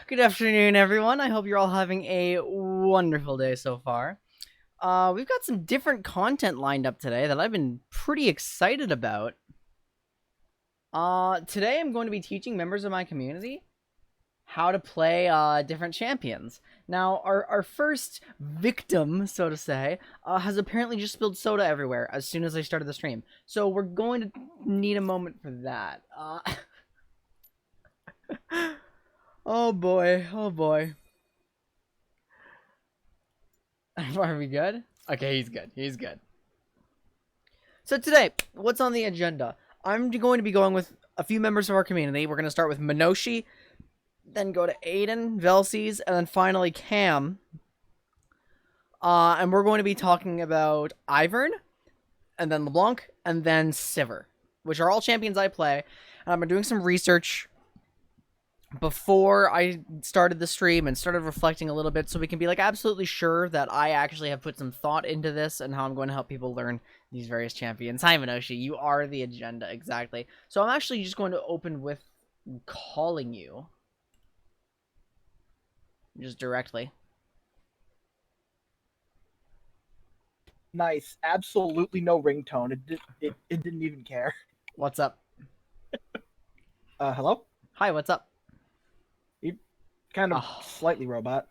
Good afternoon, everyone. I hope you're all having a wonderful day so far. We've got some different content lined up today that I've been pretty excited about. Today I'm going to be teaching members of my community how to play different champions. Now, our first victim, so to say, has apparently just spilled soda everywhere as soon as I started the stream. So we're going to need a moment for that. Oh boy, oh boy. Are we good? Okay, he's good. He's good. So today, what's on the agenda? I'm going to be going with a few members of our community. We're going to start with Minoshi, then go to Aiden, Velces, and then finally Cam. And we're going to be talking about Ivern, and then LeBlanc, and then Sivir, which are all champions I play. And I've been doing some research before I started the stream and started reflecting a little bit so we can be like absolutely sure that I actually have put some thought into this and how I'm going to help people learn these various champions. Hi Minoshi, you are the agenda, exactly. So I'm actually just going to open with calling you. Just directly. Nice. Absolutely no ringtone. It didn't even care. What's up? Hello? Hi, what's up? You kind of slightly robot.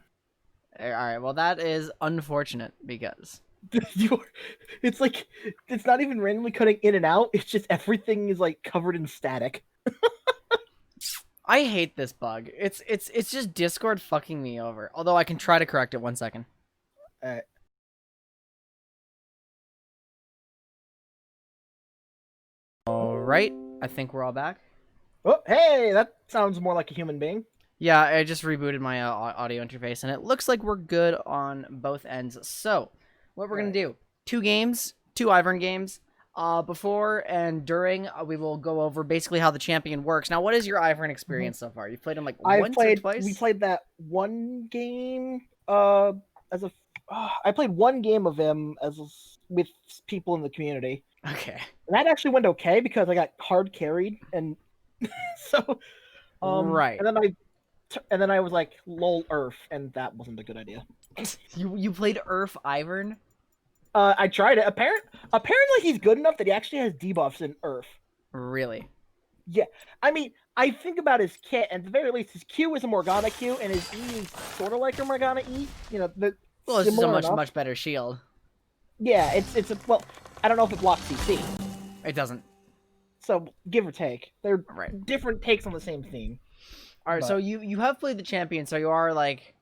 Alright, well that is unfortunate because... It's like, it's not even randomly cutting in and out. It's just everything is like covered in static. I hate this bug. It's just Discord fucking me over. Although I can try to correct it 1 second. Alright, I think we're all back. Oh, hey, that sounds more like a human being. Yeah, I just rebooted my audio interface, and it looks like we're good on both ends. So, what we're going to do, 2 games, 2 Ivern games. Before and during, we will go over basically how the champion works. Now, what is your Ivern experience so far? You've played him like once or twice? We played that one game I played one game of him with people in the community. Okay. And that actually went okay because I got hard carried, and so right. And then I was like, lol, Earth, and that wasn't a good idea. You played Earth Ivern? I tried it. Apparently he's good enough that he actually has debuffs in Earth. Really? Yeah. I mean, I think about his kit, and at the very least, his Q is a Morgana Q, and his E is sort of like a Morgana E. You know, well, it's just a much better shield. Yeah, well, I don't know if it blocks CC. It doesn't. So, give or take. They're right. different takes on the same theme. Alright, so you have played the champion, so you are, like,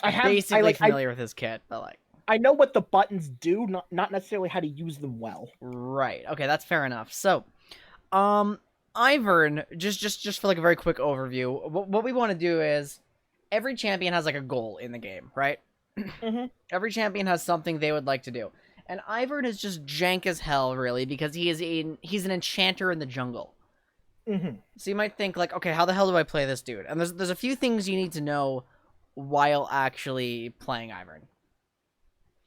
basically familiar with his kit, but, like... I know what the buttons do, not necessarily how to use them well. Right. Okay, that's fair enough. So, Ivern, just for, like, a very quick overview, what we want to do is, every champion has, like, a goal in the game, right? Mm-hmm. Every champion has something they would like to do. And Ivern is just jank as hell, really, because he's an enchanter in the jungle. Mm-hmm. So you might think, like, okay, how the hell do I play this dude? And there's a few things you need to know while actually playing Ivern.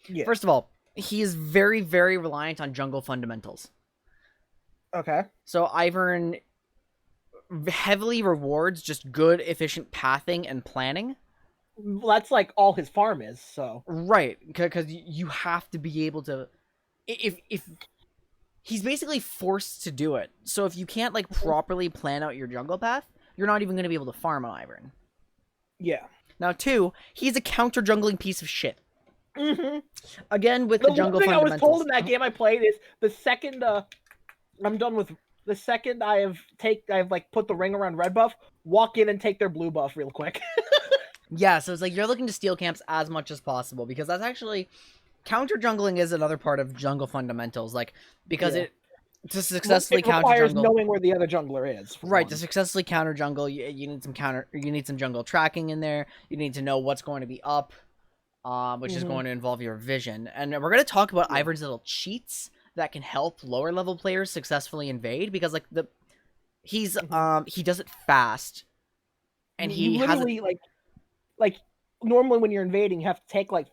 Yeah. First of all, he is very, very reliant on jungle fundamentals. Okay. So Ivern heavily rewards just good, efficient pathing and planning. Well, that's like all his farm is, so... Right, because you have to be able to... If he's basically forced to do it. So if you can't, like, properly plan out your jungle path, you're not even going to be able to farm on Ivern. Yeah. Now, 2, he's a counter-jungling piece of shit. Mm-hmm. Again, with the jungle fundamentals. The thing I was told in that game I played is the second I'm done with... The second I've like put the ring around red buff, walk in and take their blue buff real quick. Yeah, so it's like you're looking to steal camps as much as possible because that's actually counter jungling is another part of jungle fundamentals. Like because to successfully counter requires jungle, knowing where the other jungler is. Right, to successfully counter jungle, you need some jungle tracking in there. You need to know what's going to be up, which is going to involve your vision. And we're going to talk about Ivern's little cheats that can help lower level players successfully invade because like he does it fast, and he literally like normally when you're invading, you have to take like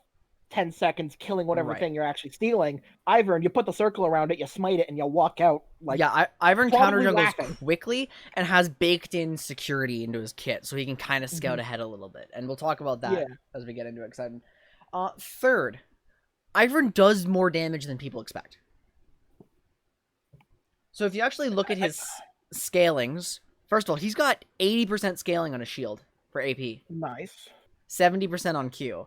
10 seconds killing whatever Right. thing you're actually stealing. Ivern, you put the circle around it, you smite it, and you walk out like yeah, Ivern counter probably jungles laughing. quickly and has baked in security into his kit, so he can kind of scout Mhm. ahead a little bit. And we'll talk about Yeah. that as we get into it. Excited. Third, Ivern does more damage than people expect. So if you actually look at his scalings, first of all, he's got 80% scaling on his shield for AP, Nice. 70% on Q.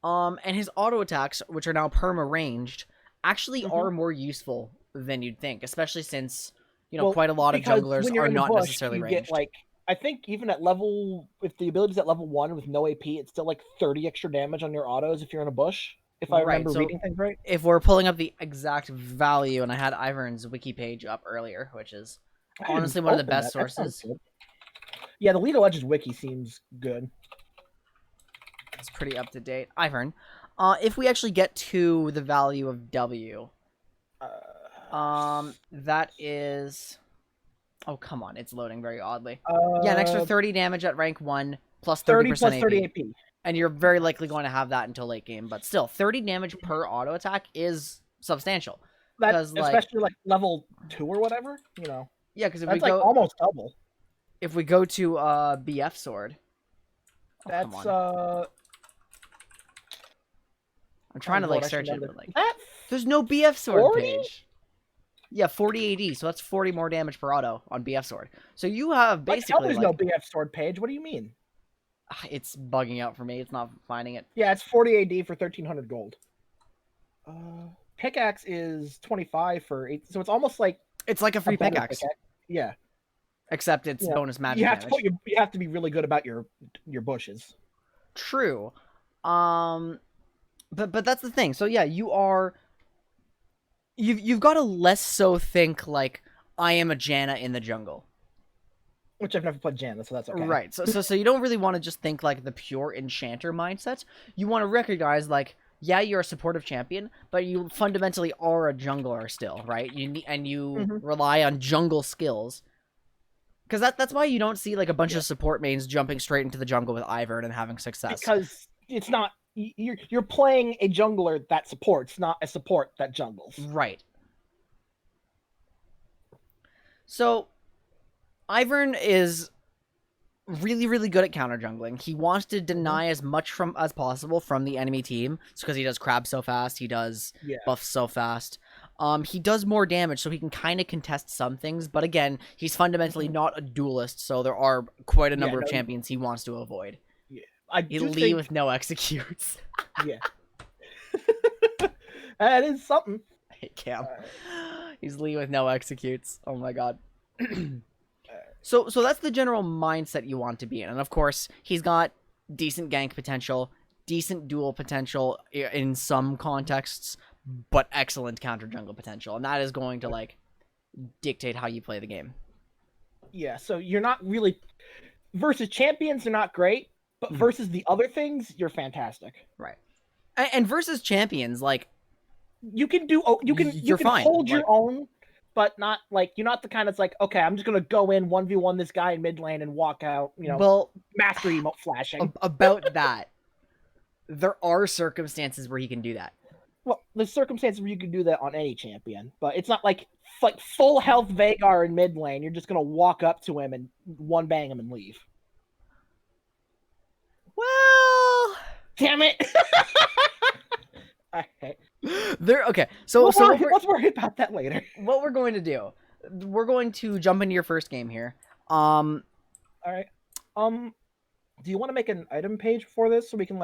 And his auto attacks, which are now perma ranged, actually are more useful than you'd think, especially since Well, quite a lot of because junglers when you're are in the not bush, necessarily you get ranged. like I think even at level if the ability's at level 1 with no AP, it's still like 30 extra damage on your autos if you're in a bush. If I Right. remember So reading things right. if we're pulling up the exact value, and I had Ivern's wiki page up earlier, which is I didn't honestly one of the open best that. That sounds sources. good. Yeah, the League of Legends wiki seems good. It's pretty up to date. Ivern. If we actually get to the value of W, that is. Oh, come on. It's loading very oddly. Yeah, an extra 30 damage at rank 1 plus 30 30% plus AP. 30 AP. And you're very likely going to have that until late game. But still, 30 damage per auto attack is substantial. That Because, especially like level 2 or whatever, yeah, because if we that's like go almost double. if we go to BF sword. Oh, come That's on. I'm trying to Lord, search it, but that there's no BF sword 40? page. Yeah, 40 AD, so that's 40 more damage per auto on BF sword. So you have basically there's no BF sword page. What do you mean? It's bugging out for me. It's not finding it. Yeah, it's 40 AD for 1300 gold. Pickaxe is 25 for 8, so it's almost like It's like a free pickaxe. Yeah, except it's bonus magic you have damage. you have to be really good about your bushes. True. But that's the thing. So yeah, you've got to less so think like I am a Janna in the jungle. Which I've never played Janna, so that's okay. Right. So you don't really want to just think like the pure enchanter mindset. You want to recognize like, yeah, you're a supportive champion, but you fundamentally are a jungler still, right? You rely on jungle skills. Because that's why you don't see like a bunch of support mains jumping straight into the jungle with Ivern and having success. Because it's not you're playing a jungler that supports, not a support that jungles. Right. So Ivern is really, really good at counter jungling. He wants to deny as much as possible from the enemy team. It's because he does crab so fast. He does buffs so fast. He does more damage, so he can kind of contest some things. But again, he's fundamentally not a duelist, so there are quite a number of champions he wants to avoid. Yeah, Lee with no executes. Yeah, that is something. I hate Cam. He's Lee with no executes. Oh my god. So that's the general mindset you want to be in. And of course, he's got decent gank potential, decent duel potential in some contexts, but excellent counter jungle potential. And that is going to dictate how you play the game. Yeah, so you're not really versus champions are not great, but versus the other things, you're fantastic. Right. And versus champions, you can fine. Hold your own. But not you're not the kind that's like, okay, I'm just gonna go in 1v1 this guy in mid lane and walk out, master emote flashing. About that, there are circumstances where he can do that. Well, there's circumstances where you can do that on any champion, but it's not like full health Veigar in mid lane. You're just gonna walk up to him and one bang him and leave. Well, damn it. Okay. So let's worry about that later. What we're going to do, we're going to jump into your first game here. All right. Do you want to make an item page for this so we can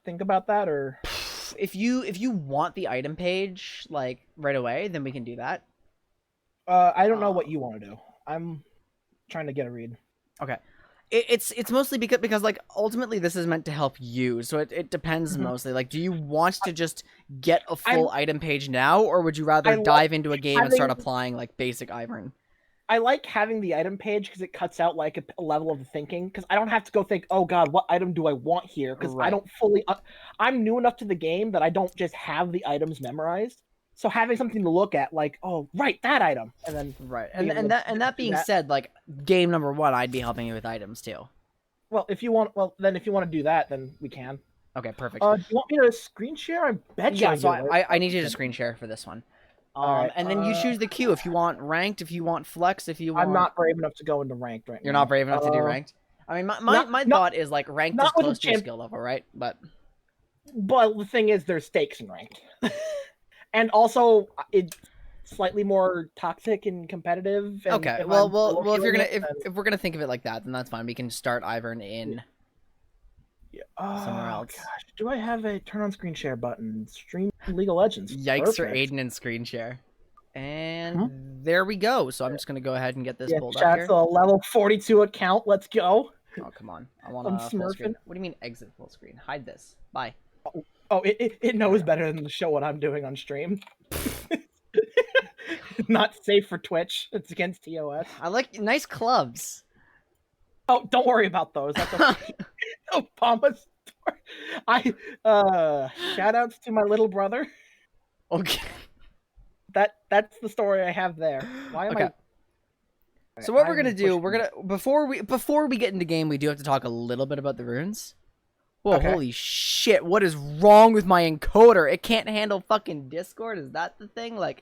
think about that, or if you want the item page right away, then we can do that. I don't know what you want to do. I'm trying to get a read. Okay. It's mostly because ultimately this is meant to help you, so it depends mostly. Do you want to just get a full item page now, or would you rather dive into a game and start applying basic Ivern? I like having the item page because it cuts out a level of the thinking, because I don't have to go think, oh god, what item do I want here? Because I don't fully I'm new enough to the game that I don't just have the items memorized. So having something to look at, oh, right, that item, and then and that being said, game number 1, I'd be helping you with items too. Well, if you want to do that, then we can. Okay, perfect. Do you want me to screen share? I bet you Yeah, I so can. I need you to screen share for this one. All right. And then you choose the queue if you want ranked, if you want flex, if you I'm want. not brave enough to go into ranked right You're now. not brave enough to do ranked. I mean, Not my not thought is like ranked is not with a close to your champ. skill level, right? But But the thing is, there's stakes in ranked, and also it's slightly more toxic and competitive. And okay, if well, I'm well, if you're feeling gonna it, then if we're gonna think of it like that, then that's fine. We can start Ivern in yeah. somewhere Oh else. gosh, do I have a turn on screen share button? Stream League of Legends. Yikes for Perfect. Aiden and screen share. And Hmm? there we go. So I'm just gonna go ahead and get this Yeah, pulled up chat's here. a level 42 account. Let's go. Oh come on, I want I'm a full screen. smurfing. What do you mean exit full screen? Hide this. Bye. Oh, it knows better than to show what I'm doing on stream. Not safe for Twitch. It's against TOS. I like nice clubs. Oh, don't worry about those. That's okay. Obama's store. Shout outs to my little brother. Okay. That's the story I have there. Why am Okay. So what we're gonna do, we're gonna before we get into game, we do have to talk a little bit about the runes. Whoa, Okay. holy shit, what is wrong with my encoder? It can't handle fucking Discord? Is that the thing? Like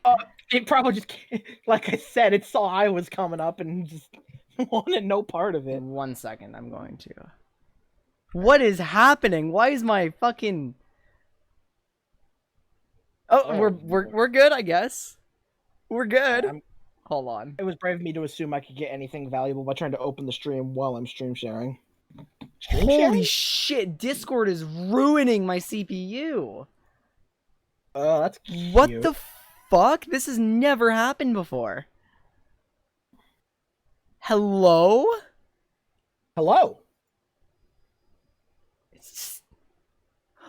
It probably just can't, like I said, it saw I was coming up and just wanted no part of it. 1 second, I'm going to. What is happening? Why is my fucking Oh, we're good, I guess. We're good. Hold on. It was brave of me to assume I could get anything valuable by trying to open the stream while I'm stream sharing. Holy shit, Discord is ruining my CPU. Oh, that's cute. What the fuck? This has never happened before. Hello? Hello.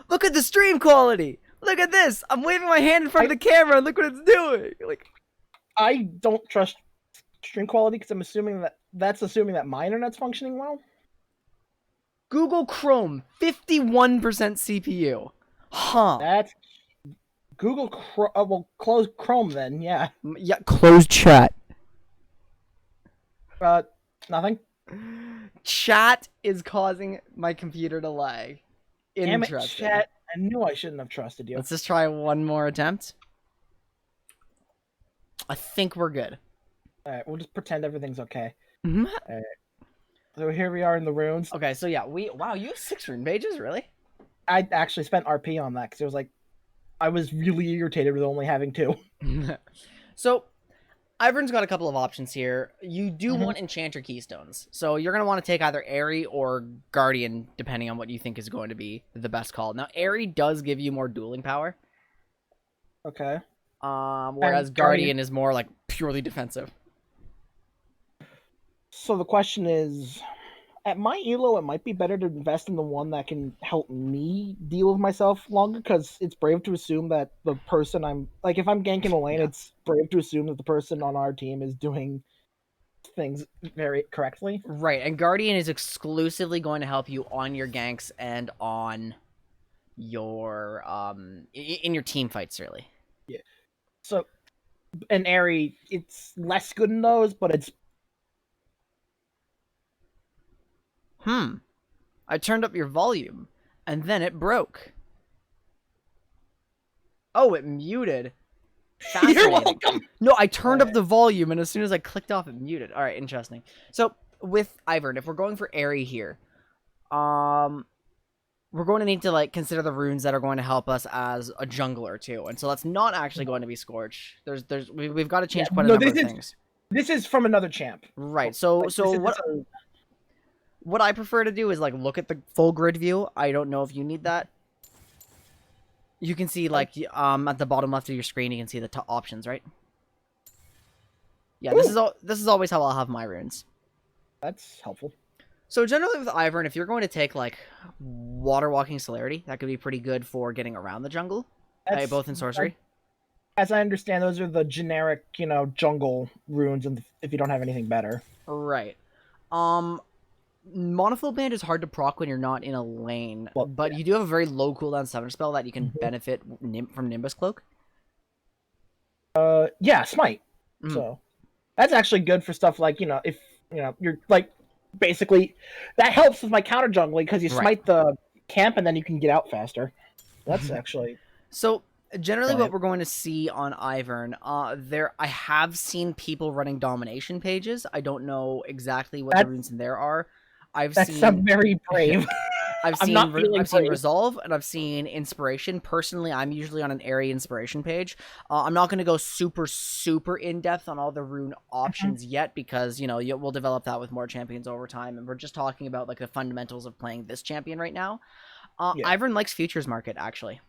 Look at the stream quality. Look at this. I'm waving my hand in front of the camera and look what it's doing. Like, I don't trust stream quality because I'm assuming that's assuming that my internet's functioning well. Google Chrome, 51% CPU. Huh. That's Google Chrome. Well, close Chrome then. Yeah. Yeah, closed chat. Nothing. Chat is causing my computer to lag. Damn it, Interesting. chat. I knew I shouldn't have trusted you. Let's just try one more attempt. I think we're good. Alright, we'll just pretend everything's okay. Mhm. Alright. So here we are in the runes. Okay, so yeah, wow, you have 6 rune pages, really? I actually spent RP on that because it was like I was really irritated with only having 2. So Ivern's got a couple of options here. You do want Enchanter Keystones. So you're going to want to take either Airy or Guardian, depending on what you think is going to be the best call. Now, Airy does give you more dueling power. Okay. Whereas Guardian is more like purely defensive. So the question is, at my elo, it might be better to invest in the one that can help me deal with myself longer, because it's brave to assume that the person I'm like, if I'm ganking a lane, it's brave to assume that the person on our team is doing things very correctly. Right, and Guardian is exclusively going to help you on your ganks and on your in your team fights, really. Yeah. So, and Airy, it's less good in those, but it's I turned up your volume, and then it broke. Oh, it muted. You're welcome. No, I turned up the volume, and as soon as I clicked off, it muted. All right, interesting. So with Ivern, if we're going for Airy here, we're going to need to like consider the runes that are going to help us as a jungler too. And so that's not actually going to be Scorch. We've got to change quite a number of things. This is from another champ. Right. So what I prefer to do is like look at the full grid view. I don't know if you need that. You can see like at the bottom left of your screen, you can see the top options, right? Yeah, this is always how I'll have my runes. That's helpful. So generally with Ivern, if you're going to take like Water Walking Celerity, that could be pretty good for getting around the jungle, both in sorcery. As I understand, those are the generic, jungle runes, and if you don't have anything better. Right. Monofill Band is hard to proc when you're not in a lane, but you do have a very low cooldown summon spell that you can benefit from Nimbus Cloak. Yeah, Smite. So that's actually good for stuff like, if you're like basically that helps with my counter jungling because you smite the camp and then you can get out faster. That's actually So generally, what brilliant. we're going to see on Ivern, I have seen people running domination pages. I don't know exactly what the runes in there are. That's very brave. I've I'm seen not feeling I've seen brave. Resolve and I've seen Inspiration. Personally, I'm usually on an area inspiration page. I'm not going to go super in depth on all the rune options yet because we'll develop that with more champions over time, and we're just talking about like the fundamentals of playing this champion right now. Yeah. Ivern likes futures market actually.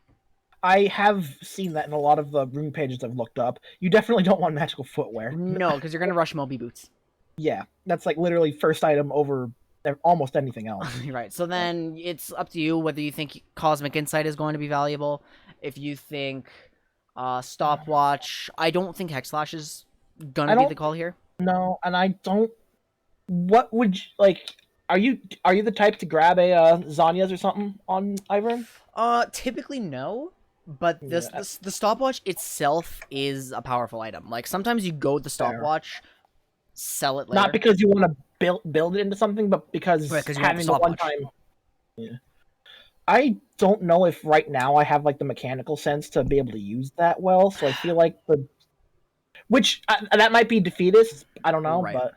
I have seen that in a lot of the rune pages I've looked up. You definitely don't want magical footwear. No, because you're going to rush Moby boots. Yeah, that's like literally first item over almost anything else. Right. So then it's up to you whether you think Cosmic Insight is going to be valuable. If you think Stopwatch, I don't think Hexflash is gonna be the call here. No, and I don't. What would you like? Are you the type to grab a Zanya's or something on Ivern? Typically no. But the stopwatch itself is a powerful item. Like sometimes you go with the stopwatch, sell it later. Not because you want to build it into something, but because having the one time. Yeah. I don't know if right now I have like the mechanical sense to be able to use that well, so I feel like that might be defeatist. I don't know, right. But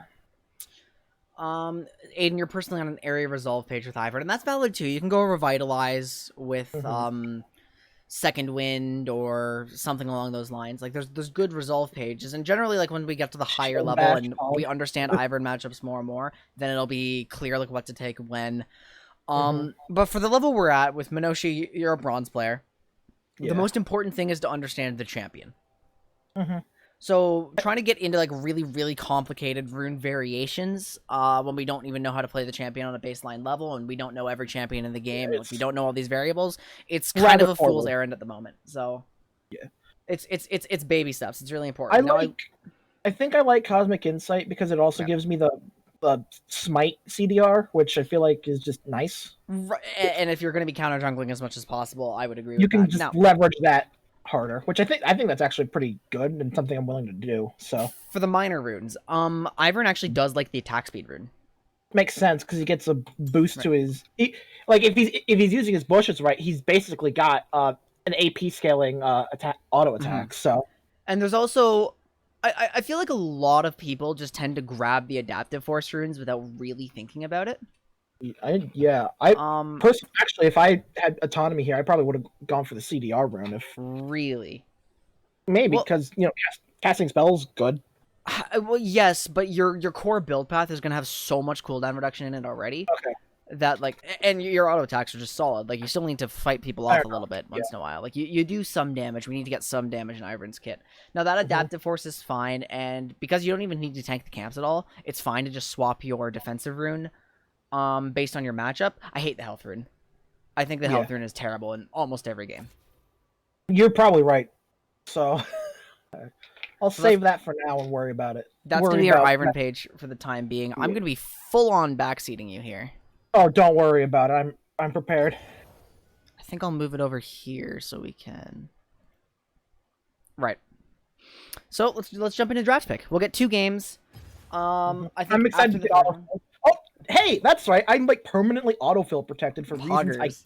Aiden, you're personally on an area resolve page with Ivern, and that's valid too. You can go revitalize with Second Wind or something along those lines. Like there's good resolve pages, and generally like when we get to the higher level and we understand Ivern matchups more and more, then it'll be clear like what to take when. But for the level we're at with Minoshi, you're a bronze player. Yeah. The most important thing is to understand the champion. So trying to get into like really complicated rune variations when we don't even know how to play the champion on a baseline level and we don't know every champion in the game, and we don't know all these variables, it's kind of a fool's errand at the moment. So yeah, it's baby steps. It's really important. I think I like Cosmic Insight because it also gives me the Smite CDR, which I feel like is just nice. Right. And if you're going to be counter jungling as much as possible, I would agree with that. You can just leverage that harder, which I think that's actually pretty good and something I'm willing to do. So for the minor runes, Ivern actually does like the attack speed rune. Makes sense because he gets a boost to his like if he's using his bushes right, he's basically got an AP scaling auto attack. So and there's also I feel like a lot of people just tend to grab the adaptive force runes without really thinking about it. Personally, actually, if I had autonomy here, I probably would have gone for the CDR rune. If really, maybe because casting spells good. Well, yes, but your core build path is gonna have so much cooldown reduction in it already. Okay. That and your auto attacks are just solid. Like you still need to fight people off a little bit once in a while. Like you do some damage. We need to get some damage in Ivern's kit. Now that adaptive force is fine, and because you don't even need to tank the camps at all, it's fine to just swap your defensive rune, based on your matchup. I hate the health rune. I think the health rune is terrible in almost every game. You're probably right. So I'll save that for now and worry about it. That's gonna be our Ivern page for the time being. I'm gonna be full on backseating you here. Oh, don't worry about it. I'm prepared. I think I'll move it over here so we can. Right. So let's jump into draft pick. We'll get 2 games. I think I'm excited to get autofill. Oh, hey, that's right. I'm like permanently autofill protected for reasons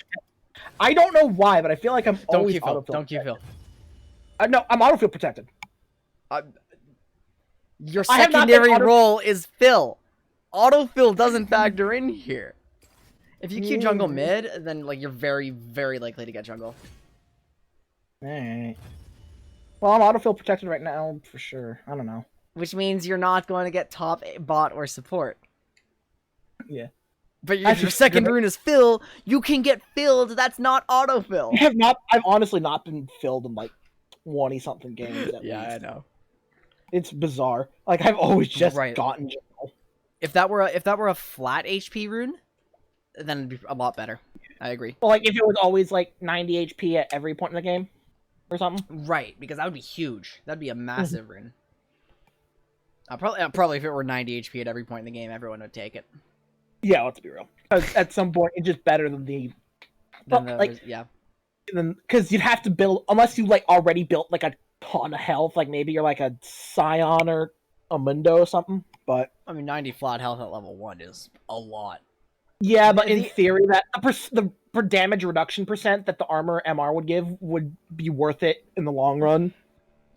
I don't know why, but I feel like I'm always autofill. Don't Q-fill. No, I'm autofill protected. Your secondary role is fill. Autofill doesn't factor in here. If you Q jungle mid, then like you're very likely to get jungle. Alright. Well, I'm autofill protected right now for sure. I don't know. Which means you're not going to get top bot or support. Yeah. But if your second rune is fill, you can get filled. That's not autofill. I've honestly not been filled in like 20 something games. Yeah, I know. It's bizarre. Like I've always just gotten jungle. If that were a flat HP rune, then it'd be a lot better. I agree. Well, like if it was always like 90 HP at every point in the game, or something. Right, because that would be huge. That'd be a massive rune. Probably if it were 90 HP at every point in the game, everyone would take it. Yeah, let's be real. Because at some point, it's just better than the because you'd have to build unless you like already built like a ton of health. Like maybe you're like a Scion or a Mundo or something. But I mean, 90 flat health at level 1 is a lot. Yeah, but in theory, that the for damage reduction percent that the armor MR would give would be worth it in the long run.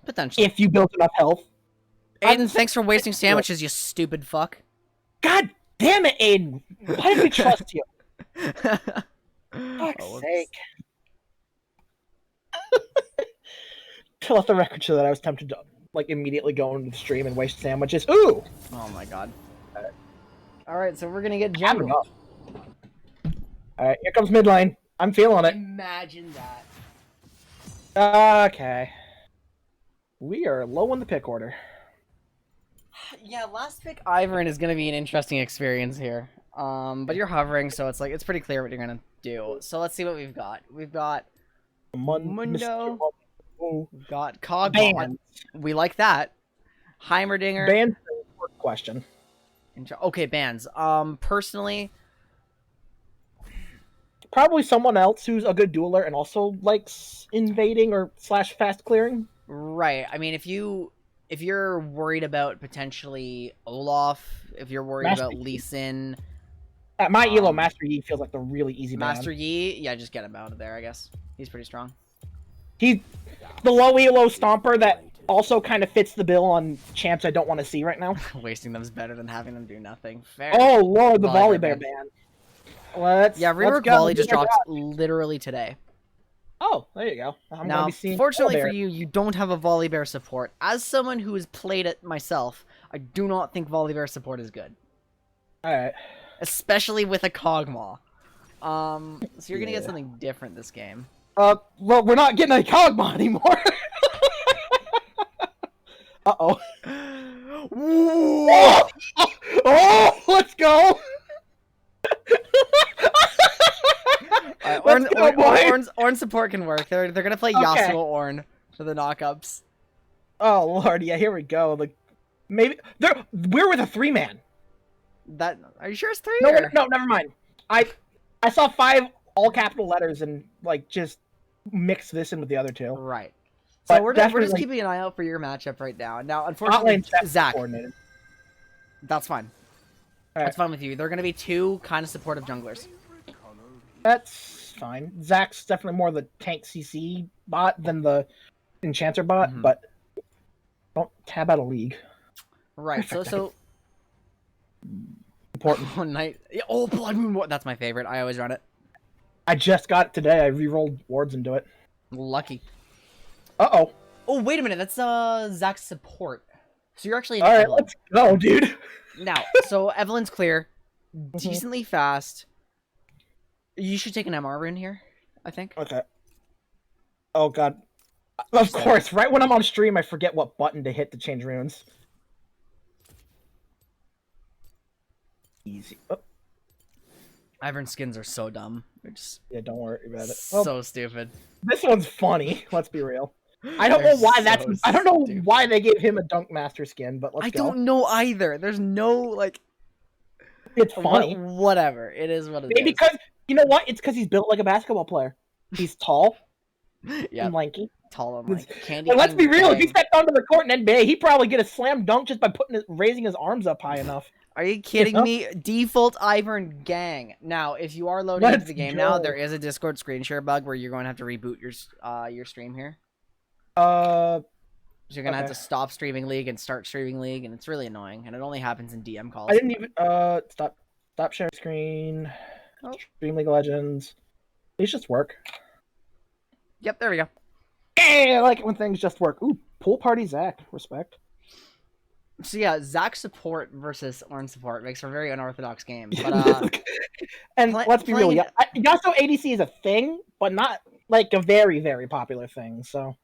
Potentially. If you built enough health. Aiden, thanks for wasting sandwiches, you stupid fuck. God damn it, Aiden! Why did we trust you? Fuck's Fuck's sake. To let the record show that I was tempted to like immediately go into the stream and waste sandwiches. Ooh! Oh my god. Alright, so we're gonna get Having jungle. enough. Alright, here comes mid lane. I'm feeling it. Imagine that. Okay. We are low on the pick order. Yeah, last pick Ivern is gonna be an interesting experience here. But you're hovering, so it's like it's pretty clear what you're gonna do. So let's see what we've got. We've got Mundo. We've got Cogbot. We like that. Heimerdinger. Bans. Question. Okay, bans. Personally, probably someone else who's a good dueler and also likes invading or / fast clearing. Right. I mean, if you're worried about potentially Olaf, if you're worried Master about Lee Sin, at my elo, Master Yi feels like the really easy Master ban. Yi, yeah, just get him out of there. I guess he's pretty strong. He's the low elo stomper that also kind of fits the bill on champs I don't want to see right now. Wasting them is better than having them do nothing. Fair. Oh lord, the volley bear ban. Let's rework volley just dropped literally today. Oh, there you go. I'm now, gonna be seeing fortunately for you, you don't have a volley bear support. As someone who has played it myself, I do not think volley bear support is good. All right. Especially with a Kog'Maw. So you're gonna get something different this game. Well, we're not getting a Kog'Maw anymore. Uh-oh. Oh, let's go! Ornn support can work. They're gonna play Yasuo Ornn for the knockups. Oh lord, yeah, here we go. Like maybe we're with a 3-man. That are you sure it's 3? No, never mind. I saw 5 all capital letters and like just mix this in with the other 2. Right. So we're just keeping an eye out for your matchup right now. Now, unfortunately, Zach, that's fine. That's fine with you. They're going to be 2 kind of supportive junglers. That's fine. Zach's definitely more the tank CC bot than the enchanter bot, but don't tab out of league. Right. So important. Oh, Blood Moon. That's my favorite. I always run it. I just got it today. I re-rolled wards into it. Lucky. Uh-oh. Oh, wait a minute. That's Zach's support. So you're actually an Alright, Evelyn. let's go, dude. Now, so Evelyn's clear. Decently fast. You should take an MR rune here, I think. Okay. Oh, God. Of course, right when I'm on stream, I forget what button to hit to change runes. Easy. Oh. Ivern skins are so dumb. They're just don't worry about it. So stupid. This one's funny. Let's be real. I don't know why I don't know why they gave him a Dunk Master skin, but let's go. I don't know either. There's no like. It's funny. Whatever. It is what it is. Because you know what? It's because he's built like a basketball player. He's tall. And lanky. Tall and lanky. Candy. Well, let's be real. If he stepped onto the court in NBA, he'd probably get a slam dunk just by raising his arms up high enough. Are you kidding me? Default Ivern gang. Now, if you are loading into the game now, there is a Discord screen share bug where you're going to have to reboot your stream here. So you're gonna have to stop streaming League and start streaming League, and it's really annoying. And it only happens in DM calls. I didn't even stop sharing screen. Stream League of Legends. These just work. Yep, there we go. Hey, I like it when things just work. Ooh, pool party Zach. Respect. So yeah, Zach support versus Ornn support makes for a very unorthodox game. But and let's be real, Yasuo ADC is a thing, but not like a very, very popular thing. So,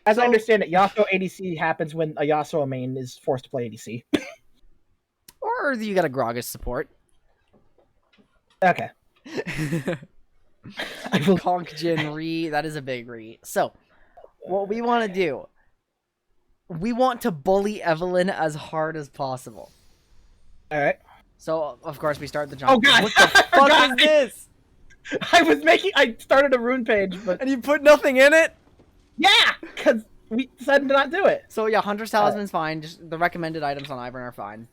as I understand it, Yasuo ADC happens when a Yasuo main is forced to play ADC. Or you got a Gragas support. Okay. Conk Jin re, that is a big re. So, what we want to do, we want to bully Evelyn as hard as possible. Alright. So, of course, we start the jungle. Oh god! What the fuck is this? I started a rune page, but... And you put nothing in it? Yeah! Because we decided to not do it. So, yeah, Hunter's Talisman's fine. Just the recommended items on Ivern are fine.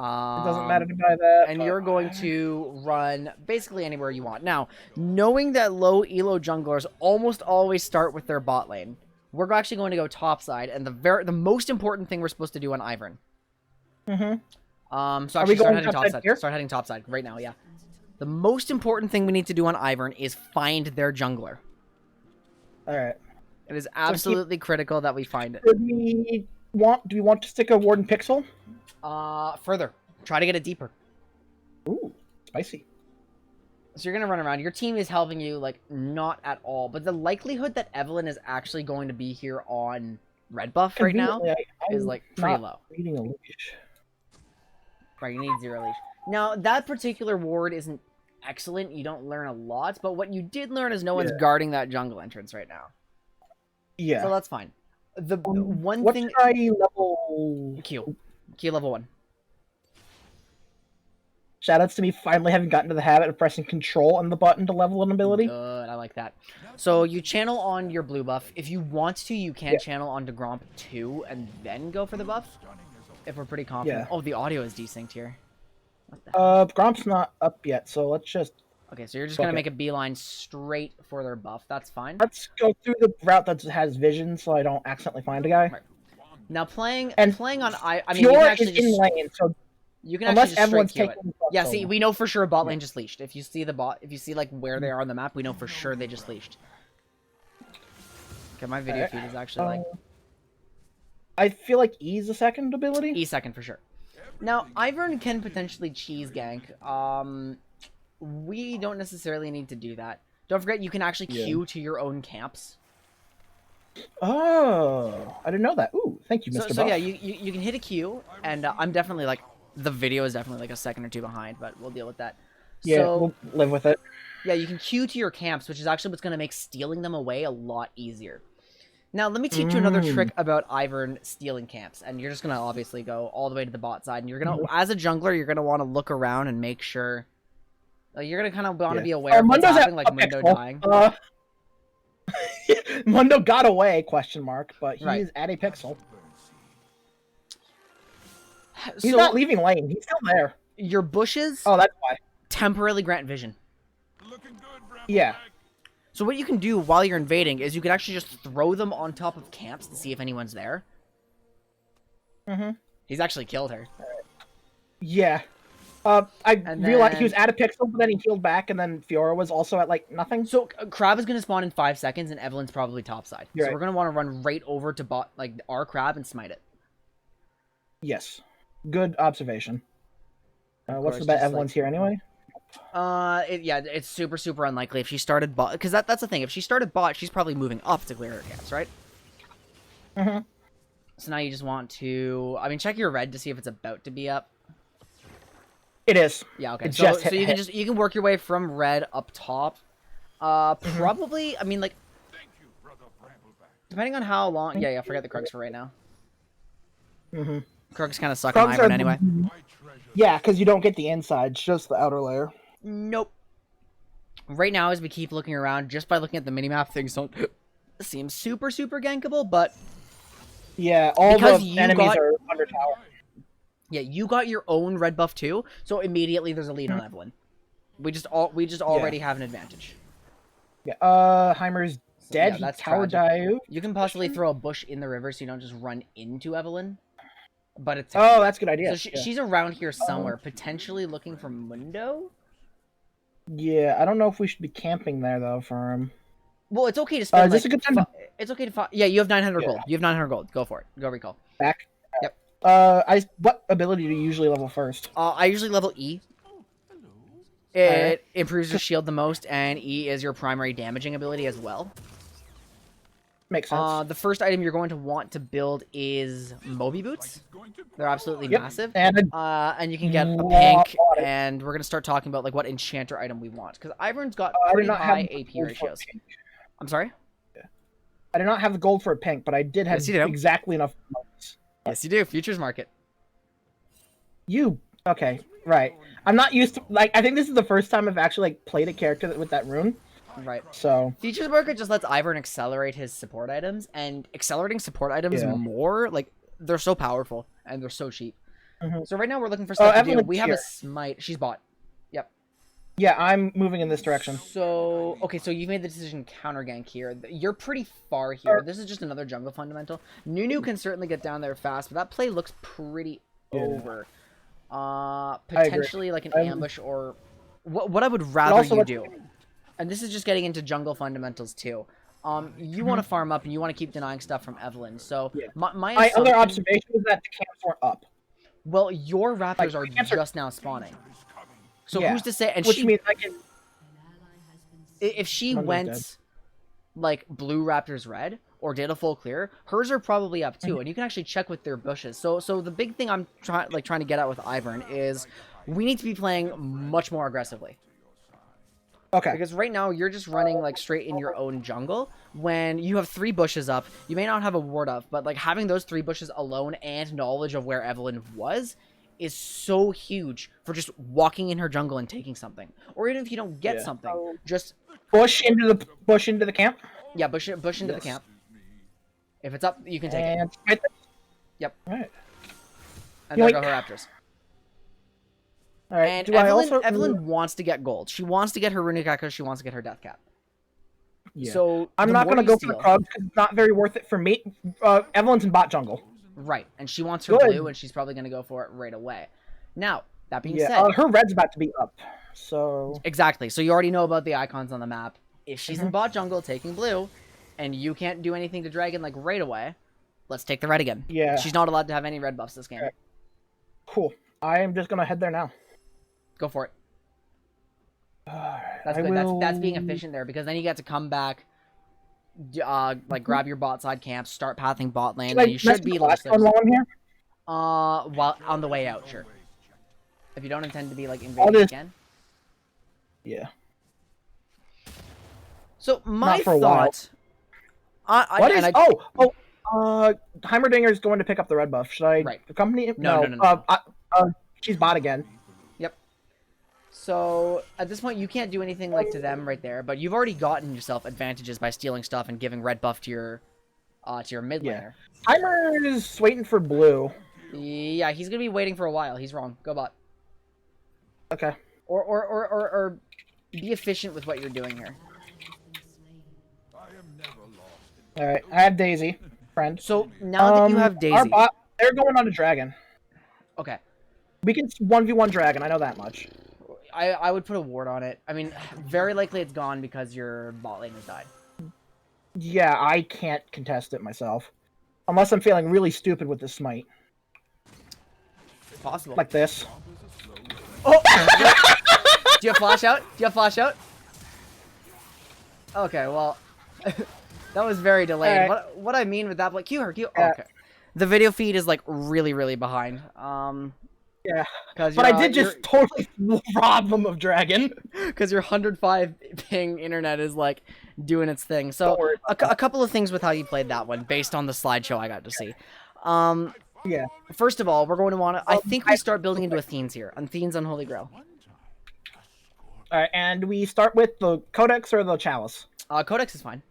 It doesn't matter to buy that. And you're going to run basically anywhere you want. Now, knowing that low elo junglers almost always start with their bot lane, we're actually going to go topside, and the most important thing we're supposed to do on Ivern. So actually start heading topside. Start heading topside right now, yeah. The most important thing we need to do on Ivern is find their jungler. Alright. It is absolutely critical that we find it. Do we want to stick a Warden Pixel? Further. Try to get it deeper. Ooh, spicy. So you're going to run around. Your team is helping you, like, not at all. But the likelihood that Evelyn is actually going to be here on red buff right now is, like, pretty low. Needing a leash. Right, you need 0 leash. Now, that particular ward isn't excellent. You don't learn a lot. But what you did learn is no one's guarding that jungle entrance right now. Yeah. So that's fine. The one what's thing... my level... Q. Q level 1. Shoutouts to me finally having gotten to the habit of pressing control on the button to level an ability. Good, I like that. So you channel on your blue buff. If you want to, you can channel onto Gromp 2 and then go for the buff. If we're pretty confident. Oh, the audio is desynced here. What the hell? Gromp's not up yet, so let's just... Okay, so you're just going to make a beeline straight for their buff. That's fine. Let's go through the route that has vision so I don't accidentally find a guy. Right. Now playing on... I mean, Fiora you can actually is in lane, so... You can actually just straight Q it. Yeah, see, we know for sure a bot lane just leashed. If you see like where they are on the map, we know for sure they just leashed. Okay, my video feed is actually like... I feel like E's a second ability. E second for sure. Now, Ivern can potentially cheese gank. We don't necessarily need to do that. Don't forget, you can actually queue to your own camps. Oh, I didn't know that. Ooh, thank you, Mr. Buff. So yeah, you can hit a queue, and I'm definitely like... The video is definitely like a second or two behind, but we'll deal with that. Yeah, so, we'll live with it. Yeah, you can queue to your camps, which is actually what's going to make stealing them away a lot easier. Now, let me teach you another trick about Ivern stealing camps, and you're just going to obviously go all the way to the bot side, and you're going to, as a jungler, you're going to want to look around and make sure, like, you're going to kind of want to be aware of what's happening, like Mundo dying. Mundo got away, question mark, but he is at a pixel. He's not leaving lane. He's still there. Your bushes that's why. Temporarily grant vision. Yeah. So what you can do while you're invading is you can actually just throw them on top of camps to see if anyone's there. He's actually killed her. Yeah. I realized he was at a pixel, but then he healed back, and then Fiora was also at, like, nothing. So Crab is going to spawn in 5 seconds, and Evelyn's probably topside. So we're going to want to run right over to bot, like, our Crab and smite it. Yes. Good observation. What's the bet? Evelyn's here anyway? Yeah, it's super, super unlikely if she started bot. Because that's the thing. If she started bot, she's probably moving up to clear her camps, right? So now you just want to... I mean, check your red to see if it's about to be up. It is. Yeah, okay. So you can work your way from red up top. Probably, I mean, like... Depending on how long... Yeah, forget the Krugs for right now. Krugs kind of suck on Ivern anyway. Yeah, because you don't get the insides, just the outer layer. Nope. Right now, as we keep looking around, just by looking at the minimap, things don't seem super, super gankable, but... Yeah, all the enemies are under tower. Yeah, you got your own red buff too, so immediately there's a lead on Evelyn. We just already have an advantage. Yeah, Heimer's dead. That's tower dive. You can possibly throw a bush in the river so you don't just run into Evelyn. But it's that's a good idea. So she's around here somewhere, potentially looking for Mundo. Yeah, I don't know if we should be camping there though for him. Well, it's okay to spend. Is this a good time? It's okay to. Yeah, you have 900 gold. You have 900 gold. Go for it. Go recall. Back. Yep. What ability do you usually level first? I usually level E. It improves your shield the most, and E is your primary damaging ability as well. Makes sense. The first item you're going to want to build is Moby Boots. They're absolutely massive. And you can get a pink, and we're going to start talking about like what enchanter item we want. Because Ivern's got pretty high AP ratios. I'm sorry? Yeah. I did not have the gold for a pink, but I did have exactly enough. Yes, you do. Futures market. Okay, right. I'm not used to, like, I think this is the first time I've actually, like, played a character with that rune. Right. So Features Market just lets Ivern accelerate his support items, and accelerating support items more, like, they're so powerful and they're so cheap. So right now we're looking for stuff to do. Evelyn's We have a here. smite. She's bought. Yep. Yeah, I'm moving in this direction. So, okay, so you made the decision counter gank here. You're pretty far here. This is just another jungle fundamental. Nunu can certainly get down there fast, but that play looks pretty over. Potentially like an ambush or... What I would rather you do, and this is just getting into jungle fundamentals too, you want to farm up and you want to keep denying stuff from Evelyn. So my other observation was that the camps weren't up. Well, your raptors are just now spawning. So who's to say? And which means I can. If she went like blue raptors red or did a full clear, hers are probably up too, and you can actually check with their bushes. So the big thing I'm trying to get at with Ivern is we need to be playing much more aggressively. Okay. Because right now you're just running like straight in your own jungle when you have 3 bushes up. You may not have a ward up, but like having those 3 bushes alone and knowledge of where Evelyn was is so huge for just walking in her jungle and taking something. Or even if you don't get something, just bush into the camp. Yeah, bush into the camp. If it's up, you can take it. Right. Yep. All right. And there go her raptors. All right. And Do Evelyn wants to get gold. She wants to get her runic echo. She wants to get her death cap. Yeah. So I'm not going to go for the Krugs because it's not very worth it for me. Evelyn's in bot jungle. Right, and she wants her blue, and she's probably going to go for it right away. Now, that being said... her red's about to be up, so... Exactly, so you already know about the icons on the map. If she's in bot jungle taking blue, and you can't do anything to dragon, like, right away, let's take the red again. Yeah. She's not allowed to have any red buffs this game. Okay. Cool. I am just going to head there now. Go for it. That's good. That's being efficient there, because then you get to come back... like grab your bot side camp, start pathing bot lane. You should be last one while I'm here. While on the way out, sure. If you don't intend to be like invading again. Yeah. So my thought. Heimerdinger's going to pick up the red buff. Should I accompany him? No. She's bot again. So, at this point, you can't do anything, like, to them right there, but you've already gotten yourself advantages by stealing stuff and giving red buff to your mid laner. Heimer is waiting for blue. Yeah, he's gonna be waiting for a while. He's wrong. Go bot. Okay. Or be efficient with what you're doing here. Alright, I have Daisy, friend. So, now that you have Daisy... Our bot, they're going on a dragon. Okay. We can 1v1 dragon, I know that much. I would put a ward on it. I mean, very likely it's gone because your bot lane has died. Yeah, I can't contest it myself. Unless I'm feeling really stupid with this smite. It's possible. Like this. Oh! Do you have flash out? Okay, well... that was very delayed. Right. What I mean with that... Like, Q her. Okay. The video feed is, like, really, really behind. Yeah, but I did just totally rob them of dragon. Because your 105 ping internet is, like, doing its thing. So, a couple of things with how you played that one, based on the slideshow I got to see. Yeah. First of all, we're going to want to... I think we start building into Athene's here. Athene's Unholy Grail. Alright, and we start with the Codex or the Chalice? Codex is fine.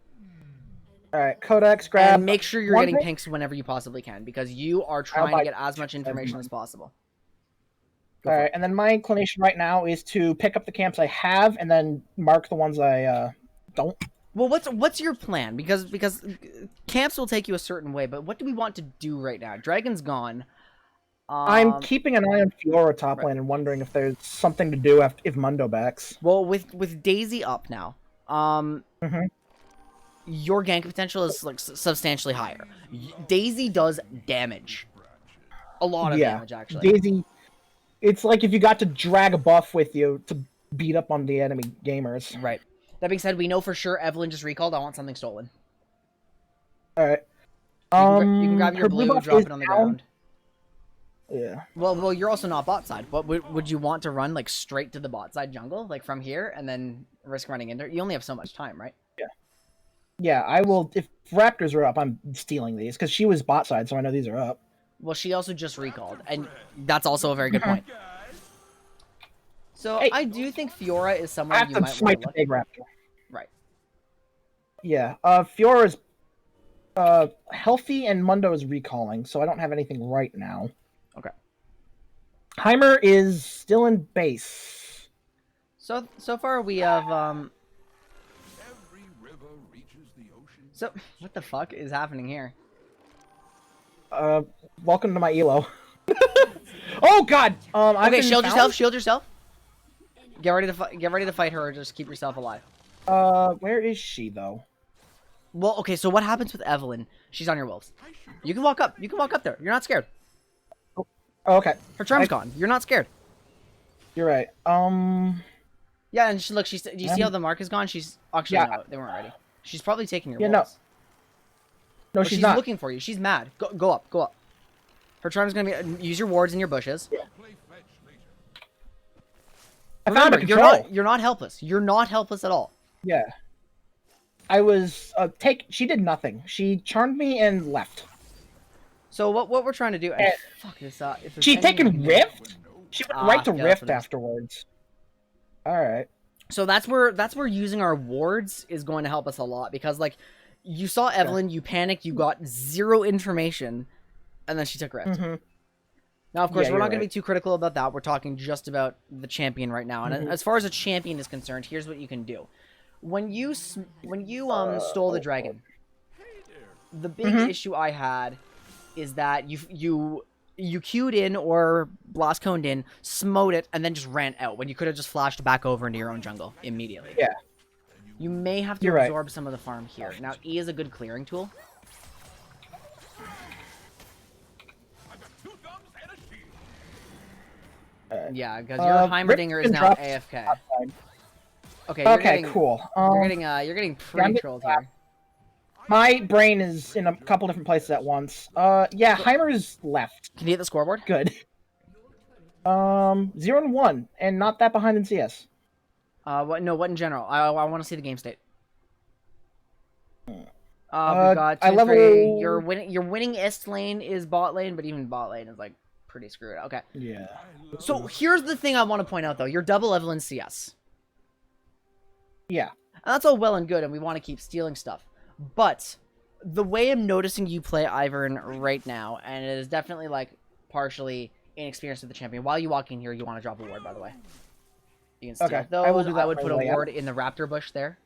Alright, Codex, grab... And make sure you're getting pinks whenever you possibly can, because you are trying to get as much information as possible. Alright, and then my inclination right now is to pick up the camps I have and then mark the ones I don't. Well, what's your plan? Because camps will take you a certain way, but what do we want to do right now? Dragon's gone. I'm keeping an eye on Fiora top lane and wondering if there's something to do if Mundo backs. Well, with Daisy up now, your gank potential is like substantially higher. Daisy does damage. A lot of damage, actually. Daisy... It's like if you got to drag a buff with you to beat up on the enemy gamers. Right. That being said, we know for sure Evelyn just recalled. I want something stolen. Alright. You can grab your blue, drop it on the ground. Yeah. Well, you're also not bot side. But would you want to run like straight to the bot side jungle, like from here, and then risk running into it? You only have so much time, right? Yeah. Yeah, I will. If Raptors are up, I'm stealing these because she was bot side, so I know these are up. Well, she also just recalled, and that's also a very good point. So, I do think Fiora is someone you might want to look at. Right. Yeah, Fiora's healthy and Mundo is recalling, so I don't have anything right now. Okay. Heimer is still in base. So far we have Every river reaches the ocean. So what the fuck is happening here? Welcome to my elo. Oh God. I've Okay, been shield found? yourself. Shield yourself. Get ready to fight her. Or just keep yourself alive. Where is she though? Well, okay. So what happens with Evelyn? She's on your wolves. You can walk up. You can walk up there. You're not scared. Oh, okay. Her charm's gone. You're not scared. You're right. Yeah, and look. Do you see how the mark is gone? She's actually no. They weren't ready. She's probably taking your wolves. No, Oh, she's not. looking for you. She's mad. Go up. Go up. Her charm's gonna be use your wards in your bushes. Yeah. Play fetch later. I found her Remember, control. you're not helpless. You're not helpless at all. Yeah. I was she did nothing. She charmed me and left. So what we're trying to do? And fuck this up. She taken Rift? She went right to yeah, Rift that's what it is. afterwards. Alright. So that's where using our wards is going to help us a lot because like you saw Evelyn, you panicked, you got zero information, and then she took Rift. Mm-hmm. Now, of course, Yeah, we're not you're going to right. be too critical about that. We're talking just about the champion right now. And as far as a champion is concerned, here's what you can do. When you stole the dragon, the big issue I had is that you queued in or blast coned in, smote it, and then just ran out when you could have just flashed back over into your own jungle immediately. Yeah. You may have to You're right. absorb some of the farm here. Now, E is a good clearing tool. I've got 2 thumbs and a shield. Yeah, because your Heimerdinger is Rift now drops AFK. outside. Okay, you're Okay, getting, cool. You're getting pretty getting trolled here. My brain is in a couple different places at once. Yeah, Heimer's left. Can you hit the scoreboard? Good. 0-1, and not that behind in CS. What? No, what in general? I want to see the game state. We Uh, got I 2, level- 3. Your winning ist lane is bot lane, but even bot lane is like pretty screwed. Okay. Yeah. So here's the thing I want to point out though. You're double Evelyn CS. Yeah. And that's all well and good, and we want to keep stealing stuff. But the way I'm noticing you play Ivern right now, and it is definitely like partially inexperienced with the champion. While you walk in here, you want to drop a ward, by the way. You can steal Okay, those. I will do that I would right put a away, yeah. ward in the raptor bush there.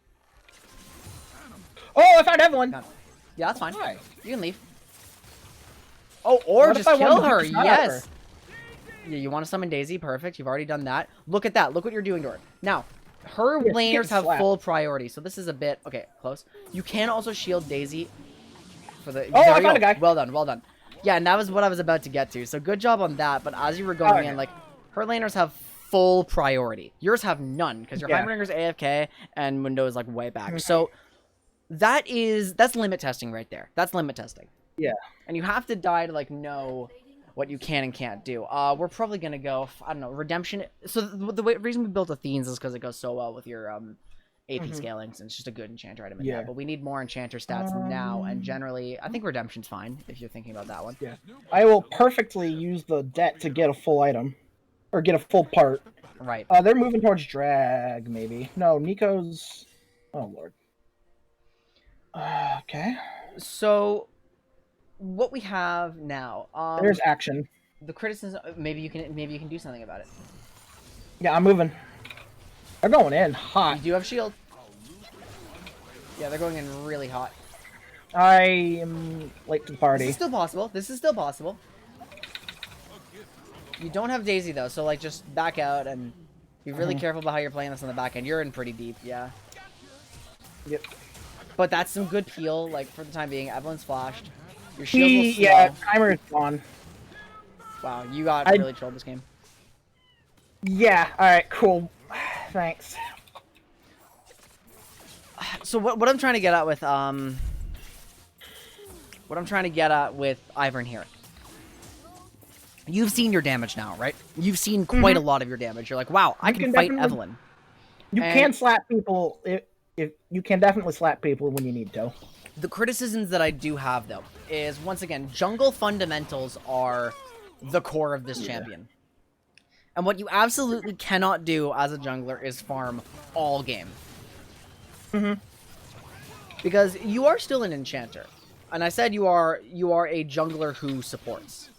Oh, I found Evelyn! Got it. Yeah, that's fine. Hi. You can leave. Oh, or What if just I wanted kill to her. beat the shit out of Yes. Yeah, you want to summon Daisy? Perfect. You've already done that. Look at that. Look what you're doing to her. Now, her Yeah, she's laners getting have slapped. full priority, so this is a bit okay. Close. You can also shield Daisy for the. Oh, there I you found go. a guy. Well done. Well done. Yeah, and that was what I was about to get to. So good job on that. But as you were going Okay. in, like her laners have full priority. Yours have none because your Yeah. Heimerdinger's AFK and Mundo is like way back. So that's limit testing right there. That's limit testing. Yeah. And you have to die to like know what you can and can't do. We're probably gonna go, I don't know, redemption. So the reason we built Athenes is because it goes so well with your AP scaling, and it's just a good enchanter item in Yeah. that. But we need more enchanter stats now, and generally, I think redemption's fine if you're thinking about that one. Yeah. I will perfectly use the debt to get a full item. Or get a full part. Right. They're moving towards drag, maybe. No, Nico's... Oh, Lord. Okay. So what we have now, There's action. the criticism. Maybe you can do something about it. Yeah, I'm moving. They're going in You hot. do have shield. Yeah, they're going in really hot. I am late to the This party. is still possible. This is still possible. You don't have Daisy though, so like just back out and be really careful about how you're playing this on the back end. You're in pretty deep, yeah. Yep. But that's some good peel, like for the time being. Evelyn's flashed. Your shield will slow. Yeah, timer is gone. Wow, you got really trolled this game. Yeah, alright, cool. Thanks. So what I'm trying to get at with Ivern here. You've seen your damage now, right? You've seen quite a lot of your damage. You're like, wow, I You can can fight definitely- Evelyn. You And- can slap people if you can definitely slap people when you need to. The criticisms that I do have, though, is, once again, jungle fundamentals are the core of this champion. And what you absolutely cannot do as a jungler is farm all game. Because you are still an enchanter. And I said you are a jungler who supports.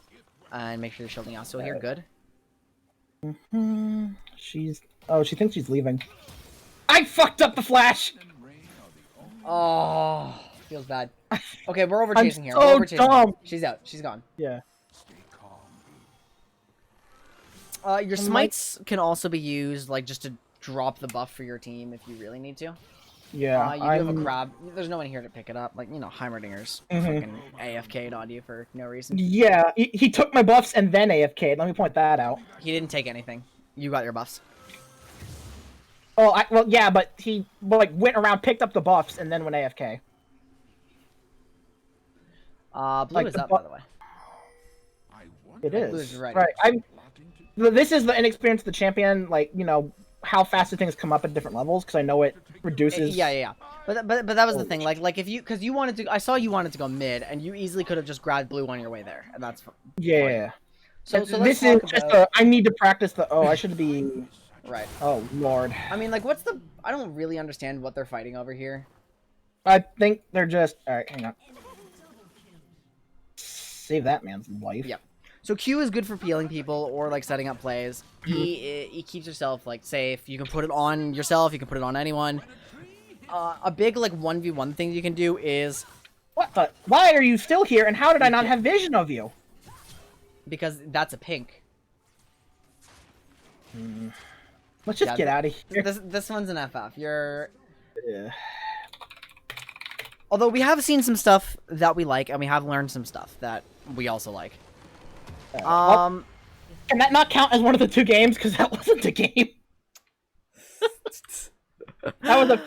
And make sure you're shielding out. So here, good. She's. Oh, she thinks she's leaving. I fucked up the flash. and rain are the only Oh, feels bad. Okay, we're over I'm chasing here. so We're over chasing here. dumb. She's out. She's gone. Yeah. stay calm. Your smites can also be used like just to drop the buff for your team if you really need to. Yeah. You do have a crab. There's no one here to pick it up. Like, you know, Heimerdinger's fucking AFK'd on you for no reason. Yeah. He took my buffs and then AFK'd. Let me point that out. He didn't take anything. You got your buffs. Oh, well, yeah, but he like went around, picked up the buffs, and then went AFK. Blue Like is the up, by the way. I wonder It Blue's is right. right. I'm. plotting to This is the inexperience of the champion. Like, you know, how fast do things come up at different levels? Because I know it reduces. Yeah. But that was the thing. Like if you, because you wanted to, I saw you wanted to go mid, and you easily could have just grabbed blue on your way there, and that's Yeah. so. So This let's is talk just about, I need to practice the. Oh, I should be. right. Oh Lord. I mean, like, what's the? I don't really understand what they're fighting over here. I think they're just. All right, hang on. Save that man's life. Yep. So Q is good for peeling people or like setting up plays. E keeps yourself like safe. You can put it on yourself. You can put it on anyone. A big like 1v1 thing you can do is What the? Why are you still here? And how did I not have vision of you? because that's a pink. Let's just Yeah, get out of here. This one's an FF. You're. Yeah. Although we have seen some stuff that we like, and we have learned some stuff that we also like. Well, can that not count as one of the two games? Because that wasn't a game. that was a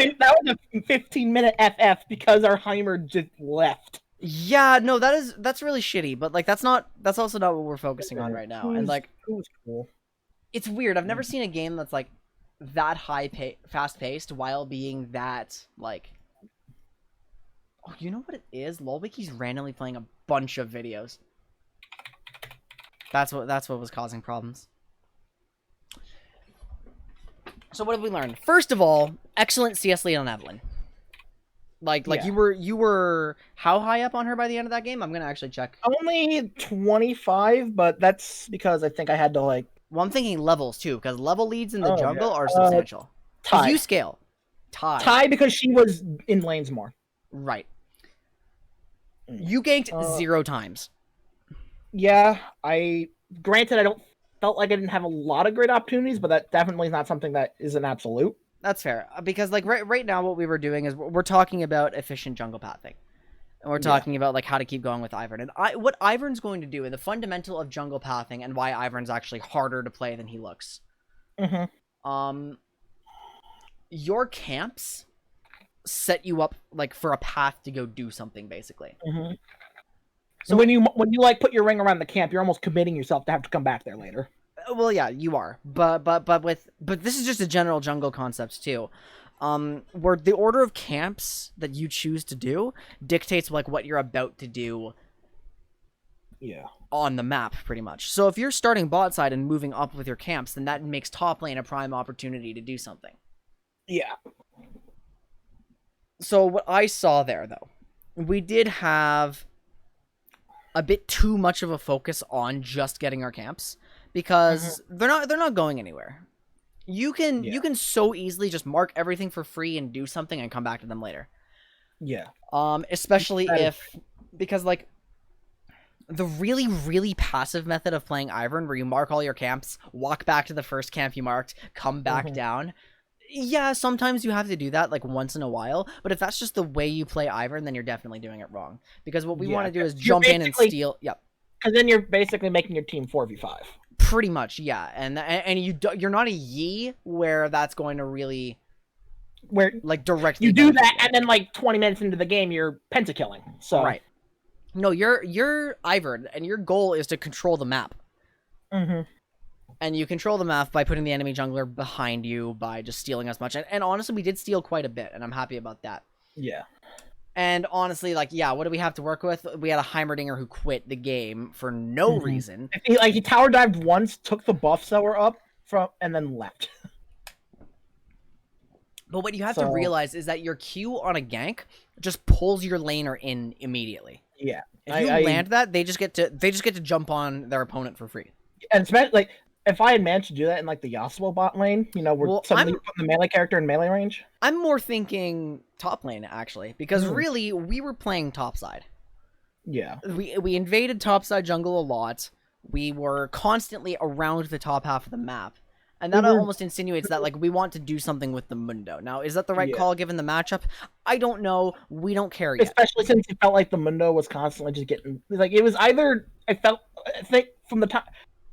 15-minute FF because our Heimer just left. Yeah, no, that's really shitty. But like, that's also not what we're focusing on right now. And like, It was cool. it's weird. I've never seen a game that's like that fast paced while being that like. Oh, you know what it is? Lolwiki's randomly playing a bunch of videos. That's what was causing problems. So what have we learned? First of all, excellent CS lead on Evelyn. Like Yeah. you were how high up on her by the end of that game? I'm gonna actually check. Only 25, but that's because I think I had to like Well, I'm thinking levels too, because level leads in the Oh, jungle yeah. are substantial. 'Cause tie. you scale. Tie because she was in lanes more. Right. You ganked 0 times. Yeah, granted I don't felt like I didn't have a lot of great opportunities, but that definitely is not something that is an absolute. That's fair, because like right now what we were doing is we're talking about efficient jungle pathing, and we're talking about like how to keep going with Ivern. And what Ivern's going to do, and the fundamental of jungle pathing, and why Ivern's actually harder to play than he looks. Your camps set you up like for a path to go do something, basically. So when you like put your ring around the camp, you're almost committing yourself to have to come back there later. Well, yeah, you are, but this is just a general jungle concept too. Where the order of camps that you choose to do dictates like what you're about to do. Yeah. On the map, pretty much. So if you're starting bot side and moving up with your camps, then that makes top lane a prime opportunity to do something. Yeah. So what I saw there, though, we did have a bit too much of a focus on just getting our camps because they're not going anywhere. You can so easily just mark everything for free and do something and come back to them later. Yeah. Especially because like the really, really passive method of playing Ivern, where you mark all your camps, walk back to the first camp you marked, come back down. Yeah, sometimes you have to do that like once in a while, but if that's just the way you play Ivern, then you're definitely doing it wrong. Because what we want to do is jump in and steal. Yep. Because then you're basically making your team 4v5. Pretty much, yeah. And you're not a Yi where that's going to really where like directly you do that, and then like 20 minutes into the game, you're pentakilling. So right. No, you're Ivern, and your goal is to control the map. And you control the map by putting the enemy jungler behind you, by just stealing as much. And honestly, we did steal quite a bit, and I'm happy about that. Yeah. And honestly, like, yeah, what do we have to work with? We had a Heimerdinger who quit the game for no reason. He tower dived once, took the buff seller up and then left. But what you have to realize is that your Q on a gank just pulls your laner in immediately. Yeah. If you land that, they just get to jump on their opponent for free. And especially like if I had managed to do that in like the Yasuo bot lane, where Well, suddenly you put the melee character in melee range. I'm more thinking top lane actually, because Mhm. really we were playing topside. Yeah. We invaded topside jungle a lot. We were constantly around the top half of the map. And that We were- almost insinuates that like we want to do something with the Mundo. Now, is that the right Yeah. call given the matchup? I don't know. We don't care yet. Especially since it felt like the Mundo was constantly just getting like it was either I think from the time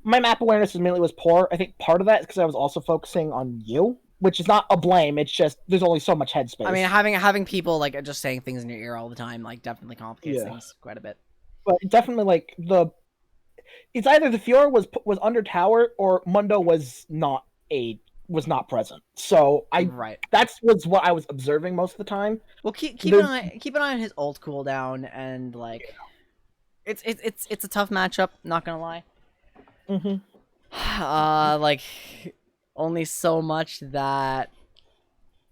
my map awareness immediately was poor. I think part of that is because I was also focusing on you, which is not a blame. It's just there's only so much headspace. I mean, having people like just saying things in your ear all the time like definitely complicates Yeah. things quite a bit. but definitely like it's either the Fiora was under tower or Mundo was not present. So Right. was what I was observing most of the time. Well, keep There's- an eye on his ult cooldown and like it's a tough matchup. Not gonna lie. Mhm. Like only so much that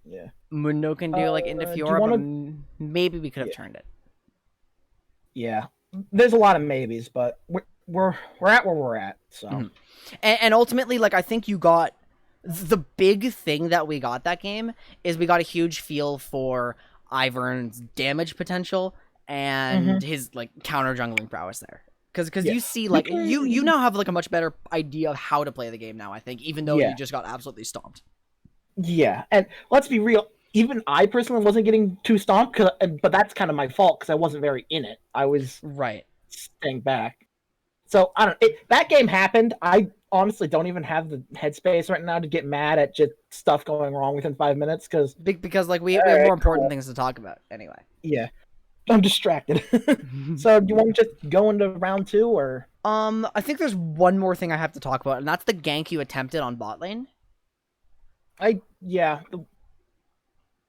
Yeah. Mundo can do like into do you Fiora, wanna- but maybe we could have Yeah. turned it. Yeah. There's a lot of maybes, but we're at where we're at. So Mhm. And ultimately, like I think you got the big thing that we got that game is we got a huge feel for Ivern's damage potential and his like counter jungling prowess there. Because Yeah. you see like you now have like a much better idea of how to play the game now, I think, even though Yeah. you just got absolutely stomped. yeah, and let's be real. Even I personally wasn't getting too stomped, but that's kind of my fault because I wasn't very in it. I was Right. staying back. So I don't. That game happened. I honestly don't even have the headspace right now to get mad at just stuff going wrong within 5 minutes. Because Because like we have Alright, more important cool. things to talk about anyway. yeah, I'm distracted. So do you want to just go into round 2 or? I think there's one more thing I have to talk about, and that's the gank you attempted on bot lane, Yeah.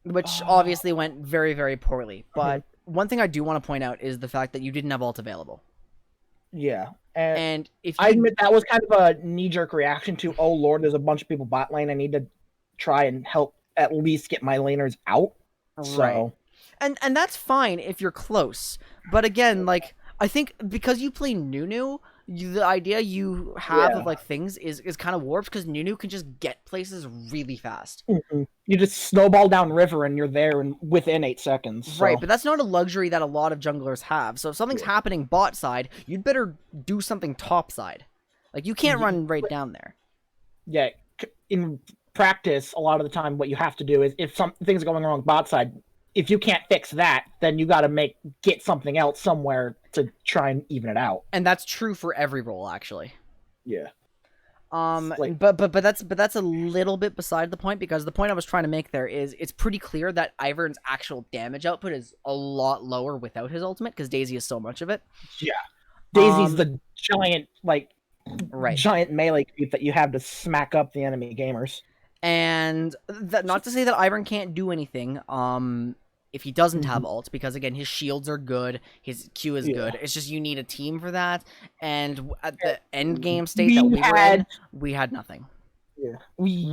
which Oh. obviously went very, very poorly. But one thing I do want to point out is the fact that you didn't have ult available. Yeah, and And if I you admit that was kind of a knee-jerk reaction to, oh lord, there's a bunch of people bot lane. I need to try and help at least get my laners out. So Right. and that's fine if you're close. But again, like I think because you play Nunu, the idea you have Yeah. of like things is kind of warped because Nunu can just get places really fast. you just snowball down river and you're there within 8 seconds. So. Right, but that's not a luxury that a lot of junglers have. So if something's happening bot side, you'd better do something top side. Like you can't run right down there. Yeah, in practice, a lot of the time, what you have to do is if things are going wrong bot side, if you can't fix that, then you got to get something else somewhere to try and even it out. And that's true for every role actually. Yeah. But that's a little bit beside the point because the point I was trying to make there is it's pretty clear that Ivern's actual damage output is a lot lower without his ultimate because Daisy is so much of it. Yeah. Daisy's the giant Right. giant melee creep that you have to smack up the enemy gamers. And that not to say that Ivern can't do anything if he doesn't have ult because again his shields are good, his Q is good. It's just you need a team for that. And at the end game state that we were in, we had nothing. Yeah. We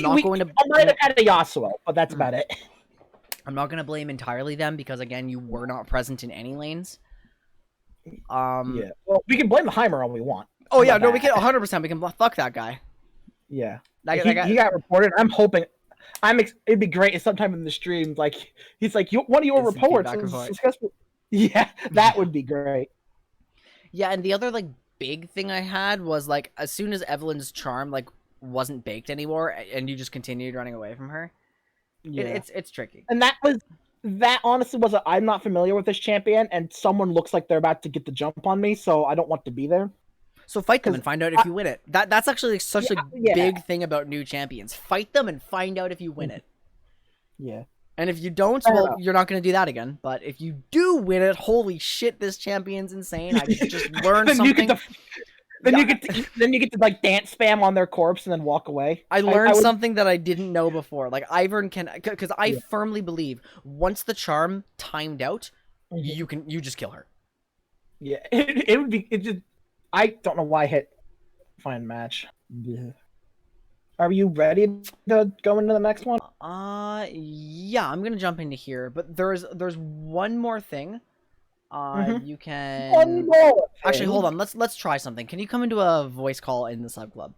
not going to- I might have had a Yasuo, but that's about it. I'm not gonna blame entirely them because again you were not present in any lanes. Yeah. Well, we can blame the Heimer all we want. Oh yeah, How no, about we can 100%. We can fuck that guy. Yeah. That He got reported. I'm hoping. It'd be great if sometime in the stream, like he's like, one of your Instant reports feedback is report. successful. Yeah, that would be great. Yeah, and the other like big thing I had was like as soon as Evelyn's charm like wasn't baked anymore, and you just continued running away from her. Yeah. It's tricky. And that honestly was I'm not familiar with this champion, and someone looks like they're about to get the jump on me, so I don't want to be there. So fight them and find out if you win it. That's actually like, such a Yeah. big thing about new champions. Fight them and find out if you win it. Yeah. And if you don't, Fair well, enough. you're not going to do that again. But if you do win it, holy shit, this champion's insane. I just learned Then something. you get to like dance spam on their corpse and then walk away. I learned would- something that I didn't know before. Like Ivern can, because I firmly believe once the charm timed out, you just kill her. Yeah, it would be. It just. I don't know why I hit find match. Yeah. Are you ready to go into the next one? Yeah, I'm gonna jump into here, but there's one more thing You One can more. actually thing. hold on. Let's try something. Can you come into a voice call in the sub club?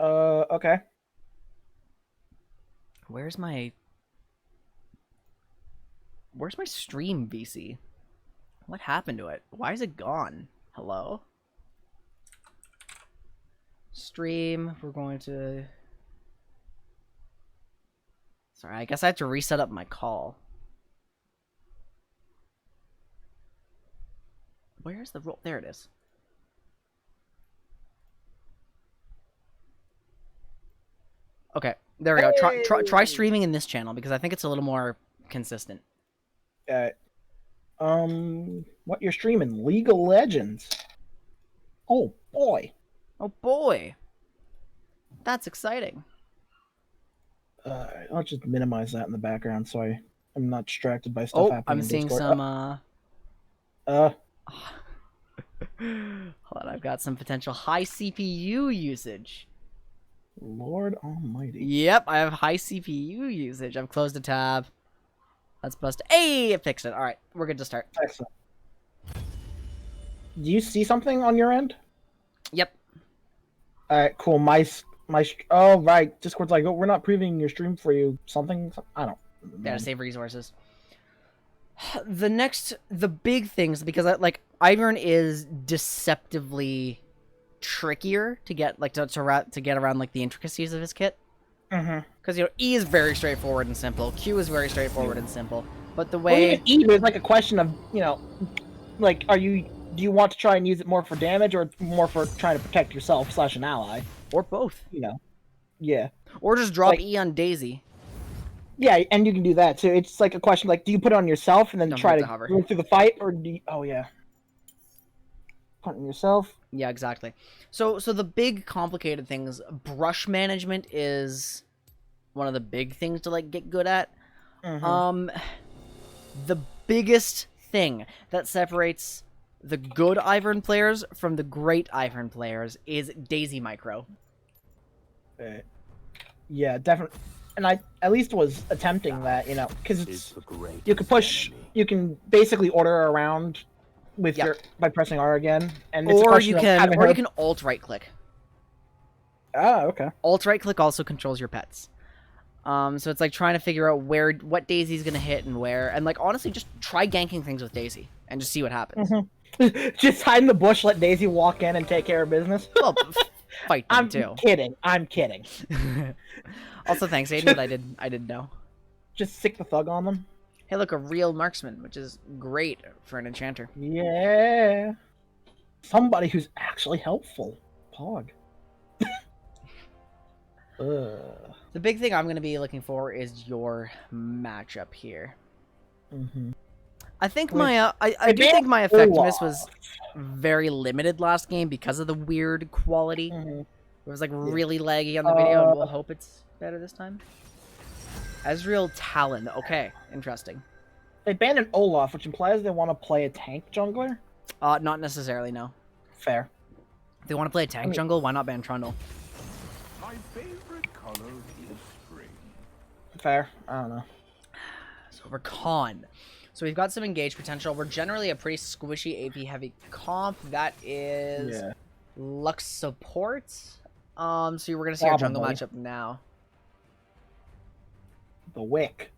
Okay. Where's my stream VC? What happened to it? Why is it gone? Hello? Stream. We're going to. Sorry, I guess I have to reset up my call. Where's the roll? There it is. Okay, there we go. Try streaming in this channel because I think it's a little more consistent. What you're streaming? League of Legends. Oh boy. Oh boy, that's exciting. I'll just minimize that in the background so I'm not distracted by stuff happening. I'm in seeing Discord. some. Hold on, I've got some potential high CPU usage. Lord Almighty. Yep, I have high CPU usage. I've closed a tab. Let's bust. Hey, it fixed it. All right, we're good to start. Excellent. Do you see something on your end? Yep. All right, cool. Oh right, Discord's like, oh, we're not previewing your stream for you. Something I don't. Gotta save resources. The big things, because Ivern is deceptively trickier to get to get around like the intricacies of his kit. Because E is very straightforward and simple. Q is very straightforward and simple. But the way even E is like a question of like do you want to try and use it more for damage or more for trying to protect yourself / an ally? Or both. Yeah. Or just drop Like- E on Daisy. Yeah, and you can do that too. It's like a question like, do you put it on yourself and then Don't try forget to to hover. move through the fight, or do you... Oh yeah. Put it on yourself. Yeah, exactly. So the big complicated things, brush management is one of the big things to like get good at. The biggest thing that separates the good Ivern players from the great Ivern players is Daisy micro. Yeah, definitely. And I at least was attempting that, because you can push, you can basically order around with by pressing R again, and it's a Or question you of can having or her... you can alt right click. Ah, okay. Alt right click also controls your pets. So it's like trying to figure out what Daisy's gonna hit and where, and like honestly, just try ganking things with Daisy and just see what happens. Just hide in the bush, let Daisy walk in and take care of business. Well, fight them too. I'm kidding. Also, thanks, Aiden. But I did know. Just sick the thug on them. Hey, look, a real marksman, which is great for an enchanter. Yeah. Somebody who's actually helpful. Pog. The big thing I'm going to be looking for is your matchup here. I think I do think my effectiveness was very limited last game because of the weird quality. It was like really laggy on the video, and we'll hope it's better this time. Ezreal Talon. Okay, interesting. They banned an Olaf, which implies they want to play a tank jungler? Not necessarily, no. Fair. If they want to play a tank jungle, why not ban Trundle? My favorite color is spring. Fair. I don't know. So we're con. So we've got some engage potential. We're generally a pretty squishy AP heavy comp. That is Lux support. So we're gonna see our jungle matchup now. The Wick.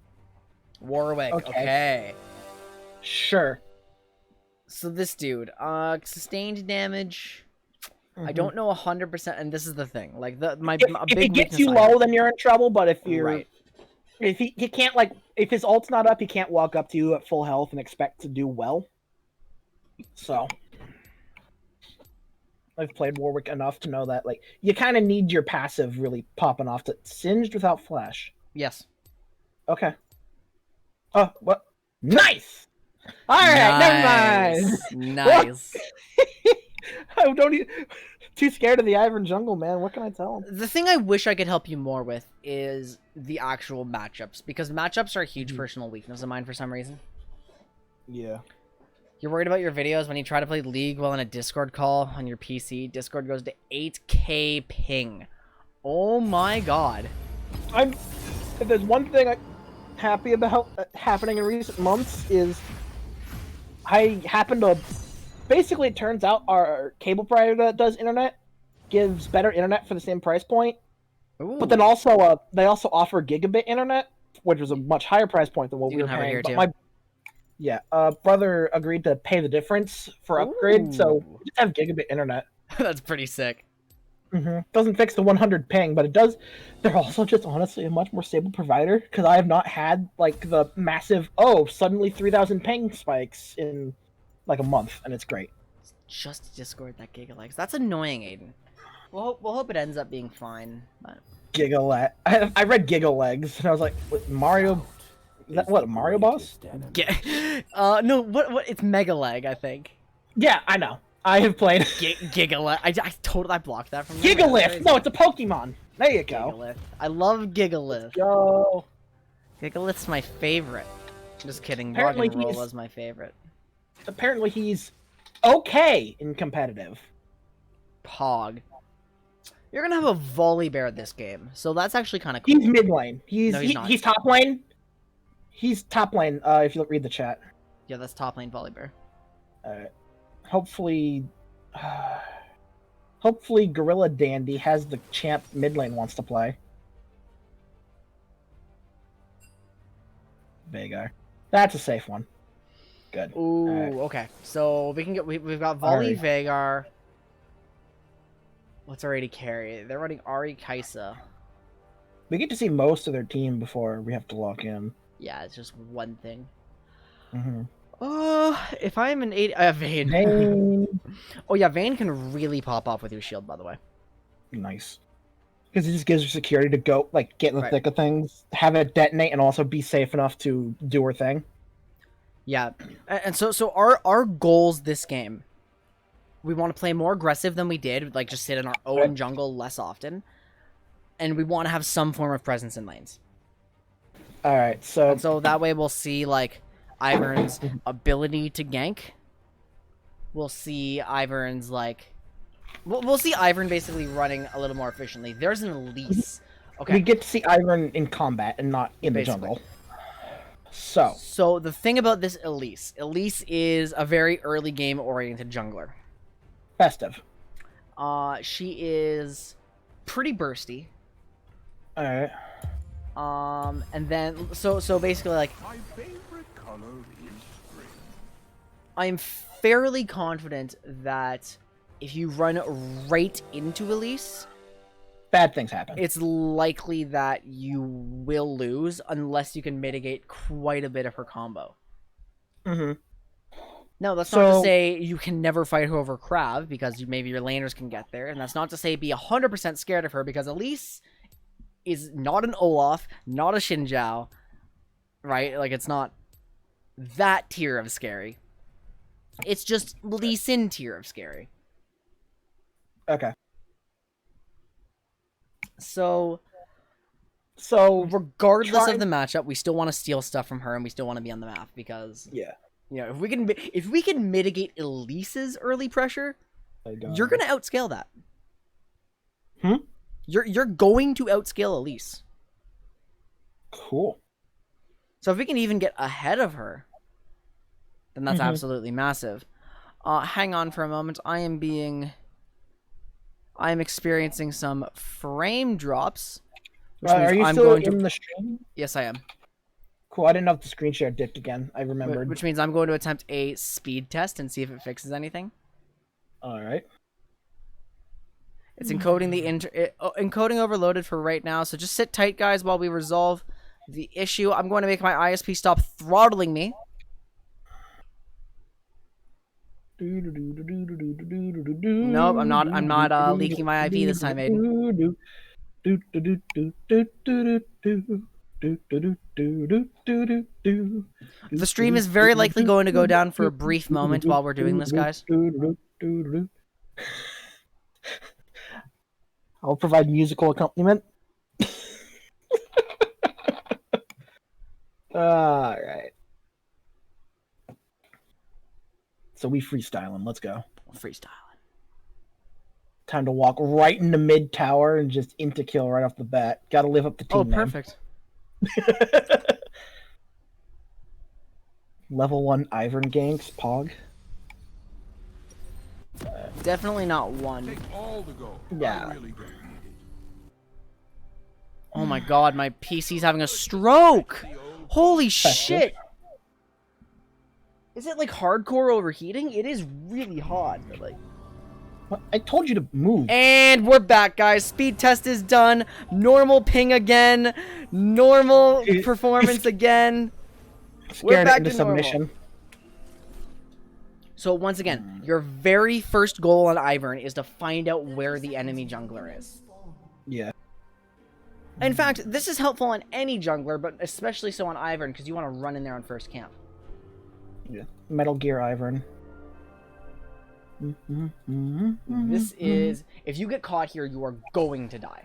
Warwick. Okay. Sure. So this dude, sustained damage. I don't know 100%, and this is the thing. Like if big he gets weakness you low, then you're in trouble. But if you're if he can't, like, if his ult's not up, he can't walk up to you at full health and expect to do well. So I've played Warwick enough to know that, like, you kind of need your passive really popping off. To Singed without flash. Yes. Okay. Oh, what? Nice. All right, never mind. Nice. I don't even... Too scared of the Ivern jungle, man. What can I tell him? The thing I wish I could help you more with is the actual matchups, because matchups are a huge personal weakness of mine for some reason. Yeah. You're worried about your videos when you try to play League while in a Discord call on your PC. Discord goes to 8K ping. Oh my god. If there's one thing I'm happy about happening in recent months is I happen to. Basically, it turns out our cable provider that does internet gives better internet for the same price point. But then Ooh. also, they also offer gigabit internet, which was a much higher price point than what You we can were have it paying. here But too. my brother agreed to pay the difference for upgrade, so Ooh. we just have gigabit internet. That's pretty sick. Doesn't fix the 100 ping, but it does. They're also just honestly a much more stable provider because I have not had like the massive suddenly 3,000 ping spikes in like a month, and it's great. Just Discord that Gigalikes. That's annoying, Aiden. We'll hope it ends up being fine. But... Gigalet. I read Gigalegs and I was like, what, Mario? Is that what, Mario Boss? No, what? It's Mega Leg, I think. Yeah, I know. I have played. Gigalith. I blocked that from Gigalith. No, it's a Pokemon. There you go. Gigalith. I love Gigalith. Yo. Gigalith's my favorite. Just kidding. Apparently Rock and Roll he's- is my favorite. Apparently he's okay in competitive. Pog. You're gonna have a Volibear this game, so that's actually kind of cool. He's mid lane. No, he's not. He's top lane. He's top lane. If you read the chat. Yeah, that's top lane Volibear. Hopefully, hopefully Gorilla Dandy has the champ mid lane wants to play. Veigar. That's a safe one. Good. Ooh, okay. So we can get we've got Volley Alright. Veigar. What's our AD carry? They're running Ari Kaisa. We get to see most of their team before we have to lock in. Yeah, it's just one thing. Mm-hmm. If I'm an AD, Vayne. Vayne. Oh yeah, Vayne can really pop off with your shield, by the way. Nice. Because it just gives her security to go, like, get in the Right. thick of things, have it detonate, and also be safe enough to do her thing. Yeah, and so our goals this game, we want to play more aggressive than we did, like just sit in our own Right. jungle less often, and we want to have some form of presence in lanes. Alright, so... And so that way we'll see like Ivern's ability to gank. We'll see Ivern's like, we'll see Ivern basically running a little more efficiently. There's an Elise. Okay. We get to see Ivern in combat and not in the Basically. jungle. So the thing about this Elise is a very early game oriented jungler. festive. She is pretty bursty. Alright. And then so basically like My favorite color is spring. I'm fairly confident that if you run right into Elise, Bad things happen. it's likely that you will lose unless you can mitigate quite a bit of her combo. Mm-hmm. No, that's not to So- say you can never fight her over Crab, because maybe your laners can get there, and that's not to say be 100% scared of her, because Elise is not an Olaf, not a Xinjiao, right? Like, it's not that tier of scary. It's just Lee Sin tier of scary. Okay. So So, regardless Try- of the matchup, we still want to steal stuff from her, and we still want to be on the map, because yeah. you know, if we can mitigate Elise's early pressure, you're gonna outscale that. Hmm? You're going to outscale Elise. Cool. So if we can even get ahead of her, then that's Mhm. absolutely massive. Hang on for a moment. I am experiencing some frame drops. Which means Are you I'm still going in to... the stream? Yes, I am. Cool. I didn't know if the screen share dipped again. I remembered. Which means I'm going to attempt a speed test and see if it fixes anything. All right. It's encoding encoding overloaded for right now, so just sit tight, guys, while we resolve the issue. I'm going to make my ISP stop throttling me. Nope, I'm not leaking my IP this time, Aiden. The stream is very likely going to go down for a brief moment while we're doing this, guys. I'll provide musical accompaniment. All right. So we freestyling. Let's go. Freestyling. Time to walk right into mid tower and just into kill right off the bat. Got to live up to team Oh, name. perfect. Level 1 Ivern ganks, Pog. Definitely not one. Take all the gold. Yeah. I really don't need it. Oh my god, my PC's having a stroke! Holy shit! Is it like hardcore overheating? It is really hot, but like... What? I told you to move. And we're back, guys. Speed test is done. Normal ping again. Normal performance again. Scared back into to normal. submission. So once again, your very first goal on Ivern is to find out where the enemy jungler is. Yeah. In fact, this is helpful on any jungler, but especially so on Ivern, because you want to run in there on first camp. Yeah. Metal Gear Ivern. This is... If you get caught here, you are going to die.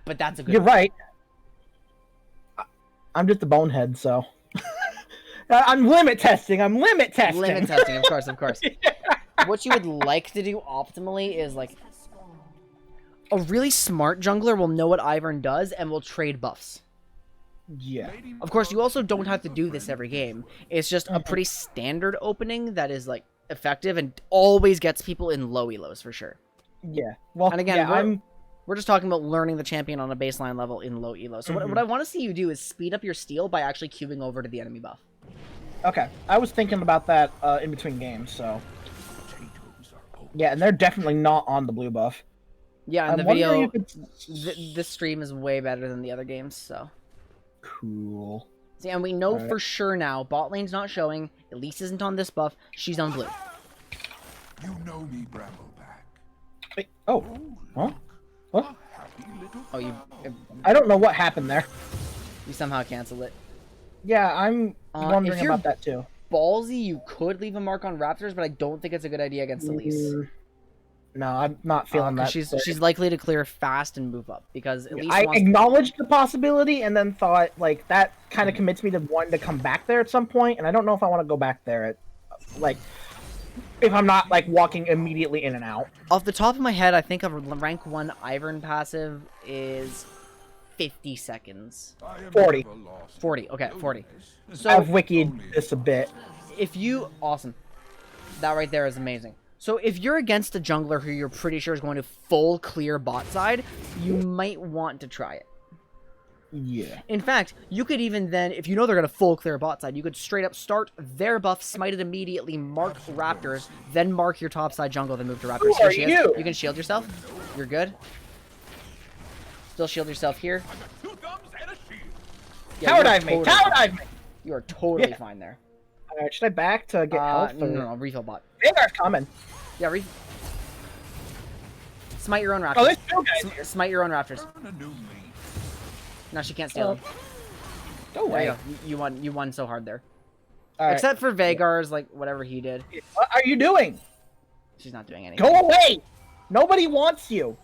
But that's a good... You're right. I'm just a bonehead, so... I'm limit testing. I'm limit testing. Limit testing, of course, of course. What you would like to do optimally is, like... A really smart jungler will know what Ivern does and will trade buffs. Yeah. Of course, you also don't have to do this every game. It's just a pretty standard opening that is, like, effective and always gets people in low elos, for sure. Yeah. Well, And again, yeah, we're just talking about learning the champion on a baseline level in low elo. So what I want to see you do is speed up your steal by actually queuing over to the enemy buff. Okay. I was thinking about that in between games, so... Yeah, and they're definitely not on the blue buff. Yeah, and I'm the video... wondering if This stream is way better than the other games, so... Cool. See, and we know Alright. for sure now, bot lane's not showing, Elise isn't on this buff, she's on blue. You know me, Brambleback. Wait, oh. Huh? What? A happy little Oh, you I don't know what happened there. somehow canceled it. Yeah, I'm wondering if you're- about that too. Ballsy, you could leave a mark on Raptors, but I don't think it's a good idea against Elise. No, I'm not feeling that. She's likely to clear fast and move up, because Elise I wants acknowledged the possibility and then thought, like, that kind of commits me to wanting to come back there at some point, and I don't know if I want to go back there at, like, if I'm not, like, walking immediately in and out. Off the top of my head, I think a rank 1 Ivern passive is 50 seconds. I have 40. never lost 40, okay, 40. So, I've wikied this a bit. if you... Awesome. That right there is amazing. So, if you're against a jungler who you're pretty sure is going to full clear bot side, you might want to try it. Yeah. In fact, you could even then, if you know they're going to full clear bot side, you could straight up start their buff, smite it immediately, mark Raptors, then mark your top side jungle, then move to Raptors. Who Here are she is. you? You can shield yourself. You're good. Still shield yourself here. 2 thumbs and a shield. Yeah, Coward you're dive me! totally Coward fine. dive me! You are totally Yeah. fine there. Alright, should I back to get health? No, or- no, no, refill bot. Vagar's coming. Yeah, smite your own Raptors. Oh, there's 2 guys here. Smite your own Raptors. Turn a new leaf. Now she can't steal them. Go There you away. go. You won so hard there. Alright. Except for Vagar's, like, whatever he did. What are you doing? She's not doing anything. Go away! Nobody wants you.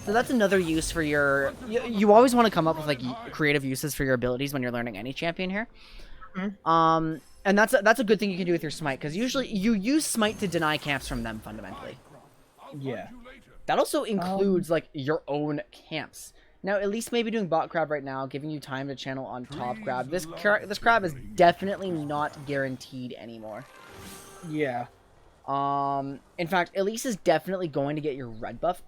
So that's another use for your... You always want to come up with, like, creative uses for your abilities when you're learning any champion here. And that's a good thing you can do with your smite, because usually you use smite to deny camps from them, fundamentally. Yeah. That also includes, like, your own camps. Now, at least maybe doing bot crab right now, giving you time to channel on top crab. This crab is definitely not guaranteed anymore. Yeah. In fact, Elise is definitely going to get your red buff.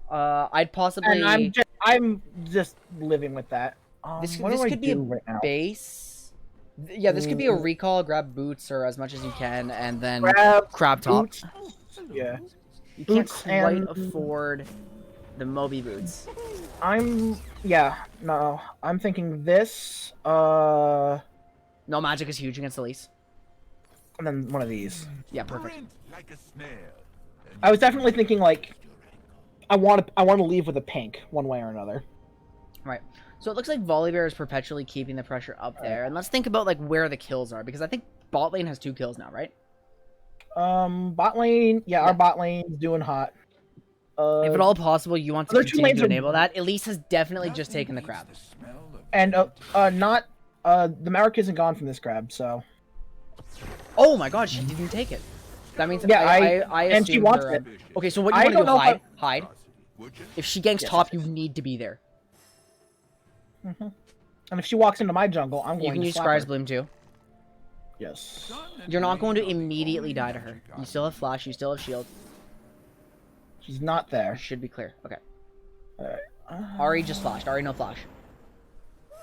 I'd possibly... And I'm just living with that. This what do I could be a do right now? base. Yeah, this could be a recall, grab boots or as much as you can, and then Grab crab top. boots. Yeah. You can't boots quite and- afford the Moby boots. No, I'm thinking this, No, magic is huge against Elise. and then one of these. Yeah, perfect. Sprint like a snail. I was definitely thinking, like, I want to leave with a pink, one way or another. Right. So it looks like Volibear is perpetually keeping the pressure up there. And let's think about, like, where the kills are, because I think bot lane has 2 kills now, right? Bot lane, yeah, our bot lane's doing hot. If at all possible, you want to other two continue lanes to are- enable that. Elise has definitely just taken the crab. And, the Merrick isn't gone from this grab, so. Oh my god, she didn't take it. That means Yeah, I and she assumed wants her, it. Okay, so what you I want to don't do? know if Hide. Would you? If she ganks Yes, top, yes. you need to be there. And if she walks into my jungle, I'm going You can to use slap her. Scry's Bloom too. Yes. You're not going to immediately die to her. You still have flash. You still have shield. She's not You there. should be clear. Okay. Alright. Ari just flashed. Ari no flash.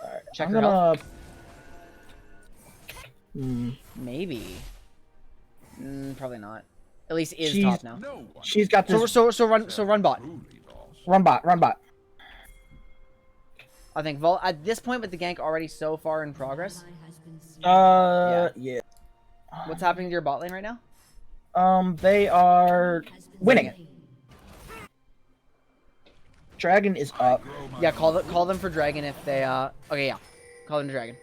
Alright. Check I'm her health. gonna. Maybe. Probably not. At least is She's- top now. No one She's got this. So run bot. truly lost. Run bot. I think at this point with the gank already so far in progress. Yeah. What's happening to your bot lane right now? They are winning it. Dragon is up. Yeah, call them for dragon if they okay, yeah. Call them to dragon.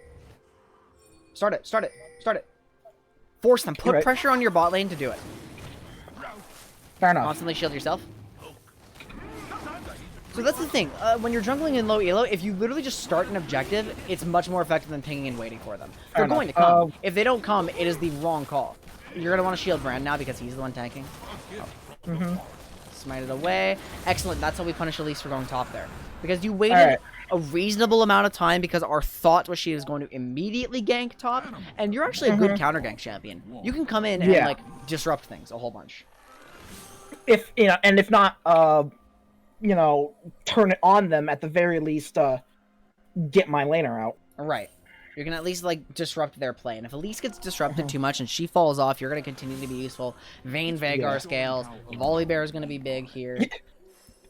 Start it. Force them. Put You're right. pressure on your bot lane to do it. Fair enough. Constantly shield yourself. So that's the thing. When you're jungling in low elo, if you literally just start an objective, it's much more effective than pinging and waiting for them. They're Fair going to enough. come. If they don't come, it is the wrong call. You're going to want to shield Brand now because he's the one tanking. Smite it away. Excellent. That's how we punish Elise for going top there. Because you waited Alright. a reasonable amount of time because our thought was she was going to immediately gank top, and you're actually a good counter gank champion. You can come in and Yeah. like disrupt things a whole bunch. If if not, turn it on them at the very least. Get my laner out. Right. You can at least like disrupt their play, and if Elise gets disrupted too much and she falls off, you're gonna continue to be useful. Vayne Vagar scales. Volibear is gonna be big here.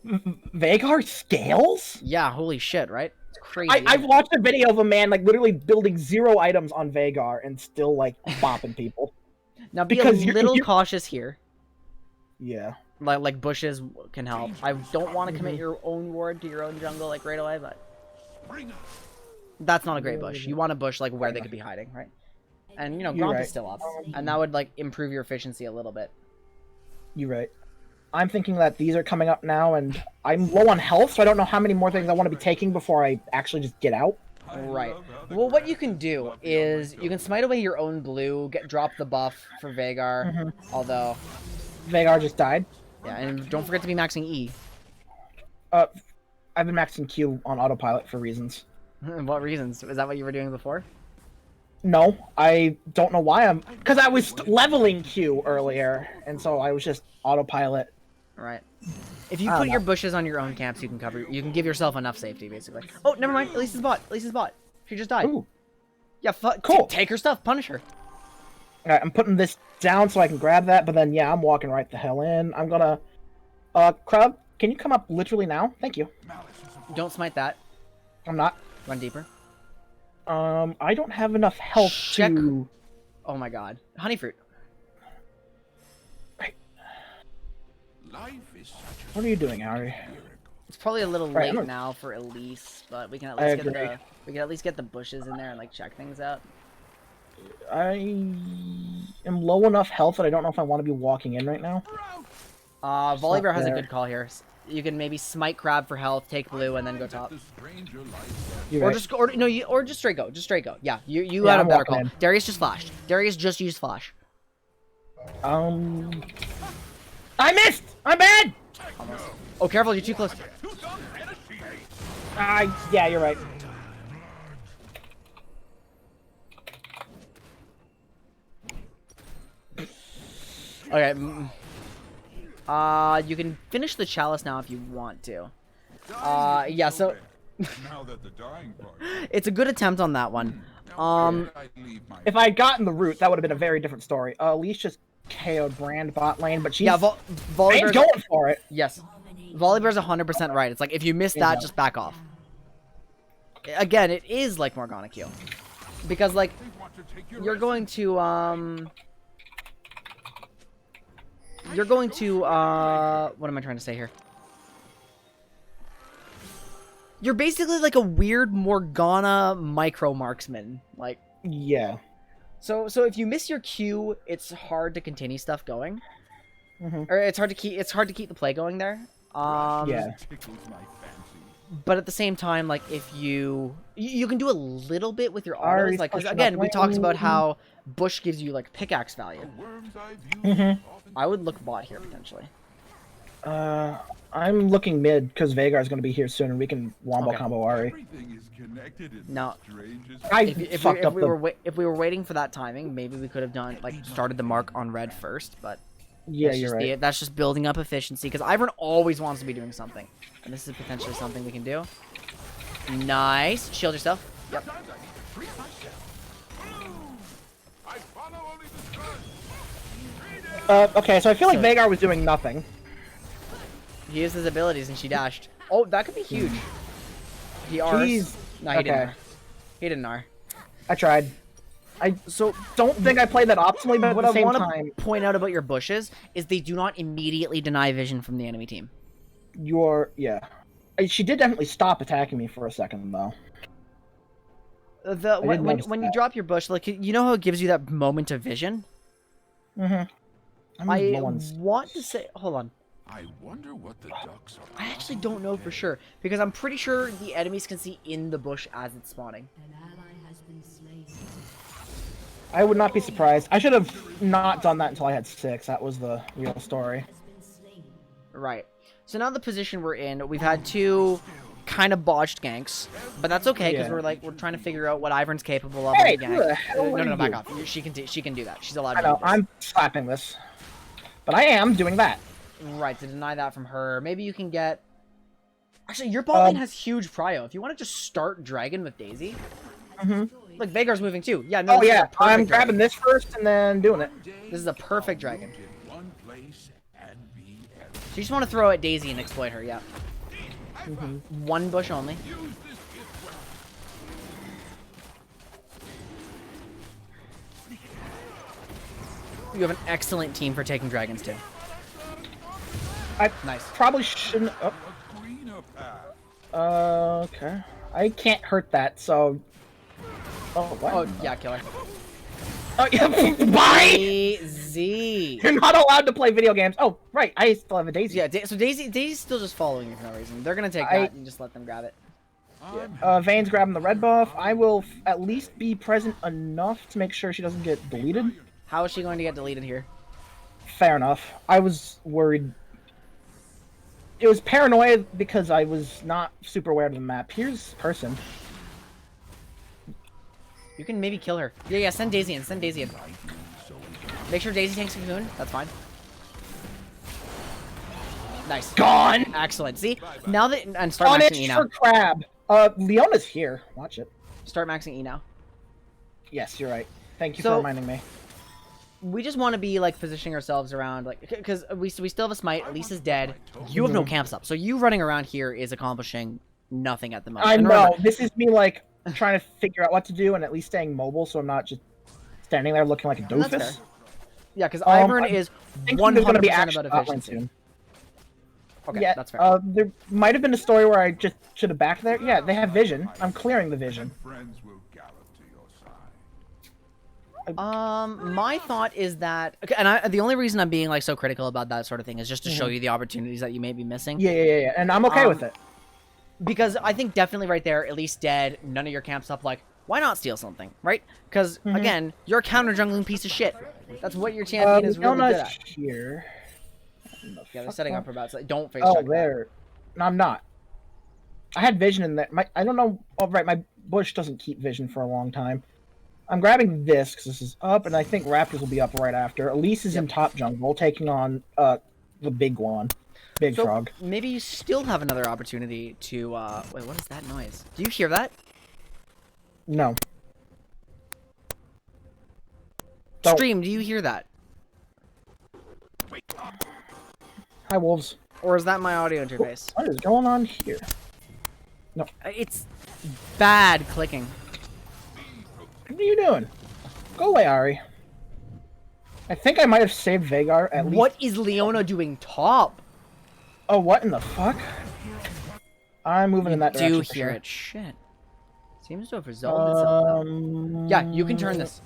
Vagar scales? Yeah, holy shit, right? It's crazy. I've watched a video of a man like literally building 0 items on Vagar and still like bopping people. Now be because a you're- little you're- cautious here. Yeah. Like bushes can help. I don't want to commit your own ward to your own jungle like right away, but that's not a great bush. You want a bush like where they could be hiding, right? And You're Gromp right. is still up, and that would like improve your efficiency a little bit. You're right. I'm thinking that these are coming up now, and I'm low on health, so I don't know how many more things I want to be taking before I actually just get out. Right. Well, what you can do is you can smite away your own blue, drop the buff for Vagar. Although, Vagar just died. yeah, and don't forget to be maxing E. I've been maxing Q on autopilot for reasons. What reasons? Is that what you were doing before? No, I don't know why because I was leveling Q earlier, and so I was just autopilot. Right. If you I don't put your know. bushes on your own camps, you can give yourself enough safety, basically. Oh, never mind. Elise's bot. She just died. Ooh. Yeah, Cool. take her stuff. Punish her. Alright, I'm putting this down so I can grab that, but then yeah, I'm walking right the hell in. I'm gonna Crab, can you come up literally now? Thank you. Don't smite that. I'm not. Run deeper. I don't have enough health Check. to Oh my god. Honey fruit. Life is such a What are you doing, Ari? It's probably a little Right, late I'm- now for Elise, but we can at I least agree. we can at least get the bushes in there and like check things out. I am low enough health that I don't know if I want to be walking in right now. Volibear has a there. good call here. You can maybe smite Crab for health, take blue, and then go top. the stranger life. You're Or right. just or just straight go. Just straight go. Yeah, you Yeah, had a I'm better walking call. in. Darius just flashed. Darius just used flash. I missed! I'm bad! Oh, careful, you're too close. Yeah, you're right. Okay. You can finish the chalice now if you want to. Yeah, so Now that the dying part. it's a good attempt on that one. I leave my If I had gotten the root, that would have been a very different story. Elise just KO'd Brand bot lane, but she's Yeah, Brand's Volibear's going for it. yes. Volibear's 100% right. It's like if you miss that, just back off. Again, it is like Morgana Q. Because like want to take your you're going to what am I trying to say here? You're basically like a weird Morgana micro marksman. Like Yeah. so if you miss your Q, it's hard to continue stuff going. Mhm. Or it's hard to keep the play going there. Yeah. tickles my fancy. But at the same time, like if you can do a little bit with your Ari's autos, like 'cause pushing again, up we talked about lane. how Bush gives you like pickaxe value. Worms I've used Mhm. often I would look bot here potentially. I'm looking mid because Veigar's going to be here soon, and we can wombo Okay. combo Ari. Everything is connected in No. the strangest I If fucked up we the. were if we were waiting for that timing, maybe we could have done like started the mark on red first. But Yeah, that's you're just right. that's just building up efficiency because Ivern always wants to be doing something, and this is potentially something we can do. Nice. Shield yourself. Yep. Sometimes I need to treat myself. I follow only the sun. Okay, so I feel like So- Veigar was doing nothing. He used his abilities and she dashed. Oh, that could be huge. He R's. Jeez. No, he didn't. Okay. R. He didn't R. I tried. I don't think I played that optimally, but at What the I same want time, to point out about your bushes is they do not immediately deny vision from the enemy team. yeah. She did definitely stop attacking me for a second, though. The didn't notice when you that. drop your bush, like you know how it gives you that moment of vision. Mm-hmm. I want to say, hold on. I wonder what the ducks are. I actually don't know for sure because I'm pretty sure the enemies can see in the bush as it's spawning. An ally has been slain. I would not be surprised. I should have not done that until I had 6. That was the real story. Has been slain. Right. So now the position we're in, we've had 2 kind of botched ganks, but that's okay because Yeah. we're trying to figure out what Ivern's capable of. Hey, with the who the gank. hell No, are no, back you? off. She can do that. She's allowed I to know, do this. I'm slapping this. But I am doing that. Right, to deny that from her. Maybe you can get... Actually, your bot lane has huge prio. If you want to just start Dragon with Daisy... Look, Veigar's moving too. Yeah, no, Oh this is a yeah, perfect I'm dragon. grabbing this first and then doing it. This is a perfect dragon. In one place and be everywhere. So you just want to throw at Daisy and exploit her, yeah. One bush only. Use this gift well. You have an excellent team for taking dragons too. I Nice. probably shouldn't. Oh, A greener path. okay. I can't hurt that, so. Oh, what? Oh, yeah, killer. Oh, yeah. Bye! Daisy! You're not allowed to play video games. Oh, right. I still have a Daisy. Yeah, so Daisy's still just following you for no reason. They're gonna take that and just let them grab it. Vane's grabbing the red buff. I will at least be present enough to make sure she doesn't get deleted. How is she going to get deleted here? Fair enough. I was worried. It was paranoia because I was not super aware of the map. Here's person. You can maybe kill her. Yeah, send Daisy in. Send Daisy in. Make sure Daisy tanks a cocoon. That's fine. Nice. Gone! Excellent. See? Now that... And start On maxing E it now. for crab. Leona's here. Watch it. Start maxing E now. Yes, you're right. Thank you So- for reminding me. We just want to be, like, positioning ourselves around, like... Because we still have a smite. Lisa's dead. You have no camps up. So you running around here is accomplishing nothing at the moment. I And know. remember, This is me, like, trying to figure out what to do and at least staying mobile so I'm not just standing there looking like a That's fair. doofus. Yeah, because Ivern I'm is Thinking 100% there's gonna be about action bot lane efficiency. soon. Okay, Yeah, that's fair. there might have been a story where I just should have backed there. Yeah, they have vision. I'm clearing the vision. Friends will gallop to your side. My thought is that, okay, and the only reason I'm being like so critical about that sort of thing is just to show you the opportunities that you may be missing. Yeah, and I'm okay with it. Because I think definitely right there, at least dead, none of your camps up. Like, why not steal something, right? Because again, you're a counter jungling piece of shit. That's what your champion is really good Leona's at. here. Yeah, they're setting up for about. So don't face Oh, check that. there. No, I'm not. I had vision in there. I don't know. Oh, right, my bush doesn't keep vision for a long time. I'm grabbing this because this is up, and I think Raptors will be up right after. Elise is in top jungle, taking on the big one, Big So Frog. maybe you still have another opportunity to. Wait, what is that noise? Do you hear that? No. Don't. Stream, do you hear that? Hi, wolves. Or is that my audio interface? What is going on here? It's bad clicking. What are you doing? Go away, Ari. I think I might have saved Veigar at least. What is Leona doing top? Oh, what in the fuck? I'm moving in that direction. Do for hear sure. it. Shit. Seems to have resolved itself. though. Yeah, you can turn this.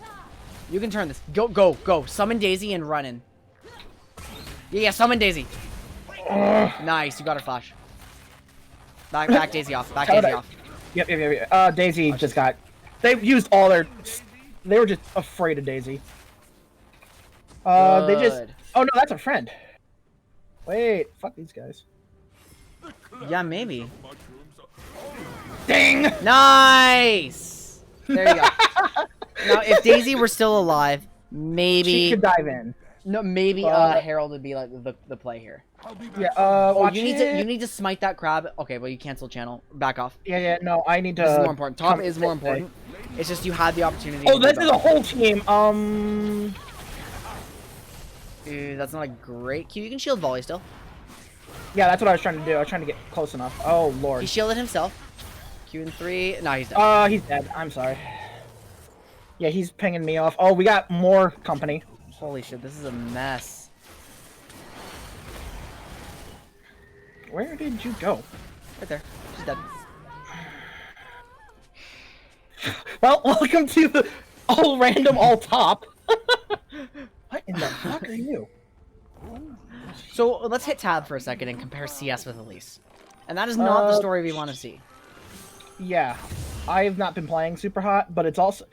You can turn this. Go. Summon Daisy and run in. Yeah, summon Daisy. Nice, you got her flash. Back Daisy off. Back Daisy off. Yep. Daisy just got. They used all their. They were just afraid of Daisy. They just. Good. Oh no, that's a friend. Wait, fuck these guys. Yeah, maybe. Mushrooms are Ding! Nice! There you go. Now, if Daisy were still alive, She maybe... could dive in. No, maybe Harold would be like the play here. I'll be back. Yeah, Oh, watch you need it. to smite that crab. Okay, well you cancel channel. Back off. Yeah, no, I need to... This is more important. Top come is more this way. important. It's just you had the opportunity. Oh, to this do is a both. whole team. That's not a great cue. You can shield volley still. Yeah, that's what I was trying to do. I was trying to get close enough. Oh, He Lord. shielded himself. Q in 3. No, he's dead. He's dead. I'm sorry. Yeah, he's pinging me off. Oh, we got more company. Holy shit, this is a mess. Where did you go? Right there. She's dead. Well, welcome to the all random, all top. What in the fuck are you? So let's hit tab for a second and compare CS with Elise. And that is not the story we want to see. Yeah, I've not been playing super hot, but it's also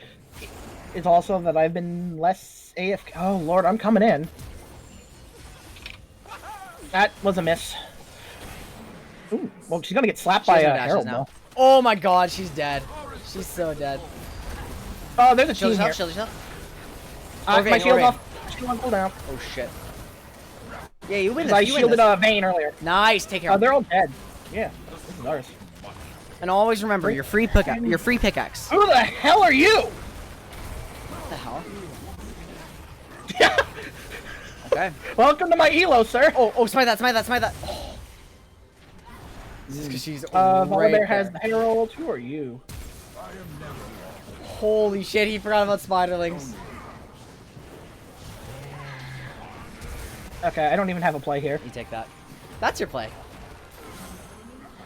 that I've been less AFK. Oh Lord, I'm coming in. That was a miss. Ooh, well, she's gonna get slapped She by has no a dashes Herald now. now. Oh my god, she's dead. She's so dead. Oh, there's a Shield team here. yourself, shield yourself. My Vayne, shield's Vayne. off. Shield on cooldown. Oh shit. Yeah, you win 'Cause this. I You win shielded this. Vayne earlier. Nice, take care. of They're all dead. Yeah, this is ours. And always remember your free pickaxe. Who the hell are you? What the hell? Okay. Welcome to my elo, sir. Oh, smite that. This is because she's Volibear right has there. the Herald. Who are you? Holy shit, he forgot about spiderlings. Okay, I don't even have a play here. You take that. That's your play.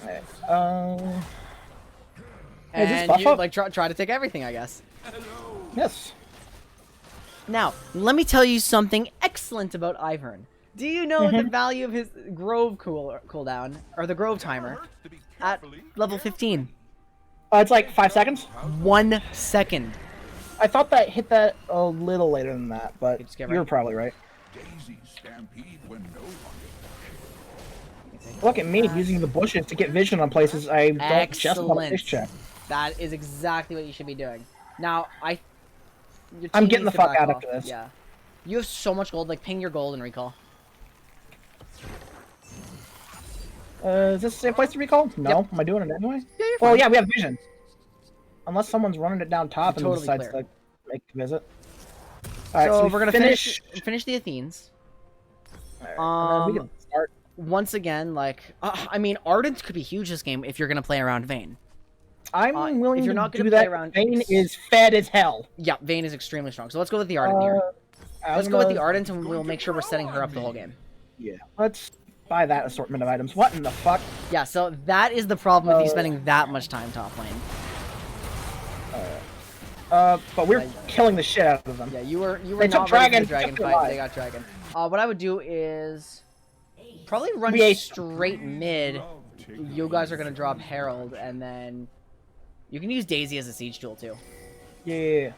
Alright, Is this And buff you up? like try to take everything, I guess. yes. Now, let me tell you something excellent about Ivern. Do you know the value of his Grove cooldown, or the Grove timer, To be at carefully level 15? It's like 5 seconds. 1 second. I thought that hit that a little later than that, but Just get you're right. probably right. Daisy stampede when no one. Look at me using the bushes to get vision on places I don't just want to Excellent. face check. That is exactly what you should be doing. Now, your I'm team getting needs the to fuck back out off. after this. Yeah. You have so much gold. Like, ping your gold and recall. Is this the same place to recall? No. Yep. Am I doing it anyway? Yeah, you're Well, fine. yeah, we have vision. Unless someone's running it down top and Totally decides clear. to make the visit. Alright, So, so we're gonna finish the Athenes. Alright, and then we can start. Once again, like, I mean, Ardent could be huge this game if you're gonna play around Vayne. I'm willing if you're to not gonna do play that. around- Vayne is fed as hell. Yeah, Vayne is extremely strong. So let's go with the Ardent here. Let's I'm go with the gonna- Ardent, and we'll make sure we're setting her up the whole game. Yeah, let's buy that assortment of items. What in the fuck? Yeah, so that is the problem with you spending that much time top lane. But we're killing the shit out of them. Yeah, you were They not took ready for dragon, the dragon took their fight. life. They got dragon. What I would do is probably run We aced straight mid. You guys are gonna drop Herald, and then you can use Daisy as a siege tool too. Yeah.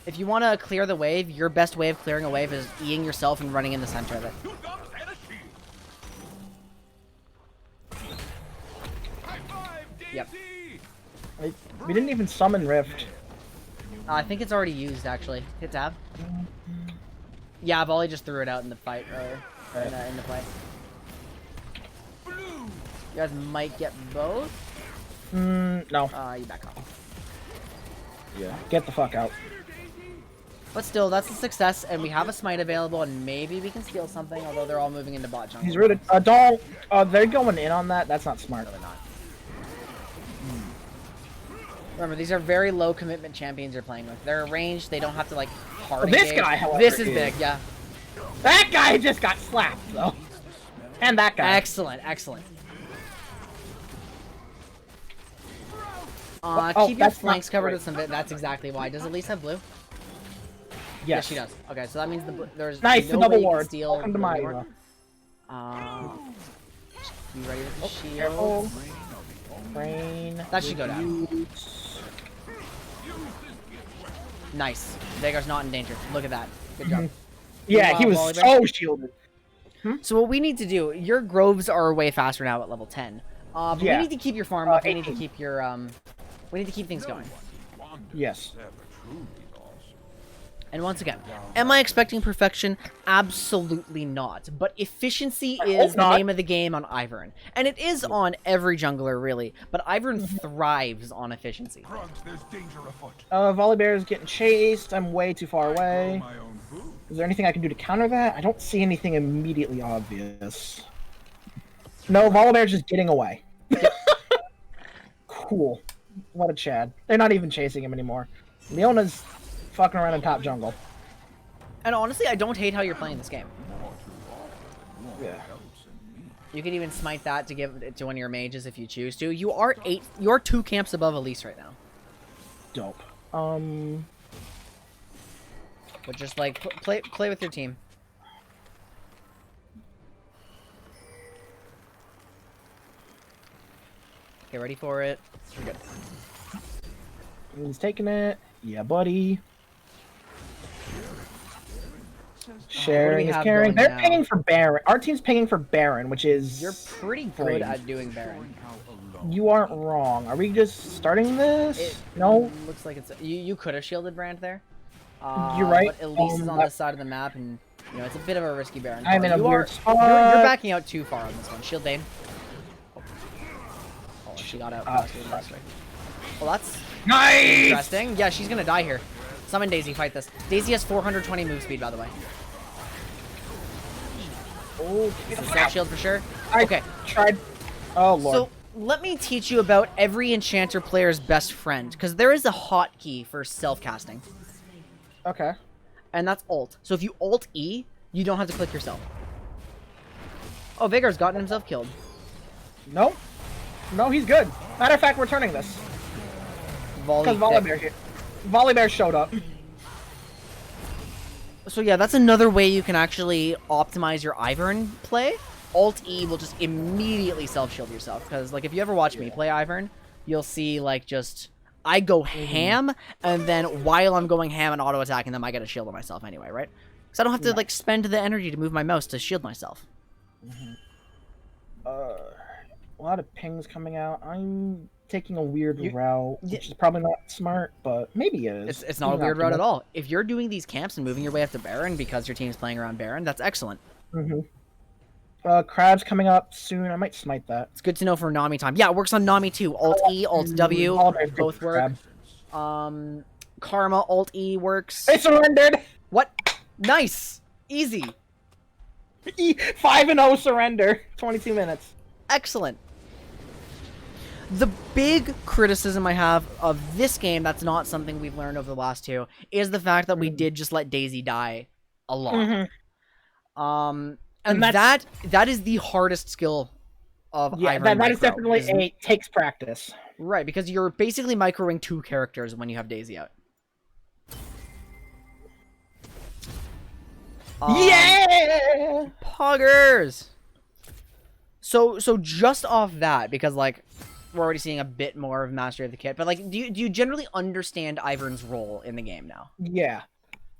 If you want to clear the wave, your best way of clearing a wave is Eing yourself and running in the center of it. Two thumbs and a shield. High five, Daisy. Yep. We didn't even summon Rift. I think it's already used actually. Hit tab. Yeah, Volley just threw it out in the fight earlier. In the play. Blue. You guys might get both. No. You back off. Yeah. Get the fuck out. But still, that's a success, and we have a smite available, and maybe we can steal something, although they're all moving into bot jungle. He's rooted. Don't. They're going in on that. That's not smart. No, they're not. Remember, these are very low commitment champions you're playing with. They're ranged, they don't have to, like, hard This engage. guy, however, This is is- big, yeah. That guy just got slapped, though. And that guy. Excellent, excellent. Oh, Keep your that's flanks not covered great. with some bit. That's exactly why. Does Elise have blue? Yes. She does. Okay, so that means there's Nice, no the double way you can ward. steal Welcome to my blue era. You ready with the shield? Careful. Rain. That should go down. Roots. Nice. Veigar's not in danger. Look at that. Good job. Yeah, he was Volibear. so shielded. So what we need to do, your groves are way faster now at level 10. But Yeah. we need to keep your farm up. We need to 18. keep your we need to keep things going. Yes. And once again, am I expecting perfection? Absolutely not. But efficiency hope is the not. name of the game on Ivern. And it is on every jungler, really. But Ivern thrives on efficiency. There's danger afoot. Volibear is getting chased. I'm way too far away. My own food. Is there anything I can do to counter that? I don't see anything immediately obvious. No, Volibear's just getting away. Cool. What a Chad. They're not even chasing him anymore. Leona's fucking around in top jungle. And honestly, I don't hate how you're playing this game. Yeah. You can even smite that to give it to one of your mages if you choose to. You're 2 camps above Elise right now. Dope. But just like play with your team. Get ready for it. You're good. He's taking it. Yeah, buddy. Sharing is have caring. going They're now? pinging for Baron. Our team's pinging for Baron, which is... You're pretty good Great. at doing Baron. You aren't wrong. Are we just starting this? It No. Looks like it's you could have shielded Brand there. You're right. But Elise is on that- this side of the map, and you know it's a bit of a risky Baron. I'm call. in a You weird are- spot. You're backing out too far on this one. Shield Dane. Oh, she got out faster than last week. Well, that's Nice! interesting. Yeah, she's gonna die here. Summon Daisy. Fight this. Daisy has 420 move speed, by the way. Oh, This is self shield for sure. I Okay. tried. Oh, Lord. So let me teach you about every enchanter player's best friend, because there is a hotkey for self-casting, Okay. and that's ult. So if you ult E, you don't have to click yourself. Oh, Vigor's gotten himself killed. No. No, he's good. Matter of fact, we're turning this. Because Volley Volibear here. Volibear showed up. So yeah, that's another way you can actually optimize your Ivern play. Alt E will just immediately self-shield yourself, because like if you ever watch me play Ivern, you'll see like just I go ham, and then while I'm going ham and auto attacking them, I get a shield on myself anyway, right? Because I don't have to like spend the energy to move my mouse to shield myself. A lot of pings coming out. I'm taking a weird route, which is probably not smart, but maybe it is. It's not a weird route at all. If you're doing these camps and moving your way up to Baron because your team's playing around Baron, that's excellent. Crab's coming up soon. I might smite that. It's good to know for Nami time. Yeah, it works on Nami too. Alt E, Alt W, Volibear's good both for work. Crab. Karma Alt E works. They surrendered! What? Nice! Easy. 5-0 surrender. 22 minutes. Excellent. The big criticism I have of this game that's not something we've learned over the last 2 is the fact that we did just let Daisy die a lot. And that is the hardest skill of Yeah, Ivern that is micro, definitely takes practice. right, because you're basically microing 2 characters when you have Daisy out. Yeah! Poggers! So just off that, because like we're already seeing a bit more of Mastery of the Kit, but like do you generally understand Ivern's role in the game now? Yeah.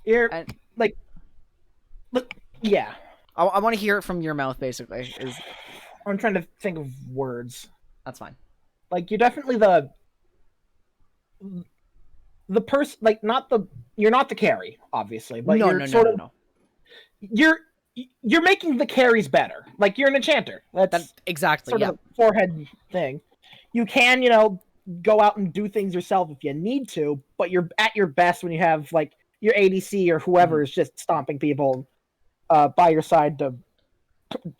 You're, And like, look, yeah. I want to hear it from your mouth, basically. I'm trying to think of words. That's fine. Like, you're definitely the person, like, you're not the carry, obviously, but No. you're making the carries better. Like, you're an enchanter. That's Exactly, sort yeah. of the forehead thing. You can, go out and do things yourself if you need to, but you're at your best when you have, like, your ADC or whoever is just stomping people by your side to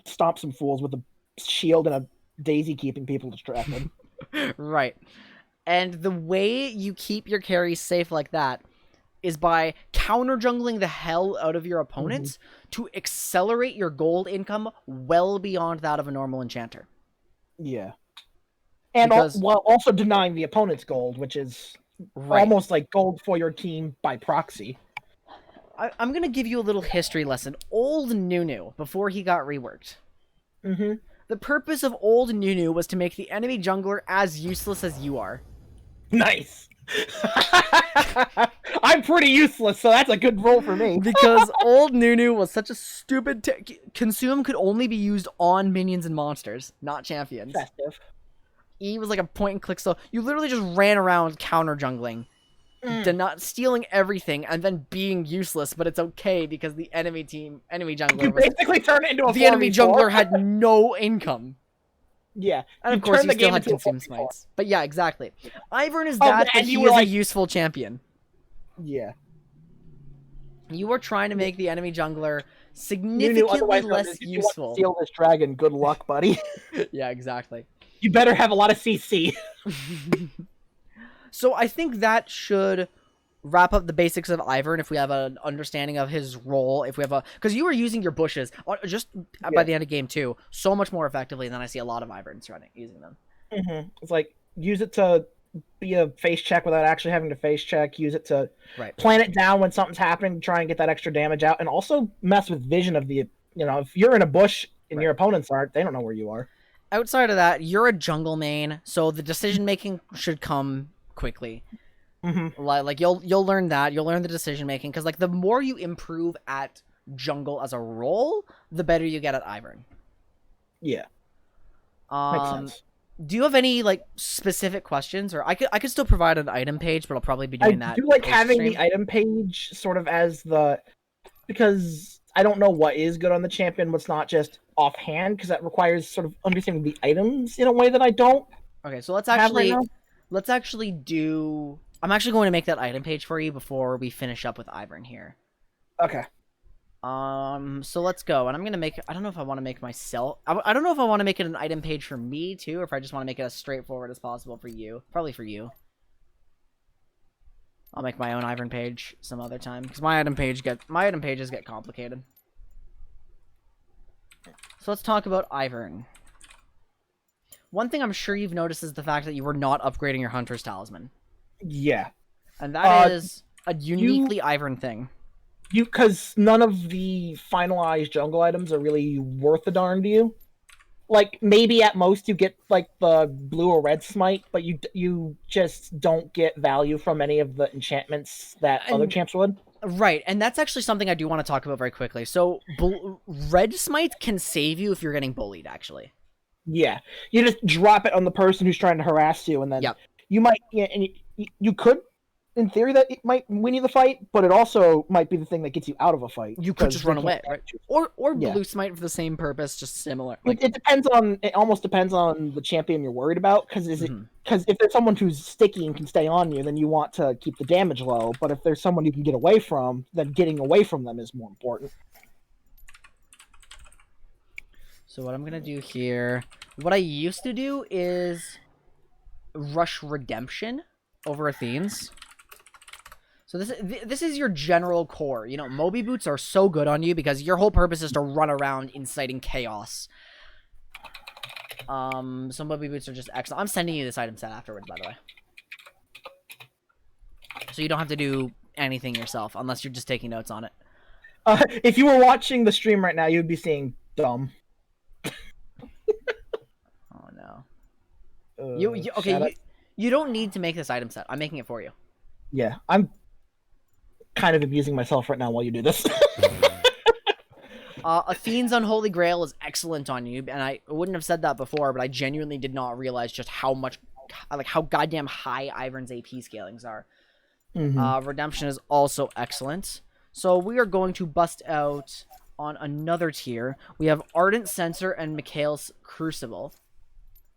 stomp some fools with a shield and a daisy keeping people distracted. Right. And the way you keep your carries safe like that is by counter jungling the hell out of your opponents to accelerate your gold income well beyond that of a normal enchanter. Yeah. And Because- while also denying the opponent's gold, which is almost like gold for your team by proxy. I'm going to give you a little history lesson. Old Nunu, before he got reworked. The purpose of old Nunu was to make the enemy jungler as useless as you are. Nice. I'm pretty useless, so that's a good roll for me. Because old Nunu was such a stupid. Consume could only be used on minions and monsters, not champions. Festive. E was like a point and click, so you literally just ran around counter jungling, not stealing everything, and then being useless. But it's okay because the enemy jungler, You basically turn it into a the enemy 4v4. jungler had no income. Yeah, And of you course, turn you the still game had into a consume 4v4. smites. But yeah, exactly. Ivern is Oh, that, but and you he were is a like- useful champion. Yeah. You were trying to make the enemy jungler Nunu, significantly otherwise known less as, if you want to useful. steal this dragon, good luck, buddy. Yeah, exactly. You better have a lot of CC. So I think that should wrap up the basics of Ivern if we have an understanding of his role. If we have a... Because you were using your bushes just by the end of game 2 so much more effectively than I see a lot of Iverns using them. It's like, use it to be a face check without actually having to face check. Use it to plan it down when something's happening, try and get that extra damage out, and also mess with vision of the... if you're in a bush and your opponents aren't, they don't know where you are. Outside of that, you're a jungle main, so the decision-making should come quickly. Like you'll learn that. You'll learn the decision-making, because like the more you improve at jungle as a role, the better you get at Ivern. Yeah. Makes sense. Do you have any like specific questions, or I could still provide an item page, but I'll probably be doing that. I do like having post-stream. the item page sort of as the, because I don't know what is good on the champion, what's not just offhand, because that requires sort of understanding the items in a way that I don't. Okay, so let's have right actually do. I'm actually going to make that item page for you before we finish up with Ivern here. Okay. So let's go, and I'm gonna make. I don't know if I want to make myself. I don't know if I want to make it an item page for me too, or if I just want to make it as straightforward as possible for you. Probably for you. I'll make my own Ivern page some other time, because my item pages get complicated. So let's talk about Ivern. One thing I'm sure you've noticed is the fact that you were not upgrading your Hunter's Talisman. Yeah. And that is a uniquely Ivern thing. Because none of the finalized jungle items are really worth a darn to you. Like, maybe at most you get, like, the blue or red smite, but you just don't get value from any of the enchantments that other champs would. Right, and that's actually something I do want to talk about very quickly. So, red smite can save you if you're getting bullied, actually. Yeah. You just drop it on the person who's trying to harass you, and then you might... Yeah, and you could... In theory, that it might win you the fight, but it also might be the thing that gets you out of a fight. You could just run away, right? Or blue smite for the same purpose, just similar. Like, it depends on. It almost depends on the champion you're worried about. Because if there's someone who's sticky and can stay on you, then you want to keep the damage low. But if there's someone you can get away from, then getting away from them is more important. So what I'm gonna do here, what I used to do is rush Redemption over Athene's. So this is your general core. You know, Moby Boots are so good on you because your whole purpose is to run around inciting chaos. So Moby Boots are just excellent. I'm sending you this item set afterwards, by the way. So you don't have to do anything yourself, unless you're just taking notes on it. If you were watching the stream right now, you'd be seeing dumb. Oh, no. You don't need to make this item set. I'm making it for you. Yeah, I'm kind of abusing myself right now while you do this. Athene's Unholy Grail is excellent on you, and I wouldn't have said that before, but I genuinely did not realize just how goddamn high Ivern's AP scalings are. Redemption is also excellent. So we are going to bust out on another tier. We have Ardent Censer and Mikhail's Crucible,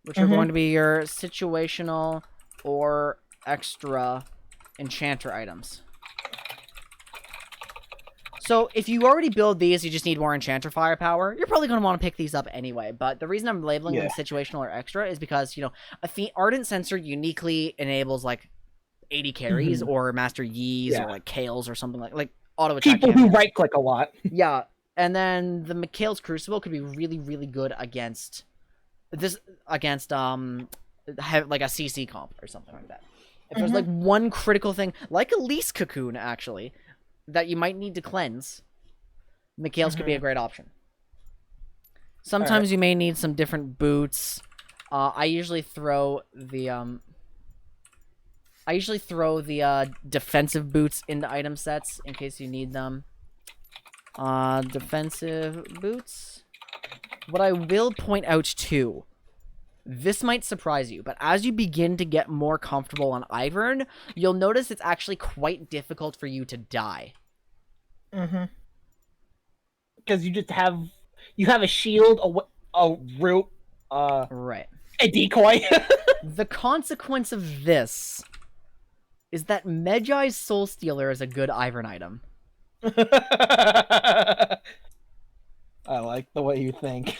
which are going to be your situational or extra enchanter items. So if you already build these, you just need more enchanter firepower, you're probably going to want to pick these up anyway. But the reason I'm labeling them situational or extra is because, you know, Ardent Censer uniquely enables like 80 carries or Master Yi's or like Kales or something like auto attack. People who right click a lot. Yeah. And then the Mikhail's Crucible could be really, really good against like a CC comp or something like that. If there's like one critical thing, like a Lease Cocoon actually, that you might need to cleanse, Mikhail's could be a great option. Sometimes you may need some different boots. I usually throw the I usually throw the defensive boots into item sets in case you need them. Defensive boots. What I will point out too, this might surprise you, but as you begin to get more comfortable on Ivern, you'll notice it's actually quite difficult for you to die. Mm-hmm. Because you just have a shield, a root, Right. a decoy. The consequence of this is that Medjai's Soul Stealer is a good Ivern item. I like the way you think.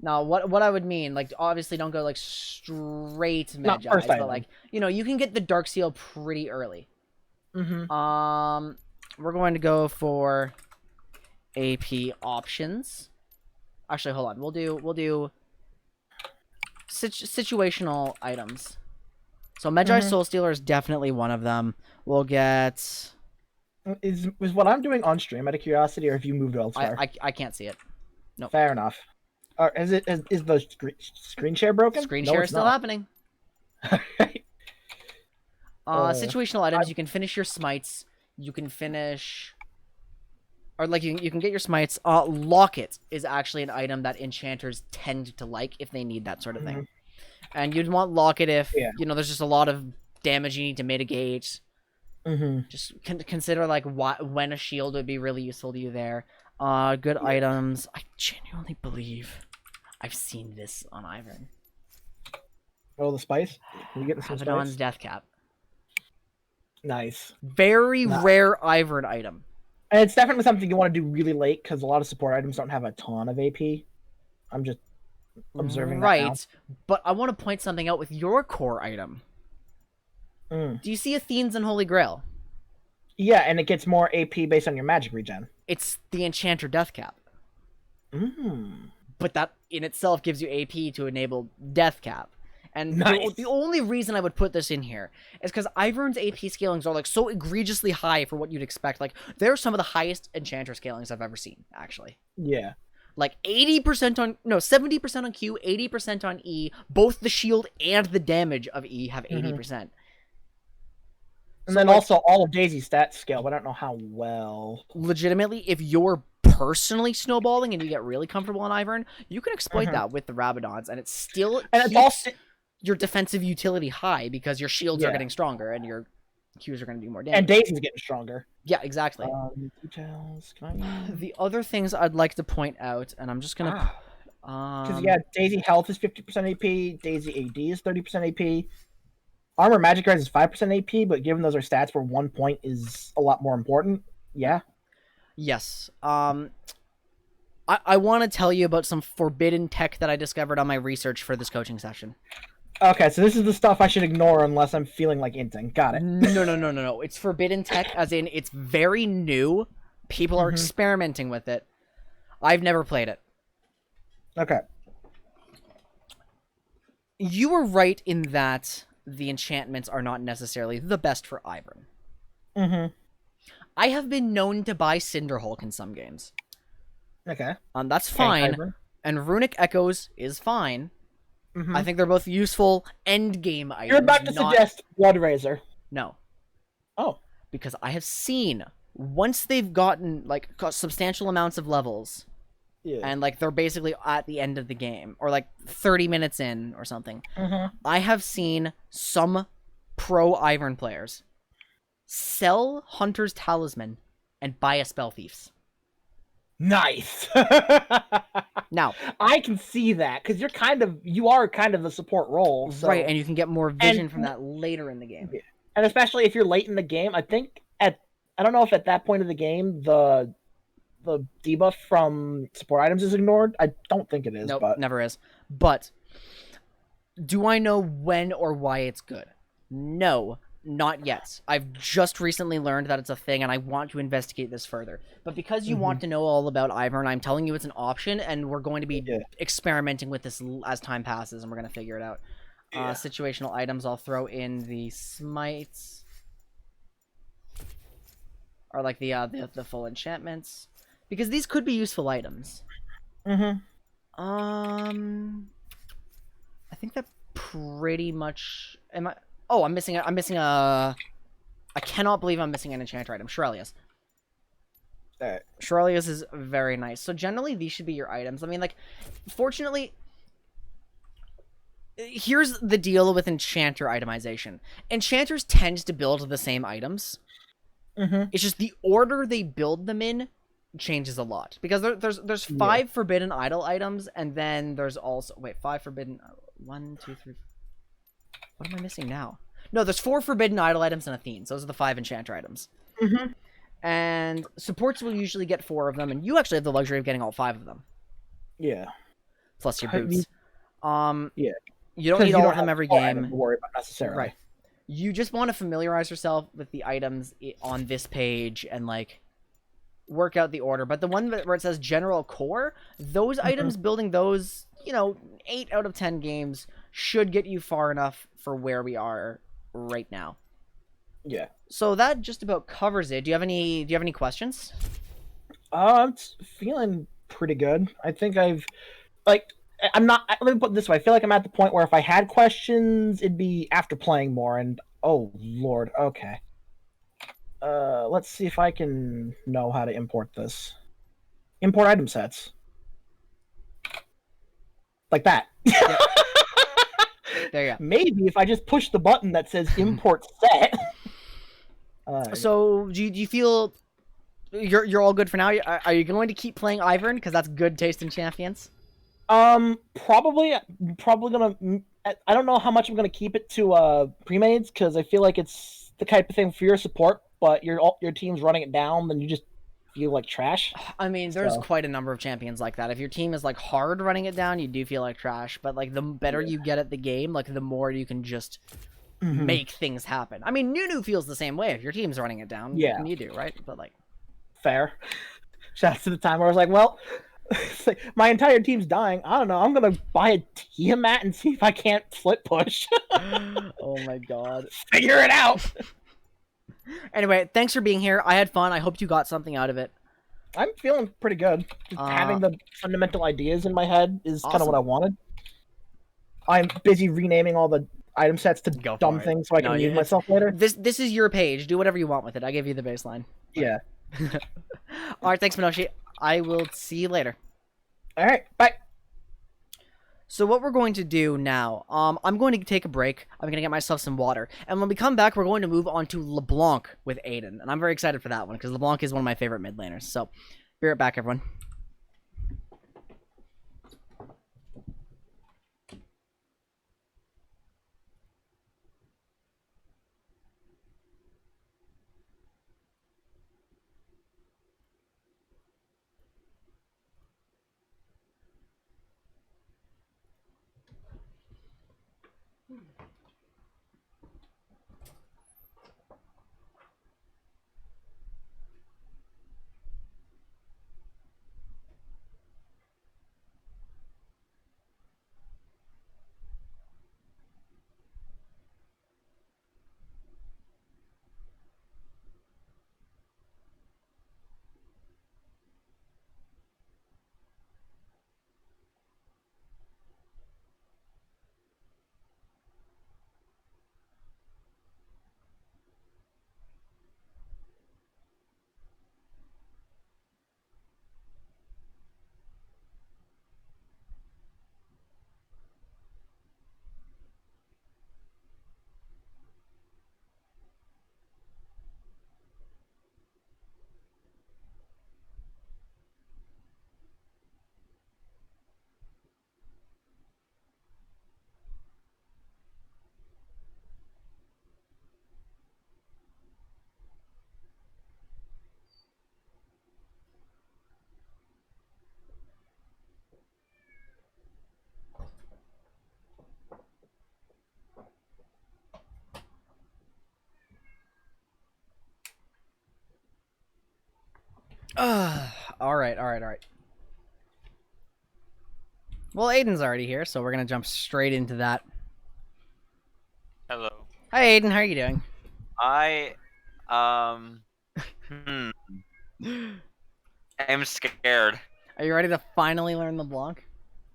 Now, what I would mean, like, obviously don't go, like, straight Not Medjai's, first but, item. like, you know, you can get the Dark Seal pretty early. Mm-hmm. We're going to go for AP options. Actually, hold on. We'll do situational items. So Medjai's Soul Stealer is definitely one of them. We'll get... Is what I'm doing on stream out of curiosity, or have you moved elsewhere? I can't see it. No. Fair enough. Is the screen share broken? Screen No, share is it's still not. happening. Situational items, you can finish your smites. You can finish... Or, like, you can get your smites. Locket is actually an item that enchanters tend to like if they need that sort of thing. And you'd want Locket if, you know, there's just a lot of damage you need to mitigate. Just consider, like, when a shield would be really useful to you there. Good items. I genuinely believe I've seen this on Ivern. Oh, the spice? Can we get some Abaddon's spice? Death Cap. Nice. Very rare Ivern item. And it's definitely something you want to do really late, because a lot of support items don't have a ton of AP. I'm just observing that now. Right, but I want to point something out with your core item. Do you see Athene's and Holy Grail? Yeah, and it gets more AP based on your magic regen. It's the Enchanter Death Cap. But that in itself gives you AP to enable Death Cap. And Nice. the only reason I would put this in here is because Ivern's AP scalings are, like, so egregiously high for what you'd expect. Like, they're some of the highest Enchanter scalings I've ever seen, actually. Yeah. Like, 80% on... No, 70% on Q, 80% on E. Both the shield and the damage of E have 80%. And then also all of Daisy's stats scale, but I don't know how well. Legitimately, if you're personally snowballing and you get really comfortable on Ivern, you can exploit that with the Rabadons, and it's still And it's also your defensive utility high because your shields are getting stronger and your Qs are going to do more damage. and Daisy's getting stronger. Yeah, exactly. Details. Can I... The other things I'd like to point out, and I'm just going to... Because Daisy health is 50% AP, Daisy AD is 30% AP. Armor Magic Rise is 5% AP, but given those are stats where 1 point is a lot more important, yeah. Yes. I want to tell you about some forbidden tech that I discovered on my research for this coaching session. Okay, so this is the stuff I should ignore unless I'm feeling like inting. Got it. No. It's forbidden tech, as in it's very new. People are experimenting with it. I've never played it. Okay. You were right in that the enchantments are not necessarily the best for Ivern. I have been known to buy Cinderhulk in some games. Okay. That's fine. Ivern. And Runic Echoes is fine. I think they're both useful endgame items. You're about to suggest Blood Razor. No. Oh. Because I have seen, once they've gotten, like, got substantial amounts of levels, and, like, they're basically at the end of the game, or, like, 30 minutes in or something, I have seen some pro Ivern players sell Hunter's Talisman and buy a Spell Thief's. Nice. Now, I can see that because you are kind of the support role, so. right, and you can get more vision from that later in the game. And especially if you're late in the game, I think I don't know if at that point of the game the debuff from support items is ignored. I don't think it is. Nope, but never is. But do I know when or why it's good? No, not yet. I've just recently learned that it's a thing, and I want to investigate this further. But because you want to know all about Ivern, I'm telling you it's an option, and we're going to be experimenting with this as time passes, and we're going to figure it out. Situational items, I'll throw in the smites. Or, like, the full enchantments. Because these could be useful items. I think that pretty much. Am I? Oh, I'm missing. I'm missing a. I cannot believe I'm missing an enchanter item. Shirelius. Alright. Shirelius is very nice. So generally, these should be your items. I mean, like, fortunately, here's the deal with enchanter itemization. Enchanters tend to build the same items. It's just the order they build them in changes a lot, because there's 5 forbidden idol items, and then there's also 5 forbidden 1 2 3. What am I missing now? No, there's 4 forbidden idol items and a theme. So those are the 5 enchanter items. And supports will usually get 4 of them, and you actually have the luxury of getting all 5 of them. Yeah. Plus your boots. Yeah. You don't need all of them every game. To worry about necessarily. Right. You just want to familiarize yourself with the items on this page and, like, work out the order. But the one where it says general core, those items, building those, 8 out of 10 games should get you far enough for where we are right now. Yeah. So that just about covers it. Do you have any questions? I'm feeling pretty good. I think I'm not. Let me put it this way. I feel like I'm at the point where if I had questions, it'd be after playing more. And oh lord, okay. Let's see if I can know how to import this. Import item sets. Like that. Yep. There you go. Maybe if I just push the button that says import set. So do you feel you're all good for now? Are you going to keep playing Ivern because that's good taste in champions? Probably gonna. I don't know how much I'm gonna keep it to pre-mades, because I feel like it's the type of thing for your support, but your team's running it down, then you just feel like trash. I mean, there's quite a number of champions like that. If your team is like hard running it down, you do feel like trash. But like the better you get at the game, like the more you can just make things happen. I mean, Nunu feels the same way. If your team's running it down, yeah, you do, right? But like, fair. Shout out to the time where I was like, well, my entire team's dying. I don't know. I'm gonna buy a Tiamat and see if I can't flip push. Oh my god, figure it out. Anyway, thanks for being here. I had fun. I hope you got something out of it. I'm feeling pretty good. Just having the fundamental ideas in my head is kind of what I wanted. I'm busy renaming all the item sets to dumb things so I can use myself later. This is your page. Do whatever you want with it. I gave you the baseline. Yeah. All right, thanks, Minoshi. I will see you later. All right, bye. So what we're going to do now, I'm going to take a break. I'm going to get myself some water. And when we come back, we're going to move on to LeBlanc with Aiden. And I'm very excited for that one, because LeBlanc is one of my favorite mid laners. So, be right back, everyone. All right. Well, Aiden's already here, so we're going to jump straight into that. Hello. Hi, Aiden. How are you doing? I am scared. Are you ready to finally learn LeBlanc?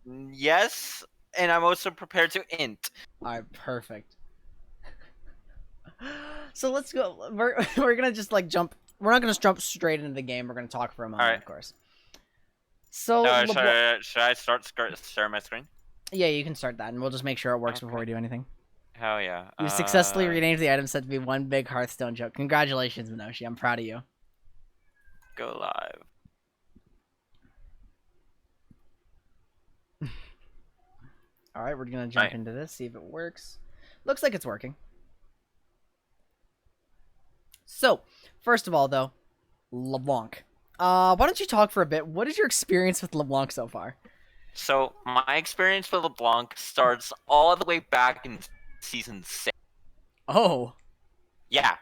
Yes and I'm also prepared to int. All right, perfect. So let's go. We're gonna just like jump. We're not gonna jump straight into the game. We're gonna talk for a moment, Alright. of course. So Should I share my screen? yeah, you can start that, and we'll just make sure it works before we Okay. do anything. Hell yeah. You successfully renamed the item set to be one big Hearthstone joke. Congratulations, Minoshi. I'm proud of you. Go live. All right, we're gonna jump Right. into this, see if it works. Looks like it's working. So, first of all, though, LeBlanc. Why don't you talk for a bit? What is your experience with LeBlanc so far? So my experience with LeBlanc starts all the way back in season 6. Oh, Yeah.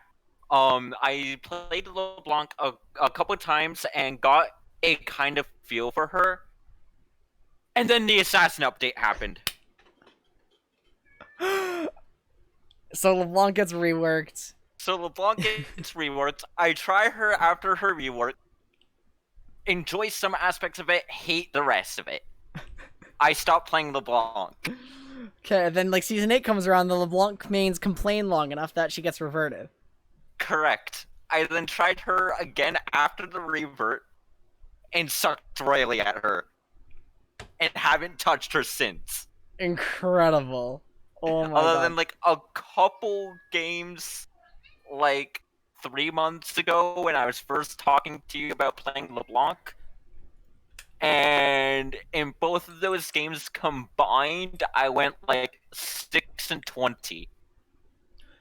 I played LeBlanc a couple times and got a kind of feel for her. And then the assassin update happened. so LeBlanc gets reworked. So LeBlanc gets reworked. I try her after her rework. Enjoy some aspects of it, hate the rest of it. I stopped playing LeBlanc. Okay, then like season 8 comes around, the LeBlanc mains complain long enough that she gets reverted. Correct. I then tried her again after the revert and sucked royally at her. And haven't touched her since. Incredible. Oh my Other god. than like a couple games like 3 months ago when I was first talking to you about playing LeBlanc. And in both of those games combined, I went like 6-20.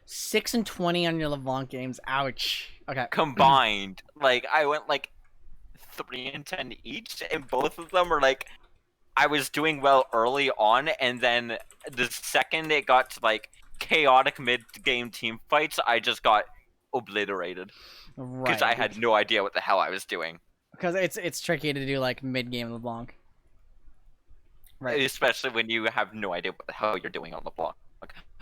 6-20 on your LeBlanc games. Ouch. Okay. Combined. Like I went like 3-10 each, and both of them were like I was doing well early on, and then the second it got to like chaotic mid-game team fights, I just got obliterated because Right. I had no idea what the hell I was doing. Because it's tricky to do like mid-game LeBlanc. Right. Especially when you have no idea what the hell you're doing on LeBlanc.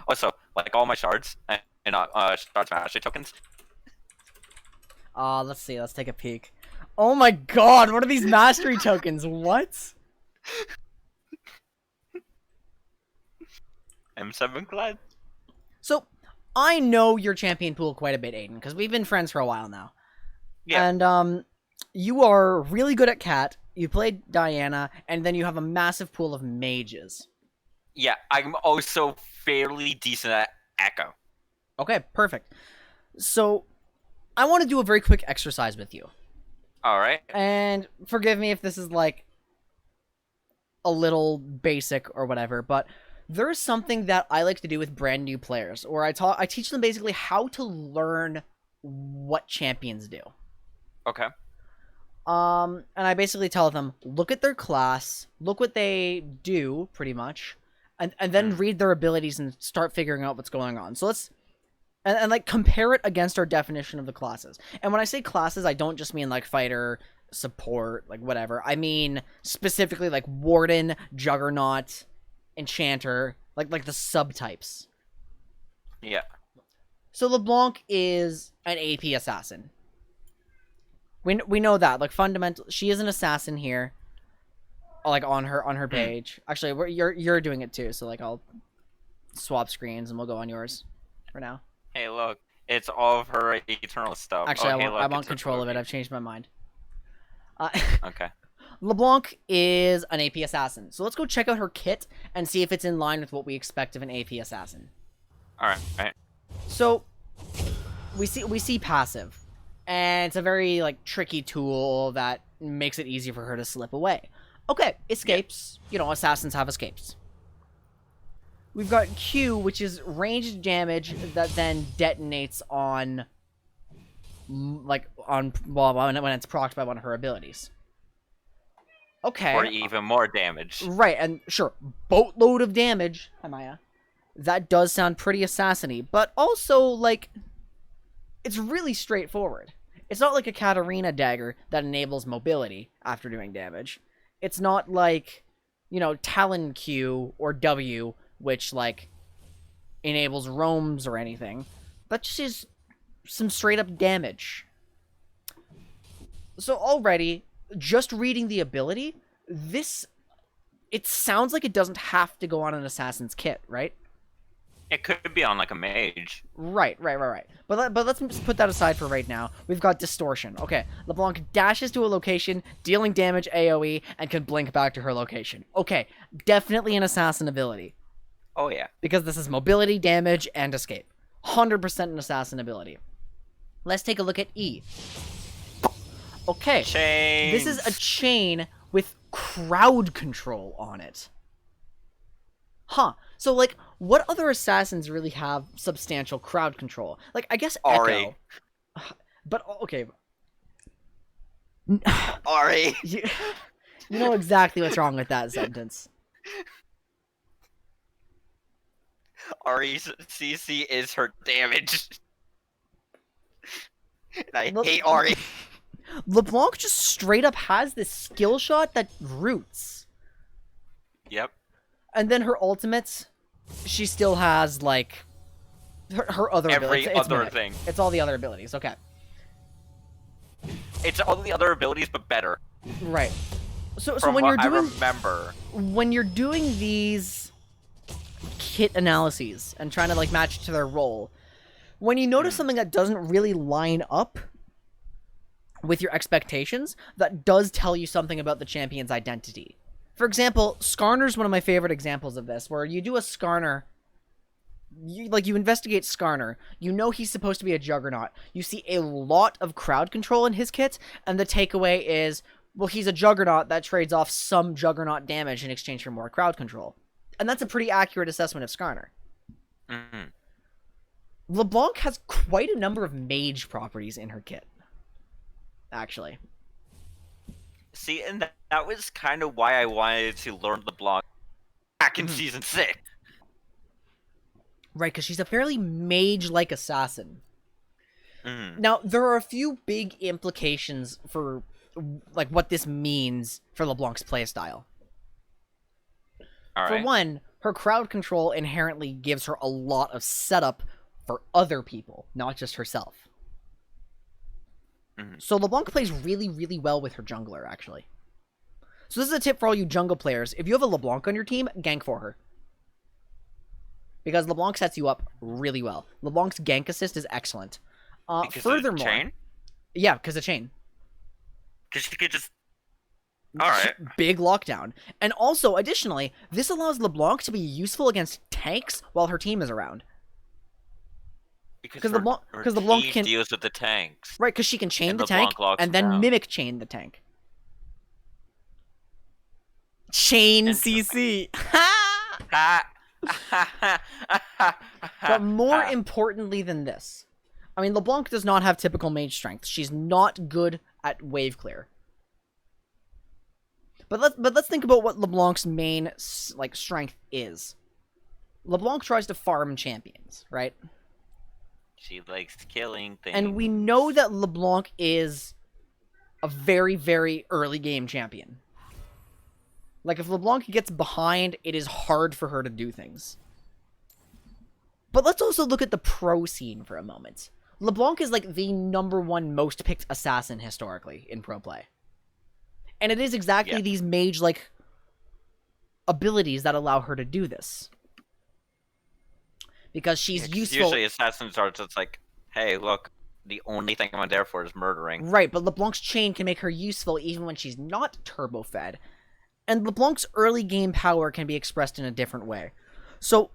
Also, like all my shards and shards mastery tokens. Let's see. Let's take a peek. Oh my god, what are these mastery tokens? What? M7 glad. So, I know your champion pool quite a bit, Aiden, because we've been friends for a while now. Yeah. And, you are really good at Cat, you played Diana, and then you have a massive pool of mages. Yeah, I'm also fairly decent at Echo. Okay, perfect. So, I want to do a very quick exercise with you. Alright. And forgive me if this is, like, a little basic or whatever, but there's something that I like to do with brand new players, or I teach them basically how to learn what champions do. Okay. And I basically tell them, look at their class, look what they do, pretty much, and then read their abilities and start figuring out what's going on. So let's, and like, compare it against our definition of the classes. And when I say classes, I don't just mean, like, fighter, support, like, whatever. I mean, specifically, like, Warden, Juggernaut, Enchanter, like the subtypes. Yeah. So LeBlanc is an AP assassin. We know that, like, fundamental. She is an assassin here, like on her page. Actually, you're doing it too, so like I'll swap screens and we'll go on yours for now. Hey, look, it's all of her eternal stuff. Actually, oh, hey, I look, want it's her control of it. movie. I've changed my mind. Okay. LeBlanc is an AP assassin, so let's go check out her kit and see if it's in line with what we expect of an AP assassin. All right. So we see passive, and it's a very like tricky tool that makes it easy for her to slip away. Okay, escapes. You know, assassins have escapes. We've got Q, which is ranged damage that then detonates on, when it's procced by one of her abilities. Okay. Or even more damage. Right, and sure, boatload of damage. Hi, Maya. That does sound pretty assassiny, but also, like, it's really straightforward. It's not like a Katarina dagger that enables mobility after doing damage. It's not like, you know, Talon Q or W, which, like, enables roams or anything. That just is some straight-up damage. So already, just reading the ability, this it sounds like it doesn't have to go on an assassin's kit, right? It could be on like a mage. Right. But let's just put that aside for right now. We've got distortion. Okay, LeBlanc dashes to a location, dealing damage AoE, and can blink back to her location. Okay, definitely an assassin ability. Oh yeah. Because this is mobility, damage, and escape. 100% an assassin ability. Let's take a look at E. Okay, Chains. this is a chain with crowd control on it. Huh. So, like, what other assassins really have substantial crowd control? Like, I guess Ari. Echo. But, okay. Ari. You know exactly what's wrong with that sentence. Ari's CC is her damage. And I Look- hate Ari. LeBlanc just straight up has this skill shot that roots. Yep. And then her ultimates, she still has, like, her other Every abilities. It's other mimic. thing. It's all the other abilities, okay. It's all the other abilities, but better. Right. So From when what you're doing... I remember. When you're doing these kit analyses and trying to, like, match it to their role, when you notice something that doesn't really line up with your expectations, that does tell you something about the champion's identity. For example, Skarner's one of my favorite examples of this, where you do a Skarner, you investigate Skarner, you know he's supposed to be a Juggernaut, you see a lot of crowd control in his kit, and the takeaway is, well, he's a Juggernaut that trades off some Juggernaut damage in exchange for more crowd control. And that's a pretty accurate assessment of Skarner. Mm-hmm. LeBlanc has quite a number of mage properties in her kit, actually. See, and that was kind of why I wanted to learn LeBlanc back in Season 6. Right, because she's a fairly mage-like assassin. Mm. Now, there are a few big implications for, like, what this means for LeBlanc's playstyle. All For right. one, her crowd control inherently gives her a lot of setup for other people, not just herself. Mhm. So LeBlanc plays really, really well with her jungler, actually. So this is a tip for all you jungle players. If you have a LeBlanc on your team, gank for her. Because LeBlanc sets you up really well. LeBlanc's gank assist is excellent. Because of the Furthermore... chain? Yeah, because of chain. Because you could just... Alright. Big lockdown. And also, additionally, this allows LeBlanc to be useful against tanks while her team is around. Because LeBlanc- her 'cause LeBlanc team can- deals with the tanks. Right, because she can chain And the LeBlanc tank locks and him then down. mimic chain the tank. Chain Interesting. CC. Ha! But more importantly than this, I mean, LeBlanc does not have typical mage strength. She's not good at wave clear. But let's think about what LeBlanc's main strength is. LeBlanc tries to farm champions, right? She likes killing things. And we know that LeBlanc is a very, very early game champion. Like, if LeBlanc gets behind, it is hard for her to do things. But let's also look at the pro scene for a moment. LeBlanc is, like, the #1 most picked assassin historically in pro play. And it is exactly these mage-like abilities that allow her to do this. Because she's 'cause useful... Usually assassins are just like, hey, look, the only thing I'm there for is murdering. Right, but LeBlanc's chain can make her useful even when she's not turbo-fed. And LeBlanc's early game power can be expressed in a different way. So,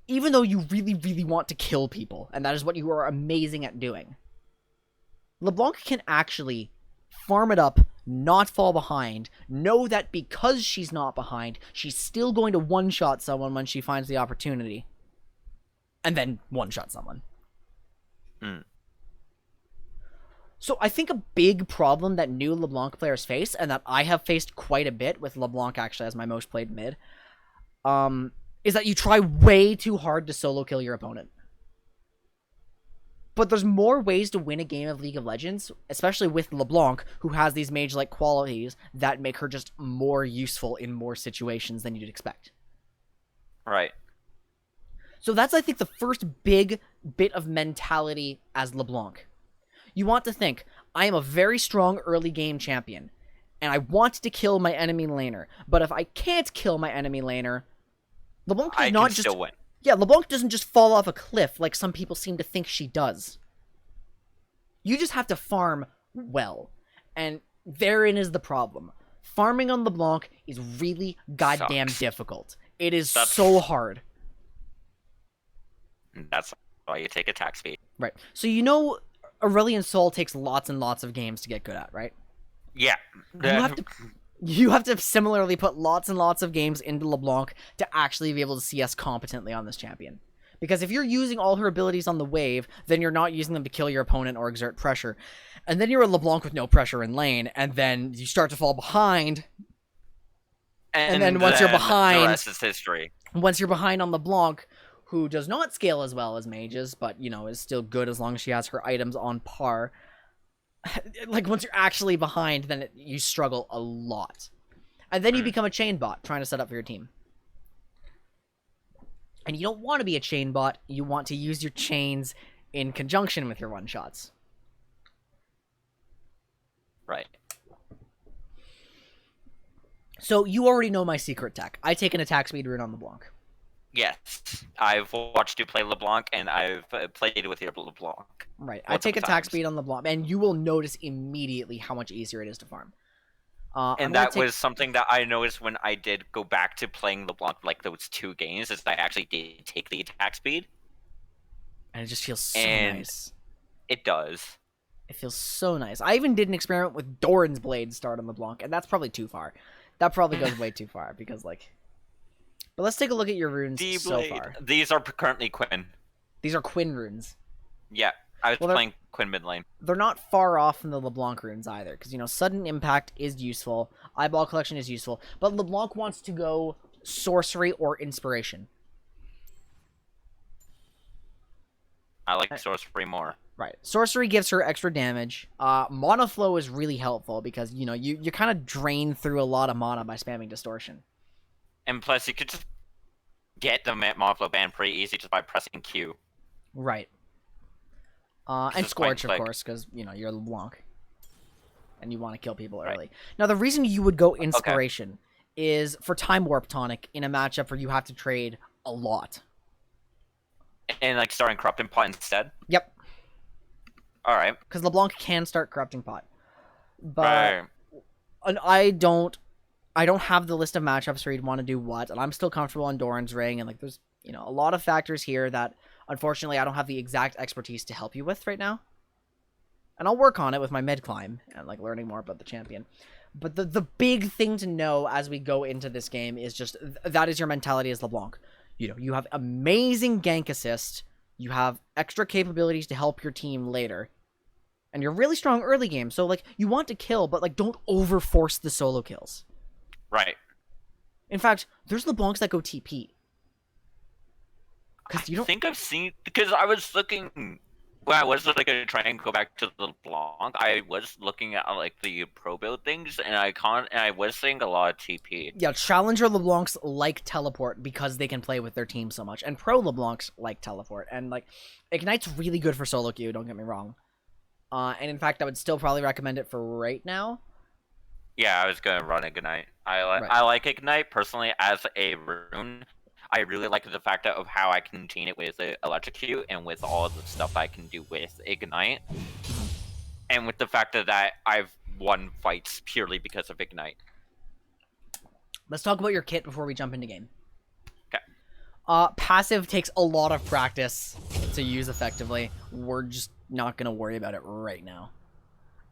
even though you really, really want to kill people, and that is what you are amazing at doing, LeBlanc can actually farm it up, not fall behind, know that because she's not behind, she's still going to one-shot someone when she finds the opportunity, and then one-shot someone. Mm. So I think a big problem that new LeBlanc players face, and that I have faced quite a bit with LeBlanc actually as my most played mid, is that you try way too hard to solo kill your opponent. But there's more ways to win a game of League of Legends, especially with LeBlanc, who has these mage-like qualities that make her just more useful in more situations than you'd expect. Right. So that's, I think, the first big bit of mentality as LeBlanc. You want to think, I am a very strong early game champion, and I want to kill my enemy laner. But if I can't kill my enemy laner, LeBlanc does I not can just still win. yeah, LeBlanc doesn't just fall off a cliff like some people seem to think she does. You just have to farm well, and therein is the problem. Farming on LeBlanc is really goddamn Sucks. difficult. It is That's- so hard. That's why you take attack speed. Right. So you know Aurelion Sol takes lots and lots of games to get good at, right? Yeah. You have to similarly put lots and lots of games into LeBlanc to actually be able to CS competently on this champion. Because if you're using all her abilities on the wave, then you're not using them to kill your opponent or exert pressure. And then you're a LeBlanc with no pressure in lane, and then you start to fall behind. And then once you're behind- the rest is history. Once you're behind on LeBlanc, who does not scale as well as mages, but, you know, is still good as long as she has her items on par. Like, once you're actually behind, then you struggle a lot. And then you become a chain bot, trying to set up for your team. And you don't want to be a chain bot, you want to use your chains in conjunction with your one-shots. Right. So, you already know my secret tech. I take an attack speed rune on LeBlanc. Yes. I've watched you play LeBlanc, and I've played with your LeBlanc. Right. I Multiple take attack times. speed on LeBlanc, and you will notice immediately how much easier it is to farm. I'm And gonna that was something that I noticed when I did go back to playing LeBlanc, like those 2 games, is I actually did take the attack speed. And it just feels so And- nice. It does. It feels so nice. I even did an experiment with Doran's Blade start on LeBlanc, and that's probably too far. That probably goes way too far, because, like... But let's take a look at your runes so D-Blade. far. These are currently Quinn. These are Quinn runes. Yeah, I was Well, they're- playing Quinn mid lane. They're not far off from the LeBlanc runes either, because, you know, Sudden Impact is useful, Eyeball Collection is useful, but LeBlanc wants to go Sorcery or Inspiration. I like Sorcery more. Right. Sorcery gives her extra damage. Mana Flow is really helpful, because, you know, you kind of drain through a lot of mana by spamming Distortion. And plus, you could just get the Monflow ban pretty easy just by pressing Q. Right. And it's quite Scorch, of quick. course, because, you know, you're LeBlanc. And you want to kill people Right. early. Now, the reason you would go Inspiration is for Time Warp Tonic in a matchup where you have to trade a lot. And like starting Corrupting Pot instead. Yep. Alright. Because LeBlanc can start Corrupting Pot. But Right. and I don't have the list of matchups where you'd want to do what, and I'm still comfortable on Doran's Ring, and, like, there's, you know, a lot of factors here that, unfortunately, I don't have the exact expertise to help you with right now. And I'll work on it with my mid climb and, like, learning more about the champion. But the big thing to know as we go into this game is just that is your mentality as LeBlanc. You know, you have amazing gank assist, you have extra capabilities to help your team later, and you're really strong early game. So, like, you want to kill, but, like, don't overforce the solo kills. Right. In fact, there's LeBlancs that go TP. Because you I don't. think I've seen, because I was looking, when I was like gonna try and go back to the LeBlanc, I was looking at like the pro build things, and I was seeing a lot of TP. Yeah, Challenger LeBlancs like teleport because they can play with their team so much. And Pro LeBlancs like teleport. And, like, Ignite's really good for solo queue, don't get me wrong. And in fact, I would still probably recommend it for right now. Yeah, I was gonna run Ignite. Right. I like Ignite personally as a rune. I really like the fact of how I can chain it with Electrocute and with all of the stuff I can do with Ignite. And with the fact that I've won fights purely because of Ignite. Let's talk about your kit before we jump into game. Okay. Passive takes a lot of practice to use effectively. We're just not going to worry about it right now.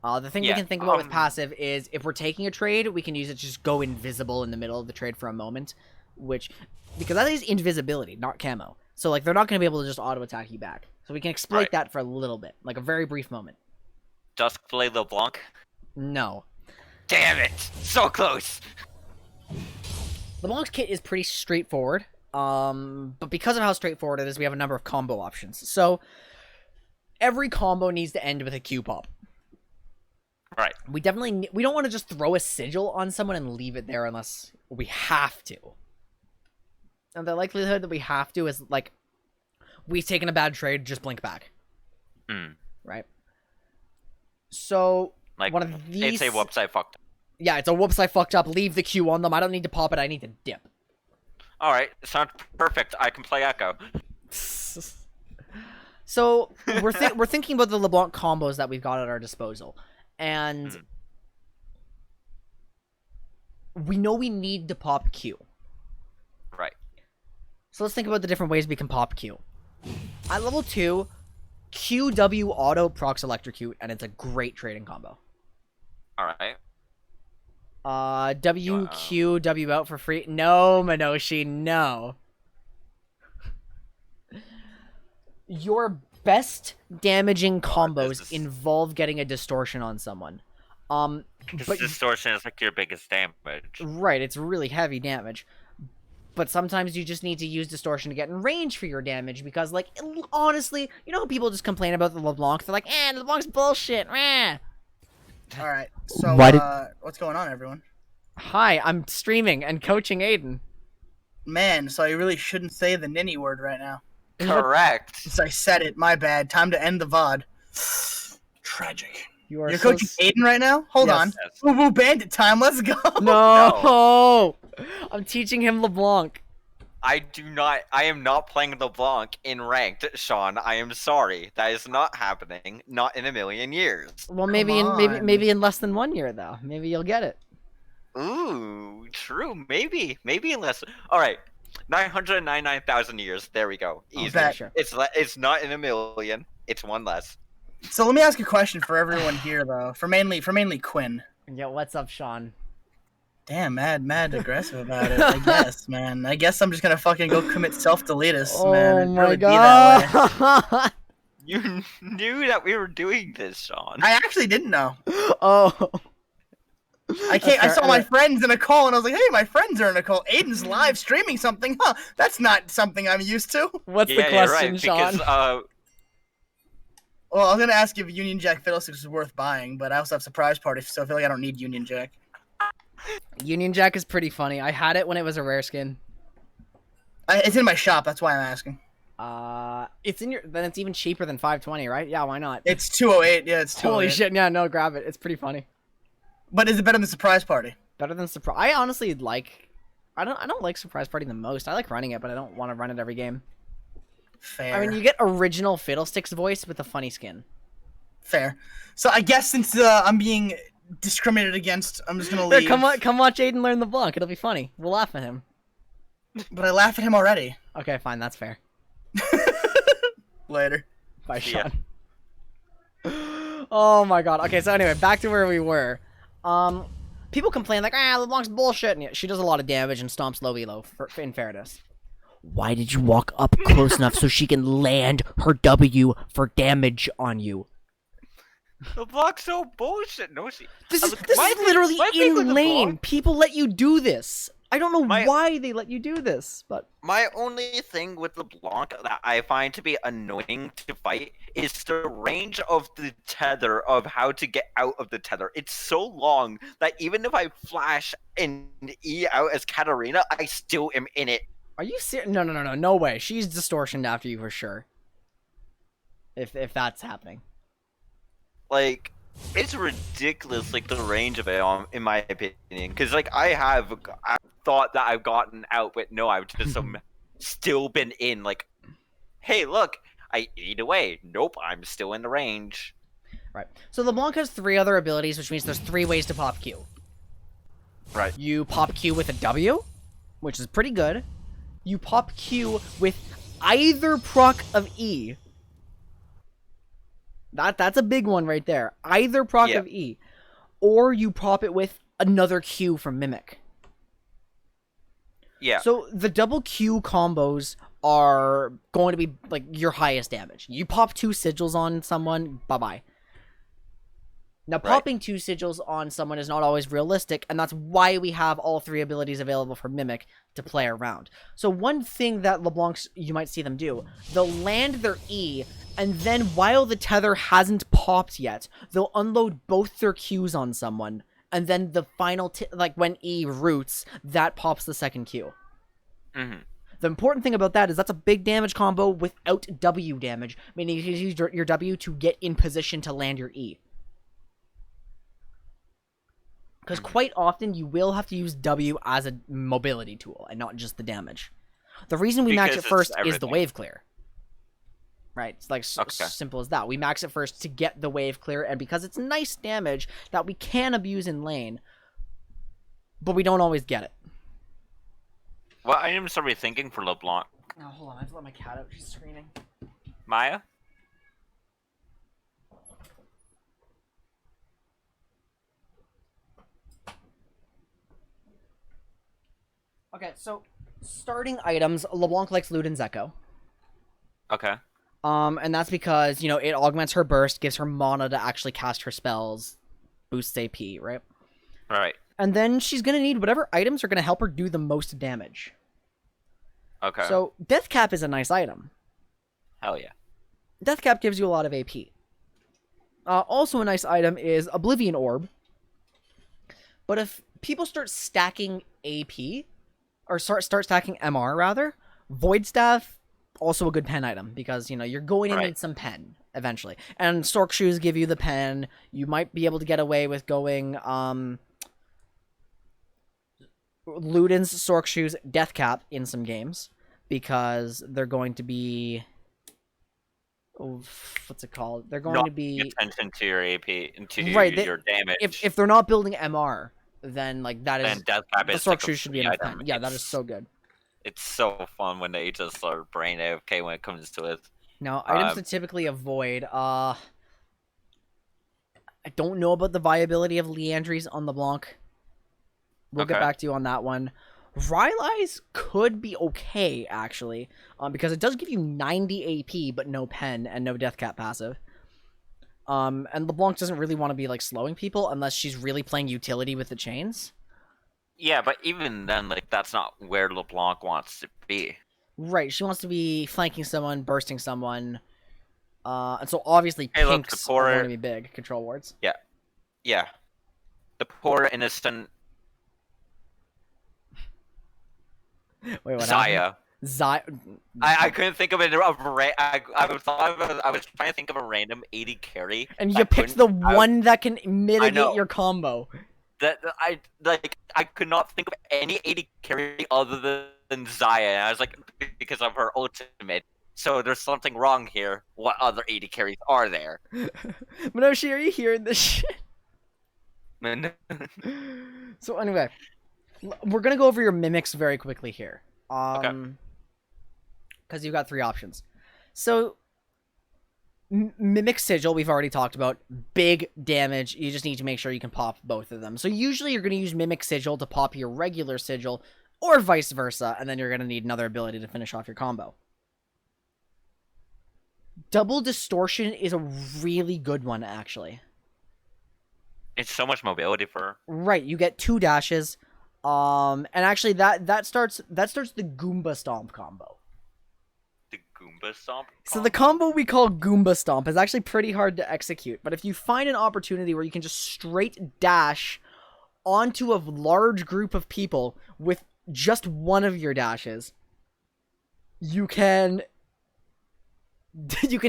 The thing we can think about with passive is if we're taking a trade, we can use it to just go invisible in the middle of the trade for a moment, because that is invisibility, not camo. So, like, they're not going to be able to just auto-attack you back. So we can exploit that for a little bit, like a very brief moment. Duskblade LeBlanc? No. Damn it! So close! LeBlanc's kit is pretty straightforward, but because of how straightforward it is, we have a number of combo options. So, every combo needs to end with a Q pop. Right. We don't want to just throw a sigil on someone and leave it there unless we have to. And the likelihood that we have to is, like, we've taken a bad trade, just blink back. Mm. Right? So, Like, one of these... it's a website fucked. Yeah, it's a whoops, I fucked up. Leave the Q on them. I don't need to pop it. I need to dip. All right, sounds perfect. I can play Echo. So we're thinking about the LeBlanc combos that we've got at our disposal, and we know we need to pop Q. Right. So let's think about the different ways we can pop Q. At level 2, QW auto procs electrocute, and it's a great trading combo. All right. WQ, W out for free. No, Minoshi, no. Your best damaging combos involve getting a distortion on someone. Because distortion is like your biggest damage. Right, it's really heavy damage. But sometimes you just need to use distortion to get in range for your damage because, like, honestly, you know how people just complain about the LeBlanc? They're like, LeBlanc's bullshit, meh. Alright, so, what's going on, everyone? Hi, I'm streaming and coaching Aiden. Man, so I really shouldn't say the ninny word right now. Correct. Since I said it, my bad. Time to end the VOD. Tragic. You're coaching Aiden right now? Hold on. Yes. Woo woo bandit time, let's go! No! I'm teaching him LeBlanc. I am not playing LeBlanc in ranked, Sean. I am sorry. That is not happening. Not in a million years. Well, maybe in less than 1 year though. Maybe you'll get it. Ooh, true. Maybe in less. All right. 999,000 years. There we go. Easy. Sure. It's not in a million. It's one less. So let me ask a question for everyone here, though. For mainly Quinn. Yeah, what's up, Sean? Damn, mad aggressive about it. I guess, man. I guess I'm just gonna fucking go commit self-deletus, man. Oh It'd my really be that way. god! You knew that we were doing this, Sean. I actually didn't know. Oh. I saw my friends in a call, and I was like, hey, my friends are in a call. Aiden's live streaming something. Huh, that's not something I'm used to. What's the question, right, Sean? Because, Well, I was gonna ask if Union Jack Fiddlesticks is worth buying, but I also have Surprise Party, so I feel like I don't need Union Jack. Union Jack is pretty funny. I had it when it was a rare skin. It's in my shop, that's why I'm asking. It's in your. Then it's even cheaper than 520, right? Yeah, why not? It's 208, yeah, it's 208. Holy shit! Yeah, no, grab it. It's pretty funny. But is it better than Surprise Party? Better than surprise. I honestly like. I don't like Surprise Party the most. I like running it, but I don't want to run it every game. Fair. I mean, you get original Fiddlesticks voice with a funny skin. Fair. So I guess since I'm being discriminated against, I'm just gonna leave. Come watch Aiden learn the LeBlanc. It'll be funny. We'll laugh at him. But I laugh at him already. Okay, fine. That's fair. Later. Bye, Yeah. Sean. Oh my god. Okay, so anyway, back to where we were. People complain like, LeBlanc's bullshit, and she does a lot of damage and stomps low elo, in fairness. Why did you walk up close enough so she can land her W for damage on you? LeBlanc's so bullshit. No, This is my thing- literally my thing with in lane. LeBlanc- People let you do this. I don't know why they let you do this, but My only thing with LeBlanc that I find to be annoying to fight is the range of the tether of how to get out of the tether. It's so long that even if I flash and E out as Katarina, I still am in it. are you serious? No way. She's distortioned after you for sure. If that's happening. Like, it's ridiculous, like, the range of it, in my opinion. Because, like, I thought that I've gotten out, but no, I've just still been in. Like, hey, look, I eat away. Nope, I'm still in the range. Right. So LeBlanc has 3 other abilities, which means there's 3 ways to pop Q. Right. You pop Q with a W, which is pretty good. You pop Q with either proc of E. That's a big one right there. Either proc of E. Or you pop it with another Q from Mimic. Yeah. So the double Q combos are going to be like your highest damage. You pop 2 sigils on someone, bye-bye. Now, popping 2 sigils on someone is not always realistic, and that's why we have all 3 abilities available for Mimic to play around. So one thing that LeBlanc's, you might see them do, they'll land their E, and then while the tether hasn't popped yet, they'll unload both their Qs on someone, and then the final, like when E roots, that pops the second Q. Mm-hmm. The important thing about that is that's a big damage combo without W damage, meaning you can use your W to get in position to land your E. Because quite often you will have to use W as a mobility tool and not just the damage. The reason we max Because it it's first is the everything. wave clear. Right? It's like Okay. simple as that. We max it first to get the wave clear, and because it's nice damage that we can abuse in lane, but we don't always get it. What items are we thinking for LeBlanc? Oh, hold on. I have to let my cat out. She's screaming. Maya? Okay, so starting items, LeBlanc likes Luden's Echo. Okay. And that's because, it augments her burst, gives her mana to actually cast her spells, boosts AP, right? Right. And then she's gonna need whatever items are gonna help her do the most damage. Okay. So, Death Cap is a nice item. Hell yeah. Death Cap gives you a lot of AP. Also a nice item is Oblivion Orb. But if people start stacking AP, or start stacking MR rather, Void Staff, also a good pen item, because, you're going to Right. need some pen eventually. And Stork Shoes give you the pen. You might be able to get away with going, Luden's, Stork Shoes, Death Cap in some games, because they're going to be... Oh, what's it called? They're going Not to be... attention to your AP and to Right, your damage. If they're not building MR, then, that is... then Death Cap the is Stork like a Shoes should be free enough item. pen. Yeah, that is It's- so good. It's so fun when they just are brain AFK when it comes to it. Now, items to typically avoid, I don't know about the viability of Leandries on LeBlanc. We'll get Okay. back to you on that one. Rylai's could be okay, actually, because it does give you 90 AP, but no pen and no Death Cap passive. And LeBlanc doesn't really want to be, slowing people unless she's really playing utility with the chains. Yeah, but even then, that's not where LeBlanc wants to be. Right, she wants to be flanking someone, bursting someone, and so obviously Hey, look, the pinks poor- are going to be big control wards. Yeah. The poor innocent Wait, what happened? Zaya. Zaya. I couldn't think of it. I was trying to think of a random 80 carry. And I you picked the couldn't- I- one that can mitigate know. your combo. I could not think of any 80 carry other than Zaya. And I was like, because of her ultimate. So there's something wrong here. What other 80 carries are there? Minoshi, are you hearing this shit? Man, So anyway, we're gonna go over your mimics very quickly here. Okay. Because you've got three options. So, Mimic Sigil, we've already talked about. Big damage. You just need to make sure you can pop both of them. So usually you're going to use Mimic Sigil to pop your regular Sigil, or vice versa, and then you're going to need another ability to finish off your combo. Double Distortion is a really good one, actually. it's so much mobility for her. Right, you get 2 dashes. And actually that starts the Goomba Stomp combo. The Goomba Stomp. So the combo we call Goomba Stomp is actually pretty hard to execute, but if you find an opportunity where you can just straight dash onto a large group of people with just one of your dashes, you can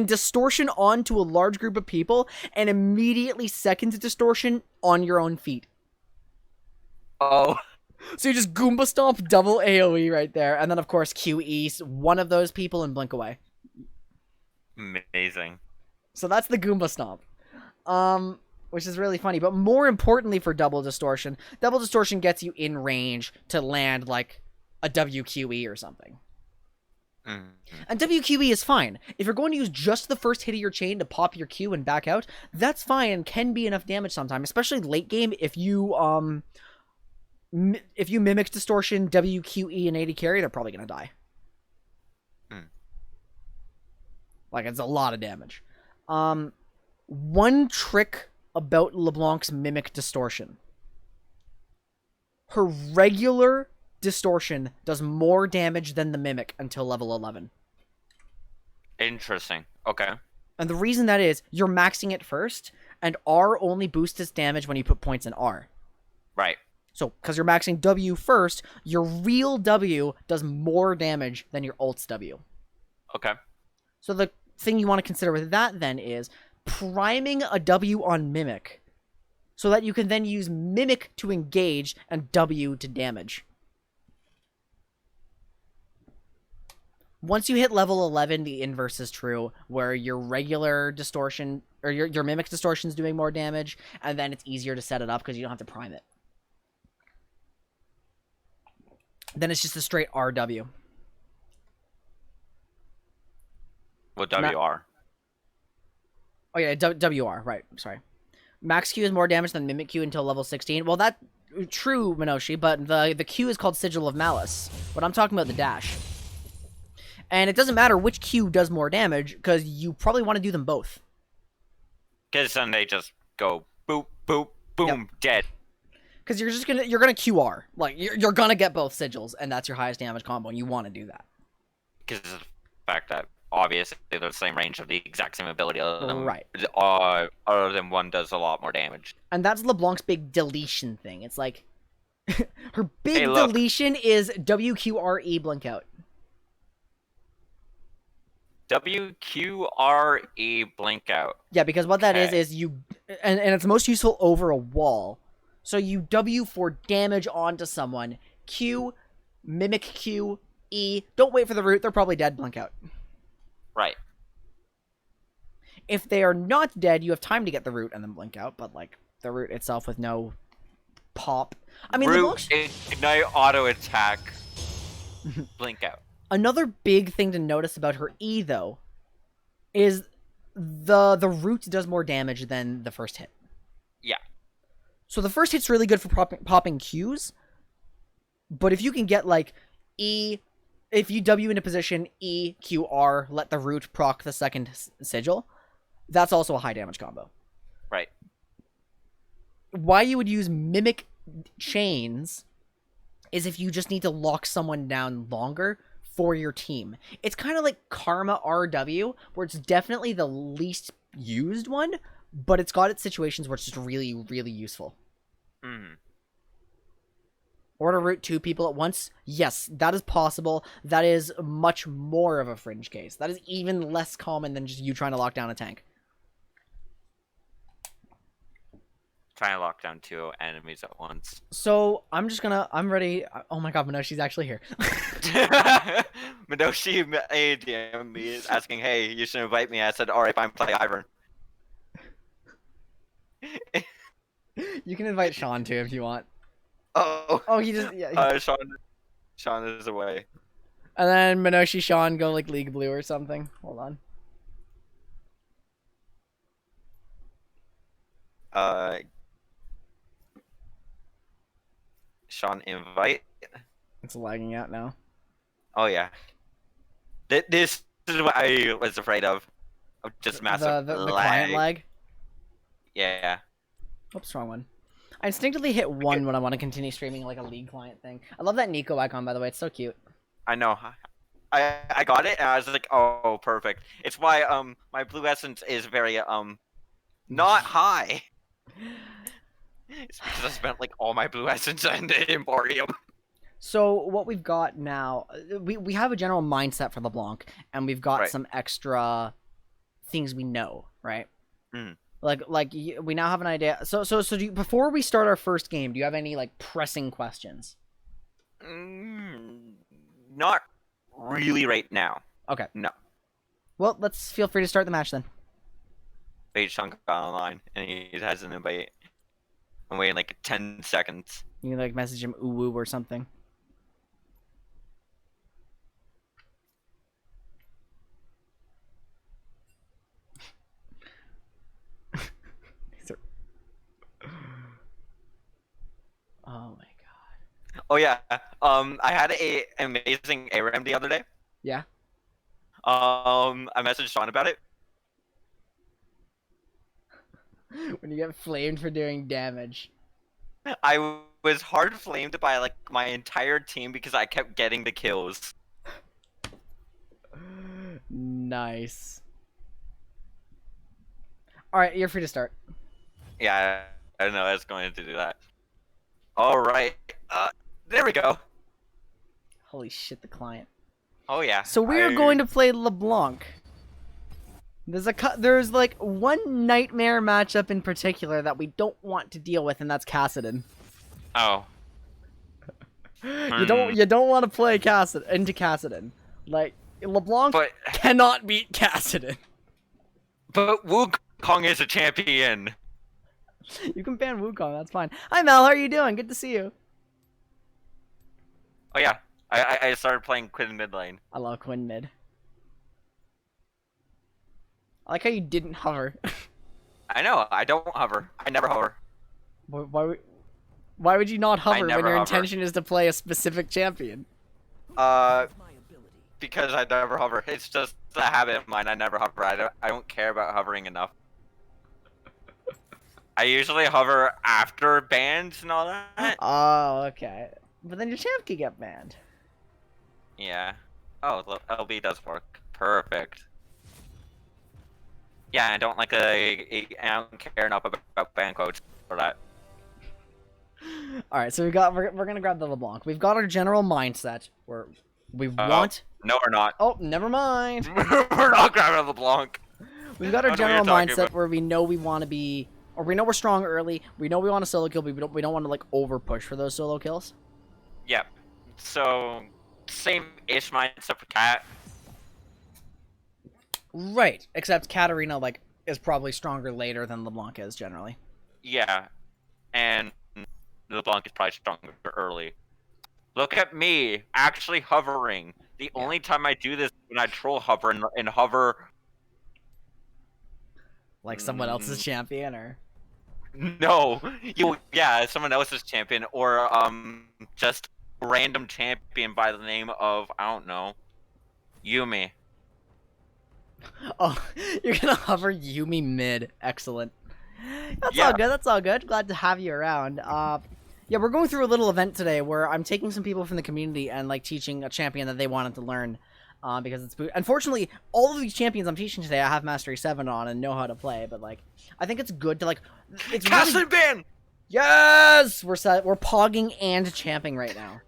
distortion onto a large group of people and immediately second distortion on your own feet. Oh, So you just Goomba Stomp double AoE right there, and then of course QE one of those people and blink away. amazing. So that's the Goomba Stomp. Which is really funny, but more importantly for Double Distortion gets you in range to land like a WQE or something. Mhm. And WQE is fine. If you're going to use just the first hit of your chain to pop your Q and back out, that's fine and can be enough damage sometimes, especially late game if you mimic Distortion, WQE, and 80 carry, they're probably going to die. Like, it's a lot of damage. One trick about LeBlanc's Mimic Distortion. Her regular Distortion does more damage than the Mimic until level 11. Interesting. Okay. And the reason that is, you're maxing it first, and R only boosts its damage when you put points in R. Right. So, because you're maxing W first, your real W does more damage than your ult's W. Okay. So the thing you want to consider with that then is priming a W on Mimic so that you can then use Mimic to engage and W to damage. Once you hit level 11, the inverse is true, where your regular distortion, or your Mimic distortion is doing more damage, and then it's easier to set it up because you don't have to prime it. Then it's just a straight RW. Well, WR. Oh yeah, WR, right, sorry. Max Q is more damage than Mimic Q until level 16. Well, that's true, Minoshi, but the Q is called Sigil of Malice. But I'm talking about the dash. And it doesn't matter which Q does more damage, because you probably want to do them both. Because then they just go boop, boop, boom, dead. Because you're gonna QR. Like, you're gonna get both sigils, and that's your highest damage combo, and you want to do that. Because of the fact that obviously they're the same range of the exact same ability, Right. Other than one does a lot more damage. And that's LeBlanc's big deletion thing. It's like, her big Hey, look. deletion is WQRE blink out. WQRE blink out. Yeah, because what that Okay. is you, and it's most useful over a wall. So you W for damage onto someone. Q, Mimic Q, E. Don't wait for the root. They're probably dead. Blink out. Right. If they are not dead, you have time to get the root and then blink out. But like the root itself with no pop. I mean, Root, ignite, auto attack, blink out. another big thing to notice about her E though is the root does more damage than the first hit. Yeah. So the first hit's really good for popping Qs, but if you can get like E, if you W into position, E, Q, R, let the root proc the second sigil, that's also a high damage combo. Right. Why you would use Mimic Chains is if you just need to lock someone down longer for your team. It's kind of like Karma RW, where it's definitely the least used one, but it's got its situations where it's just really, really useful. Mm. Order root 2 people at once? Yes, that is possible. That is much more of a fringe case. That is even less common than just you trying to lock down a tank. Trying to lock down 2 enemies at once. So, I'm ready. Oh my god, Minoshi's actually here. Minoshi ADM me is asking, hey, you should invite me. I said, alright, fine, play Ivern. You can invite Sean too if you want. Oh. Oh, he just... Yeah. Sean is away. And then Minoshi, Sean go like League Blue or something. Hold on. Sean invite. It's lagging out now. Oh yeah. This is what I was afraid of. Of just massive The lag. client lag? Yeah. Oops, wrong one. I instinctively hit 1 when I want to continue streaming like a League client thing. I love that Nico icon, by the way. It's so cute. I know. I got it and I was like, oh, perfect. It's why my blue essence is very not high. It's because I spent like all my blue essence in the Emporium. So what we've got now, we have a general mindset for LeBlanc, and we've got Right. some extra things we know, right? Mm. We now have an idea. So before we start our first game, do you have any like pressing questions? Not really right now. Okay. No. Well, let's feel free to start the match then. Wait, Sean got online and he has an invite. I'm waiting like 10 seconds. You can like message him ooh woo or something. Oh my god. Oh yeah. I had a amazing ARAM the other day. Yeah. I messaged Sean about it. When you get flamed for doing damage. I was hard flamed by like my entire team because I kept getting the kills. Nice. Alright, you're free to start. Yeah, I don't know. I was going to do that. All right. There we go. Holy shit, the client. Oh yeah. So we are going to play LeBlanc. There's like one nightmare matchup in particular that we don't want to deal with, and that's Kassadin. Oh. You don't want to play into Kassadin. Like LeBlanc But cannot beat Kassadin. Wukong is a champion. You can ban Wukong, that's fine. Hi Mel, how are you doing? Good to see you. Oh yeah, I started playing Quinn mid lane. I love Quinn mid. I like how you didn't hover. I know, I don't hover. I never hover. Why would you not hover when never your hover. intention is to play a specific champion? Because I never hover. It's just a habit of mine. I never hover. I don't care about hovering enough. I usually hover after bans and all that. Oh, okay. But then your champ can get banned. Yeah. Oh, look, LB does work. Perfect. Yeah, I don't like I don't care enough about ban codes for that. All right, so we're gonna grab the LeBlanc. We've got our general mindset where we want. No, we're not. Oh, never mind. We're not grabbing LeBlanc. We've got our I know what general you're talking mindset about. where we know we want to be, or we know we're strong early. We know we want a solo kill, but we don't want to like over push for those solo kills. Yep. So same-ish mindset for Cat. Right, except Katarina like is probably stronger later than LeBlanc is generally. Yeah, and LeBlanc is probably stronger early. Look at me, actually hovering. The only time I do this is when I troll hover and hover. Like someone else's champion, or No, someone else's champion, or just random champion by the name of I don't know, Yumi. oh, you're gonna hover Yumi mid. Excellent. That's Yeah. all good. That's all good. Glad to have you around. Yeah, we're going through a little event today where I'm taking some people from the community and like teaching a champion that they wanted to learn. Because it's unfortunately all of these champions I'm teaching today I have Mastery 7 on and know how to play, but like I think it's good to like it's really... Castle ban. Yes! We're pogging and champing right now.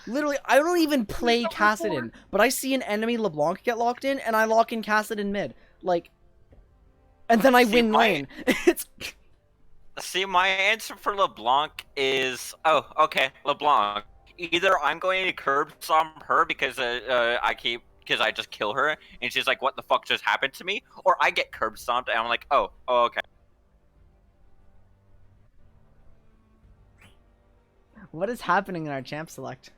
Literally, I don't even play Kassadin, but I see an enemy LeBlanc get locked in and I lock in Kassadin mid. Like and then I win lane. It's See, my answer for LeBlanc is okay, LeBlanc. Either I'm going to curb stomp her because I just kill her and she's like, what the fuck just happened to me? Or I get curb stomped and I'm like, oh okay. what is happening in our champ select?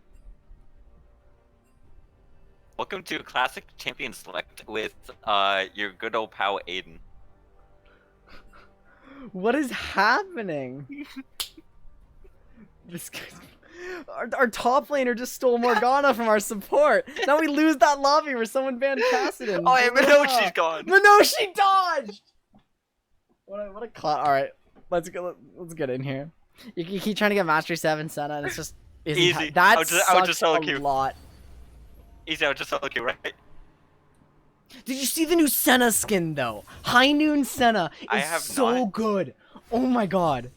Welcome to Classic Champion Select with your good old pal Aiden. What is happening? This guy, our top laner just stole Morgana from our support. Now we lose that lobby where someone banned Kassadin. Oh, yeah, Minoshi's gone. Minoshi dodged. What a clout. All right, let's get in here. You keep trying to get Mastery 7 Senna, and it's just isn't Easy. that I would just sucks solo a queue. lot. Easy, I'll just tell you, right? Did you see the new Senna skin though? High Noon Senna is I have so not. good. Oh my god.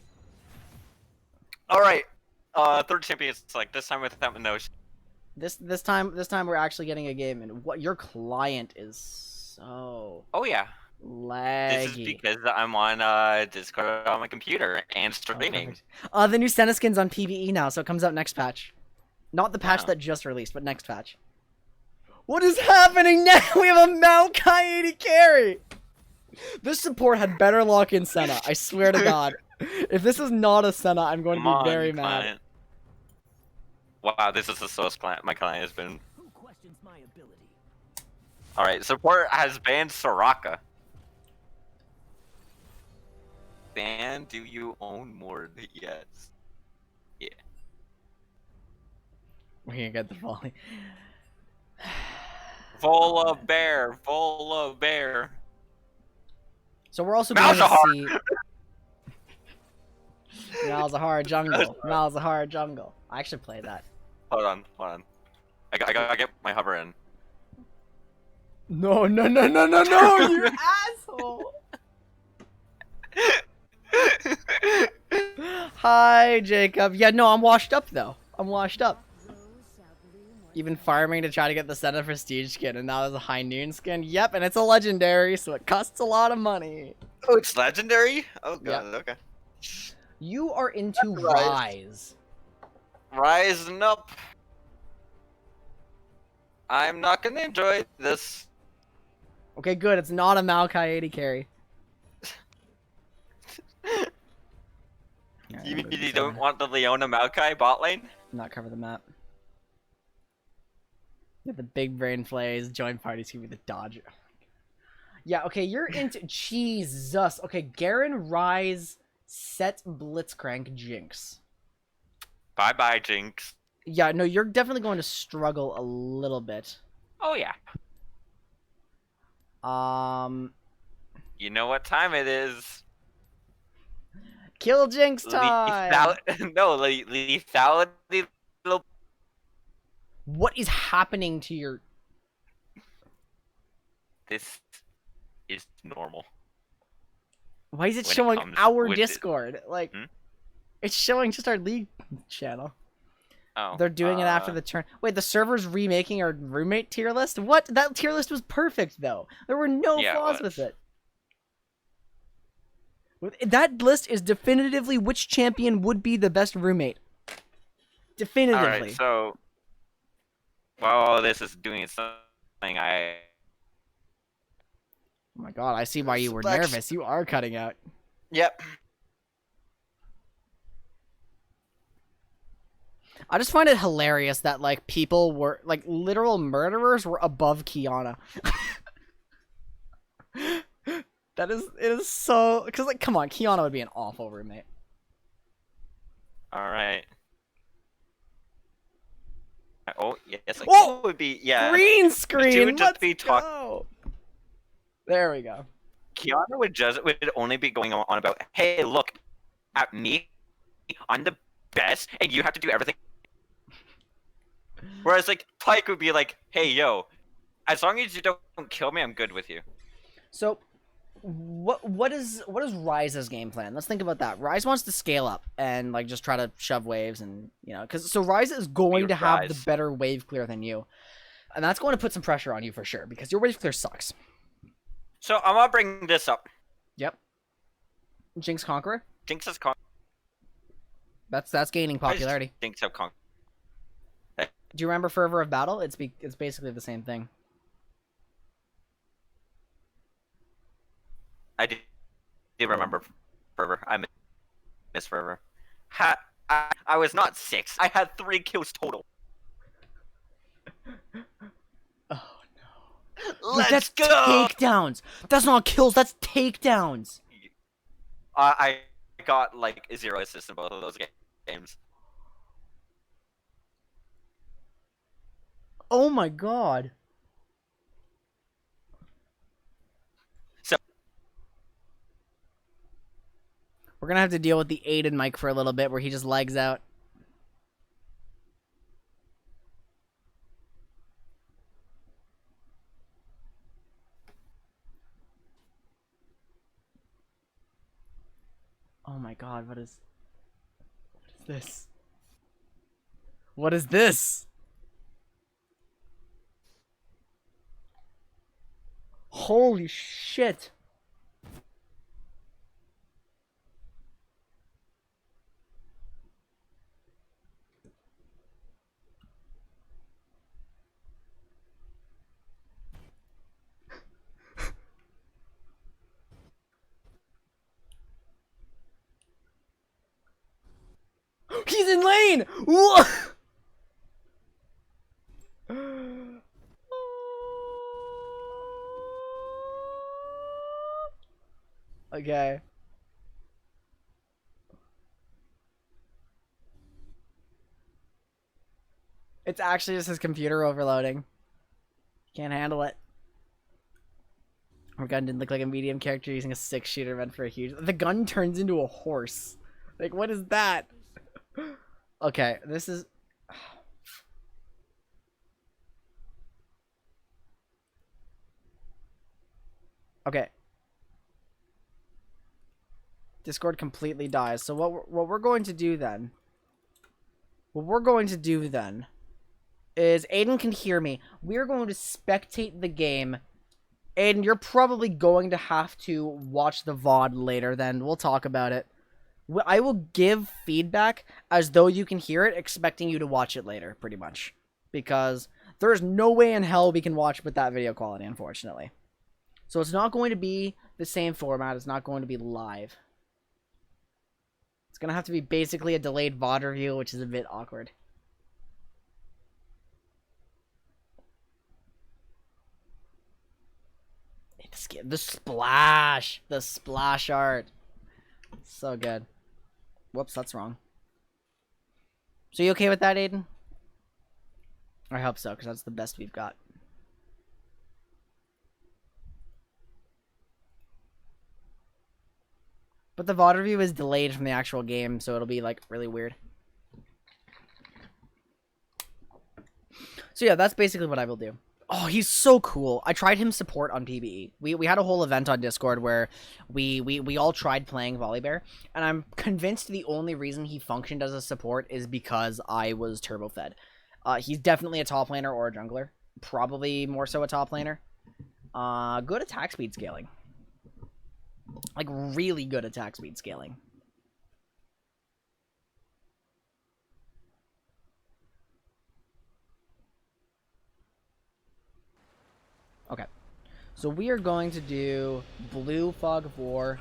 Alright. Third champion select, this time without Minoshi. This time we're actually getting a game, and what your client is so Oh yeah. laggy. This is because I'm on Discord on my computer and streaming. The new Senna skin's on PvE now, so it comes out next patch. Not the patch Wow. that just released, but next patch. What is happening now? We have a Maokai 80 carry! This support had better lock in Senna, I swear to god. If this is not a Senna, I'm going Come to be on, very mad. client. Wow, this is the slowest client my client has been. Who questions my ability? Alright, support has banned Soraka. Ban, do you own more? Yes. Yeah. We're gonna get the volley. Vola bear, Vola bear. So we're also going to Malzahar! see... Malzahar jungle. Malzahar jungle. I actually played that. Hold on. I gotta get my hover in. No, you asshole! Hi, Jacob. Yeah, no, I'm washed up, though. I'm washed up. You've been farming to try to get the Senna Prestige skin, and now there's a High Noon skin. Yep, and it's a legendary, so it costs a lot of money. Oh, it's legendary? Oh Yep. god, okay. You are into That's right. Rise. Rising up. I'm not gonna enjoy this. Okay, good. It's not a Maokai 80 carry. Alright, You I'm mean moving you forward. don't want the Leona Maokai bot lane? Not cover the map. Yeah, the big brain plays. Join parties. Give me the dodge. Yeah, okay, you're into... Jesus. Okay, Garen, Rise, Set, Blitzcrank, Jinx. Bye-bye, Jinx. Yeah, no, you're definitely going to struggle a little bit. Oh yeah. You know what time it is. Kill Jinx time! Lethality. What is happening to your... This is normal. Why is it When it showing comes our with Discord? Like, Hmm? it's showing just our League channel. Oh. They're doing it after the turn. Wait, the server's remaking our roommate tier list? What? That tier list was perfect, though. There were no Yeah, it flaws was. with it. That list is definitively which champion would be the best roommate. Definitively. Alright, so while this is doing something, Oh my god, I see why you were Selection. nervous. You are cutting out. Yep. I just find it hilarious that, like, people were, like, literal murderers were above Kiana. It is so... Because, like, come on, Kiana would be an awful roommate. Alright. Oh, yes, I Whoa! it would be, yeah. Green screen! would just Let's be go! There we go. Kiana would only be going on about, hey, look at me, I'm the best, and you have to do everything. Whereas, like, Pike would be like, hey, yo, as long as you don't kill me, I'm good with you. So, what is Rise's game plan? Let's think about that. Rise wants to scale up and, like, just try to shove waves and, you know, so Rise is going Be to have the Rise. better wave clear than you. And that's going to put some pressure on you for sure, because your wave clear sucks. So, I'm gonna bring this up. Yep. Jinx Conqueror? Jinx has That's gaining popularity. Jinx have conquered. Do you remember Fervor of Battle? It's basically the same thing. I do remember Fervor. I miss Fervor. I was not 6. I had 3 kills total. Oh no. Let's that's go! takedowns! That's not kills, that's takedowns! I got, like, 0 assists in both of those games. Oh my god. So we're gonna have to deal with the Aiden mic for a little bit where he just legs out. Oh my god, what is this? What is this? Holy shit. He's in lane! Whoa! Okay. It's actually just his computer overloading. Can't handle it. Our gun didn't look like a medium character using a 6-shooter meant for a huge... The gun turns into a horse. Like, what is that? Okay, this is... Okay. Discord completely dies. So what we're going to do then... What we're going to do then is Aiden can hear me. We're going to spectate the game. Aiden, you're probably going to have to watch the VOD later then. We'll talk about it. I will give feedback as though you can hear it, expecting you to watch it later, pretty much. Because there's no way in hell we can watch with that video quality, unfortunately. So it's not going to be the same format. It's not going to be live. It's going to have to be basically a delayed VOD review, which is a bit awkward. The splash! The splash art. So good. Whoops, that's wrong. So you okay with that, Aiden? I hope so, because that's the best we've got. But the VOD review is delayed from the actual game, so it'll be, like, really weird. So yeah, that's basically what I will do. Oh, he's so cool. I tried him support on PBE. We had a whole event on Discord where we all tried playing Volibear, and I'm convinced the only reason he functioned as a support is because I was turbo fed. He's definitely a top laner or a jungler. Probably more so a top laner. Good attack speed scaling. Like, really good attack speed scaling. Okay. So we are going to do Blue Fog of War,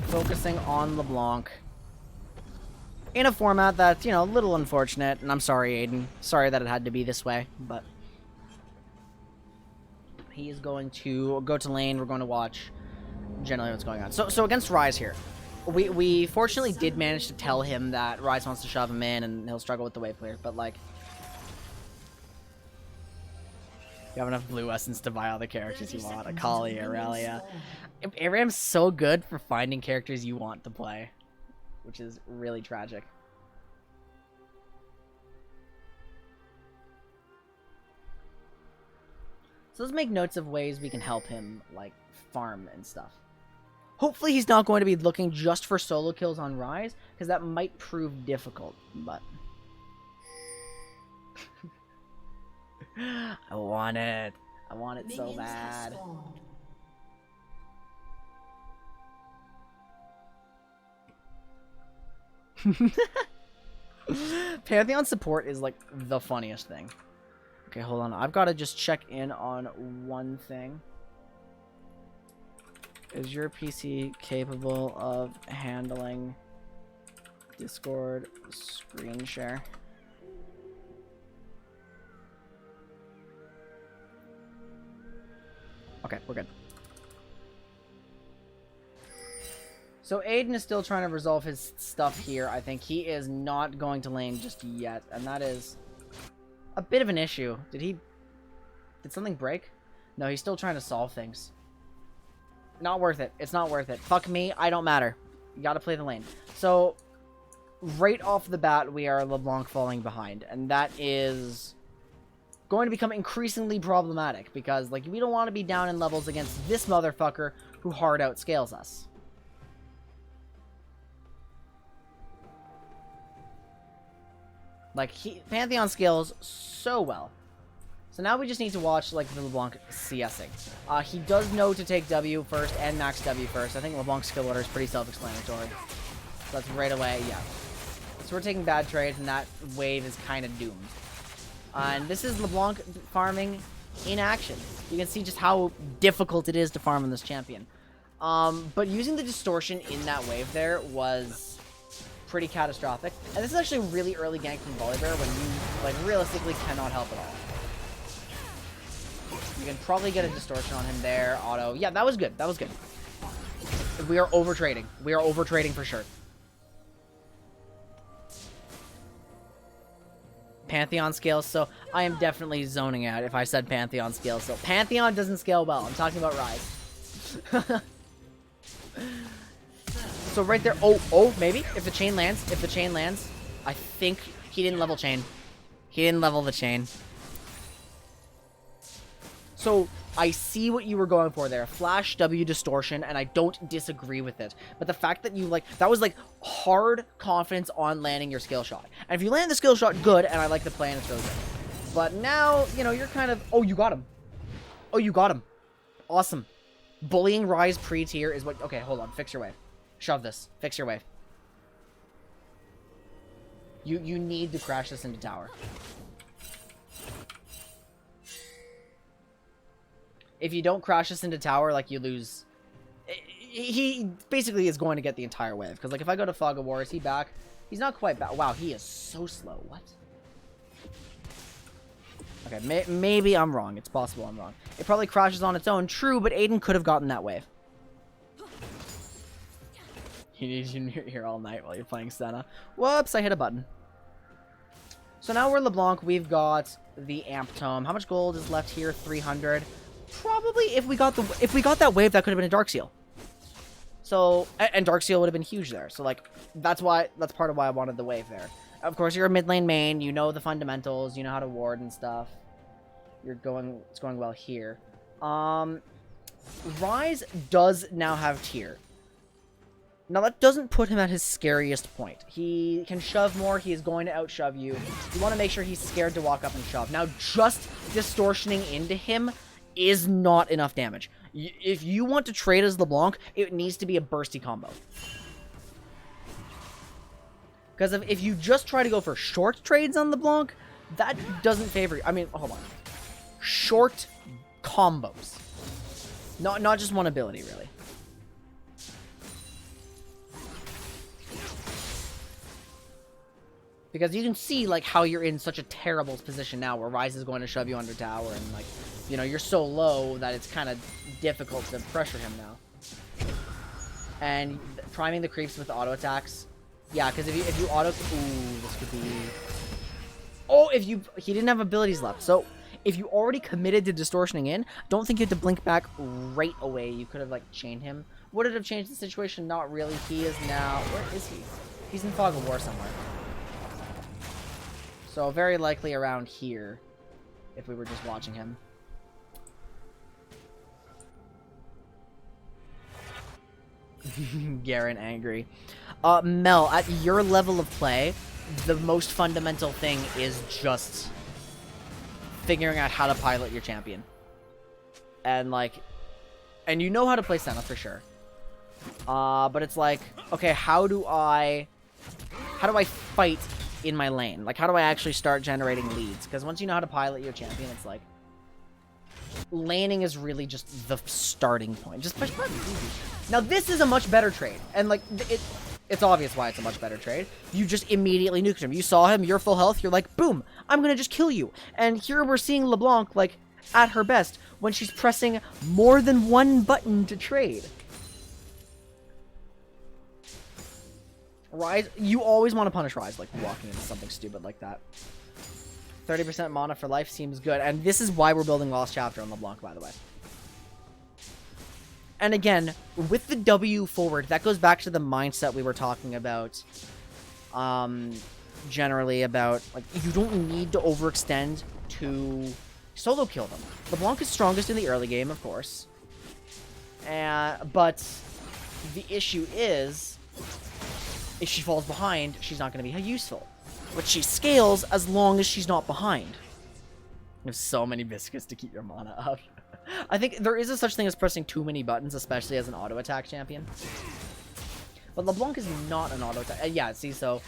focusing on LeBlanc. In a format that's, you know, a little unfortunate, and I'm sorry, Aiden. Sorry that it had to be this way, but... He's going to go to lane, we're going to watch generally what's going on. So against Ryze here, we fortunately did manage to tell him that Ryze wants to shove him in, and he'll struggle with the wave clear, but, like... You have enough blue essence to buy all the characters you want. Akali, Aurelia. Aram's so good for finding characters you want to play, which is really tragic. So let's make notes of ways we can help him, like, farm and stuff. Hopefully he's not going to be looking just for solo kills on Ryze, because that might prove difficult, but... I want it. I want it so bad. Pantheon support is like the funniest thing. Okay, hold on. I've got to just check in on one thing. Is your PC capable of handling Discord screen share? Okay, we're good. So Aiden is still trying to resolve his stuff here. I think he is not going to lane just yet, and that is a bit of an issue. Did something break? No, he's still trying to solve things. Not worth it. It's not worth it. Fuck me. I don't matter. You gotta play the lane. So, right off the bat, we are LeBlanc falling behind, and that is going to become increasingly problematic because, like, we don't want to be down in levels against this motherfucker who hard outscales us. Like, Pantheon scales so well. So now we just need to watch, like, the LeBlanc CSing. He does know to take W first and max W first. I think LeBlanc's skill order is pretty self-explanatory. So that's right away, yeah. So we're taking bad trades, and that wave is kind of doomed. And this is LeBlanc farming in action. You can see just how difficult it is to farm on this champion. But using the distortion in that wave there was pretty catastrophic. And this is actually really early gank from Volibear when you, like, realistically cannot help at all. You can probably get a distortion on him there. Auto. Yeah, that was good. That was good. We are over-trading. We are over-trading for sure. Pantheon scales, so I am definitely zoning out if I said Pantheon scales. So Pantheon doesn't scale well. I'm talking about Ryze. So right there. Oh, maybe. If the chain lands. I think he didn't level chain. He didn't level the chain. So I see what you were going for there. Flash W distortion, and I don't disagree with it. But the fact that you, like, that was, like, hard confidence on landing your skill shot. And if you land the skill shot good, and I like the play, and it's really good. But now, you know, you're kind of... Oh, you got him. Oh, you got him. Awesome. Bullying Rise pre-tier is what... Okay, hold on. Fix your wave. Shove this. Fix your wave. You need to crash this into tower. If you don't crash this into tower, like, you lose... He basically is going to get the entire wave. Because, like, if I go to Fog of War, is he back? He's not quite back. Wow, he is so slow. What? Okay, maybe I'm wrong. It's possible I'm wrong. It probably crashes on its own. True, but Aiden could have gotten that wave. He needs you here all night while you're playing Senna. Whoops, I hit a button. So now we're LeBlanc. We've got the Amp Tome. How much gold is left here? 300. Probably if we got that wave, that could have been a Dark Seal. So, and Dark Seal would have been huge there. So, like, that's part of why I wanted the wave there. Of course, you're a mid lane main. You know the fundamentals. You know how to ward and stuff. It's going well here. Rise does now have tier. Now, that doesn't put him at his scariest point. He can shove more. He is going to outshove you. You want to make sure he's scared to walk up and shove. Now, just distortioning into him is not enough damage. If you want to trade as LeBlanc, it needs to be a bursty combo. Because if you just try to go for short trades on LeBlanc, that doesn't favor you. I mean, hold on. Short combos. Not just one ability, really. Because you can see, like, how you're in such a terrible position now where Rise is going to shove you under tower and, like, you know, you're so low that it's kind of difficult to pressure him now. And priming the creeps with auto attacks. Yeah, because if you auto... Ooh, this could be... Oh, he didn't have abilities left. So, if you already committed to distortioning in, don't think you have to blink back right away. You could have, like, chained him. Would it have changed the situation? Not really. He is now... Where is he? He's in Fog of War somewhere. So, very likely around here, if we were just watching him. Garen angry. Mel, at your level of play, the most fundamental thing is just figuring out how to pilot your champion. And, like... And you know how to play Senna, for sure. But it's like, okay, how do I fight in my lane? Like, how do I actually start generating leads? Because once you know how to pilot your champion, it's like... Laning is really just the starting point. Just push buttons, easy. Now, this is a much better trade. And, like, it's obvious why it's a much better trade. You just immediately nuked him. You saw him, you're full health, you're like, boom, I'm gonna just kill you. And here we're seeing LeBlanc, like, at her best, when she's pressing more than one button to trade. Rise, you always want to punish Rise, like, walking into something stupid like that. 30% mana for life seems good. And this is why we're building Lost Chapter on LeBlanc, by the way. And again, with the W forward, that goes back to the mindset we were talking about. Generally about, like, you don't need to overextend to solo kill them. LeBlanc is strongest in the early game, of course. But the issue is, if she falls behind, she's not going to be useful. But she scales as long as she's not behind. You have so many biscuits to keep your mana up. I think there is a such thing as pressing too many buttons, especially as an auto attack champion. But LeBlanc is not an auto attack. Yeah, see, so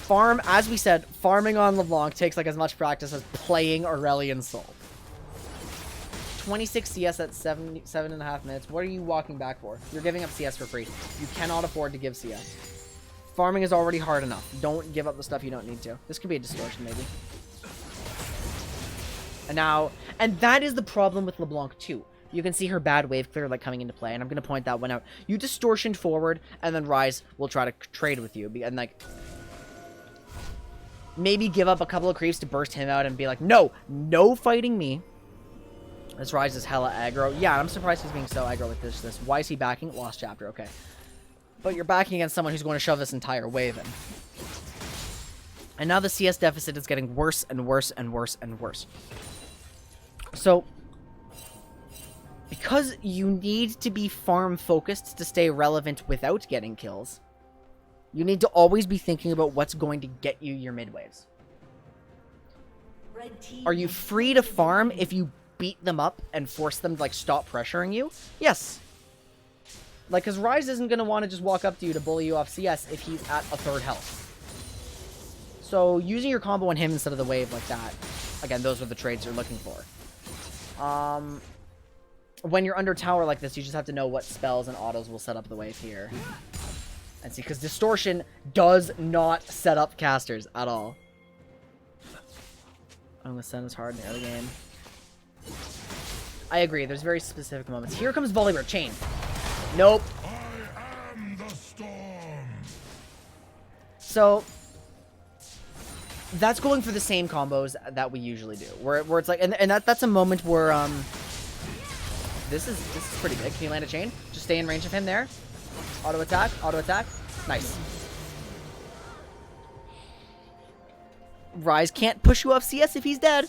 as we said, farming on LeBlanc takes like as much practice as playing Aurelion Sol. 26 CS at 7.5 minutes. What are you walking back for? You're giving up CS for free. You cannot afford to give CS. Farming is already hard enough. Don't give up the stuff you don't need to. This could be a distortion, maybe. And that is the problem with LeBlanc too. You can see her bad wave clear like coming into play, and I'm gonna point that one out. You distortioned forward, and then Rise will try to trade with you, and like maybe give up a couple of creeps to burst him out and be like, no fighting me. This Rise is hella aggro. Yeah, I'm surprised he's being so aggro with this. Why is he backing? Lost Chapter, okay. But you're backing against someone who's going to shove this entire wave in. And now the CS deficit is getting worse and worse and worse and worse. So, because you need to be farm focused to stay relevant without getting kills, you need to always be thinking about what's going to get you your mid waves. Are you free to farm if you beat them up and force them to, like, stop pressuring you? Yes. Like, because Ryze isn't going to want to just walk up to you to bully you off CS if he's at a third health. So, using your combo on him instead of the wave like that, again, those are the trades you're looking for. When you're under tower like this, you just have to know what spells and autos will set up the wave here. And see, because Distortion does not set up casters at all. I'm going to send this hard in the early game. I agree, there's very specific moments. Here comes Volibear, chain. Nope. I am the storm. So, that's going for the same combos that we usually do. Where it's like, and that's a moment where, this is pretty big. Can you land a chain? Just stay in range of him there. Auto attack, auto attack. Nice. Ryze can't push you off CS if he's dead.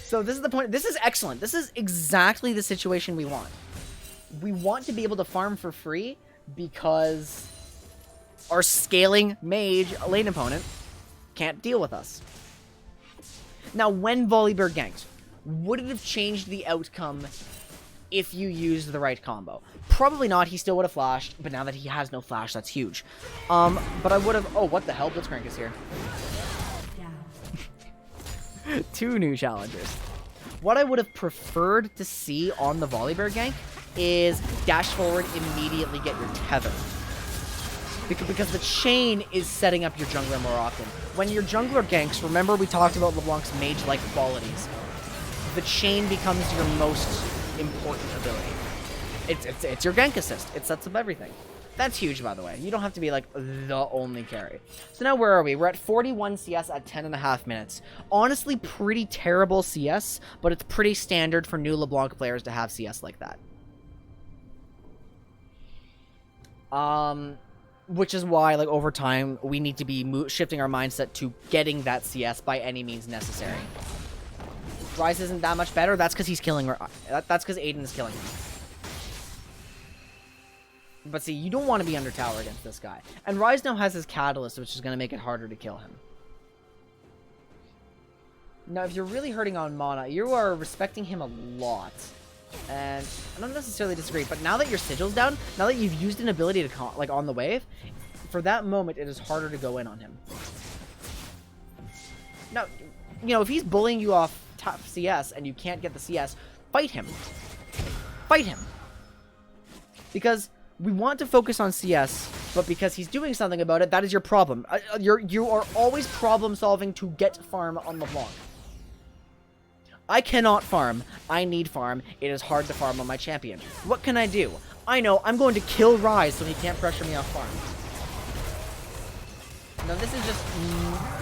So this is the point. This is excellent. This is exactly the situation we want. We want to be able to farm for free because our scaling mage lane opponent can't deal with us. Now, when Volibear ganked, would it have changed the outcome if you used the right combo? Probably not. He still would have flashed, but now that he has no flash, that's huge. But I would have... Oh, what the hell? Blitzcrank is here. 2 new challengers. What I would have preferred to see on the Volibear gank is dash forward, immediately get your tether. Because the chain is setting up your jungler more often. When your jungler ganks, remember we talked about LeBlanc's mage-like qualities. The chain becomes your most important ability. It's your gank assist. It sets up everything. That's huge, by the way. You don't have to be, like, the only carry. So now where are we? We're at 41 CS at 10.5 minutes. Honestly, pretty terrible CS, but it's pretty standard for new LeBlanc players to have CS like that. Which is why, like, over time, we need to be shifting our mindset to getting that CS by any means necessary. Ryze isn't that much better. That's because he's killing... That's because Aiden is killing him. But see, you don't want to be under tower against this guy. And Ryze now has his Catalyst, which is going to make it harder to kill him. Now, if you're really hurting on mana, you are respecting him a lot. And I don't necessarily disagree, but now that your Sigil's down, now that you've used an ability to, like, on the wave, for that moment, it is harder to go in on him. Now, you know, if he's bullying you off top CS and you can't get the CS, fight him. Fight him. Because... we want to focus on CS, but because he's doing something about it, that is your problem. You are always problem solving to get farm on LeBlanc. I cannot farm. I need farm. It is hard to farm on my champion. What can I do? I know, I'm going to kill Ryze so he can't pressure me off farm. Now this is just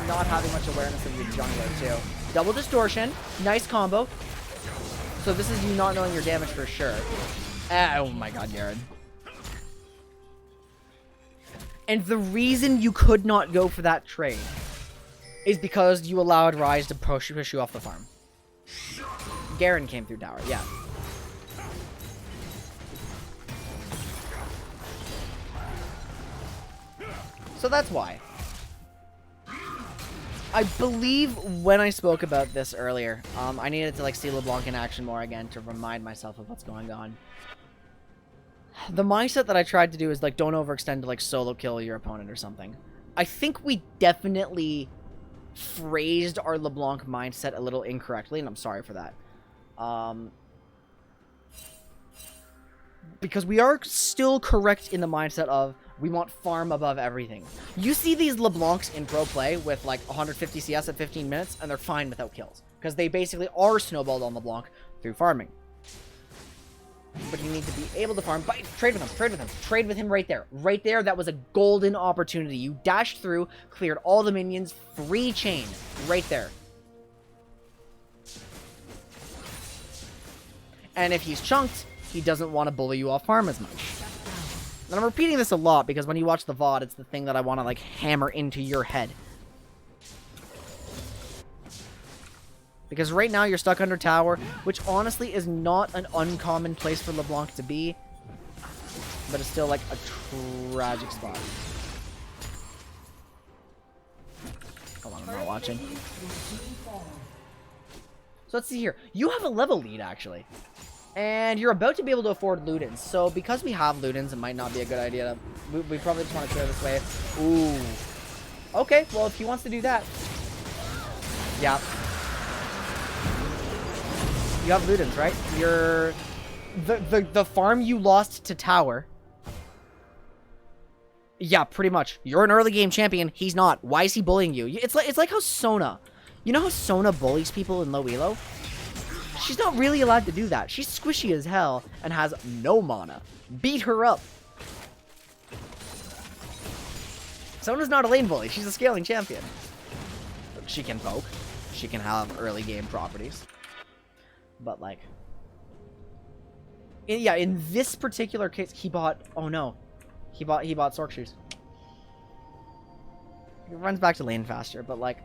not having much awareness of your jungler too. Double distortion, nice combo. So this is you not knowing your damage for sure. Oh my god, Yared. And the reason you could not go for that trade is because you allowed Ryze to push you off the farm. Garen came through tower, yeah. So that's why. I believe when I spoke about this earlier, I needed to like see LeBlanc in action more again to remind myself of what's going on. The mindset that I tried to do is, like, don't overextend to, like, solo kill your opponent or something. I think we definitely phrased our LeBlanc mindset a little incorrectly, and I'm sorry for that. Because we are still correct in the mindset of we want farm above everything. You see these LeBlancs in pro play with, like, 150 CS at 15 minutes, and they're fine without kills. Because they basically are snowballed on LeBlanc through farming. But you need to be able to farm. Trade with him. Trade with him. Trade with him right there. Right there, that was a golden opportunity. You dashed through, cleared all the minions, free chain. Right there. And if he's chunked, he doesn't want to bully you off farm as much. And I'm repeating this a lot because when you watch the VOD, it's the thing that I want to, like, hammer into your head. Because right now you're stuck under tower, which honestly is not an uncommon place for LeBlanc to be. But it's still like a tragic spot. Hold on, I'm not watching. So let's see here. You have a level lead, actually. And you're about to be able to afford Ludens. So because we have Ludens, it might not be a good idea to... We probably just want to clear this wave. Ooh. Okay, well, if he wants to do that... Yeah. You have Ludens, right? You're... The farm you lost to Tower... Yeah, pretty much. You're an early game champion. He's not. Why is he bullying you? It's like how Sona... You know how Sona bullies people in low elo? She's not really allowed to do that. She's squishy as hell and has no mana. Beat her up. Sona's not a lane bully. She's a scaling champion. She can poke. She can have early game properties. But like... in this particular case, he bought... Oh no. He bought Sork Shoes. He runs back to lane faster, but like...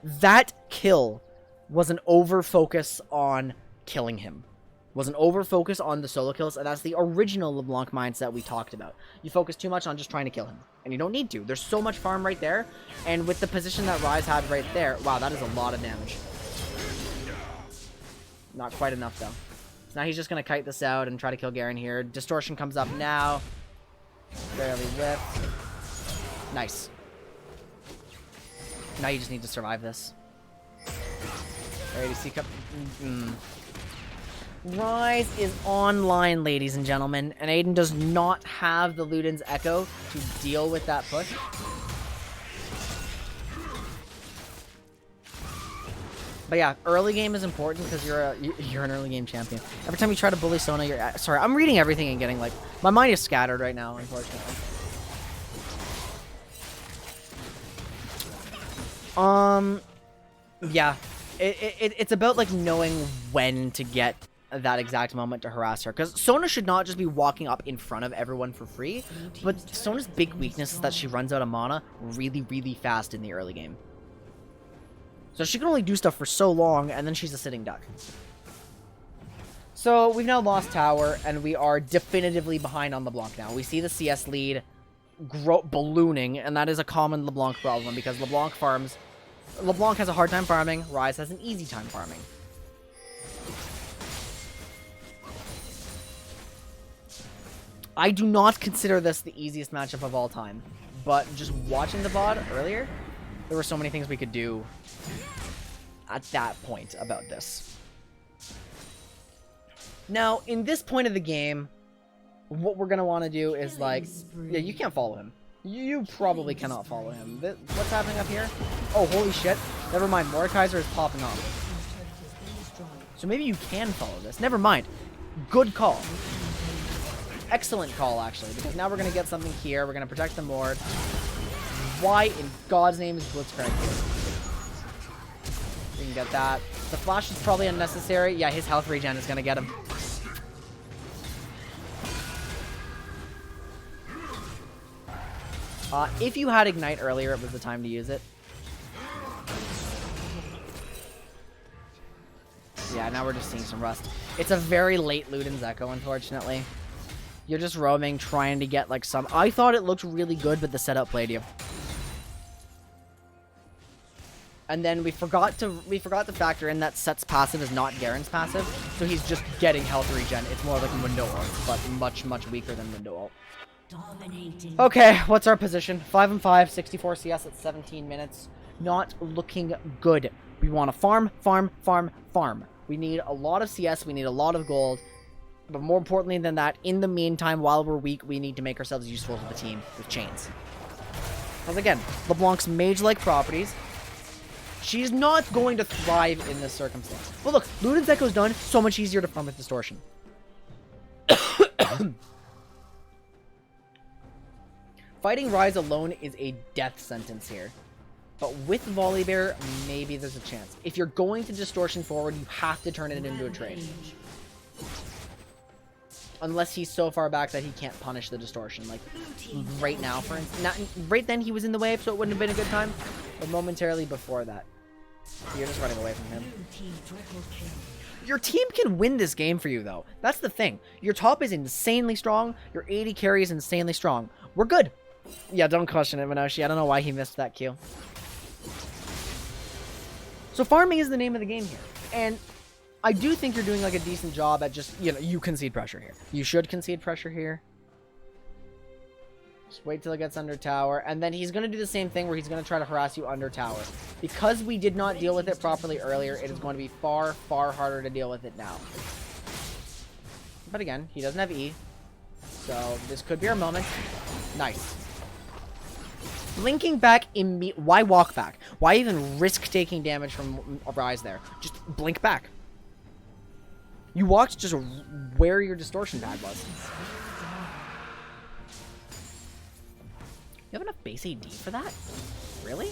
That kill was an over-focus on killing him. Was an over-focus on the solo kills, and that's the original LeBlanc mindset we talked about. You focus too much on just trying to kill him, and you don't need to. There's so much farm right there, and with the position that Ryze had right there, wow, that is a lot of damage. Not quite enough, though. So now he's just going to kite this out and try to kill Garen here. Distortion comes up now. Barely whipped. Nice. Now you just need to survive this. ADC cup. Ryze is online, ladies and gentlemen, and Aiden does not have the Luden's Echo to deal with that push. But yeah, early game is important because you're an early game champion. Every time you try to bully Sona, you're... Sorry, I'm reading everything and getting like... My mind is scattered right now, unfortunately. Yeah. It's about like knowing when to get that exact moment to harass her. Because Sona should not just be walking up in front of everyone for free. But Sona's big weakness is that she runs out of mana really, really fast in the early game. So she can only do stuff for so long, and then she's a sitting duck. So we've now lost tower, and we are definitively behind on LeBlanc now. We see the CS lead ballooning, and that is a common LeBlanc problem, because LeBlanc farms... LeBlanc has a hard time farming, Ryze has an easy time farming. I do not consider this the easiest matchup of all time, but just watching the VOD earlier, there were so many things we could do at that point about this. Now, in this point of the game, what we're going to want to do is like... Yeah, you can't follow him. You probably cannot follow him. What's happening up here? Oh, holy shit. Never mind, Mordekaiser is popping off. So maybe you can follow this. Never mind. Good call. Excellent call, actually, because now we're going to get something here. We're going to protect the Mord. Why in God's name is Blitzcrank here? We can get that. The flash is probably unnecessary. Yeah, his health regen is going to get him. If you had Ignite earlier, it was the time to use it. Yeah, now we're just seeing some rust. It's a very late Luden's Echo, unfortunately. You're just roaming, trying to get like some... I thought it looked really good, but the setup played you. And then we forgot to factor in that Set's passive is not Garen's passive, so he's just getting health regen. It's more like Window Ult, but much, much weaker than Window Ult. Dominating. Okay, what's our position? 5-5, 64 CS at 17 minutes. Not looking good. We want to farm, farm, farm, farm. We need a lot of CS, we need a lot of gold. But more importantly than that, in the meantime, while we're weak, we need to make ourselves useful to the team with chains. Because again, LeBlanc's mage-like properties, she's not going to thrive in this circumstance. But look, Luden's Echo's done, so much easier to farm with Distortion. Fighting Ryze alone is a death sentence here. But with Volibear, maybe there's a chance. If you're going to Distortion forward, you have to turn it into a trade. Unless he's so far back that he can't punish the Distortion. Like, right now, for instance. Right then he was in the wave, so it wouldn't have been a good time. But momentarily before that. You're just running away from him. Your team can win this game for you, though. That's the thing. Your top is insanely strong. Your AD carry is insanely strong. We're good. Yeah, don't question it, Minoshi. I don't know why he missed that Q. So farming is the name of the game here. And I do think you're doing like a decent job at just, you know, you concede pressure here. You should concede pressure here. Just wait till it gets under tower. And then he's going to do the same thing where he's going to try to harass you under tower. Because we did not deal with it properly earlier, it is going to be far, far harder to deal with it now. But again, he doesn't have E. So this could be our moment. Nice. Blinking back why walk back? Why even risk taking damage from a Rise there? Just blink back. You walked just where your distortion pad was. You have enough base AD for that? Really?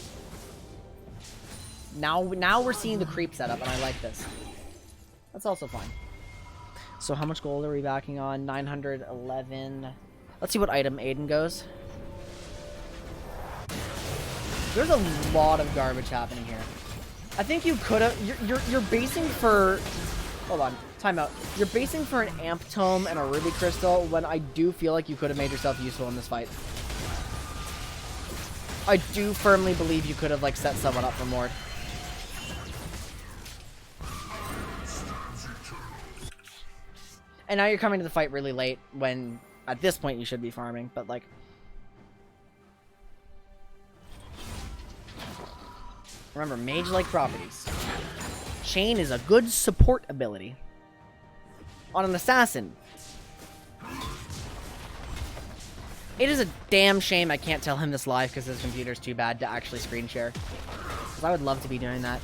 Now we're seeing the creep setup, and I like this. That's also fine. So how much gold are we backing on? 911. Let's see what item Aiden goes. There's a lot of garbage happening here. I think you could have... You're basing for... Hold on. Time out. You're basing for an Amp Tome and a Ruby Crystal when I do feel like you could have made yourself useful in this fight. I do firmly believe you could have, like, set someone up for Mord. And now you're coming to the fight really late when, at this point, you should be farming, but, like... Remember, mage-like properties. Chain is a good support ability. On an assassin. It is a damn shame I can't tell him this live because his computer's too bad to actually screen share. Because I would love to be doing that.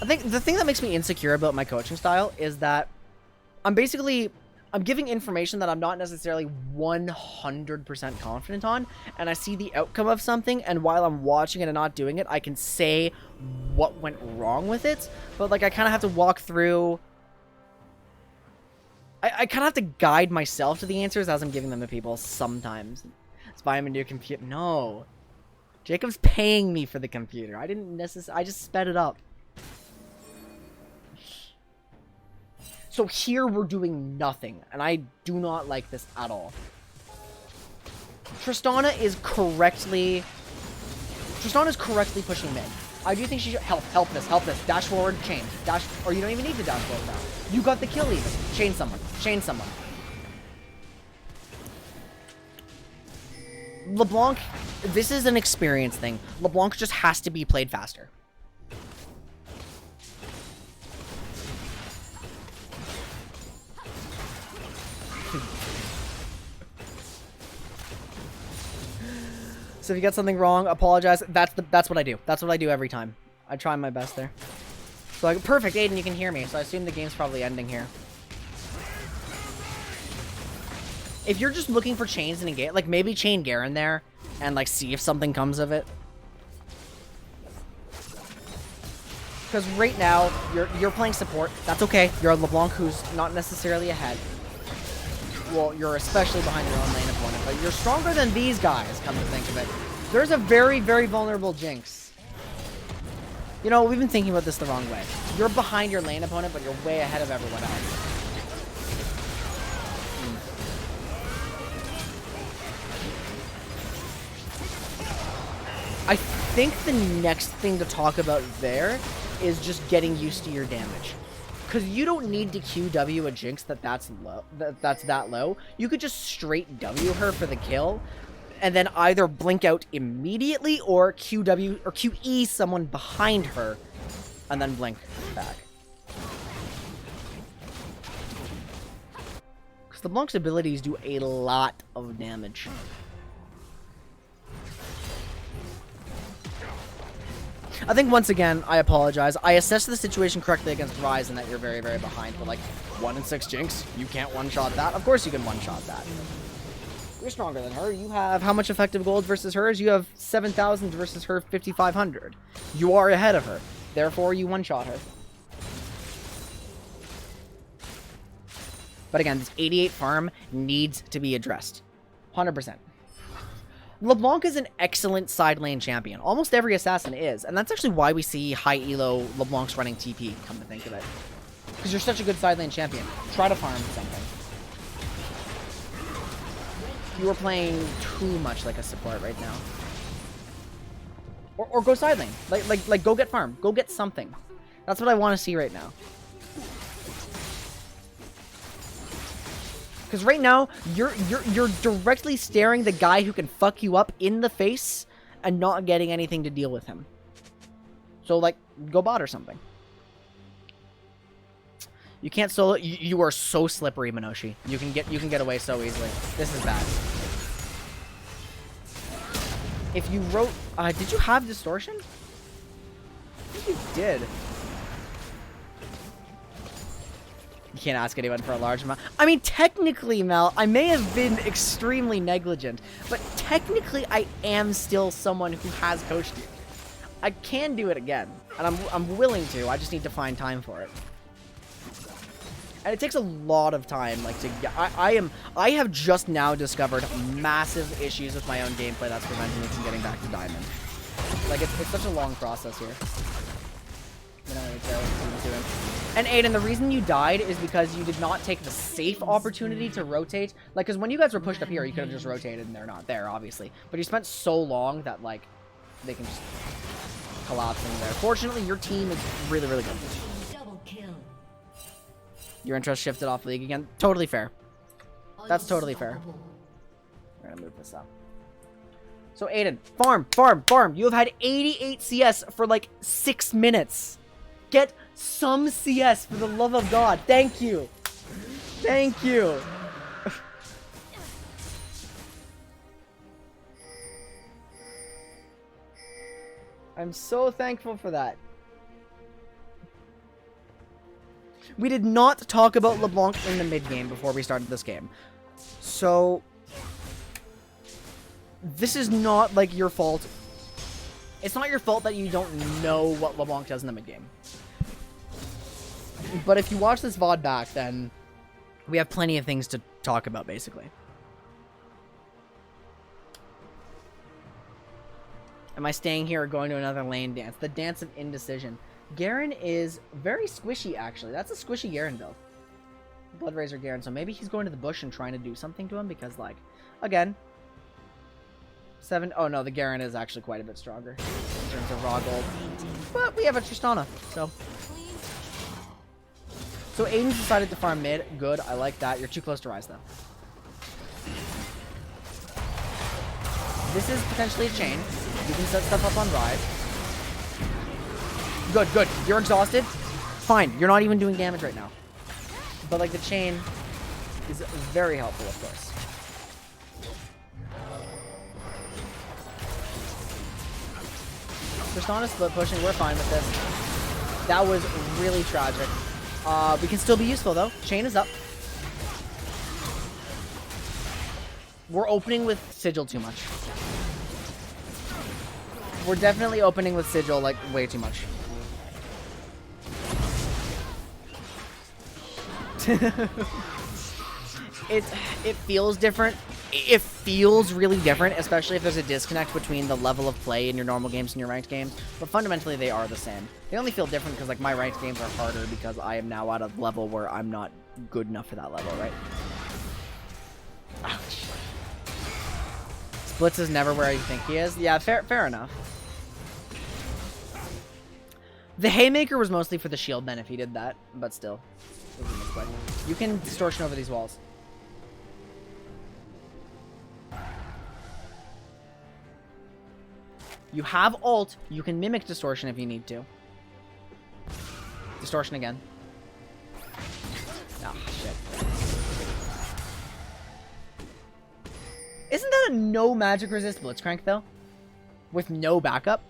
I think the thing that makes me insecure about my coaching style is that I'm giving information that I'm not necessarily 100% confident on, and I see the outcome of something, and while I'm watching it and not doing it, I can say what went wrong with it, but, like, I kind of have to walk through... I kind of have to guide myself to the answers as I'm giving them to people sometimes. That's why I'm a new computer. No. Jacob's paying me for the computer. I didn't necessarily... I just sped it up. So here we're doing nothing, and I do not like this at all. Tristana is correctly pushing mid. I do think she should help this, dash forward, chain, dash, or you don't even need to dash forward now. You got the kill even. Chain someone. LeBlanc, this is an experience thing. LeBlanc just has to be played faster. So if you get something wrong, apologize. That's what I do. That's what I do every time. I try my best there. So, like, perfect, Aiden, you can hear me. So I assume the game's probably ending here. If you're just looking for chains in a game, like, maybe chain Garen there and, like, see if something comes of it. Because right now, you're playing support. That's okay. You're a LeBlanc who's not necessarily ahead. Well, you're especially behind your own lane opponent, but you're stronger than these guys, come to think of it. There's a very, very vulnerable Jinx. You know, we've been thinking about this the wrong way. You're behind your lane opponent, but you're way ahead of everyone else. I think the next thing to talk about there is just getting used to your damage. Because you don't need to QW a Jinx that's that low. You could just straight W her for the kill, and then either blink out immediately or QW or QE someone behind her, and then blink back. Because LeBlanc's abilities do a lot of damage. I think, once again, I apologize. I assessed the situation correctly against Rise and that you're very, very behind. But, like, 1 in 6 Jinx, you can't one-shot that. Of course you can one-shot that. You're stronger than her. You have how much effective gold versus hers? You have 7,000 versus her 5,500. You are ahead of her. Therefore, you one-shot her. But again, this 88 farm needs to be addressed. 100%. LeBlanc is an excellent side lane champion. Almost every assassin is. And that's actually why we see high elo LeBlancs running TP, come to think of it. Because you're such a good side lane champion. Try to farm something. You are playing too much like a support right now. Or go side lane. Like go get farm. Go get something. That's what I want to see right now. Because right now, you're directly staring the guy who can fuck you up in the face and not getting anything to deal with him. So, like, go bot or something. You can't solo. You are so slippery, Minoshi. You can get away so easily. This is bad. If you wrote, did you have distortion? I think you did. You can't ask anyone for a large amount. I mean, technically, Mel, I may have been extremely negligent, but technically, I am still someone who has coached you. I can do it again, and I'm willing to. I just need to find time for it. And it takes a lot of time, like, to get... I have just now discovered massive issues with my own gameplay that's preventing me from getting back to Diamond. Like, it's such a long process here. You know, it's what I'm doing. And Aiden, the reason you died is because you did not take the safe opportunity to rotate. Like, because when you guys were pushed up here, you could have just rotated and they're not there, obviously. But you spent so long that, like, they can just collapse in there. Fortunately, your team is really, really good. Double kill. Your interest shifted off League again. Totally fair. That's totally fair. We're gonna move this up. So, Aiden, farm. You have had 88 CS for, like, 6 minutes. Get some CS for the love of God. Thank you. Thank you. I'm so thankful for that. We did not talk about LeBlanc in the mid game before we started this game. So, this is not, like, your fault. It's not your fault that you don't know what LeBlanc does in the mid game. But if you watch this VOD back, then we have plenty of things to talk about, basically. Am I staying here or going to another lane dance? The dance of indecision. Garen is very squishy, actually. That's a squishy Garen build. Blood Razor Garen. So maybe he's going to the bush and trying to do something to him because, like, again, 7... Oh, no, the Garen is actually quite a bit stronger in terms of raw gold. But we have a Tristana, so... So Aiden's decided to farm mid. Good, I like that. You're too close to Rise, though. This is potentially a chain. You can set stuff up on Rise. Good. You're exhausted. Fine. You're not even doing damage right now. But, like, the chain is very helpful, of course. Tristana split pushing. We're fine with this. That was really tragic. We can still be useful, though. Chain is up. We're opening with Sigil too much. We're definitely opening with Sigil, like, way too much. It feels different. It feels really different, especially if there's a disconnect between the level of play in your normal games and your ranked games. But fundamentally, they are the same. They only feel different because, like, my ranked games are harder because I am now at a level where I'm not good enough for that level, right? Ouch. Splits is never where you think he is. Yeah, fair enough. The Haymaker was mostly for the shield then if he did that, but still. You can distortion over these walls. You have ult. You can mimic distortion if you need to. Distortion again. Ah, shit. Isn't that a no magic resist Blitzcrank, though? With no backup?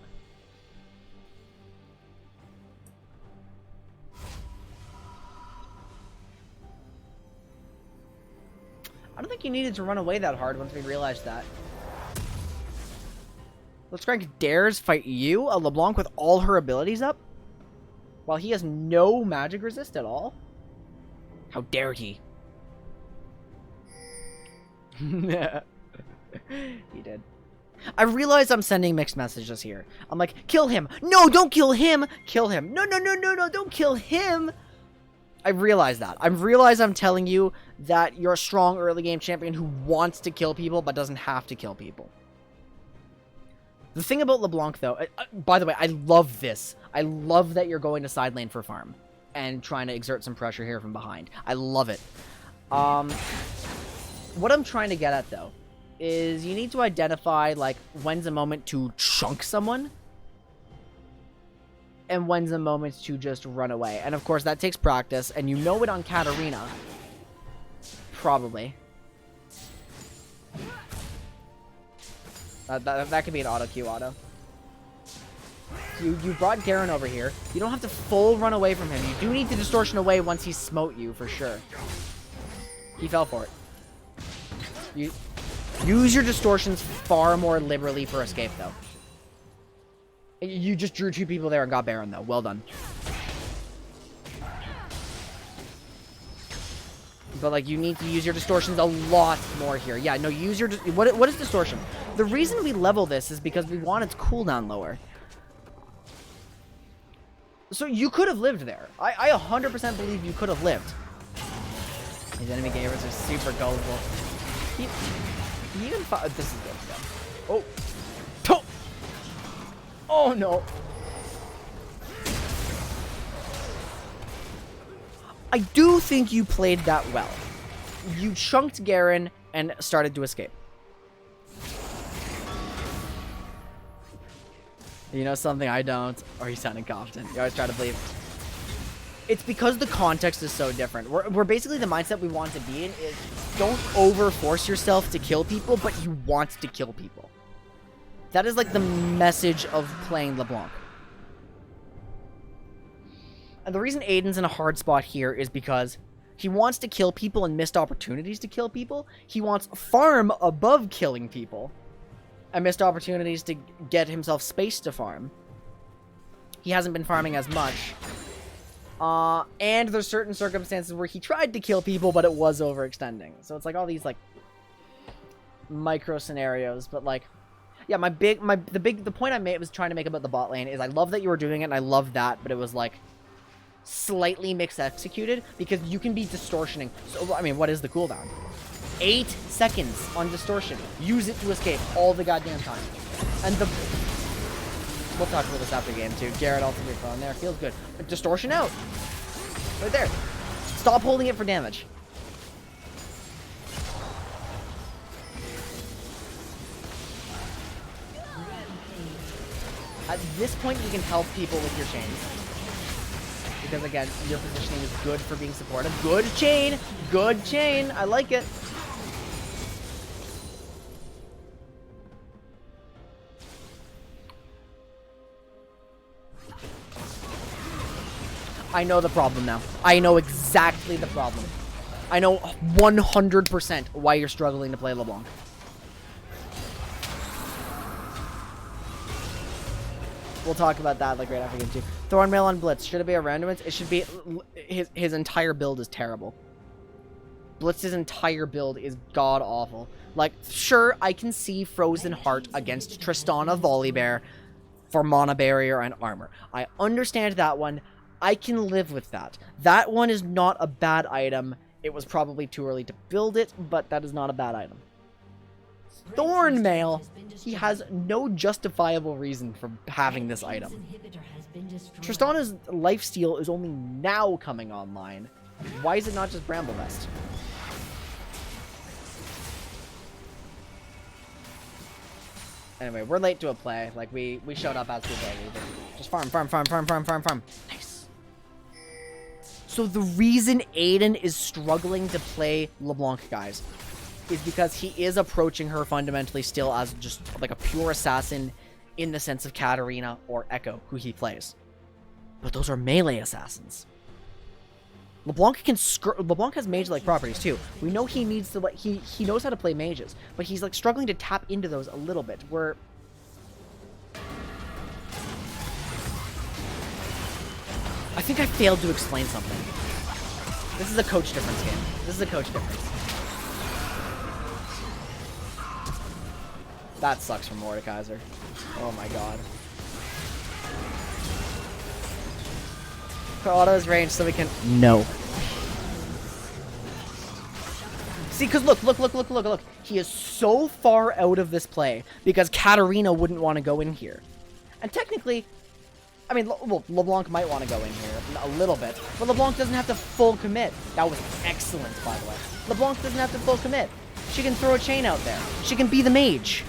I don't think you needed to run away that hard once we realized that. Blitzcrank dares fight you, a LeBlanc with all her abilities up? While he has no magic resist at all? How dare he? He did. I realize I'm sending mixed messages here. I'm like, kill him! No, don't kill him! Kill him! No, don't kill him! I realize that. I realize I'm telling you that you're a strong early game champion who wants to kill people but doesn't have to kill people. The thing about LeBlanc, though, by the way, I love this. I love that you're going to side lane for farm and trying to exert some pressure here from behind. I love it. What I'm trying to get at, though, is you need to identify, like, when's a moment to chunk someone and when's a moment to just run away. And, of course, that takes practice, and you know it on Katarina. Probably. That could be an auto Q auto. You brought Garen over here. You don't have to full run away from him. You do need to distortion away once he smote you, for sure. He fell for it. You use your distortions far more liberally for escape, though. You just drew 2 people there and got Baron, though. Well done. But, like, you need to use your distortions a lot more here. Yeah, no, use your... What is distortion? The reason we level this is because we want its cooldown lower. So you could have lived there. I 100% believe you could have lived. These enemy gamers are super gullible. He even thought... This is good. Yeah. Oh. Oh, no. I do think you played that well. You chunked Garen and started to escape. You know something I don't? Or you sounding confident. You always try to believe. It's because the context is so different. We're basically the mindset we want to be in is don't over-force yourself to kill people, but you want to kill people. That is like the message of playing LeBlanc. And the reason Aiden's in a hard spot here is because he wants to kill people and missed opportunities to kill people. He wants farm above killing people and missed opportunities to get himself space to farm. He hasn't been farming as much. And there's certain circumstances where he tried to kill people, but it was overextending. So it's like all these like micro scenarios, but like, yeah, the point I made was trying to make about the bot lane is I love that you were doing it and I love that, but it was like slightly mixed executed because you can be distortioning. So, I mean, what is the cooldown? 8 seconds on distortion. Use it to escape all the goddamn time. And the... We'll talk about this after game, too. Garrett also your phone there. Feels good. Distortion out. Right there. Stop holding it for damage. At this point, you can help people with your chains. Because, again, your positioning is good for being supportive. Good chain! Good chain! I like it. I know the problem now. I know exactly the problem. I know 100% why you're struggling to play LeBlanc. We'll talk about that like right after game 2. Thornmail on Blitz. Should it be a randomance? It should be... His entire build is terrible. Blitz's entire build is god-awful. Like, sure, I can see Frozen Heart against Tristana Volibear for Mana Barrier and Armor. I understand that one. I can live with that. That one is not a bad item. It was probably too early to build it, but that is not a bad item. Thornmail, he has no justifiable reason for having this item. Tristana's lifesteal is only now coming online. Why is it not just Bramble Vest? Anyway, we're late to a play. Like, we showed up as we were. Just farm. Nice. So the reason Aiden is struggling to play LeBlanc, guys, is because he is approaching her fundamentally still as just like a pure assassin in the sense of Katarina or Echo, who he plays. But those are melee assassins. LeBlanc has mage-like properties too. We know he needs to he knows how to play mages, but he's like struggling to tap into those a little bit. Where I think I failed to explain something. This is a coach difference game. This is a coach difference. That sucks for Mordekaiser. Oh my god. Put auto is range so we can... No. See, because look. He is so far out of this play because Katarina wouldn't want to go in here. And technically, I mean, well, LeBlanc might want to go in here a little bit, but LeBlanc doesn't have to full commit. That was excellent, by the way. LeBlanc doesn't have to full commit. She can throw a chain out there. She can be the mage.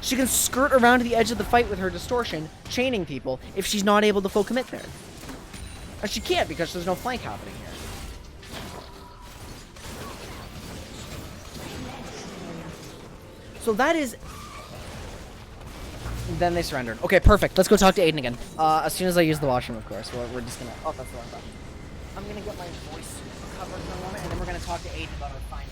She can skirt around to the edge of the fight with her distortion, chaining people if she's not able to full commit there. And she can't because there's no flank happening here. So that is... Then they surrendered. Okay, perfect. Let's go talk to Aiden again. As soon as I use the washroom, of course. We're just gonna... Oh, that's the wrong button. I'm gonna get my voice covered for a moment, and then we're gonna talk to Aiden about our findings.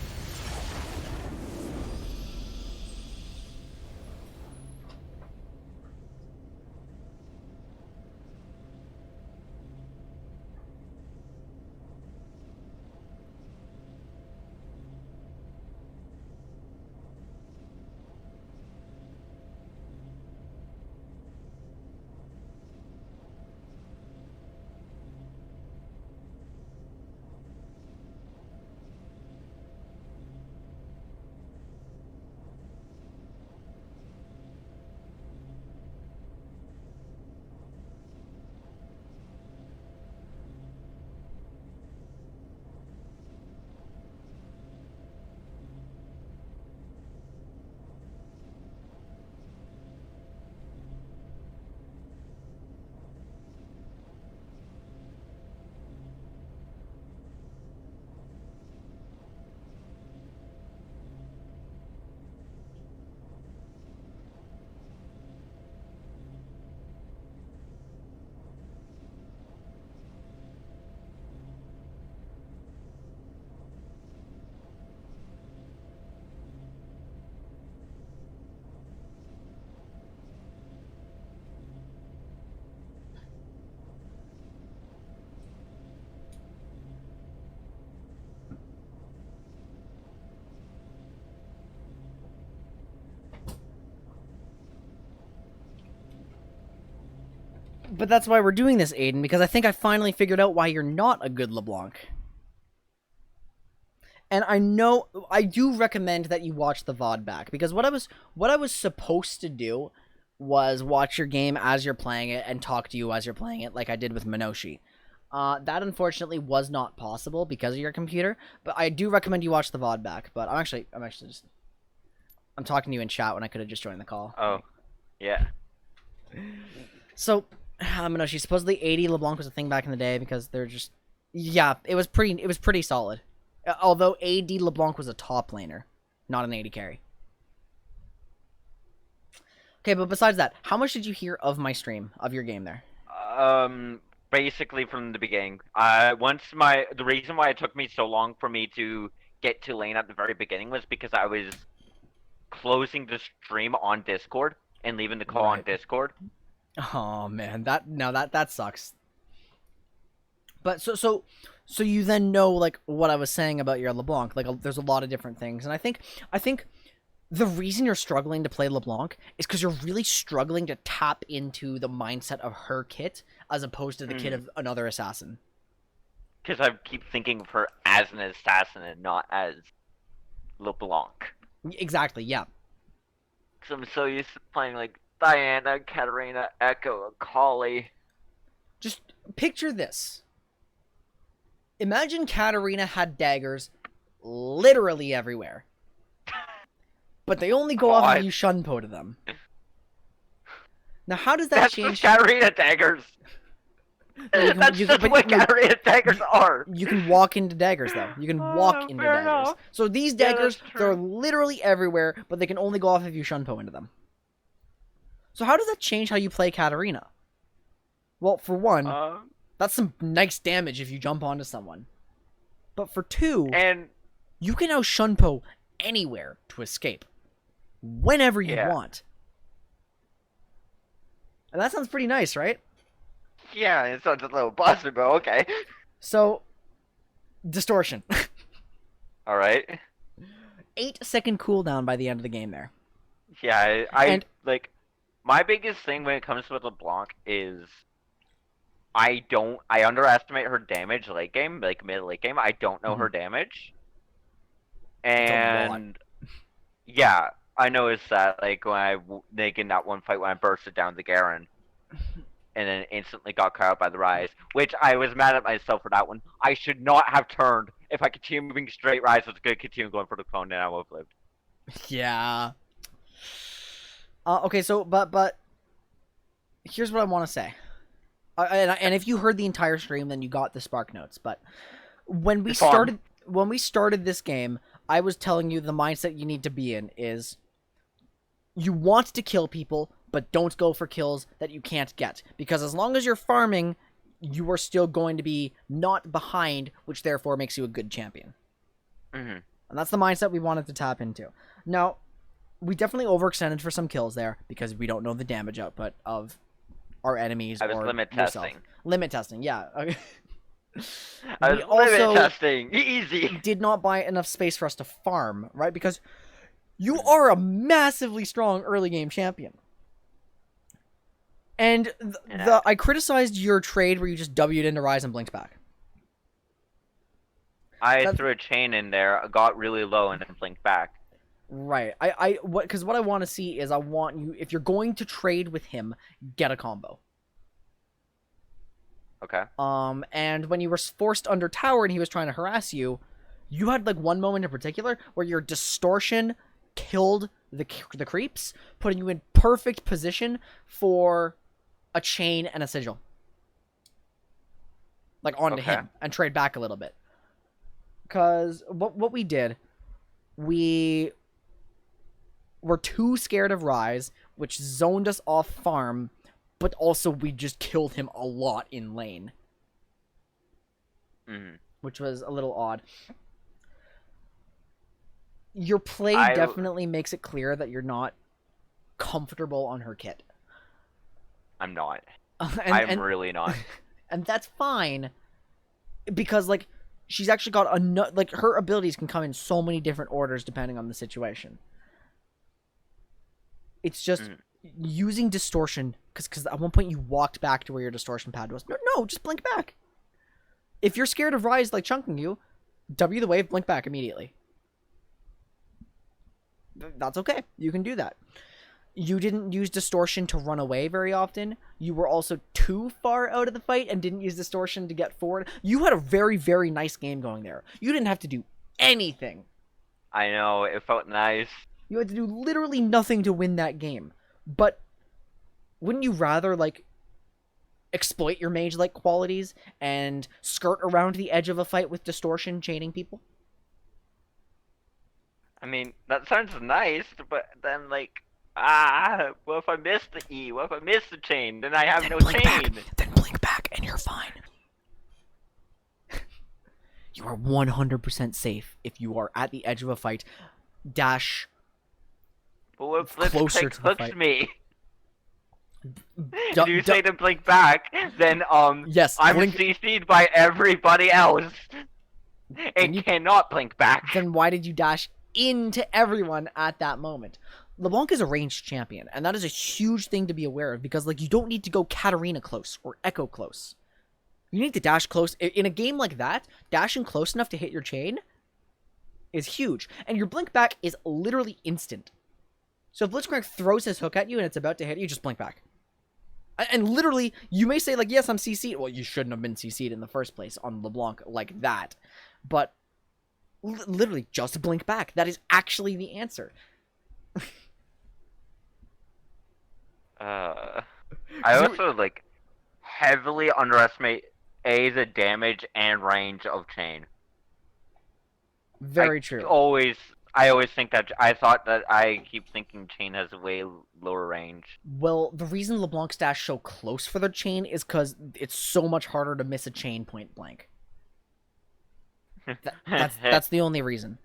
But that's why we're doing this, Aiden, because I think I finally figured out why you're not a good LeBlanc. And I do recommend that you watch the VOD back, because what I was supposed to do was watch your game as you're playing it and talk to you as you're playing it, like I did with Minoshi. That unfortunately was not possible because of your computer, but I do recommend you watch the VOD back. But I'm talking to you in chat when I could have just joined the call. Oh, yeah. So, Minoshi, supposedly 80 LeBlanc was a thing back in the day because they're just... Yeah, it was pretty solid. Although AD LeBlanc was a top laner, not an 80 carry. Okay, but besides that, how much did you hear of my stream, of your game there? Basically from the beginning. The reason why it took me so long for me to get to lane at the very beginning was because I was closing the stream on Discord and leaving the call on Discord. Oh man, that sucks. But so you then know like what I was saying about your LeBlanc. Like there's a lot of different things, and I think the reason you're struggling to play LeBlanc is because you're really struggling to tap into the mindset of her kit as opposed to the kit of another assassin. Because I keep thinking of her as an assassin and not as LeBlanc. Exactly, yeah. Because I'm so used to playing like Diana, Katarina, Echo, Akali. Just picture this. Imagine Katarina had daggers literally everywhere. But they only go off if you shunpo to them. Now, how does that change? That's what Katarina daggers. That's just what Katarina daggers are. You can walk into daggers, though. You can walk into daggers. Enough. So these daggers, they're literally everywhere, but they can only go off if you shunpo into them. So how does that change how you play Katarina? Well, for one, that's some nice damage if you jump onto someone. But for two, you can now shunpo anywhere to escape. Whenever you want. And that sounds pretty nice, right? Yeah, it sounds a little busted, but okay. So, distortion. Alright. 8-second cooldown by the end of the game there. Yeah, I like, my biggest thing when it comes to LeBlanc is I underestimate her damage late game, like mid late game. I don't know her damage. It's a lot. And yeah, I noticed that like like in that one fight when I bursted down the Garen and then instantly got caught out by the Rise, which I was mad at myself for that one. I should not have turned. If I continue moving straight, Rise was going to continue going for the clone, and I would have lived. Yeah. Okay, so but here's what I want to say. And if you heard the entire stream, then you got the Spark Notes. But when we started this game, I was telling you the mindset you need to be in is you want to kill people, but don't go for kills that you can't get. Because as long as you're farming, you are still going to be not behind, which therefore makes you a good champion. Mm-hmm. And that's the mindset we wanted to tap into. Now, we definitely overextended for some kills there because we don't know the damage output of our enemies. I was or limit yourself. testing. Limit testing, yeah. I We was also limit testing. Easy. did not buy enough space for us to farm, right? Because you are a massively strong early game champion. And I criticized your trade where you just W'd into Rise and blinked back. I threw a chain in there, got really low, and then blinked back. Right. Because what I want to see is I want you, if you're going to trade with him, get a combo. Okay. And when you were forced under tower and he was trying to harass you, you had like one moment in particular where your distortion killed the creeps, putting you in perfect position for a chain and a sigil. Like onto him and trade back a little bit. Because what we did, we were too scared of Rise, which zoned us off farm, but also we just killed him a lot in lane. Which was a little odd. Your play definitely makes it clear that you're not comfortable on her kit. I'm not. I'm really not. And that's fine. Because, like, she's actually got like, her abilities can come in so many different orders depending on the situation. It's just using distortion, because at one point you walked back to where your distortion pad was. No, just blink back. If you're scared of Rise, like, chunking you, W the wave, blink back immediately. That's okay. You can do that. You didn't use distortion to run away very often. You were also too far out of the fight and didn't use distortion to get forward. You had a very, very nice game going there. You didn't have to do anything. I know, it felt nice. You had to do literally nothing to win that game. But wouldn't you rather, like, exploit your mage-like qualities and skirt around the edge of a fight with distortion, chaining people? I mean, that sounds nice, but then, like, what if I miss the E? What if I miss the chain? Then I have no chain. Then blink back and you're fine. You are 100% safe if you are at the edge of a fight. Dash But what if closer Blitzcrank to the hooks fight. me? If you say to blink back, then, yes, I'm blink... CC'd by everybody else. And you cannot blink back. Then why did you dash into everyone at that moment? LeBlanc is a ranged champion, and that is a huge thing to be aware of, because, like, you don't need to go Katarina close or Echo close. You need to dash close. In a game like that, dashing close enough to hit your chain is huge, and your blink back is literally instant. So if Blitzcrank throws his hook at you and it's about to hit you, just blink back. And literally, you may say, like, yes, I'm CC'd. Well, you shouldn't have been CC'd in the first place on LeBlanc like that. But literally, just blink back. That is actually the answer. I also, like, heavily underestimate the damage and range of chain. Very true. I always think that, I keep thinking chain has a way lower range. Well, the reason LeBlanc's dash so close for the chain is because it's so much harder to miss a chain point blank. That's the only reason.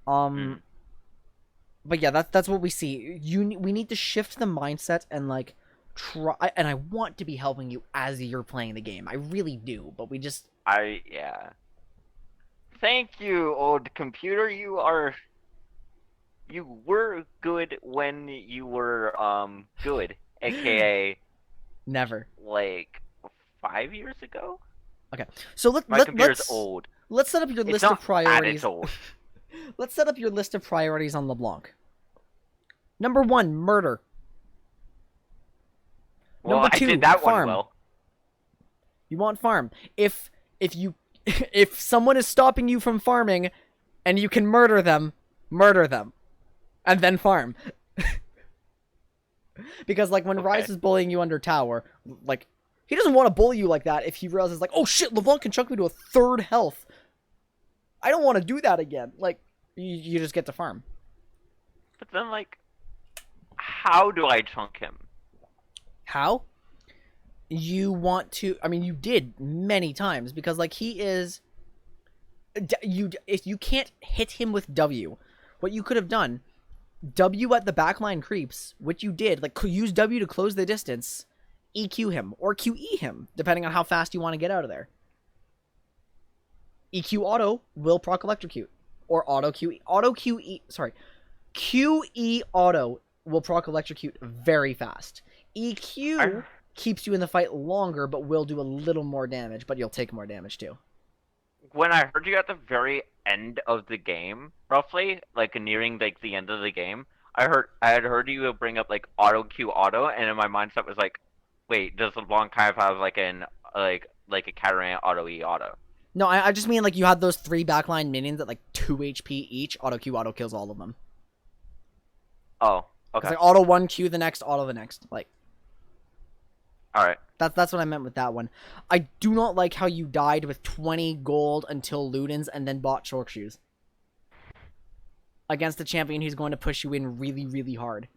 But yeah, that's what we see. We need to shift the mindset and, like, try. And I want to be helping you as you're playing the game. I really do. But we just. Yeah. Thank you, old computer. You were good when you were good, aka never. Like 5 years ago. So My computer's old. let's set up your It's list not of priorities. It's old. Let's set up your list of priorities on LeBlanc. Number 1, murder. Well, Number I 2, did that farm. one well. You want farm. If you if someone is stopping you from farming and you can murder them, and then farm. Because like when Rise is bullying you under tower, like he doesn't want to bully you like that if he realizes like, oh shit, LeBlanc can chunk me to a 3rd health. I don't want to do that again. Like you just get to farm. But then, like, how do I chunk him? How? You want to? I mean, you did many times because like he is. If you can't hit him with W, what you could have done, W at the backline creeps, which you did. Like use W to close the distance, EQ him or QE him, depending on how fast you want to get out of there. EQ auto will proc electrocute, or auto QE. Sorry, QE auto will proc electrocute very fast. EQ keeps you in the fight longer, but will do a little more damage, but you'll take more damage too. When I heard you at the very end of the game, roughly, like nearing like the end of the game, I had heard you bring up like auto Q auto, and in my mindset was like, wait, does LeBlanc kind of have like an like a Katarina auto E auto? No, I just mean like you had those 3 backline minions at like 2 HP each. Auto Q auto kills all of them. Oh, okay. It's like auto 1 Q the next, auto the next. Like. All right. That's what I meant with that one. I do not like how you died with 20 gold until Ludens and then bought Short Shoes. Against a champion who's going to push you in really, really hard.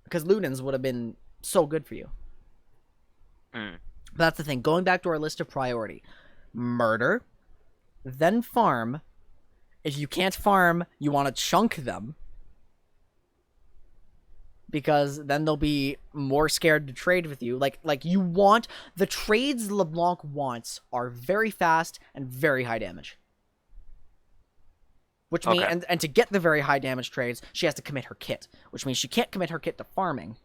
Because Ludens would have been so good for you. But that's the thing. Going back to our list of priority. Murder. Then farm. If you can't farm, you want to chunk them. Because then they'll be more scared to trade with you. Like you want... The trades LeBlanc wants are very fast and very high damage. Which means... And to get the very high damage trades, she has to commit her kit. Which means she can't commit her kit to farming.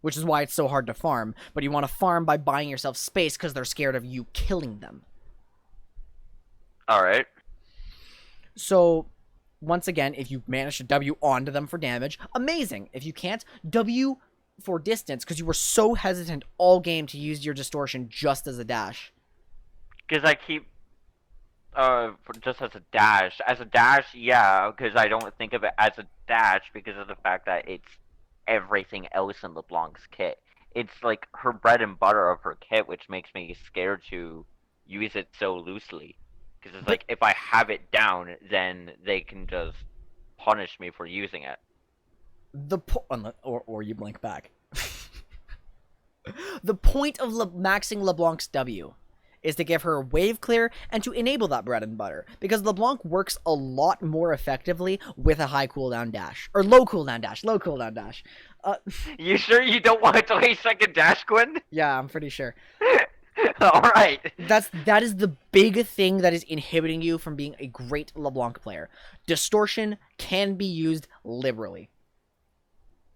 Which is why it's so hard to farm. But you want to farm by buying yourself space because they're scared of you killing them. Alright. So... Once again, if you manage to W onto them for damage, amazing. If you can't, W for distance, because you were so hesitant all game to use your distortion just as a dash. Because I keep, just as a dash. As a dash, yeah, because I don't think of it as a dash because of the fact that it's everything else in LeBlanc's kit. It's like her bread and butter of her kit, which makes me scared to use it so loosely. Because it's like, if I have it down, then they can just punish me for using it. Or you blink back. The point of maxing LeBlanc's W is to give her wave clear and to enable that bread and butter. Because LeBlanc works a lot more effectively with a high cooldown dash. Or low cooldown dash. You sure you don't want a 20-second dash, Quinn? Yeah, I'm pretty sure. Alright. That is the big thing that is inhibiting you from being a great LeBlanc player. Distortion can be used liberally.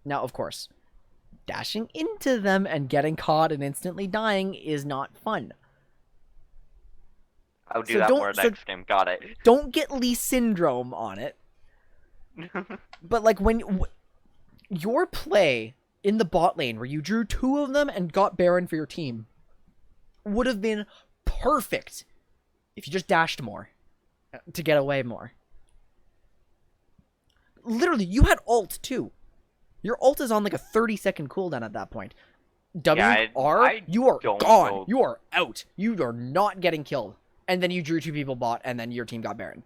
Now, of course, dashing into them and getting caught and instantly dying is not fun. I'll do that more next game. Got it. Don't get Lee Syndrome on it. But like when your play in the bot lane where you drew 2 of them and got Baron for your team would have been perfect if you just dashed more to get away more. Literally, you had ult too. Your ult is on like a 30-second cooldown at that point. You are gone. You are out. You are not getting killed. And then you drew 2 people bot, and then your team got Baron.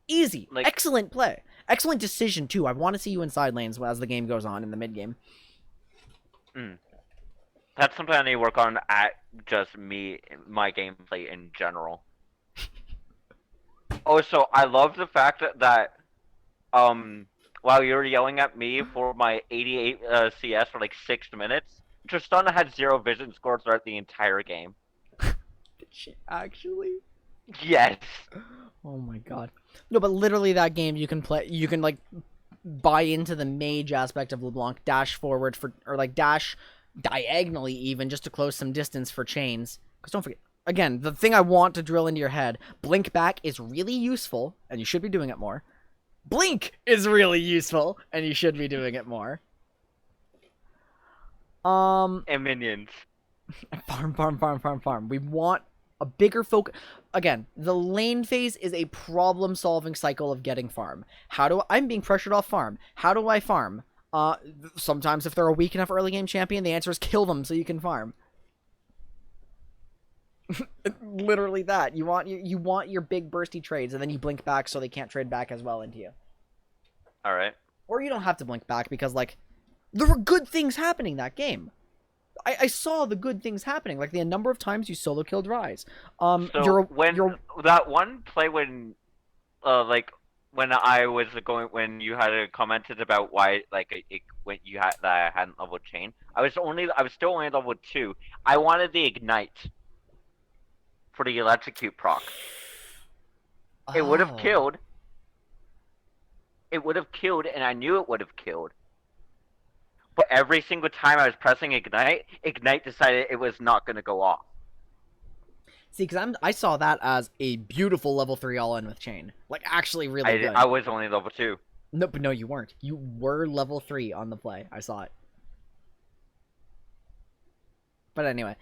Easy. Excellent play. Excellent decision too. I want to see you in side lanes as the game goes on in the mid game. That's something I need to work on at just my gameplay in general. Also, I love the fact that while you were yelling at me for my 88 CS for like 6 minutes, Tristana had 0 vision score throughout the entire game. Did she actually? Yes. Oh my god. No, but literally that game you can like buy into the mage aspect of LeBlanc, dash forward or like dash diagonally even, just to close some distance for chains. Because don't forget, again, the thing I want to drill into your head, blink back is really useful, and you should be doing it more. Blink is really useful, and you should be doing it more. And minions. Farm. We want a bigger focus. Again, the lane phase is a problem-solving cycle of getting farm. I'm being pressured off farm. How do I farm? Sometimes if they're a weak enough early game champion, the answer is kill them so you can farm. Literally that. You want your big bursty trades, and then you blink back so they can't trade back as well into you. Alright. Or you don't have to blink back because, like, there were good things happening that game. I saw the good things happening, like the number of times you solo killed Rise. So that one play when I was going, when you had commented about why when you had that I hadn't leveled chain, I was still only level 2. I wanted the ignite for the electrocute proc. It would have killed. It would have killed, and I knew it would have killed. But every single time I was pressing Ignite, Ignite decided it was not going to go off. See, because I saw that as a beautiful level 3 all-in with Chain. Like, actually really good. I was only level 2. No, but no, you weren't. You were level 3 on the play. I saw it. But anyway.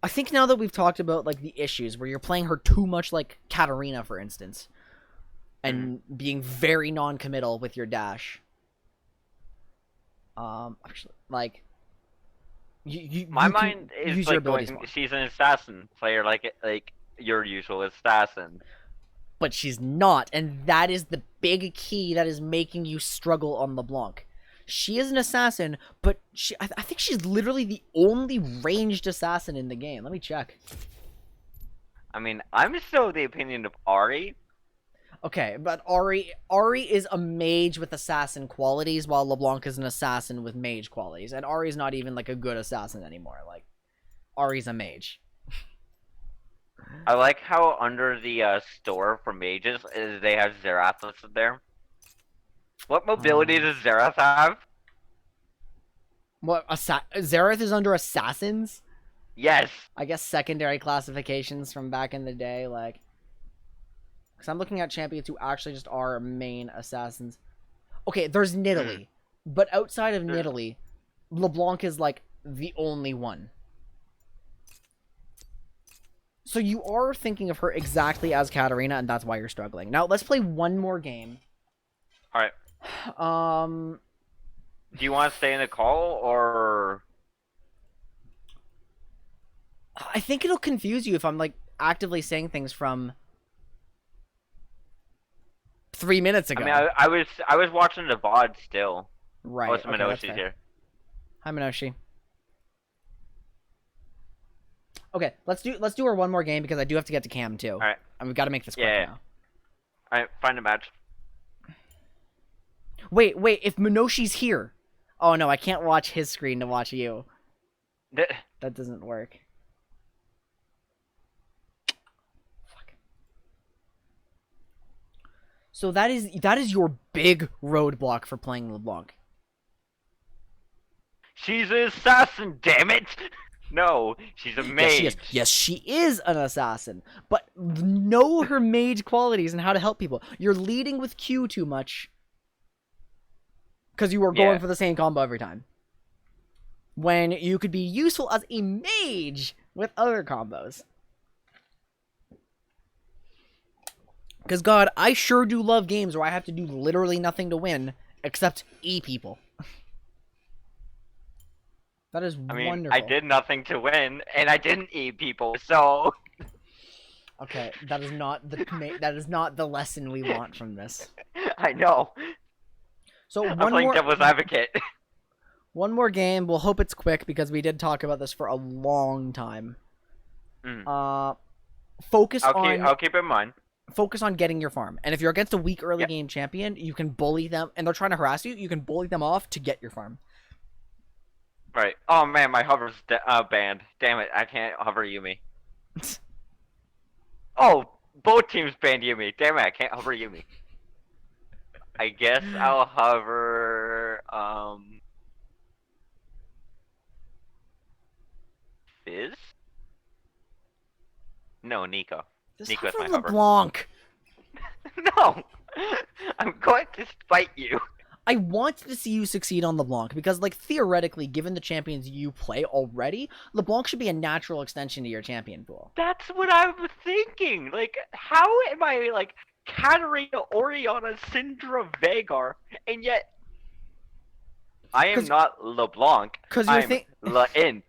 I think now that we've talked about, like, the issues where you're playing her too much like Katarina, for instance, and being very non-committal with your dash. Actually, like, my mind is like going, she's an assassin player, like your usual assassin. But she's not, and that is the big key that is making you struggle on LeBlanc. She is an assassin, but I think she's literally the only ranged assassin in the game. Let me check. I mean, I'm still of the opinion of Ahri. Okay, but Ahri is a mage with assassin qualities, while LeBlanc is an assassin with mage qualities. And Ahri's not even, like, a good assassin anymore. Like, Ahri's a mage. I like how under the store for mages, they have Xerath listed there. What mobility does Xerath have? What, Xerath is under assassins? Yes! I guess secondary classifications from back in the day, like... Because I'm looking at champions who actually just are main assassins. Okay, there's Nidalee. But outside of Nidalee, LeBlanc is, like, the only one. So you are thinking of her exactly as Katarina, and that's why you're struggling. Now, let's play one more game. Alright. Do you want to stay in the call, or... I think it'll confuse you if I'm, like, actively saying things from... 3 minutes ago. I mean, I was watching the VOD still. Right. Oh, it's Minoshi's here. Hi, Minoshi. Okay, let's do her one more game because I do have to get to Cam too. Alright. And we've got to make this quick now. Alright, find a match. Wait, if Minoshi's here. Oh no, I can't watch his screen to watch you. That doesn't work. So that is your big roadblock for playing LeBlanc. She's an assassin, damn it! No, she's a mage. Yes, she is an assassin. But know her mage qualities and how to help people. You're leading with Q too much. Because you are going for the same combo every time. When you could be useful as a mage with other combos. Because, God, I sure do love games where I have to do literally nothing to win, except E people. That is wonderful. I did nothing to win, and I didn't E people, so... Okay, that is not the lesson we want from this. I know. So I'm playing devil's advocate. One more game. We'll hope it's quick, because we did talk about this for a long time. I'll keep it in mind. Focus on getting your farm. And if you're against a weak early game champion, you can bully them, and they're trying to harass you, you can bully them off to get your farm. Right. Oh man, my hover's banned. Damn it, I can't hover Yumi. Oh, both teams banned Yumi. Damn it, I can't hover Yumi. I guess I'll hover, is... No, Nico. This Nico is from my hover. LeBlanc. No! I'm going to spite you. I want to see you succeed on LeBlanc because, like, theoretically, given the champions you play already, LeBlanc should be a natural extension to your champion pool. That's what I was thinking. Like, how am I, like, Katarina, Oriana, Syndra, Veigar, and yet I am not LeBlanc. I'm L'Int.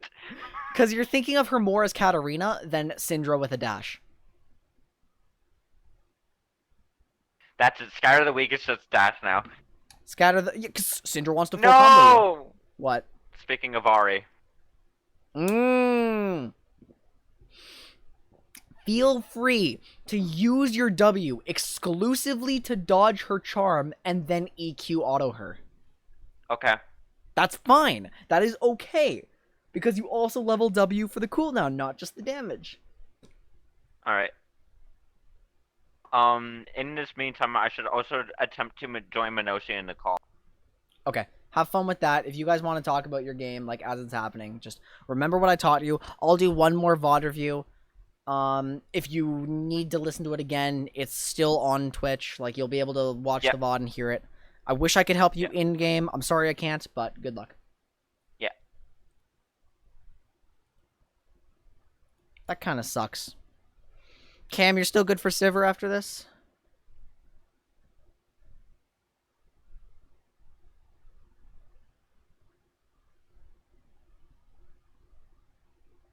Because you're thinking of her more as Katarina than Syndra with a dash. That's it. Scatter the Weak is just dash now. Scatter the... Because Syndra wants to full combo you. No! What? Speaking of Ari. Feel free to use your W exclusively to dodge her charm and then EQ auto her. Okay. That's fine. That is okay. Because you also level W for the cooldown, not just the damage. Alright. In this meantime, I should also attempt to join Minoshi in the call. Okay. Have fun with that. If you guys want to talk about your game, like, as it's happening, just remember what I taught you. I'll do one more VOD review. If you need to listen to it again, it's still on Twitch. Like, you'll be able to watch the VOD and hear it. I wish I could help you in-game. I'm sorry I can't, but good luck. Yeah. That kind of sucks. Cam, you're still good for Sivir after this?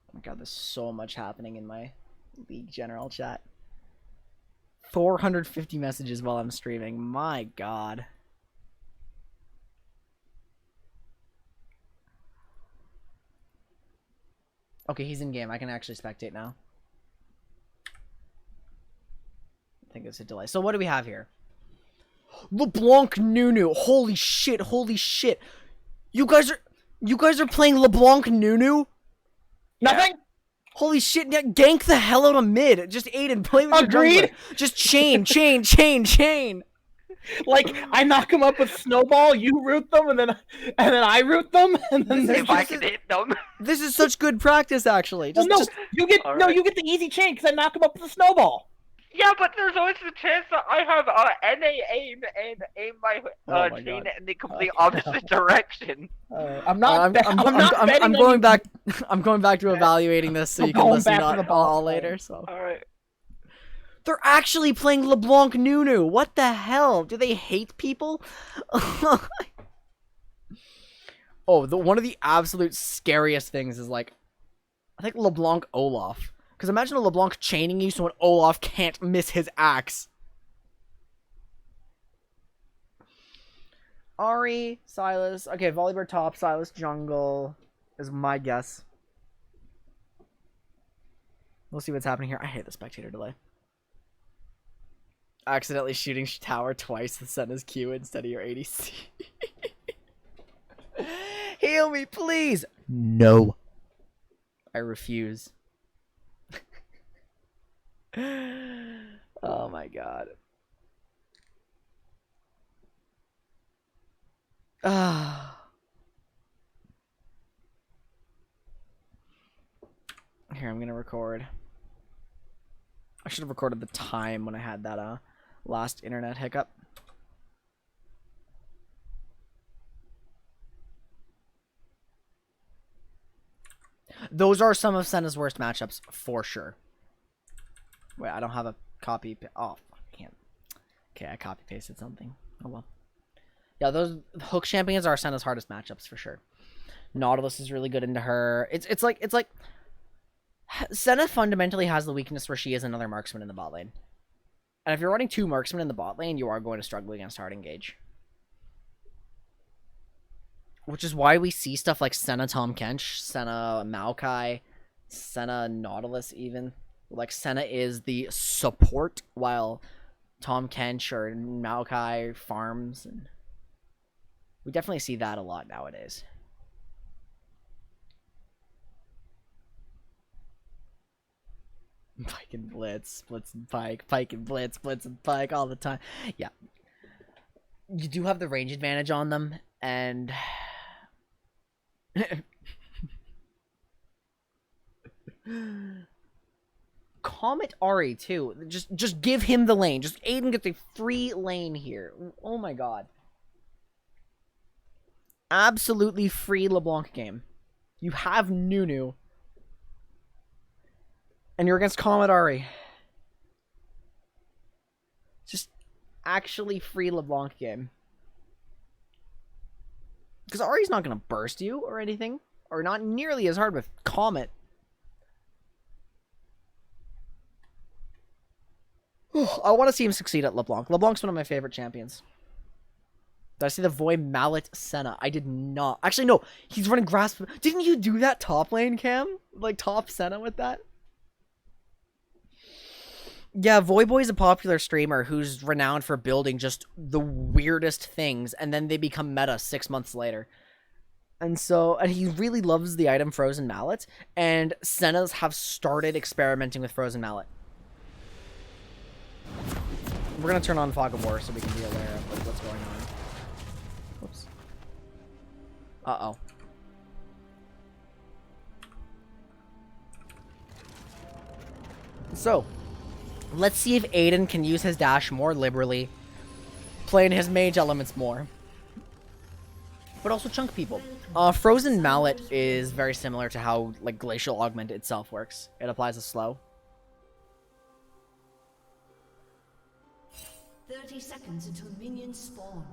Oh my god, there's so much happening in my League general chat. 450 messages while I'm streaming. My god. Okay, he's in game. I can actually spectate now. I think it's a delay. So what do we have here? LeBlanc Nunu. Holy shit, holy shit. You guys are playing LeBlanc Nunu? Nothing? Holy shit, gank the hell out of mid. Just Aiden, play with Agreed. your jungler. Just chain. Like, I knock them up with Snowball, you root them, and then I root them, and then If I can hit them. This is such good practice, actually. Well, you get the easy chain because I knock them up with a Snowball. Yeah, but there's always the chance that I have NA aim and aim my chain in the complete opposite direction. I'm going back. I'm going back to evaluating this so you can listen to all later. So. All right. They're actually playing LeBlanc Nunu. What the hell? Do they hate people? One of the absolute scariest things is, like, I think LeBlanc Olaf. Because imagine a LeBlanc chaining you so an Olaf can't miss his axe. Ari, Silas. Okay, Volibear top, Silas jungle is my guess. We'll see what's happening here. I hate the spectator delay. Accidentally shooting tower twice with Senna's Q instead of your ADC. Heal me, please! No. I refuse. Oh my god. Here, I'm gonna record. I should have recorded the time when I had that last internet hiccup. Those are some of Senna's worst matchups for sure. Wait, I don't have a copy. Oh, I can't. Okay, I copy pasted something. Oh well. Yeah, those hook champions are Senna's hardest matchups for sure. Nautilus is really good into her. It's like Senna fundamentally has the weakness where she is another marksman in the bot lane. And if you're running two marksmen in the bot lane, you are going to struggle against hard engage. Which is why we see stuff like Senna Tom Kench, Senna Maokai, Senna Nautilus even. Like, Senna is the support, while Tom Kench or Maokai farms. And we definitely see that a lot nowadays. Pike and Blitz, Splits and Pike, Pike and Blitz, Blitz and Pike all the time. Yeah. You do have the range advantage on them, and... Comet Ari too. Just give him the lane. Just Aiden gets a free lane here. Oh my god. Absolutely free LeBlanc game. You have Nunu. And you're against Comet Ari. Just actually free LeBlanc game. Because Ari's not going to burst you or anything. Or not nearly as hard with Comet. I want to see him succeed at LeBlanc. LeBlanc's one of my favorite champions. Did I see the Void Mallet Senna? I did not. Actually, no. He's running Grasp. Didn't you do that top lane, Cam? Like, top Senna with that? Yeah, Voyboy's a popular streamer who's renowned for building just the weirdest things, and then they become meta 6 months later. And he really loves the item Frozen Mallet, and Sennas have started experimenting with Frozen Mallet. We're gonna turn on Fog of War so we can be aware of like, what's going on. Whoops. Uh-oh. So, let's see if Aiden can use his dash more liberally, playing his mage elements more, but also chunk people. Frozen Mallet is very similar to how like Glacial Augment itself works. It applies a slow. 30 seconds until minions spawn.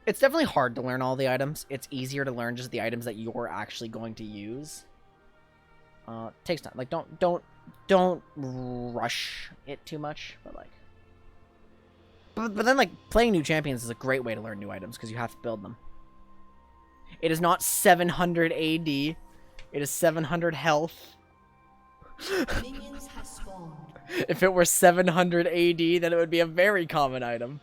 It's definitely hard to learn all the items. It's easier to learn just the items that you're actually going to use. Takes time. Like don't rush it too much, but like but then like playing new champions is a great way to learn new items because you have to build them. It is not 700 AD. It is 700 health. Minions have spawned. If it were 700 AD, then it would be a very common item.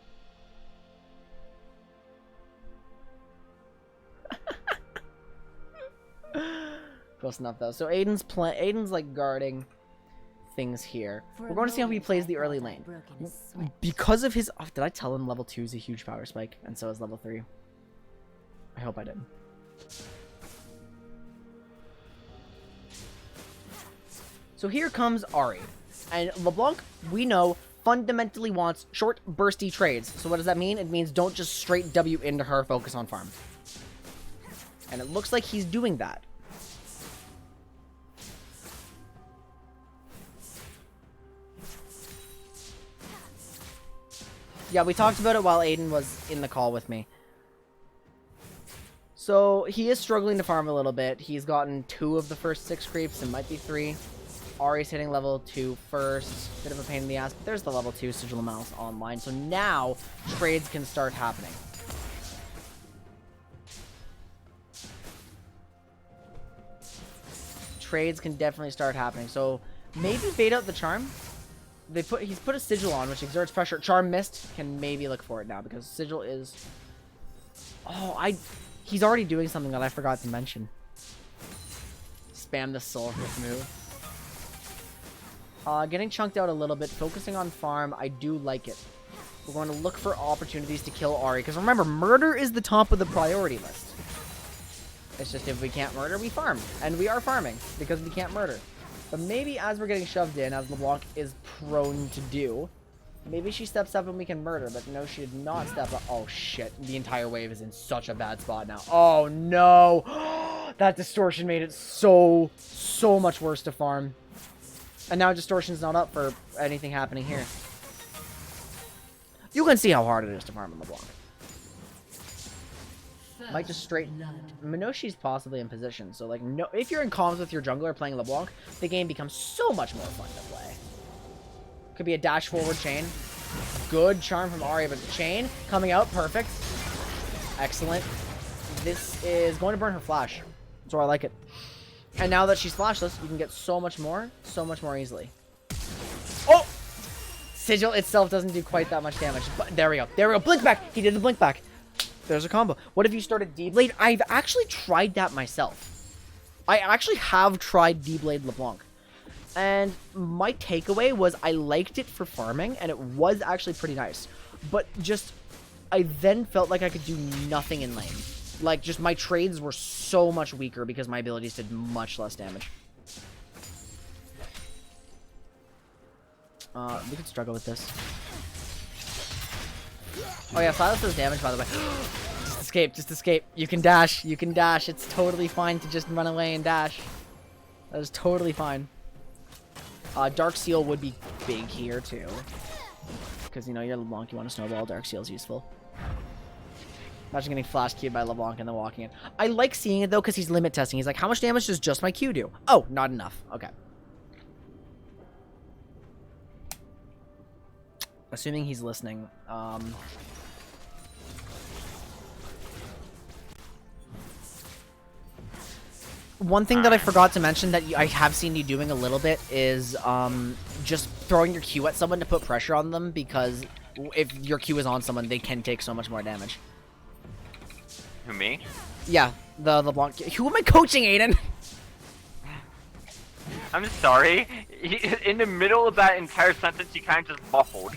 Close enough though. So Aiden's like guarding things here. We're going to see how he plays the early lane. Because of his did I tell him level 2 is a huge power spike and so is level 3? I hope I didn't. So here comes Ari. And LeBlanc, we know, fundamentally wants short, bursty trades. So what does that mean? It means don't just straight W into her, focus on farm. And it looks like he's doing that. Yeah, we talked about it while Aiden was in the call with me. So he is struggling to farm a little bit. He's gotten 2 of the first 6 creeps. It might be 3. Ari's hitting level 2 first. Bit of a pain in the ass, but there's the level 2 Sigil Mouse online. So now trades can start happening. Trades can definitely start happening. So maybe bait out the charm. He's put a Sigil on, which exerts pressure. Charm missed. Can maybe look for it now because Sigil is. Oh, he's already doing something that I forgot to mention. Spam the soul move. Getting chunked out a little bit, focusing on farm. I do like it. We're going to look for opportunities to kill Ari because remember, murder is the top of the priority list. It's just if we can't murder, we farm, and we are farming because we can't murder. But maybe as we're getting shoved in, as LeBlanc is prone to do, maybe she steps up and we can murder, but no, she did not step up. Oh, shit. The entire wave is in such a bad spot now. Oh, no. That distortion made it so much worse to farm. And now distortion's not up for anything happening here. You can see how hard it is to farm in LeBlanc. Might just straight... Minoshi's possibly in position, so like, no, if you're in comms with your jungler playing LeBlanc, the game becomes so much more fun to play. Could be a dash forward chain. Good charm from Ari, but chain coming out, perfect. Excellent. This is going to burn her flash, so I like it. And now that she's flashless, you can get so much more easily. Oh! Sigil itself doesn't do quite that much damage, but there we go. There we go. Blink back! He did the blink back. There's a combo. What if you started D-Blade? I've actually tried that myself. I actually have tried D-Blade LeBlanc. And my takeaway was I liked it for farming, and it was actually pretty nice. But just, I then felt like I could do nothing in lane. Like, just my trades were so much weaker because my abilities did much less damage. We could struggle with this. Oh yeah, Silas does damage, by the way. Just escape, just escape. You can dash, you can dash. It's totally fine to just run away and dash. That is totally fine. Dark Seal would be big here, too. Because, you know, you're LeBlanc, you want to snowball. Dark Seal's useful. Imagine getting flash Q'd by LeBlanc and then walking in. I like seeing it, though, because he's limit testing. He's like, how much damage does just my Q do? Oh, not enough. Okay. Assuming he's listening. One thing that I forgot to mention that I have seen you doing a little bit is just throwing your Q at someone to put pressure on them, because if your Q is on someone, they can take so much more damage. Who, me? Yeah, the LeBlanc. Who am I coaching, Aiden? I'm sorry. In the middle of that entire sentence, you kind of just muffled.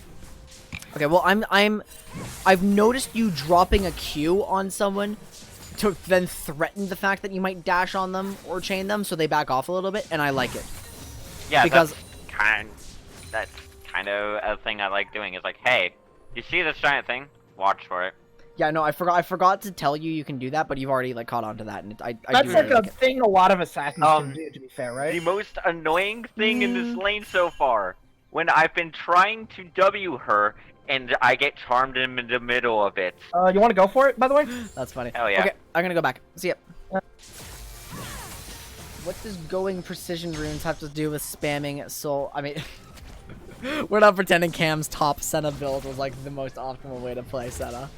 Okay, well, I've noticed you dropping a Q on someone to then threaten the fact that you might dash on them or chain them, so they back off a little bit, and I like it. Yeah, because that's kind of a thing I like doing. Is like, hey, you see this giant thing? Watch for it. Yeah, no, I forgot to tell you can do that, but you've already like caught on to that, and I That's do like really a like it. thing a lot of assassins can do, to be fair, The right? most annoying thing in this lane so far, when I've been trying to W her, and I get charmed in the middle of it. You want to go for it, by the way? That's funny. Hell yeah. Okay, I'm gonna go back. See ya. What does going precision runes have to do with spamming soul? I mean, we're not pretending Cam's top Senna build was like the most optimal way to play Senna.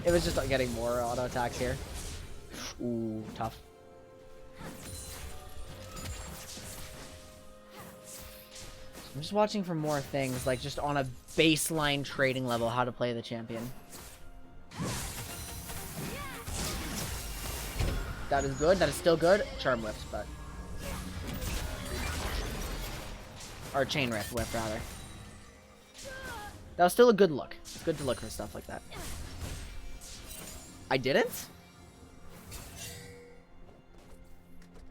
It was just getting more auto attacks here. Ooh, tough. I'm just watching for more things, like just on a baseline trading level, how to play the champion. That is good. That is still good. Charm whips, but... Or chain whip, rather. That was still a good look. It's good to look for stuff like that. I didn't?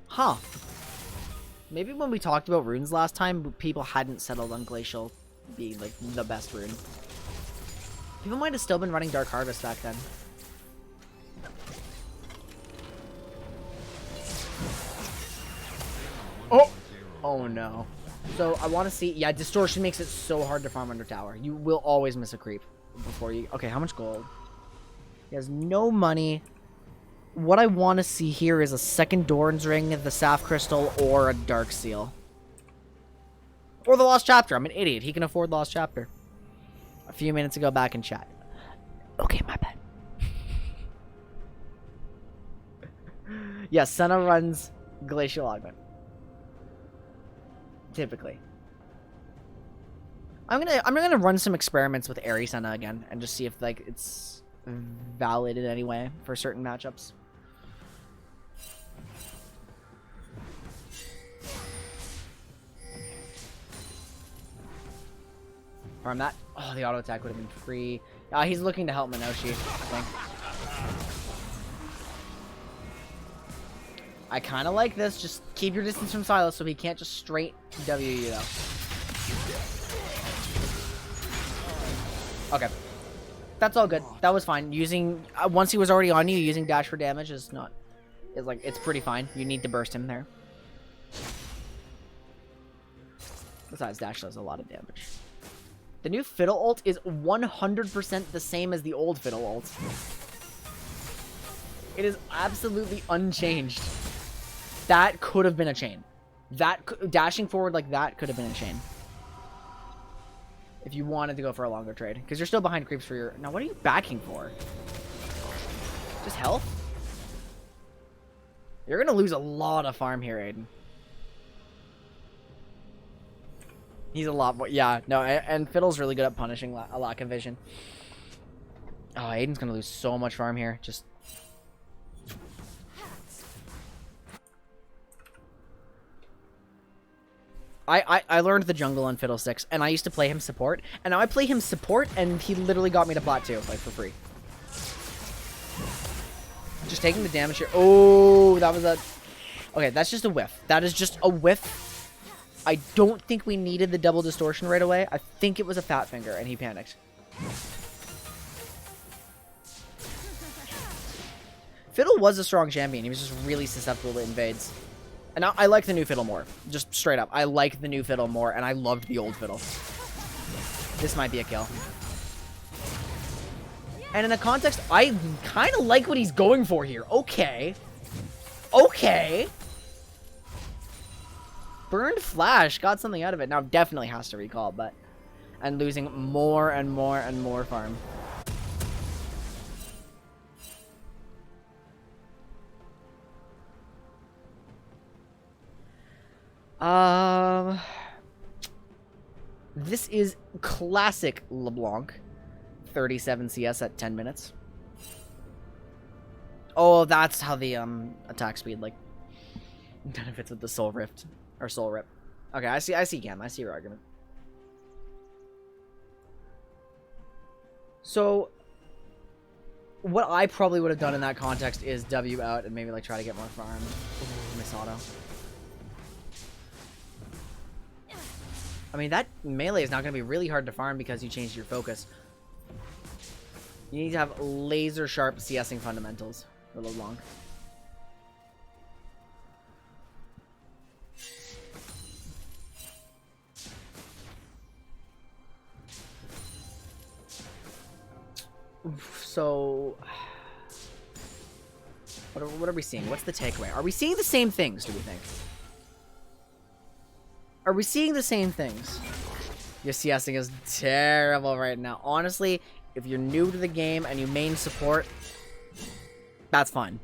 Huh. Maybe when we talked about runes last time, people hadn't settled on Glacial being, like, the best rune. People might have still been running Dark Harvest back then. Oh! Oh no. So, I want to see... Yeah, Distortion makes it so hard to farm under tower. You will always miss a creep before you... Okay, how much gold? He has no money. What I want to see here is a second Doran's Ring, the Saf Crystal, or a Dark Seal. Or the Lost Chapter. I'm an idiot. He can afford Lost Chapter. A few minutes ago back in chat. Okay, my bad. Yes, Senna runs Glacial Augment. Typically. I'm gonna run some experiments with Aerie Senna again and just see if like it's valid in any way for certain matchups. Farm that. Oh, the auto attack would have been free. He's looking to help Minoshi, I think. I kind of like this. Just keep your distance from Silas so he can't just straight W you, though. Okay. That's all good. That was fine. Using... once he was already on you, using dash for damage is not... It's like, it's pretty fine. You need to burst him there. Besides, dash does a lot of damage. The new Fiddle ult is 100% the same as the old Fiddle ult. It is absolutely unchanged. That could have been a chain. Dashing forward like that could have been a chain. If you wanted to go for a longer trade. Because you're still behind creeps for your... Now, what are you backing for? Just health? You're going to lose a lot of farm here, Aiden. He's a lot more... Yeah, no, and Fiddle's really good at punishing a lack of vision. Oh, Aiden's going to lose so much farm here. Just... I learned the jungle on Fiddlesticks, and I used to play him support, and now I play him support, and he literally got me to plat 2, like, for free. Just taking the damage here. Oh, that was a... Okay, that's just a whiff. That is just a whiff. I don't think we needed the double distortion right away. I think it was a fat finger, and he panicked. Fiddle was a strong champion. He was just really susceptible to invades. And I like the new Fiddle more. Just straight up. I like the new Fiddle more, and I loved the old Fiddle. This might be a kill. And in the context, I kind of like what he's going for here. Okay. Okay. Burned Flash. Got something out of it. Now definitely has to recall, but... And losing more and more and more farm. This is classic LeBlanc. 37 CS at 10 minutes. Oh, that's how the attack speed like benefits with the Soul Rift or Soul Rip. Okay, I see Cam. I see your argument. So what I probably would have done in that context is W out and maybe like try to get more farm. Ooh, miss auto. I mean, that melee is not going to be really hard to farm because you changed your focus. You need to have laser sharp CSing fundamentals for LeBlanc. So, what are we seeing? What's the takeaway? Are we seeing the same things, do we think? Are we seeing the same things? Your CSing is terrible right now. Honestly, if you're new to the game and you main support, that's fine.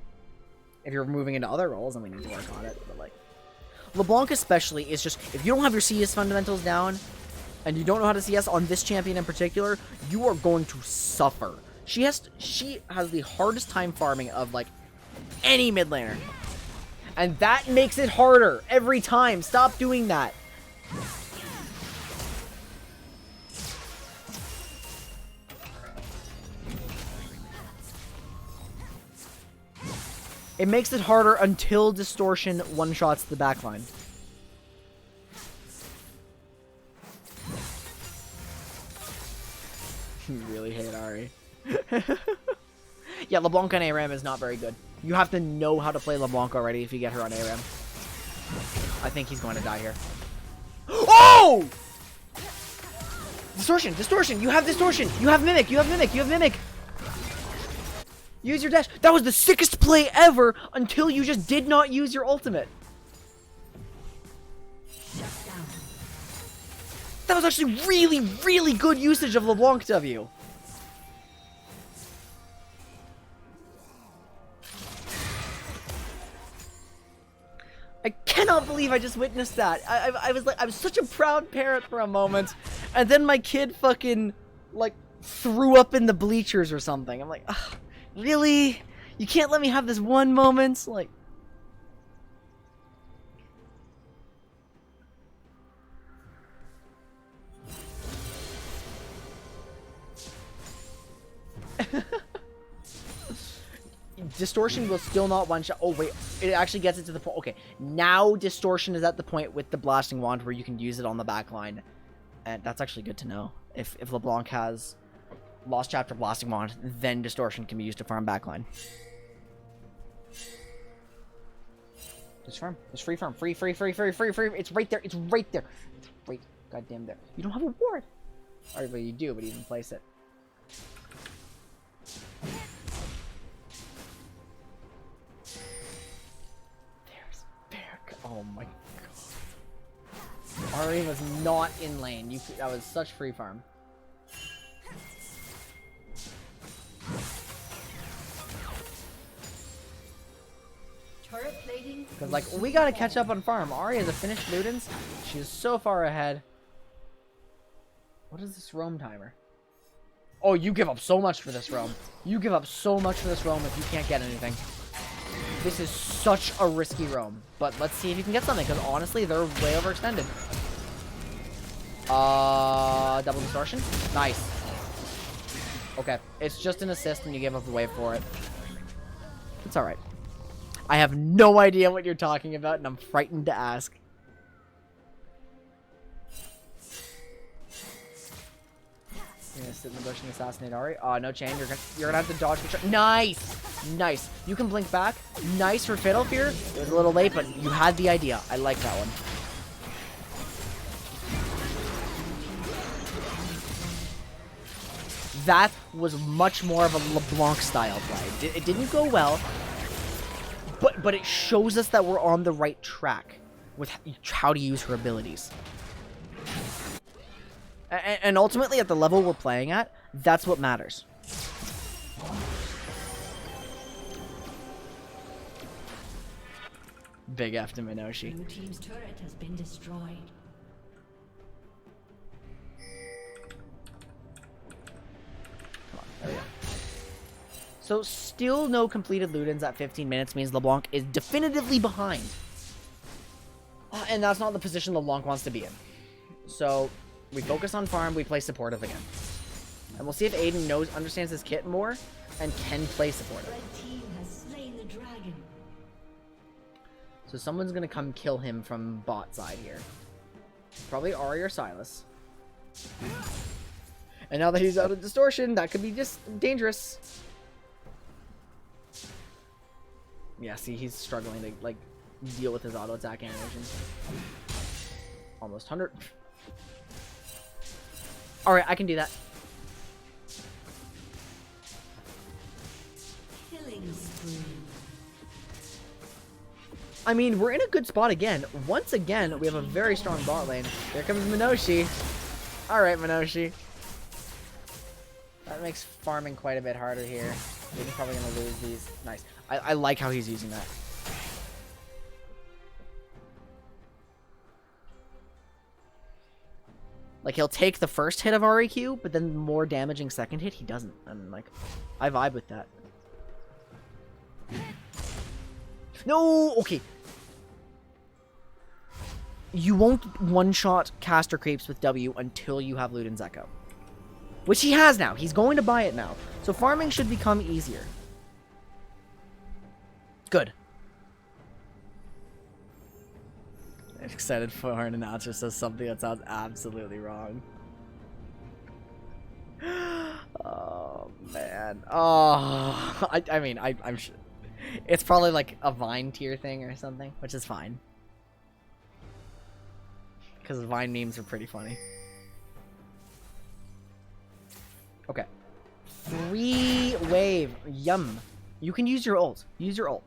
If you're moving into other roles, then we need to work on it. But like, LeBlanc especially is just, if you don't have your CS fundamentals down, and you don't know how to CS on this champion in particular, you are going to suffer. She has the hardest time farming of like any mid laner. And that makes it harder every time. Stop doing that. It makes it harder until Distortion one-shots the backline. You really hate Ari. Yeah, LeBlanc on ARAM is not very good. You have to know how to play LeBlanc already if you get her on ARAM. I think he's going to die here. Oh! Distortion! Distortion! You have Distortion! You have Mimic! You have Mimic! You have Mimic! Use your dash. That was the sickest play ever until you just did not use your ultimate. That was actually really, really good usage of LeBlanc W. I cannot believe I just witnessed that. I was such a proud parent for a moment, and then my kid fucking like threw up in the bleachers or something. I'm like, ugh. Really? You can't let me have this one moment? Like... Distortion will still not one-shot. Oh, wait. It actually gets it to the point. Okay. Now Distortion is at the point with the Blasting Wand where you can use it on the back line. And that's actually good to know. If LeBlanc has... Lost Chapter Blasting Wand, then Distortion can be used to farm backline. Just farm. Just free farm. Free. It's right there. It's right there. It's right goddamn there. You don't have a ward. Or, well, you do, but you didn't place it. There's Bear. Oh my god. Ari was not in lane. That was such free farm. Because, like, we gotta catch up on farm. Ari has a finished Ludens. She is so far ahead. What is this roam timer? Oh, you give up so much for this roam. You give up so much for this roam if you can't get anything. This is such a risky roam. But let's see if you can get something, because honestly, they're way overextended. Double distortion? Nice. Okay, it's just an assist and you give up the wave for it. It's alright. I have no idea what you're talking about, and I'm frightened to ask. You're gonna sit in the bush and assassinate Ari? Oh, no, Chan. You're gonna have to dodge the shot. Nice! Nice. You can blink back. Nice for Fiddle Fear. It was a little late, but you had the idea. I like that one. That was much more of a LeBlanc style play. It didn't go well, but it shows us that we're on the right track with how to use her abilities. And ultimately, at the level we're playing at, that's what matters. Big F to Minoshi. Blue team's turret has been destroyed. Come on, there we go. So still no completed Ludens at 15 minutes means LeBlanc is definitively behind. And that's not the position LeBlanc wants to be in. So we focus on farm, we play supportive again. And we'll see if Aiden understands his kit more and can play supportive. Red team has slain the dragon. So someone's gonna come kill him from bot side here. Probably Ari or Silas. And now that he's out of distortion, that could be just dangerous. Yeah, see, he's struggling to, like, deal with his auto attack animations. Almost 100. Alright, I can do that. Killing spree. I mean, we're in a good spot again. Once again, we have a very strong bot lane. Here comes Minoshi. Alright, Minoshi. That makes farming quite a bit harder here. He's probably going to lose these. Nice. I like how he's using that. Like, he'll take the first hit of REQ, but then the more damaging second hit, he doesn't. And, like, I vibe with that. No! Okay. You won't one-shot caster creeps with W until you have Luden's Echo. Which he has now. He's going to buy it now. So farming should become easier. Good. I'm excited for an announcer says something that sounds absolutely wrong. Oh, man. Oh, I mean, I'm sure. It's probably like a Vine tier thing or something, which is fine. Because Vine memes are pretty funny. Okay. 3 wave. Yum. You can use your ult. Use your ult.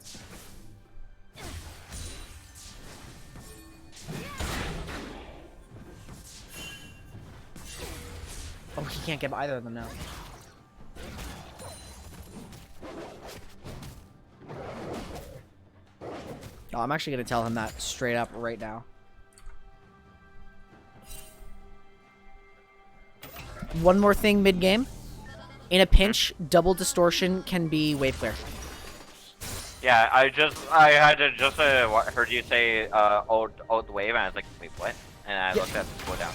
Oh, he can't get either of them now. Oh, I'm actually going to tell him that straight up right now. One more thing mid-game. In a pinch, double distortion can be wave clear. Yeah, I had to just heard you say ult wave, and I was like, wait, what? And I looked at the cooldown.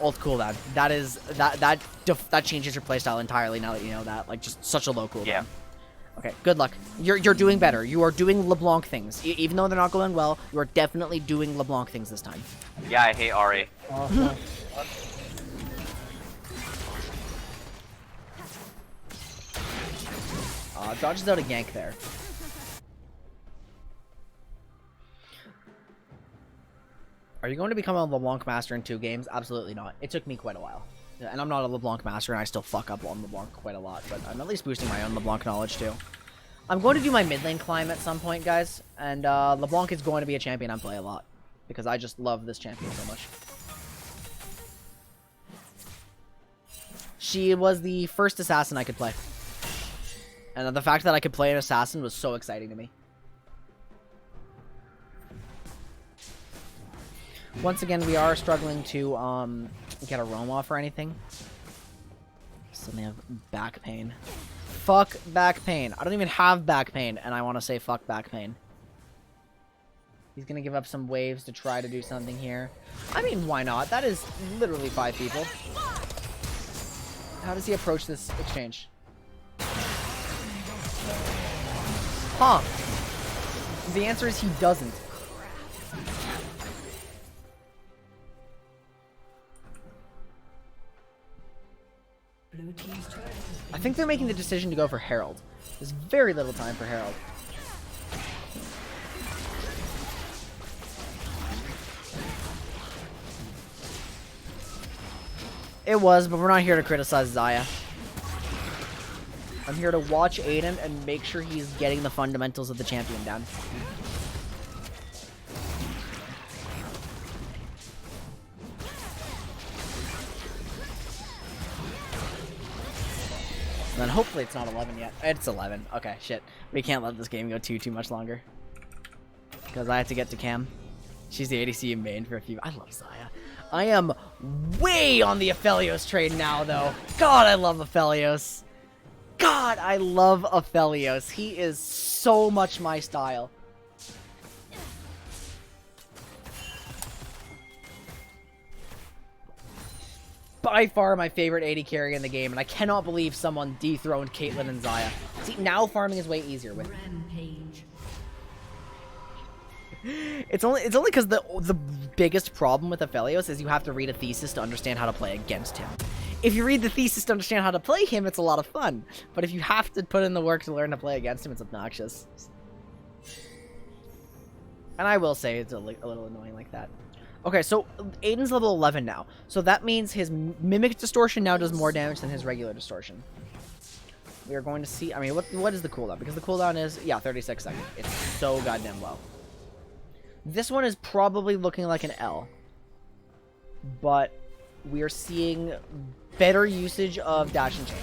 Ult cooldown. That is that changes your playstyle entirely now that you know that. Like, just such a low cooldown. Yeah. Okay, good luck. You're doing better. You are doing LeBlanc things. Even though they're not going well, you are definitely doing LeBlanc things this time. Yeah, I hate Ari. Dodges out a gank there. Are you going to become a LeBlanc master in 2 games? Absolutely not. It took me quite a while. Yeah, and I'm not a LeBlanc master, and I still fuck up on LeBlanc quite a lot, but I'm at least boosting my own LeBlanc knowledge, too. I'm going to do my mid lane climb at some point, guys, and LeBlanc is going to be a champion I play a lot, because I just love this champion so much. She was the first assassin I could play. And the fact that I could play an assassin was so exciting to me. Once again, we are struggling to get a roam off or anything. Suddenly have back pain. Fuck back pain. I don't even have back pain, and I want to say fuck back pain. He's going to give up some waves to try to do something here. I mean, why not? That is literally 5 people. How does he approach this exchange? Huh. The answer is he doesn't. Blue team's turret has I think they're making the decision to go for Herald. There's very little time for Herald. It was, but we're not here to criticize Xayah. I'm here to watch Aiden and make sure he's getting the fundamentals of the champion down. And then hopefully it's not 11 yet. It's 11. Okay, shit. We can't let this game go too much longer. Because I have to get to Cam. She's the ADC in main for a few. I love Xayah. I am way on the Aphelios trade now, though. God, I love Aphelios. God, I love Aphelios. He is so much my style. By far my favorite AD carry in the game, and I cannot believe someone dethroned Caitlyn and Xayah. See, now farming is way easier with. rampage. It's only because the biggest problem with Aphelios is you have to read a thesis to understand how to play against him. If you read the thesis to understand how to play him, it's a lot of fun. But if you have to put in the work to learn to play against him, it's obnoxious. And I will say it's a little annoying like that. Okay, so Aiden's level 11 now. So that means his Mimic Distortion now does more damage than his regular Distortion. We are going to see... I mean, what is the cooldown? Because the cooldown is, yeah, 36 seconds. It's so goddamn low. This one is probably looking like an L. But we are seeing better usage of dash and change.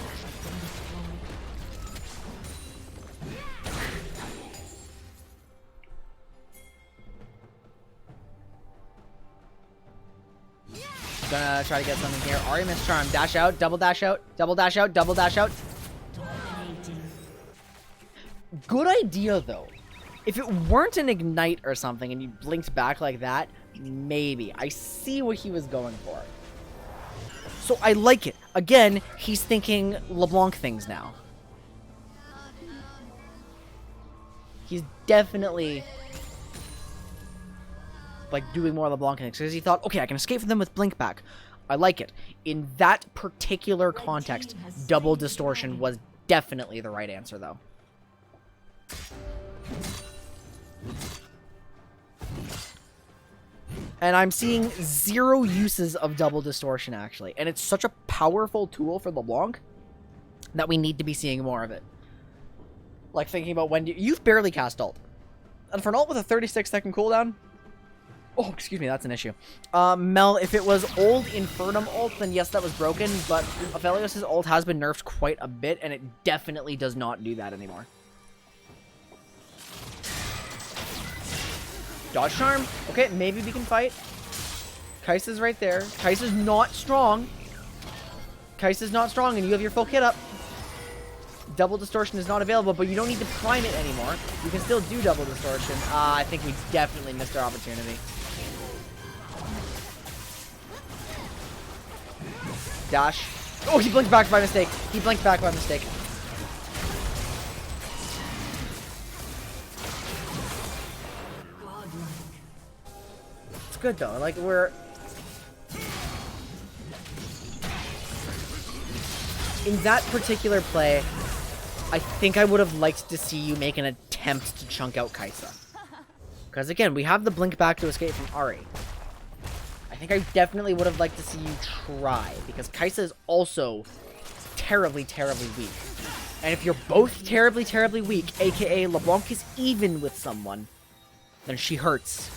Gonna try to get something here. Ari missed charm. Dash out, double dash out, double dash out, double dash out. Good idea, though. If it weren't an ignite or something and you blinked back like that, maybe. I see what he was going for. So I like it. Again, he's thinking LeBlanc things now. He's definitely... like doing more LeBlanc things because he thought, okay, I can escape from them with blink back. I like it. In that particular context, double distortion was definitely the right answer, though. And I'm seeing 0 uses of double distortion, actually. And it's such a powerful tool for LeBlanc that we need to be seeing more of it. Like, thinking about when you've barely cast ult. And for an ult with a 36-second cooldown... Oh, excuse me, that's an issue. Mel, if it was old Infernum ult, then yes, that was broken, but Aphelios' ult has been nerfed quite a bit, and it definitely does not do that anymore. Dodge charm? Okay, maybe we can fight. Kai'Sa's right there. Kai'Sa's not strong. Kai'Sa's not strong, and you have your full kit up. Double distortion is not available, but you don't need to prime it anymore. You can still do double distortion. I think we definitely missed our opportunity. Dash. Oh, he blinked back by mistake. He blinked back by mistake. It's good though. Like we're in that particular play. I think I would have liked to see you make an attempt to chunk out Kai'Sa. Because again, we have the blink back to escape from Ahri. I think I definitely would have liked to see you try, because Kai'Sa is also terribly, terribly weak. And if you're both terribly, terribly weak, aka LeBlanc is even with someone, then she hurts.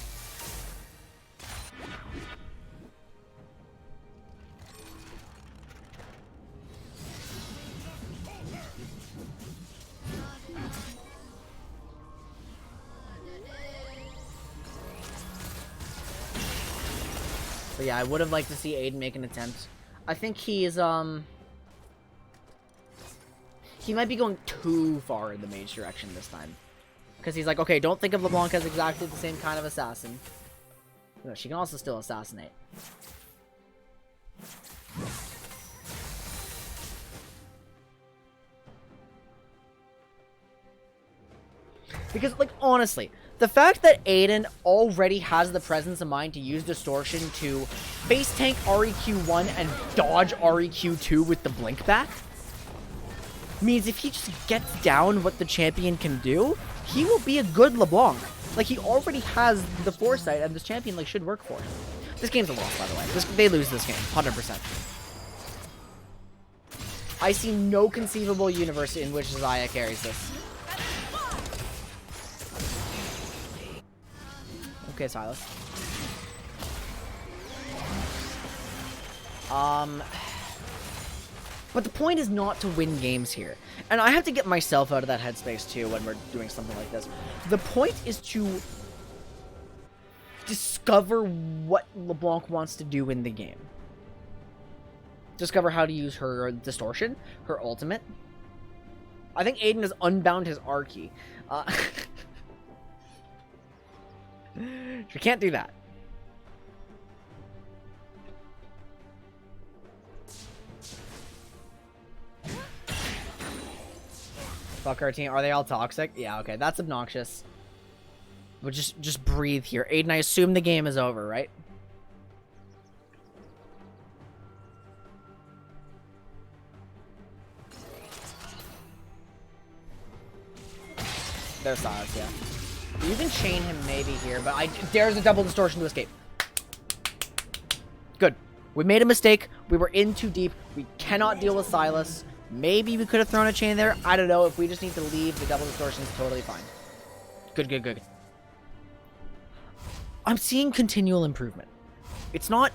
But yeah, I would have liked to see Aiden make an attempt. I think he is, he might be going too far in the mage direction this time. Because he's like, okay, don't think of LeBlanc as exactly the same kind of assassin. No, she can also still assassinate. Because, like, honestly, the fact that Aiden already has the presence of mind to use Distortion to face tank REQ1 and dodge REQ2 with the blink back means if he just gets down what the champion can do, he will be a good LeBlanc. Like, he already has the foresight, and this champion, like, should work for him. This game's a loss, by the way. They lose this game, 100%. I see no conceivable universe in which Xayah carries this. Okay, Silas. But the point is not to win games here. And I have to get myself out of that headspace too when we're doing something like this. The point is to discover what LeBlanc wants to do in the game. Discover how to use her distortion, her ultimate. I think Aiden has unbound his R key. You can't do that. Fuck our team. Are they all toxic? Yeah, okay. That's obnoxious. But just breathe here. Aiden, I assume the game is over, right? There's Silas, yeah. You can chain him maybe here, but there's a double distortion to escape. Good. We made a mistake. We were in too deep. We cannot deal with Silas. Maybe we could have thrown a chain there. I don't know. If we just need to leave, the double distortion is totally fine. Good, good, good. I'm seeing continual improvement. It's not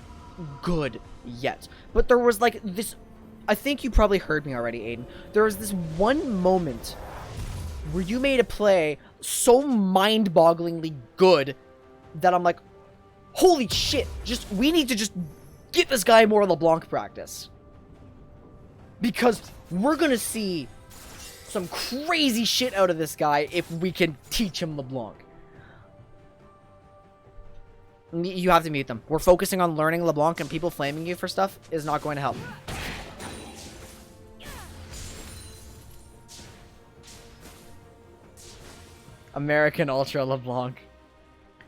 good yet, but there was like this. I think you probably heard me already, Aiden. There was this one moment where you made a play so mind-bogglingly good that I'm like, holy shit, we need to just get this guy more LeBlanc practice. Because we're gonna see some crazy shit out of this guy if we can teach him LeBlanc. You have to mute them. We're focusing on learning LeBlanc, and people flaming you for stuff is not going to help. American Ultra LeBlanc.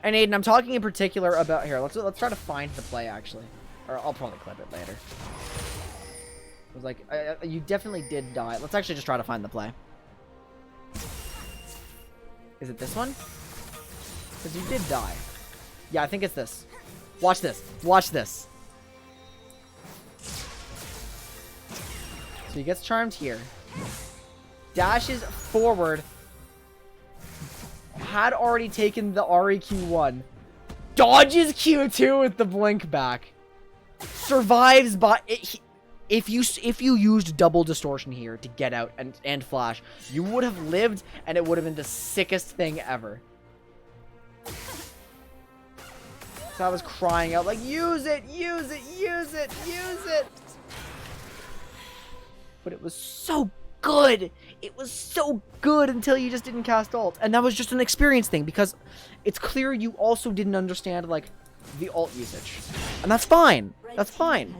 And Aiden, I'm talking in particular about here. Let's try to find the play actually, or I'll probably clip it later. It was like you definitely did die. Let's actually just try to find the play. Is it this one? Because you did die. Yeah, I think it's this. Watch this. Watch this. So he gets charmed here. Dashes forward. Had already taken the REQ1. Dodges Q2 with the blink back. Survives by... If you used double distortion here to get out and flash, you would have lived, and it would have been the sickest thing ever. So I was crying out like, use it, use it, use it, use it. But it was so good. It was so good until you just didn't cast ult. And that was just an experience thing, because it's clear you also didn't understand, like, the ult usage. And that's fine. That's fine.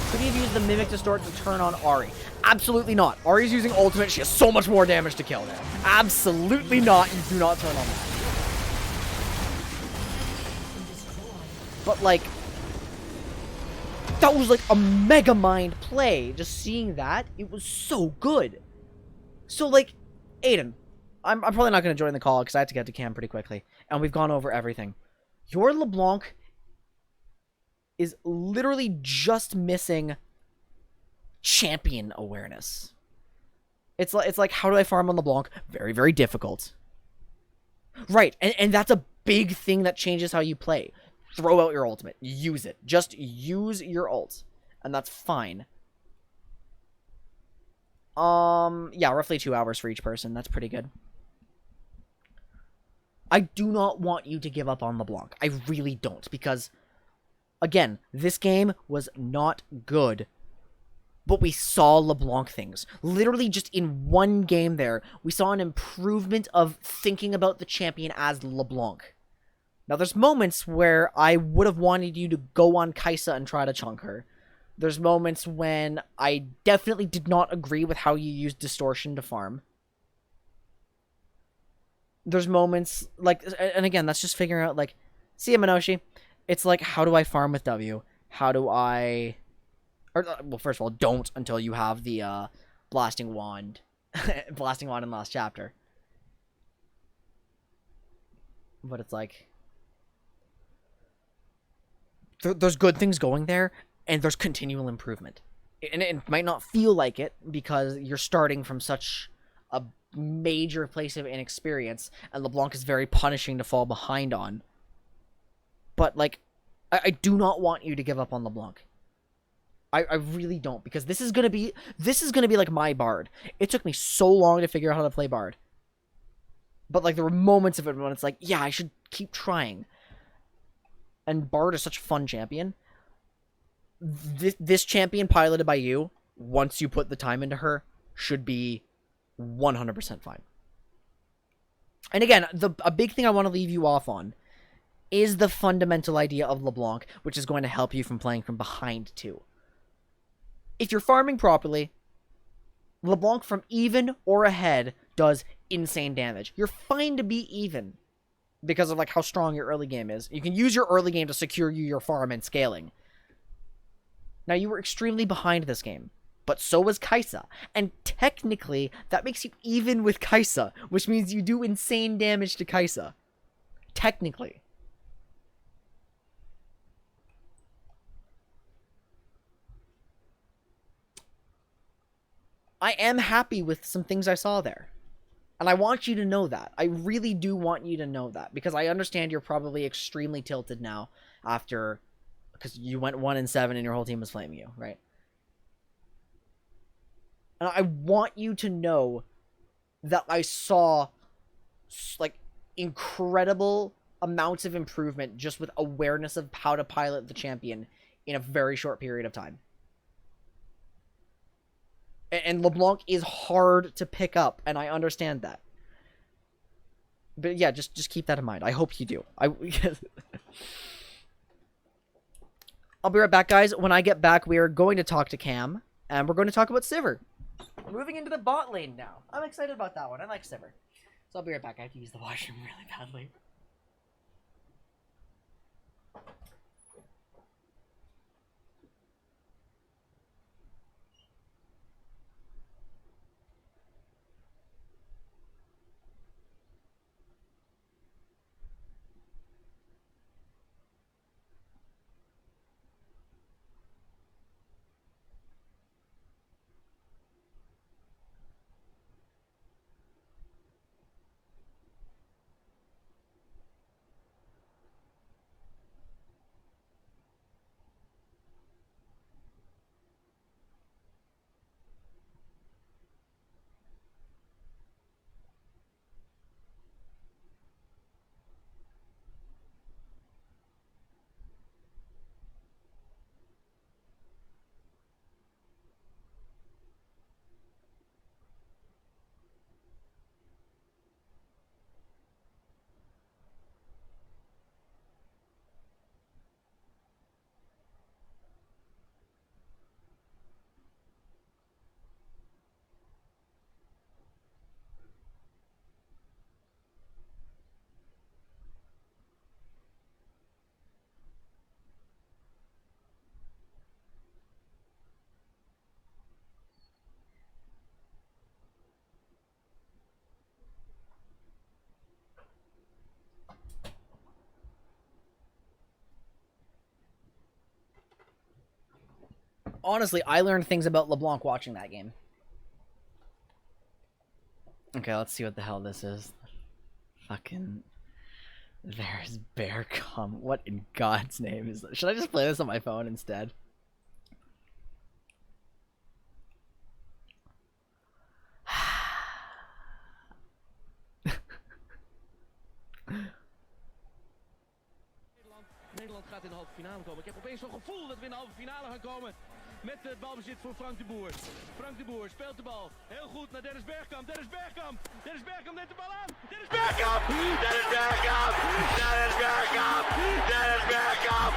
Could he have used the Mimic Distort to turn on Ahri? Absolutely not. Ahri's using ultimate. She has so much more damage to kill there. Absolutely not. You do not turn on that. But, like, that was, like, a mega mind play. Just seeing that, it was so good. So, like, Aiden, I'm probably not going to join the call because I have to get to cam pretty quickly. And we've gone over everything. Your LeBlanc is literally just missing champion awareness. It's like, how do I farm on LeBlanc? Very, very difficult. Right, and that's a big thing that changes how you play. Throw out your ultimate. Use it. Just use your ult. And that's fine. Yeah, roughly 2 hours for each person. That's pretty good. I do not want you to give up on LeBlanc. I really don't, because, again, this game was not good. But we saw LeBlanc things. Literally just in one game there, we saw an improvement of thinking about the champion as LeBlanc. Now, there's moments where I would have wanted you to go on Kaisa and try to chunk her. There's moments when I definitely did not agree with how you used Distortion to farm. there's moments like, and again, that's just figuring out like, see Minoshi, it's like, how do I farm with W? How do I, or well, first of all, don't until you have the blasting wand, blasting wand in last chapter. But it's like, there's good things going there, and there's continual improvement. And it might not feel like it because you're starting from such a major place of inexperience, and LeBlanc is very punishing to fall behind on. But like, I do not want you to give up on LeBlanc. I really don't, because this is gonna be like my Bard. It took me so long to figure out how to play Bard. But like, there were moments of it when it's like, yeah, I should keep trying. And Bard is such a fun champion. This champion piloted by you, once you put the time into her, should be 100% fine. And again, a big thing I want to leave you off on is the fundamental idea of LeBlanc, which is going to help you from playing from behind too. If you're farming properly, LeBlanc from even or ahead does insane damage. You're fine to be even because of like how strong your early game is. You can use your early game to secure you your farm and scaling. Now, you were extremely behind this game, but so was Kaisa. And technically, that makes you even with Kaisa, which means you do insane damage to Kaisa. Technically. I am happy with some things I saw there. And I want you to know that. I really do want you to know that. Because I understand you're probably extremely tilted now after... Because you went 1-7 and your whole team was flaming you, right? And I want you to know that I saw, like, incredible amounts of improvement just with awareness of how to pilot the champion in a very short period of time. And LeBlanc is hard to pick up, and I understand that. But yeah, just keep that in mind. I hope you do. I'll be right back, guys. When I get back, we are going to talk to Cam, and we're going to talk about Sivir. Moving into the bot lane now. I'm excited about that one. I like Sivir. So I'll be right back. I have to use the washroom really badly. Honestly, I learned things about LeBlanc watching that game. Okay, let's see what the hell this is. Fucking... There's Bear Cum. What in God's name is that? Should I just play this on my phone instead? Nederland gaat in de halve finale komen. Ik heb opeens zo'n gevoel dat we in de halve finale gaan komen. Met het balbezit voor Frank de Boer. Frank de Boer speelt de bal. Heel goed naar Dennis Bergkamp. Dennis Bergkamp. Dennis Bergkamp neemt de bal aan. Dennis Bergkamp. Dennis Bergkamp. Dennis Bergkamp. Dennis Bergkamp.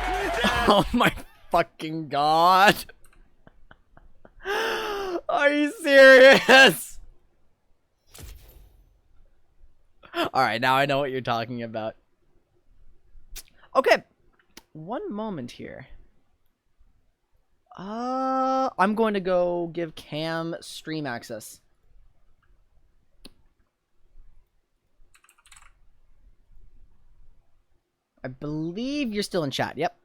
Oh my fucking God. Are you serious? All right, now I know what you're talking about. Okay, one moment here. I'm going to go give Cam stream access. I believe you're still in chat. Yep.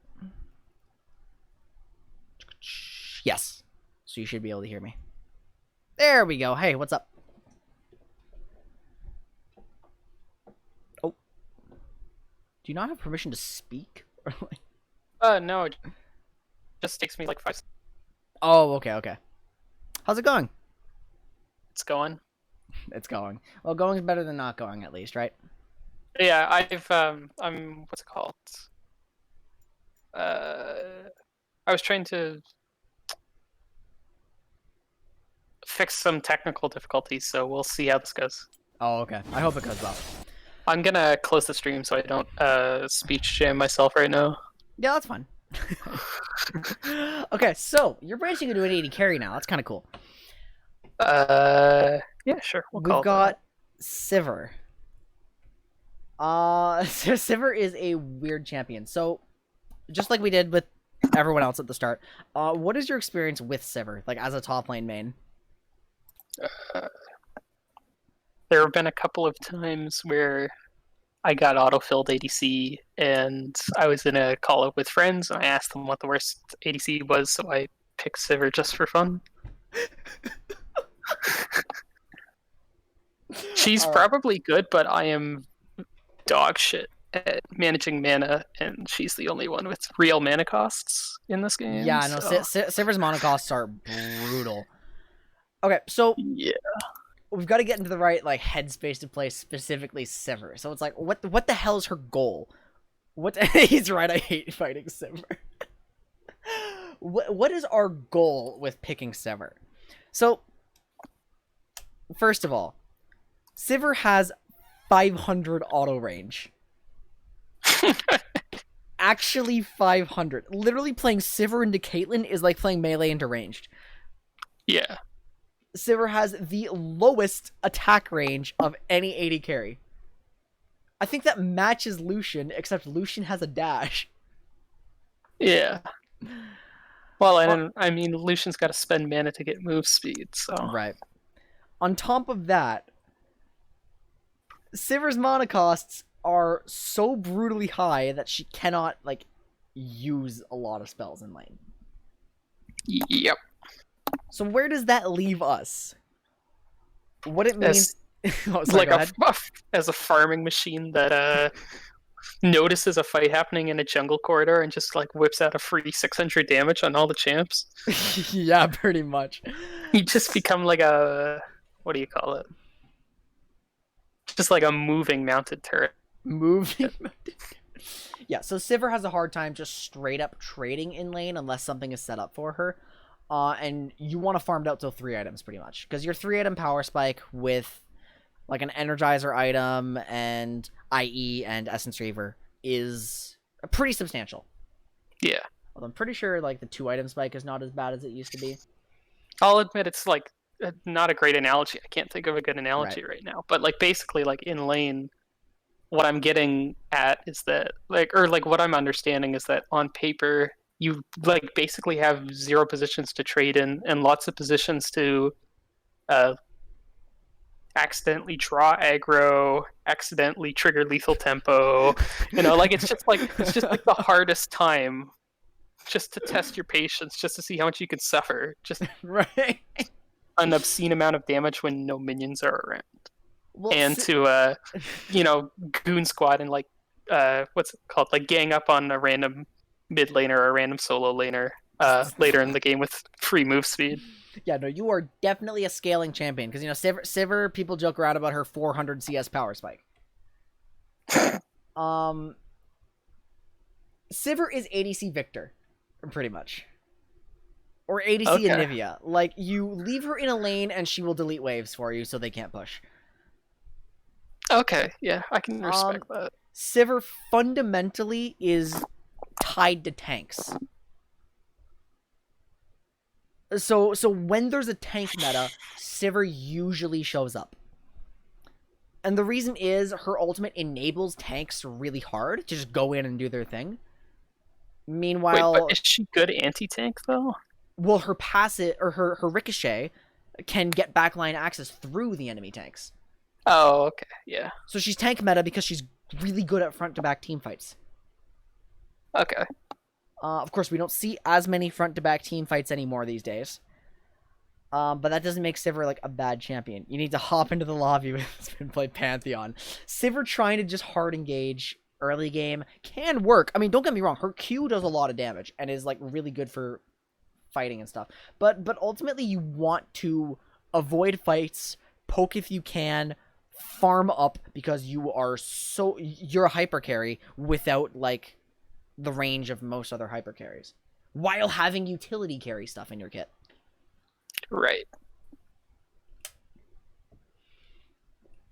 Yes. So you should be able to hear me. There we go. Hey, what's up? Oh. Do you not have permission to speak? No, it just takes me like 5 seconds. Oh, okay. How's it going? It's going. It's going. Well, going is better than not going, at least, right? Yeah, I'm, what's it called? I was trying to fix some technical difficulties, so we'll see how this goes. Oh, okay. I hope it goes well. I'm gonna close the stream so I don't speech jam myself right now. Yeah, that's fine. Okay, so you're branching into an 80 carry now. That's kind of cool. Yeah, sure. We've got Sivir. Sivir is a weird champion. So, just like we did with everyone else at the start, what is your experience with Sivir, like as a top lane main? There have been a couple of times where I got autofilled ADC, and I was in a call up with friends, and I asked them what the worst ADC was, so I picked Sivir just for fun. She's probably good, but I am dog shit at managing mana, and she's the only one with real mana costs in this game. Yeah, no, so... Sivir's mana costs are brutal. Okay, so yeah, we've got to get into the right like headspace to play specifically Sivir. So it's like, what the hell is her goal? What? He's right. I hate fighting Sivir. What is our goal with picking Sivir? So, first of all, Sivir has 500 auto range. Actually, 500. Literally playing Sivir into Caitlyn is like playing melee into ranged. Yeah. Sivir has the lowest attack range of any 80 carry. I think that matches Lucian, except Lucian has a dash. Yeah. Well, I mean, Lucian's got to spend mana to get move speed, so... Right. On top of that, Sivir's mana costs are so brutally high that she cannot, like, use a lot of spells in lane. Yep. So where does that leave us? What it means... Oh, sorry, like as a farming machine that notices a fight happening in a jungle corridor and just like whips out a free 600 damage on all the champs. Yeah, pretty much. You just become like a... what do you call it? Just like a moving mounted turret. Moving mounted. Yeah, so Sivir has a hard time just straight up trading in lane unless something is set up for her. And you want to farm it out to 3 items pretty much. Because your 3-item power spike with like an Energizer item and IE and Essence Reaver is pretty substantial. Yeah. Although I'm pretty sure like the 2-item spike is not as bad as it used to be. I'll admit it's like not a great analogy. I can't think of a good analogy right now. But like basically like in lane, what I'm getting at is that like, or like what I'm understanding is that on paper you like basically have 0 positions to trade in and lots of positions to accidentally draw aggro, accidentally trigger lethal tempo. You know, like it's just like the hardest time just to test your patience, just to see how much you can suffer. Just right. An obscene amount of damage when no minions are around. Well, and to you know, goon squad and like what's it called? Like gang up on a random mid laner or a random solo laner later in the game with free move speed. Yeah, no, you are definitely a scaling champion because you know Sivir, people joke around about her 400 CS power spike. Sivir is ADC Victor, pretty much, or ADC Anivia. Like you leave her in a lane and she will delete waves for you, so they can't push. Okay, yeah, I can respect that. Sivir fundamentally is tied to tanks. So when there's a tank meta, Sivir usually shows up. And the reason is her ultimate enables tanks really hard to just go in and do their thing. Meanwhile, Wait, but is she good anti-tank though? well, her passive or her ricochet can get backline access through the enemy tanks. Oh, okay, yeah. So she's tank meta because she's really good at front to back team fights. Okay. Of course, we don't see as many front to back team fights anymore these days. But that doesn't make Sivir like a bad champion. You need to hop into the lobby with and play Pantheon. Sivir trying to just hard engage early game can work. I mean, don't get me wrong, her Q does a lot of damage and is like really good for fighting and stuff. But ultimately you want to avoid fights, poke if you can, farm up because you're a hyper carry without like the range of most other hyper carries, while having utility carry stuff in your kit. Right.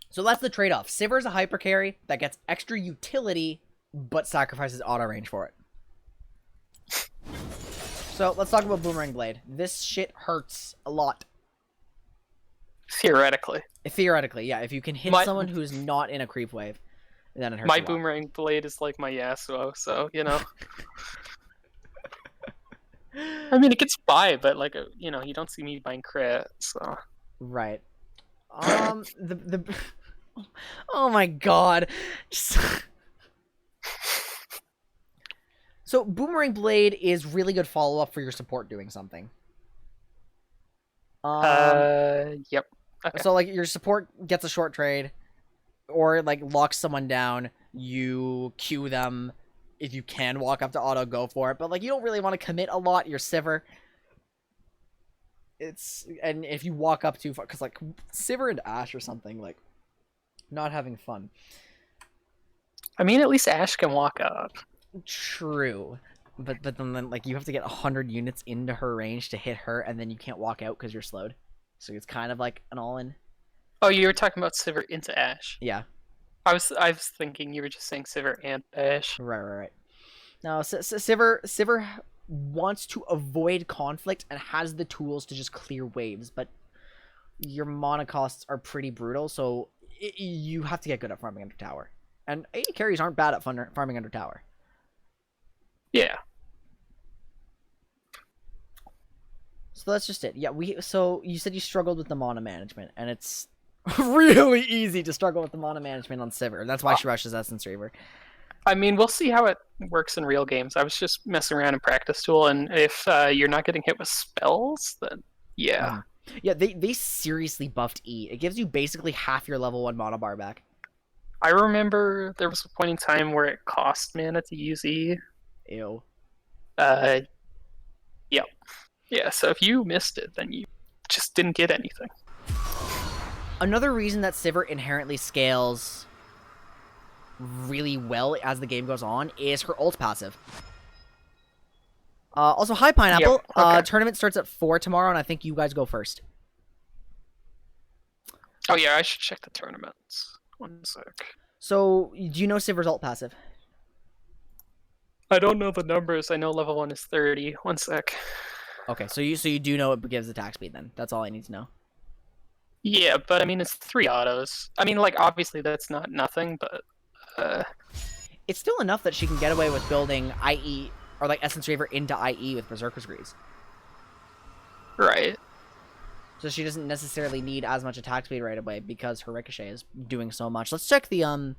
So that's the trade-off. Sivir's a hyper carry that gets extra utility, but sacrifices auto range for it. So let's talk about Boomerang Blade. This shit hurts a lot. Theoretically. Theoretically, yeah. If you can hit someone who's not in a creep wave, then it hurts My a lot. Boomerang Blade is like my Yasuo, so, you know. I mean, it gets by, but, like, you know, you don't see me buying crit, so... Right. Oh my god. So, Boomerang Blade is really good follow-up for your support doing something. Yep. Okay. So, like, your support gets a short trade, or, like, locks someone down, you Q them. If you can walk up to auto, go for it. But, like, you don't really want to commit a lot. You're Sivir. And if you walk up too far, because, like, Sivir and Ashe or something, like, not having fun. I mean, at least Ashe can walk up. True. But then, like, you have to get 100 units into her range to hit her, and then you can't walk out because you're slowed. So it's kind of like an all-in. Oh, you were talking about Sivir into Ashe. Yeah. I was thinking you were just saying Sivir and Ashe. Right. No, Sivir wants to avoid conflict and has the tools to just clear waves, but your mana costs are pretty brutal, so you have to get good at farming under tower. And AD carries aren't bad at farming under tower. Yeah. So that's just it. Yeah, so you said you struggled with the mana management, and it's really easy to struggle with the mana management on Sivir. That's why she rushes Essence Reaver. I mean, we'll see how it works in real games. I was just messing around in practice tool, and if you're not getting hit with spells, then yeah. Yeah, they seriously buffed E. It gives you basically half your level 1 mana bar back. I remember there was a point in time where it cost mana to use E. Ew. Yep. Yeah, so if you missed it, then you just didn't get anything. Another reason that Sivir inherently scales really well as the game goes on is her ult passive. Also, hi Pineapple. Yep, okay. Tournament starts at 4 tomorrow, and I think you guys go first. Oh yeah, I should check the tournaments. 1 sec. So, do you know Sivir's ult passive? I don't know the numbers. I know level 1 is 30. 1 sec. Okay, so you do know it gives attack speed then. That's all I need to know. Yeah, but I mean, it's 3 autos. I mean, like, obviously that's not nothing, but... It's still enough that she can get away with building IE, or like Essence Reaver into IE with Berserker's Greaves. Right. So she doesn't necessarily need as much attack speed right away because her Ricochet is doing so much. Let's check the, I'm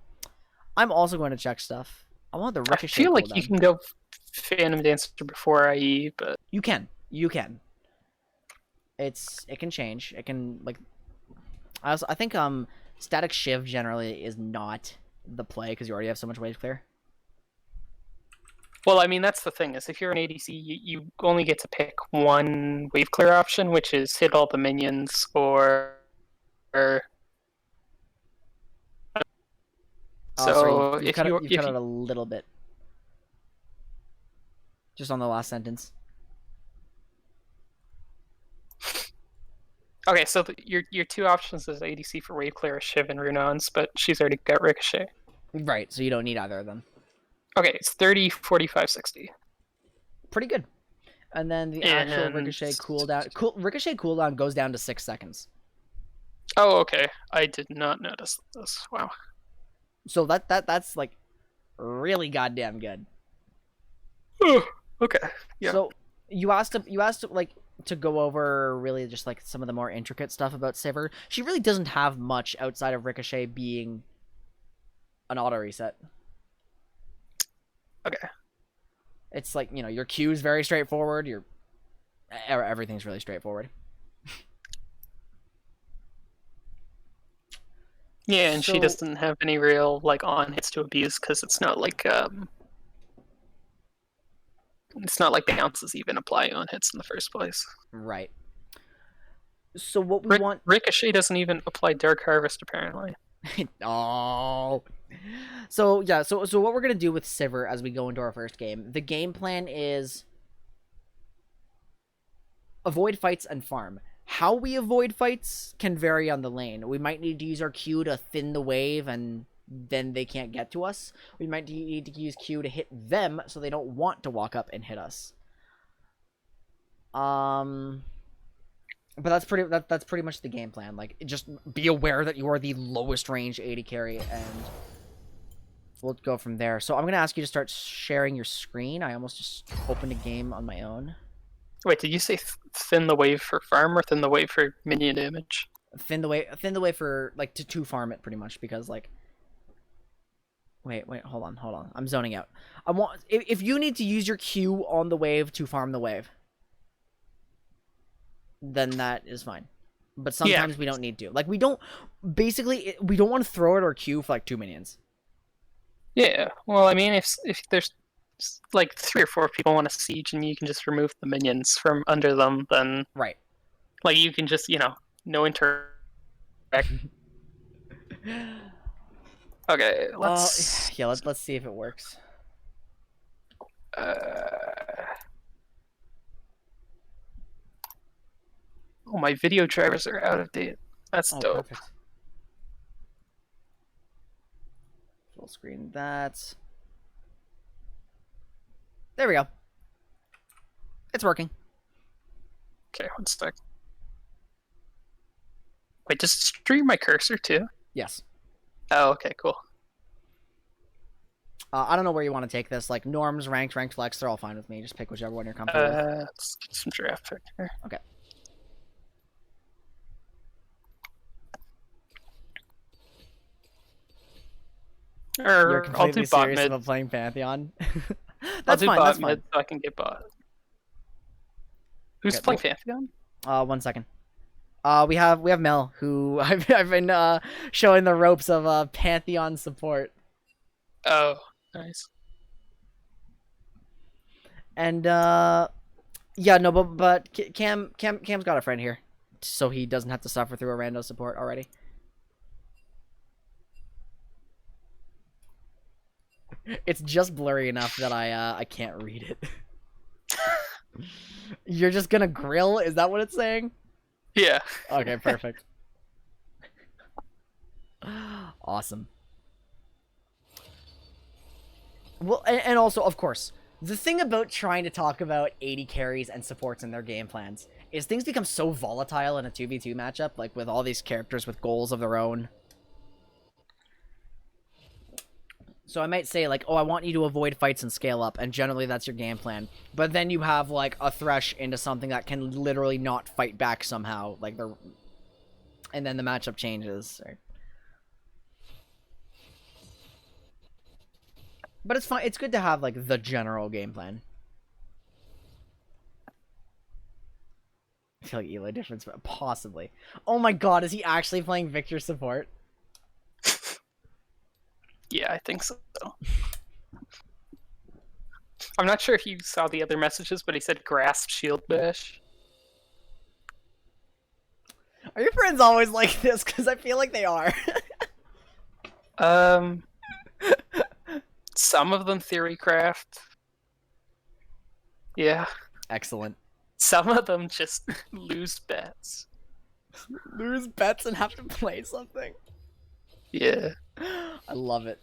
also going to check stuff. I want the Ricochet I feel like cooldown. you can go Phantom Dancer before IE, but... You can. It can change. It can, like... I think, Static Shiv generally is not the play because you already have so much wave clear. Well, I mean, that's the thing, is if you're an ADC, you only get to pick one wave clear option, which is hit all the minions, or... Sorry, you cut it a little bit. Just on the last sentence. Okay, so your 2 options is ADC for wave clear, Shiv and Runons, but she's already got Ricochet. Right, so you don't need either of them. Okay, it's 30, 45, 60. Pretty good. And then the actual Ricochet cooldown... Ricochet cooldown goes down to 6 seconds. Oh, okay. I did not notice this. Wow. So that's like really goddamn good. Okay. Yeah. So you asked like to go over really just like some of the more intricate stuff about Sivir. She really doesn't have much outside of Ricochet being an auto reset. Okay. It's like, your Q is very straightforward. Everything's really straightforward. Yeah, and she So- doesn't have any real like on hits to abuse because it's not like bounces even apply on hits in the first place. Right. So what we want Ricochet doesn't even apply Dark Harvest apparently. Oh. So yeah, so what we're gonna do with Sivir as we go into our first game, the game plan is avoid fights and farm. How we avoid fights can vary on the lane. We might need to use our Q to thin the wave and then they can't get to us. We might need to use Q to hit them so they don't want to walk up and hit us. But that's pretty much the game plan. Like, just be aware that you are the lowest range AD carry, and we'll go from there. So I'm gonna ask you to start sharing your screen. I almost just opened a game on my own. Wait, did you say thin the wave for farm or thin the wave for minion damage? Thin the way for like to farm it pretty much, because like. Wait, hold on. I'm zoning out. I want if you need to use your Q on the wave to farm the wave, then that is fine. But sometimes we don't need to. Like, we don't want to throw it or Q for like 2 minions. Yeah. Well, I mean, if there's like 3 or 4 people want to siege and you can just remove the minions from under them, then Right. like you can just no interact. Okay, let's let's see if it works. Oh, my video drivers are out of date. That's dope. Perfect. Full screen that. There we go. It's working. Okay, one sec. Wait, does it stream my cursor too? Yes. Oh, okay, cool. I don't know where you want to take this. Like, norms, ranked flex, they're all fine with me. Just pick whichever one you're comfortable with. Let's get some draft pick here. Okay. You're I'll completely do bot serious mid. about playing Pantheon. I'll do fine. bot That's fine. mid so I can get bot. Who's Okay, playing Pantheon? 1 second. We have Mel, who I've been showing the ropes of Pantheon support. Oh, nice. And yeah, no, but Cam's got a friend here, so he doesn't have to suffer through a rando support already. It's just blurry enough that I can't read it. You're just gonna grill? Is that what it's saying? Yeah. Okay, perfect. Awesome. Well, and also, of course, the thing about trying to talk about AD carries and supports and their game plans is things become so volatile in a 2v2 matchup, like with all these characters with goals of their own. So I might say, like, oh, I want you to avoid fights and scale up, and generally that's your game plan. But then you have, like, a Thresh into something that can literally not fight back somehow, like, and then the matchup changes. But it's fine. It's good to have, like, the general game plan. I feel like Eli difference, but possibly. Oh my god, is he actually playing Victor support? Yeah, I think so. I'm not sure if you saw the other messages, but he said grasp shield bash. Are your friends always like this? Because I feel like they are. Some of them theorycraft. Yeah. Excellent. Some of them just lose bets. Lose bets and have to play something. Yeah. I love it.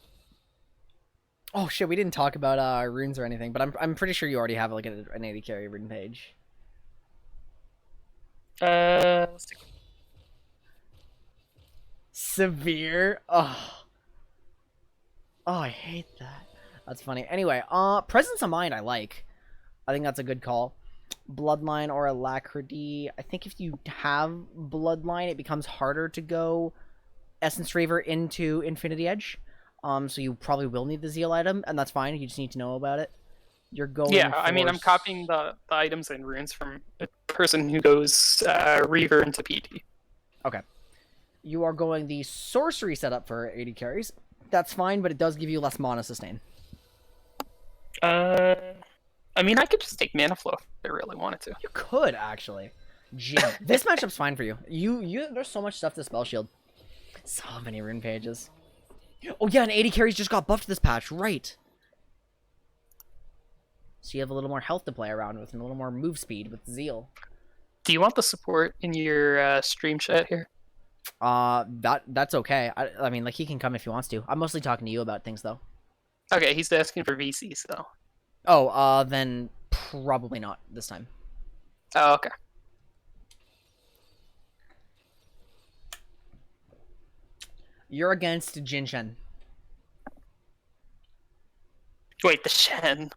Oh shit, we didn't talk about runes or anything, but I'm pretty sure you already have like an AD carry rune page. Let's see. Sivir. Oh. Oh, I hate that. That's funny. Anyway, Presence of Mind I like. I think that's a good call. Bloodline or Alacrity. I think if you have Bloodline, it becomes harder to go Essence Raver into Infinity Edge. So you probably will need the Zeal item, and that's fine. You just need to know about it. You're going. Yeah, I mean, I'm copying the items and runes from a person who goes Reaver into PT. Okay. You are going the sorcery setup for 80 carries. That's fine, but it does give you less mana sustain. I mean, I could just take mana flow if I really wanted to. You could actually. Gee, this matchup's fine for you. You there's so much stuff to spell shield. So many rune pages. Oh yeah, and 80 carries just got buffed this patch, right? So you have a little more health to play around with and a little more move speed with Zeal. Do you want the support in your stream chat here? That's okay. I mean, like, he can come if he wants to. I'm mostly talking to you about things, though. Okay, he's asking for VCs, though. Oh, then probably not this time. Oh, okay. You're against Jin Shen. Wait, the Shen.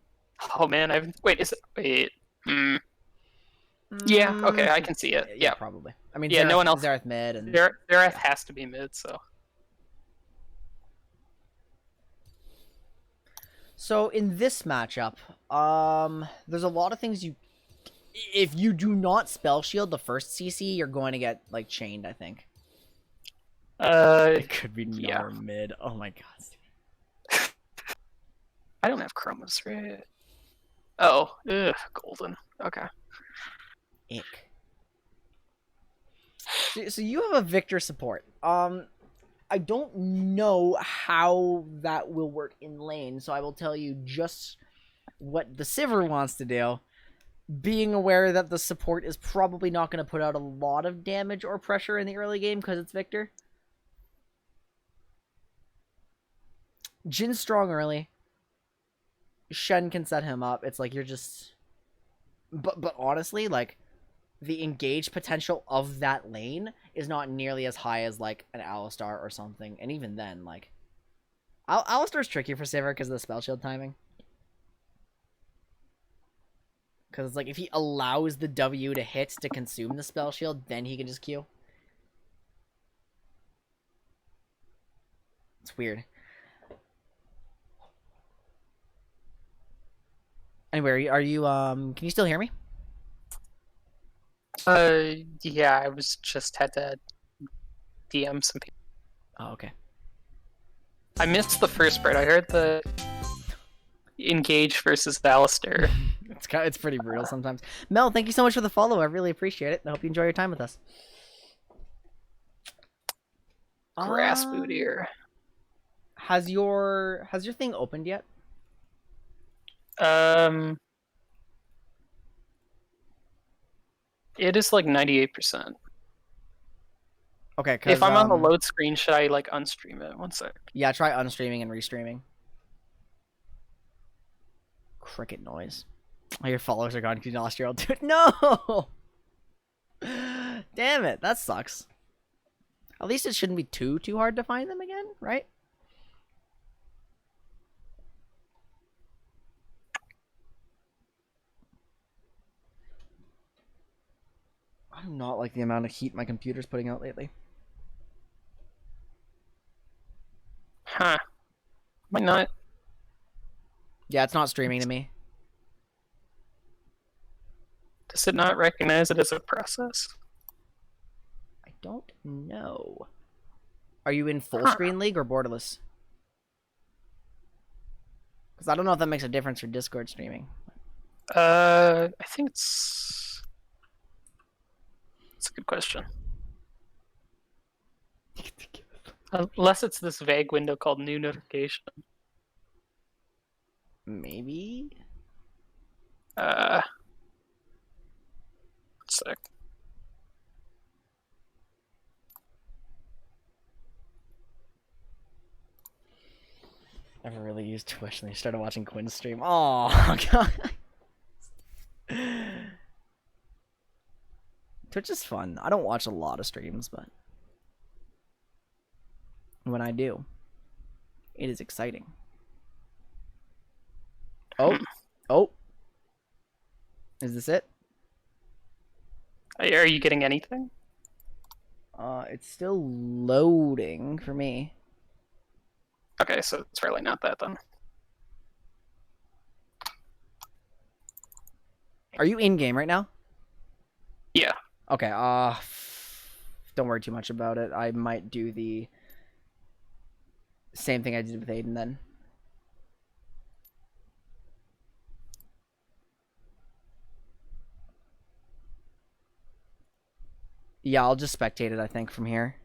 Oh man, wait, is it? Wait. Yeah, okay, I can see it. Yeah, probably. I mean, yeah, Xerath, no one else. Xerath mid and Xerath has to be mid, so. So in this matchup, there's a lot of things you. If you do not spell shield the first CC, you're going to get like chained. I think. It could be Gnar mid. Oh my god. I don't have chromas, right? Oh, golden. Okay. Ick. So you have a Victor support. I don't know how that will work in lane, so I will tell you just what the Sivir wants to do. Being aware that the support is probably not going to put out a lot of damage or pressure in the early game because it's Victor. Jin's strong early. Shen can set him up. It's like you're just... But honestly, like, the engage potential of that lane is not nearly as high as, like, an Alistar or something. And even then, like... Alistar's tricky for Sivir because of the spell shield timing. Because it's like, if he allows the W to hit to consume the spell shield, then he can just Q. It's weird. Anyway, are you, can you still hear me? Yeah, I was just had to DM some people. Oh, okay. I missed the first part. I heard the engage versus Alistair. It's pretty brutal sometimes. Mel, thank you so much for the follow. I really appreciate it. I hope you enjoy your time with us. Grass bootier. Has your thing opened yet? It is like 98%. Okay, if I'm on the load screen, should I like unstream it? One sec. Yeah, try unstreaming and restreaming. Cricket noise. Oh, your followers are gone because you lost your old dude. No! Damn it, that sucks. At least it shouldn't be too hard to find them again, right? I do not like the amount of heat my computer's putting out lately. Huh. Might not. Yeah, it's not streaming to me. Does it not recognize it as a process? I don't know. Are you in full screen league or borderless? Because I don't know if that makes a difference for Discord streaming. I think it's a good question. Unless it's this vague window called new notification. Maybe? Sec. Never really used Twitch and they started watching Quinn's stream. Oh god. Twitch is fun. I don't watch a lot of streams, but when I do. It is exciting. Oh. Oh. Is this it? Are you getting anything? It's still loading for me. Okay, so it's really not that then. Are you in game right now? Yeah. Okay, don't worry too much about it. I might do the same thing I did with Aiden then. Yeah, I'll just spectate it, I think, from here.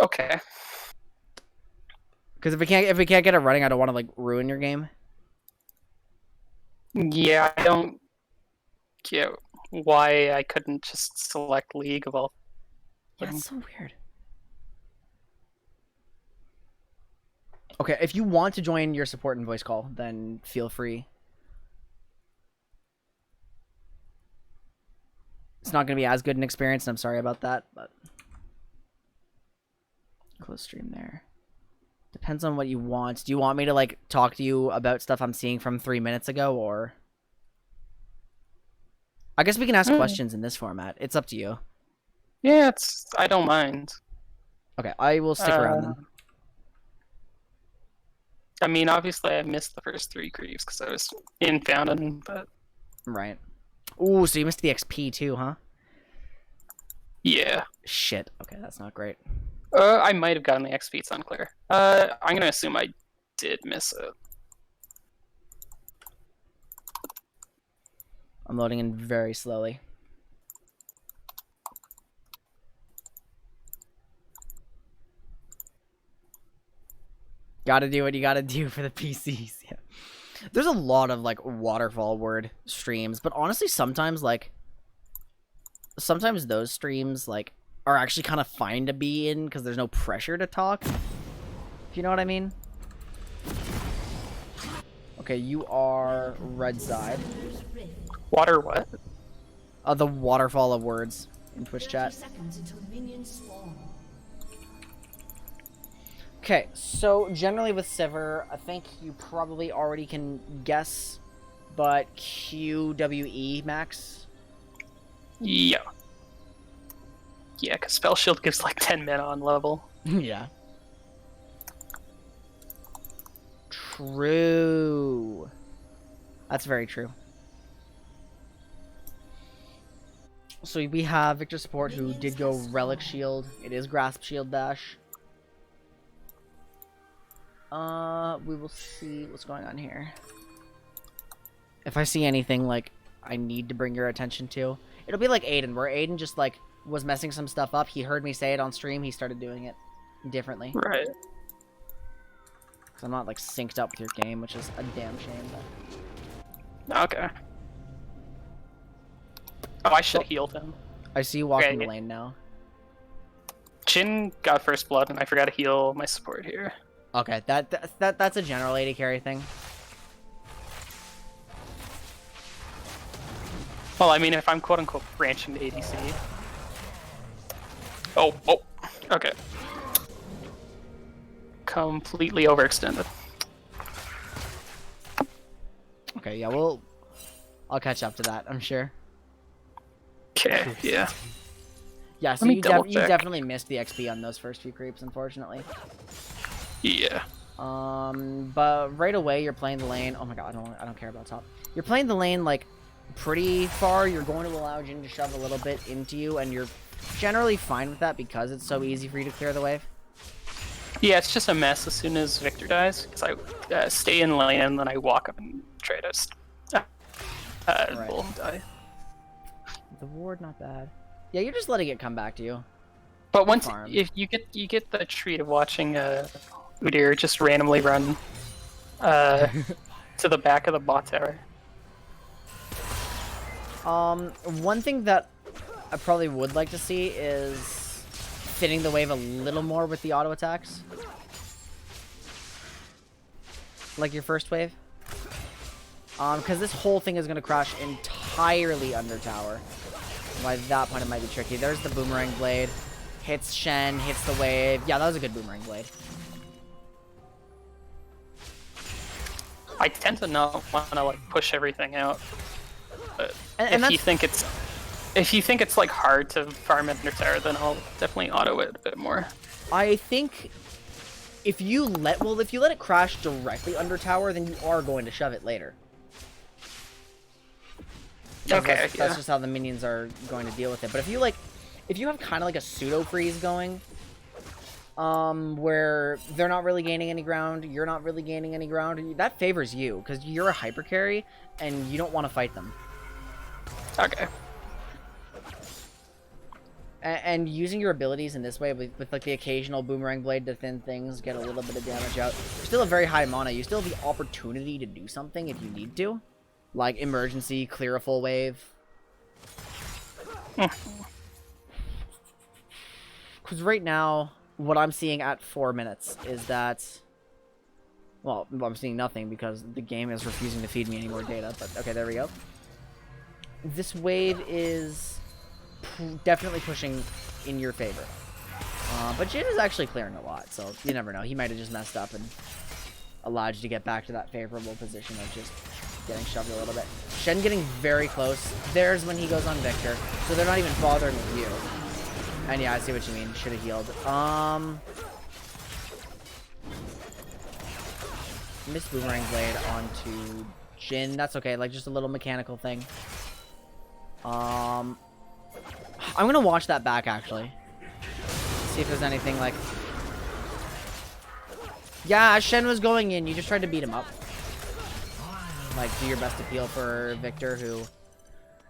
Okay. Because if we can't get it running, I don't want to like ruin your game. Yeah, I don't get why I couldn't just select League of all. Yeah, it's so weird. Okay, if you want to join your support and voice call, then feel free. It's not going to be as good an experience, and I'm sorry about that, but... Close stream there. Depends on what you want. Do you want me to, like, talk to you about stuff I'm seeing from 3 minutes ago, or... I guess we can ask questions in this format. It's up to you. Yeah, I don't mind. Okay, I will stick around then. I mean, obviously I missed the first 3 creeps because I was in Fountain, but... Right. Ooh, so you missed the XP too, huh? Yeah. Shit. Okay, that's not great. I might have gotten the XP, it's unclear. I'm gonna assume I did miss it. I'm loading in very slowly. Gotta do what you gotta do for the PCs. Yeah. There's a lot of like waterfall word streams, but honestly sometimes those streams like are actually kind of fine to be in because there's no pressure to talk. If you know what I mean? Okay, you are red side. Water what? The waterfall of words in Twitch chat. Seconds until minions spawn. Okay, so generally with Sivir, I think you probably already can guess, but QWE max? Yeah. Yeah, because Spell Shield gives like 10 mana on level. Yeah. True. That's very true. So we have Victor Support who did go Relic Shield. It is Grasp Shield Dash. We will see what's going on here. If I see anything like I need to bring your attention to, it'll be like Aiden, where Aiden just like was messing some stuff up. He heard me say it on stream. He started doing it differently. Right. Because I'm not like synced up with your game, which is a damn shame. But... Okay. Oh, I should have healed him. I see you walking Okay. the lane now. Jhin got first blood, and I forgot to heal my support here. Okay, that's a general AD carry thing. Well, I mean, if I'm quote-unquote branching to ADC. Oh, okay. Completely overextended. Okay, yeah, I'll catch up to that, I'm sure. Okay, yeah. Yeah, so me you double check. definitely missed the XP on those first few creeps, unfortunately. Yeah. But right away you're playing the lane. Oh my god, I don't care about top. You're playing the lane like pretty far. You're going to allow Jhin to shove a little bit into you, and you're generally fine with that because it's so easy for you to clear the wave. Yeah, it's just a mess as soon as Victor dies, because I stay in lane and then I walk up and try to Right. pull and die. The ward, not bad. Yeah, you're just letting it come back to you. But once Farm. if you get the treat of watching Udyr just randomly run to the back of the bot tower. One thing that I probably would like to see is fitting the wave a little more with the auto attacks. Like your first wave. Because this whole thing is going to crash entirely under tower. By that point it might be tricky. There's the boomerang blade. Hits Shen, hits the wave. Yeah, that was a good Boomerang Blade. I tend to not want to like push everything out. But And if you think it's like hard to farm under tower, then I'll definitely auto it a bit more. I think if you let it crash directly under tower, then you are going to shove it later. Okay, That's just how the minions are going to deal with it. But if you have kind of like a pseudo freeze going, where they're not really gaining any ground, you're not really gaining any ground, that favors you because you're a hyper carry and you don't want to fight them. Okay. And using your abilities in this way with like the occasional Boomerang Blade to thin things, get a little bit of damage out. You're still a very high mana. You still have the opportunity to do something if you need to. Like emergency, clear a full wave. Because right now, what I'm seeing at 4 minutes is that... Well, I'm seeing nothing because the game is refusing to feed me any more data. But okay, there we go. This wave is definitely pushing in your favor. But Jin is actually clearing a lot, so you never know. He might have just messed up and allowed you to get back to that favorable position of just getting shoved a little bit. Shen getting very close. There's when he goes on Victor, so they're not even bothering with you. And yeah, I see what you mean. Should have healed. Miss Boomerang Blade onto Jin. That's okay. Like just a little mechanical thing. I'm gonna watch that back actually. See if there's anything like. Yeah, Shen was going in. You just tried to beat him up. Like, do your best appeal for Victor, who...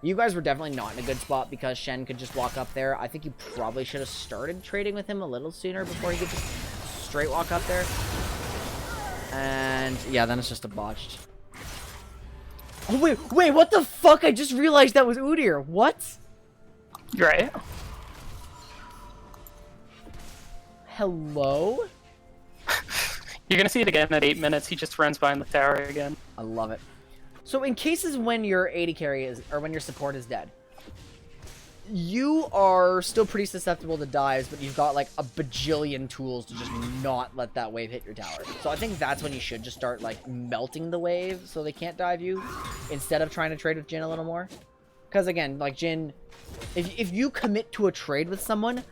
You guys were definitely not in a good spot because Shen could just walk up there. I think you probably should have started trading with him a little sooner before he could just straight walk up there. And, yeah, then it's just a botched. Oh, wait, what the fuck? I just realized that was Udyr. What? Right. Hello? You're gonna see it again at 8 minutes. He just runs behind the tower again. I love it. So in cases when your AD carry is, or when your support is dead, you are still pretty susceptible to dives, but you've got like a bajillion tools to just not let that wave hit your tower. So I think that's when you should just start like melting the wave so they can't dive you, instead of trying to trade with Jin a little more. Because again, like Jin, if you commit to a trade with someone,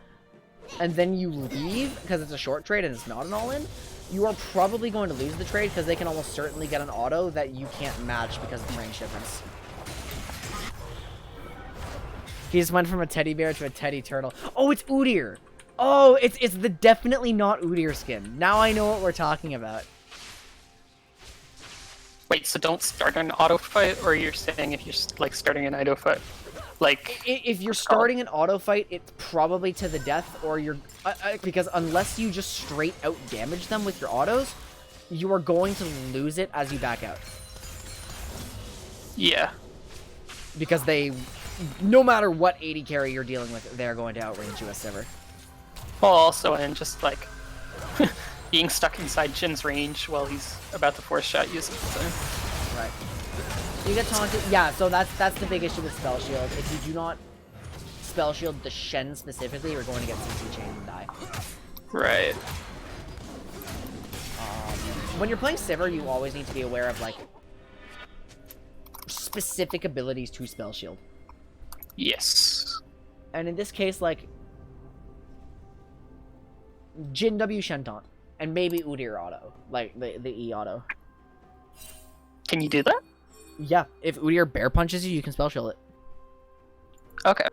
and then you leave because it's a short trade and it's not an all-in, you are probably going to lose the trade because they can almost certainly get an auto that you can't match because of the range difference. He just went from a teddy bear to a teddy turtle. Oh, it's Udyr. Oh, it's the definitely not Udyr skin. Now I know what we're talking about. Wait, so don't start an auto fight, or you're saying if you're like starting an auto fight? Like, if you're starting an auto fight, it's probably to the death, or you're because unless you just straight out damage them with your autos, you are going to lose it as you back out. Yeah. Because they, no matter what AD carry you're dealing with, they're going to outrange you as Sivir. Well, also, and just like being stuck inside Jin's range while he's about to force shot you. So. Right. You get taunted. Yeah, so that's the big issue with Spell Shield. If you do not Spell Shield the Shen specifically, you're going to get CC chained and die. Right. When you're playing Sivir, you always need to be aware of like specific abilities to Spell Shield. Yes. And in this case, like Jin W Shen taunt, and maybe Udyr auto, like the E auto. Can you do that? Yeah, if Udyr bear punches you, you can Spell Shield it. Okay.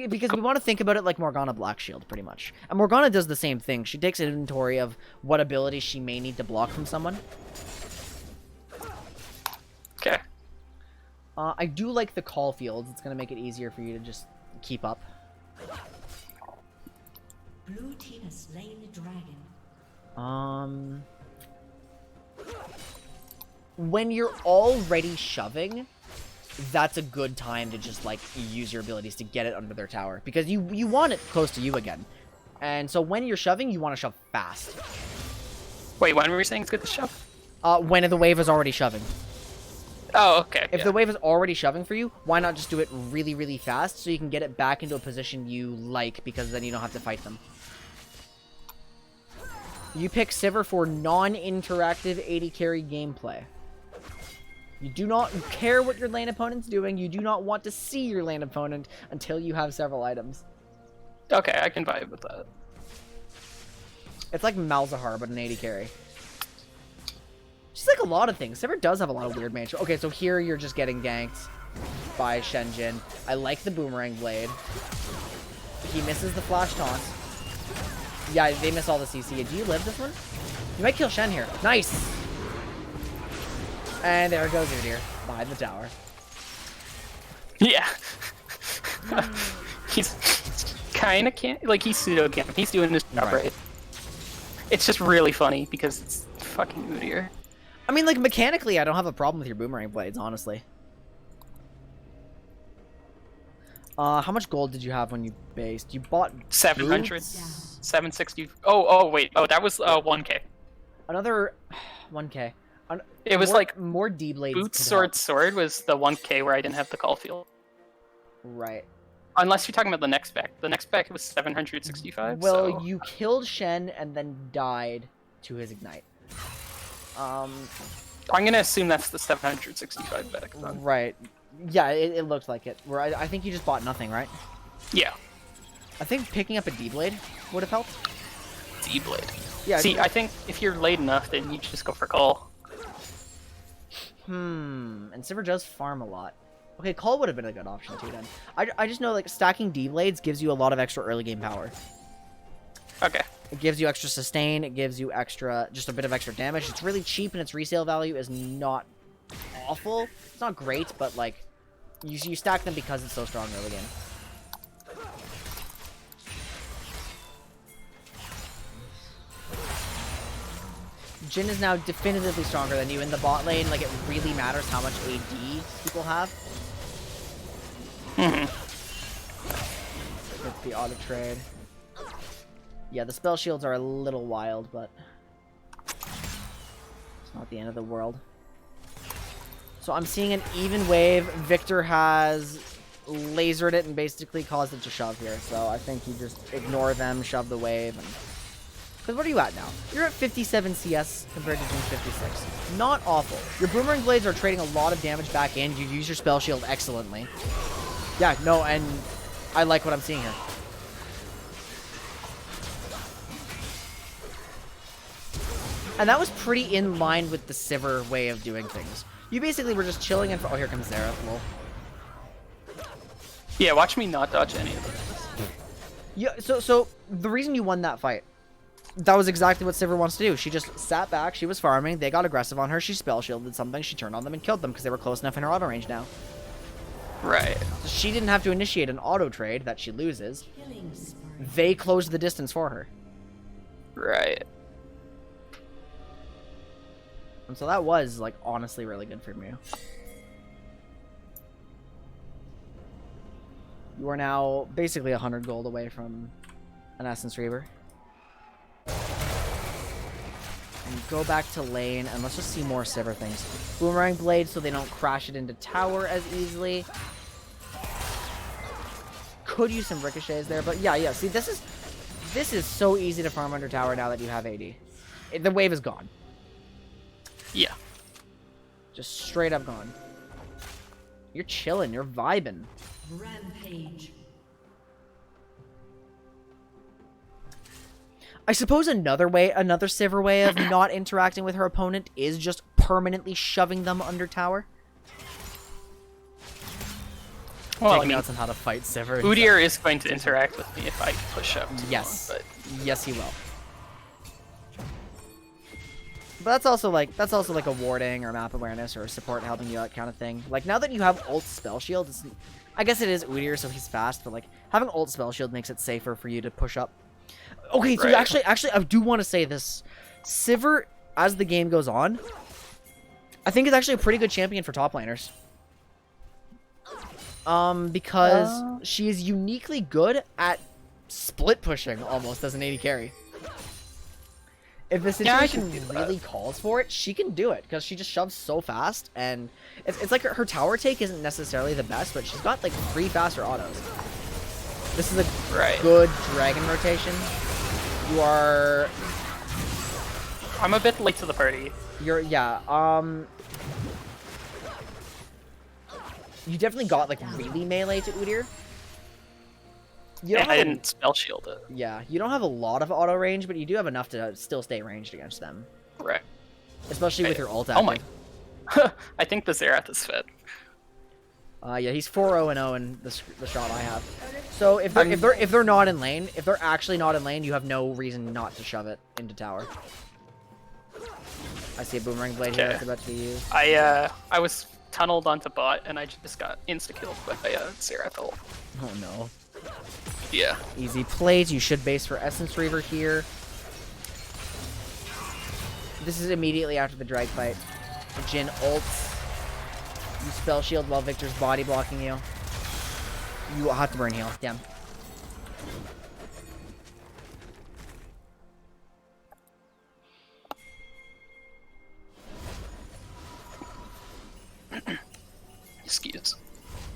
Because we want to think about it like Morgana Black Shield, pretty much. And Morgana does the same thing. She takes inventory of what abilities she may need to block from someone. Okay. I do like the call fields. It's going to make it easier for you to just keep up. Blue team has slain the dragon. When you're already shoving, that's a good time to just, like, use your abilities to get it under their tower. Because you want it close to you again. And so when you're shoving, you want to shove fast. Wait, when were you saying it's good to shove? When the wave is already shoving. Oh, okay. If yeah. the wave is already shoving for you, why not just do it really, really fast so you can get it back into a position you like, because then you don't have to fight them. You pick Sivir for non-interactive AD carry gameplay. You do not care what your lane opponent's doing. You do not want to see your lane opponent until you have several items. Okay, I can vibe with that. It's like Malzahar, but an AD carry. Just like a lot of things. Sivir does have a lot of weird matchups. Okay, so here you're just getting ganked by Shenjin. I like the Boomerang Blade. He misses the Flash Taunt. Yeah, they miss all the CC. Do you live this one? You might kill Shen here. Nice! And there goes Udyr behind the tower. Yeah. He's kind of can't, like, he's pseudo camp. He's doing his job right. It's just really funny because it's fucking Udyr. I mean, like, mechanically, I don't have a problem with your Boomerang Blades, honestly. How much gold did you have when you based? You bought 700, boots? 760. Oh, wait. Oh, that was 1k. Another 1k. It was more, like more D blades. Boots, sword was the 1k where I didn't have the call field. Right. Unless you're talking about the next back. The next back was 765. Well, so... you killed Shen and then died to his ignite. I'm gonna assume that's the 765 back then. Right. Yeah, it looked like it. Where I think you just bought nothing, right? Yeah. I think picking up a D-Blade would have helped. D-Blade. Yeah. See, I think if you're late enough, then you just go for call. And Sivir does farm a lot. Okay, call would have been a good option too then. I just know, like, stacking D-Blades gives you a lot of extra early game power. Okay. It gives you extra sustain, it gives you just a bit of extra damage. It's really cheap and its resale value is not awful. It's not great, but, like, you stack them because it's so strong early game. Jhin is now definitively stronger than you in the bot lane. Like, it really matters how much AD people have. Get the auto trade. Yeah, the spell shields are a little wild, but it's not the end of the world. So I'm seeing an even wave. Victor has lasered it and basically caused it to shove here. So I think you just ignore them, shove the wave, and... Because what are you at now? You're at 57 CS compared to Jhin's 56. Not awful. Your Boomerang Blades are trading a lot of damage back in. You use your spell shield excellently. Yeah, no, and I like what I'm seeing here. And that was pretty in line with the Sivir way of doing things. You basically were just chilling and... Oh, here comes Zera. Lol. Yeah, watch me not dodge any of this. Yeah, so the reason you won that fight, that was exactly what Sivir wants to do. She just sat back, she was farming, they got aggressive on her, she spell shielded something, she turned on them and killed them because they were close enough in her auto range now. Right. So she didn't have to initiate an auto trade that she loses. They closed the distance for her. Right. And so that was, like, honestly really good for you. You are now basically 100 gold away from an Essence Reaver. And go back to lane, and let's just see more Sivir things. Boomerang Blade so they don't crash it into tower as easily. Could use some ricochets there, but yeah, see, this is so easy to farm under tower now that you have AD. The wave is gone. Yeah. Just straight up gone. You're chilling, you're vibing. Rampage. I suppose another Sivir way of not interacting with her opponent is just permanently shoving them under tower. Well, Taking notes on how to fight Sivir. Udyr is going to interact with me if I push up. Yes. Long, but... Yes, he will. But that's also like a warding or map awareness or support helping you out kind of thing. Like, now that you have ult spell shield, I guess it is Udyr, so he's fast, but like having ult spell shield makes it safer for you to push up. Okay, so right. actually, I do want to say this. Sivir, as the game goes on, I think is actually a pretty good champion for top laners. Because she is uniquely good at split pushing almost as an AD carry. If the Yeah, I situation can do that. really calls for it, she can do it because she just shoves so fast, and it's like her tower take isn't necessarily the best, but she's got like 3 faster autos. This is a Right. good dragon rotation. You are, I'm a bit late to the party. you definitely got like really melee to Udyr. You Yeah, don't I have didn't spell shield it. Yeah, you don't have a lot of auto range, but you do have enough to still stay ranged against them, Right. especially with your ult. Oh my. active. I think the Zerath is fed. Yeah, he's 4-0-0 in the shot I have. So if they're not in lane, if they're actually not in lane, you have no reason not to shove it into tower. I see a boomerang blade here Okay. that's about to be used. I was tunneled onto bot and I just got insta-killed by Zerath ult. Oh no. Yeah. Easy plays. You should base for Essence Reaver here. This is immediately after the drag fight. Jhin ults. You spell shield while Victor's body blocking you. You will have to burn heal. Damn. Excuse.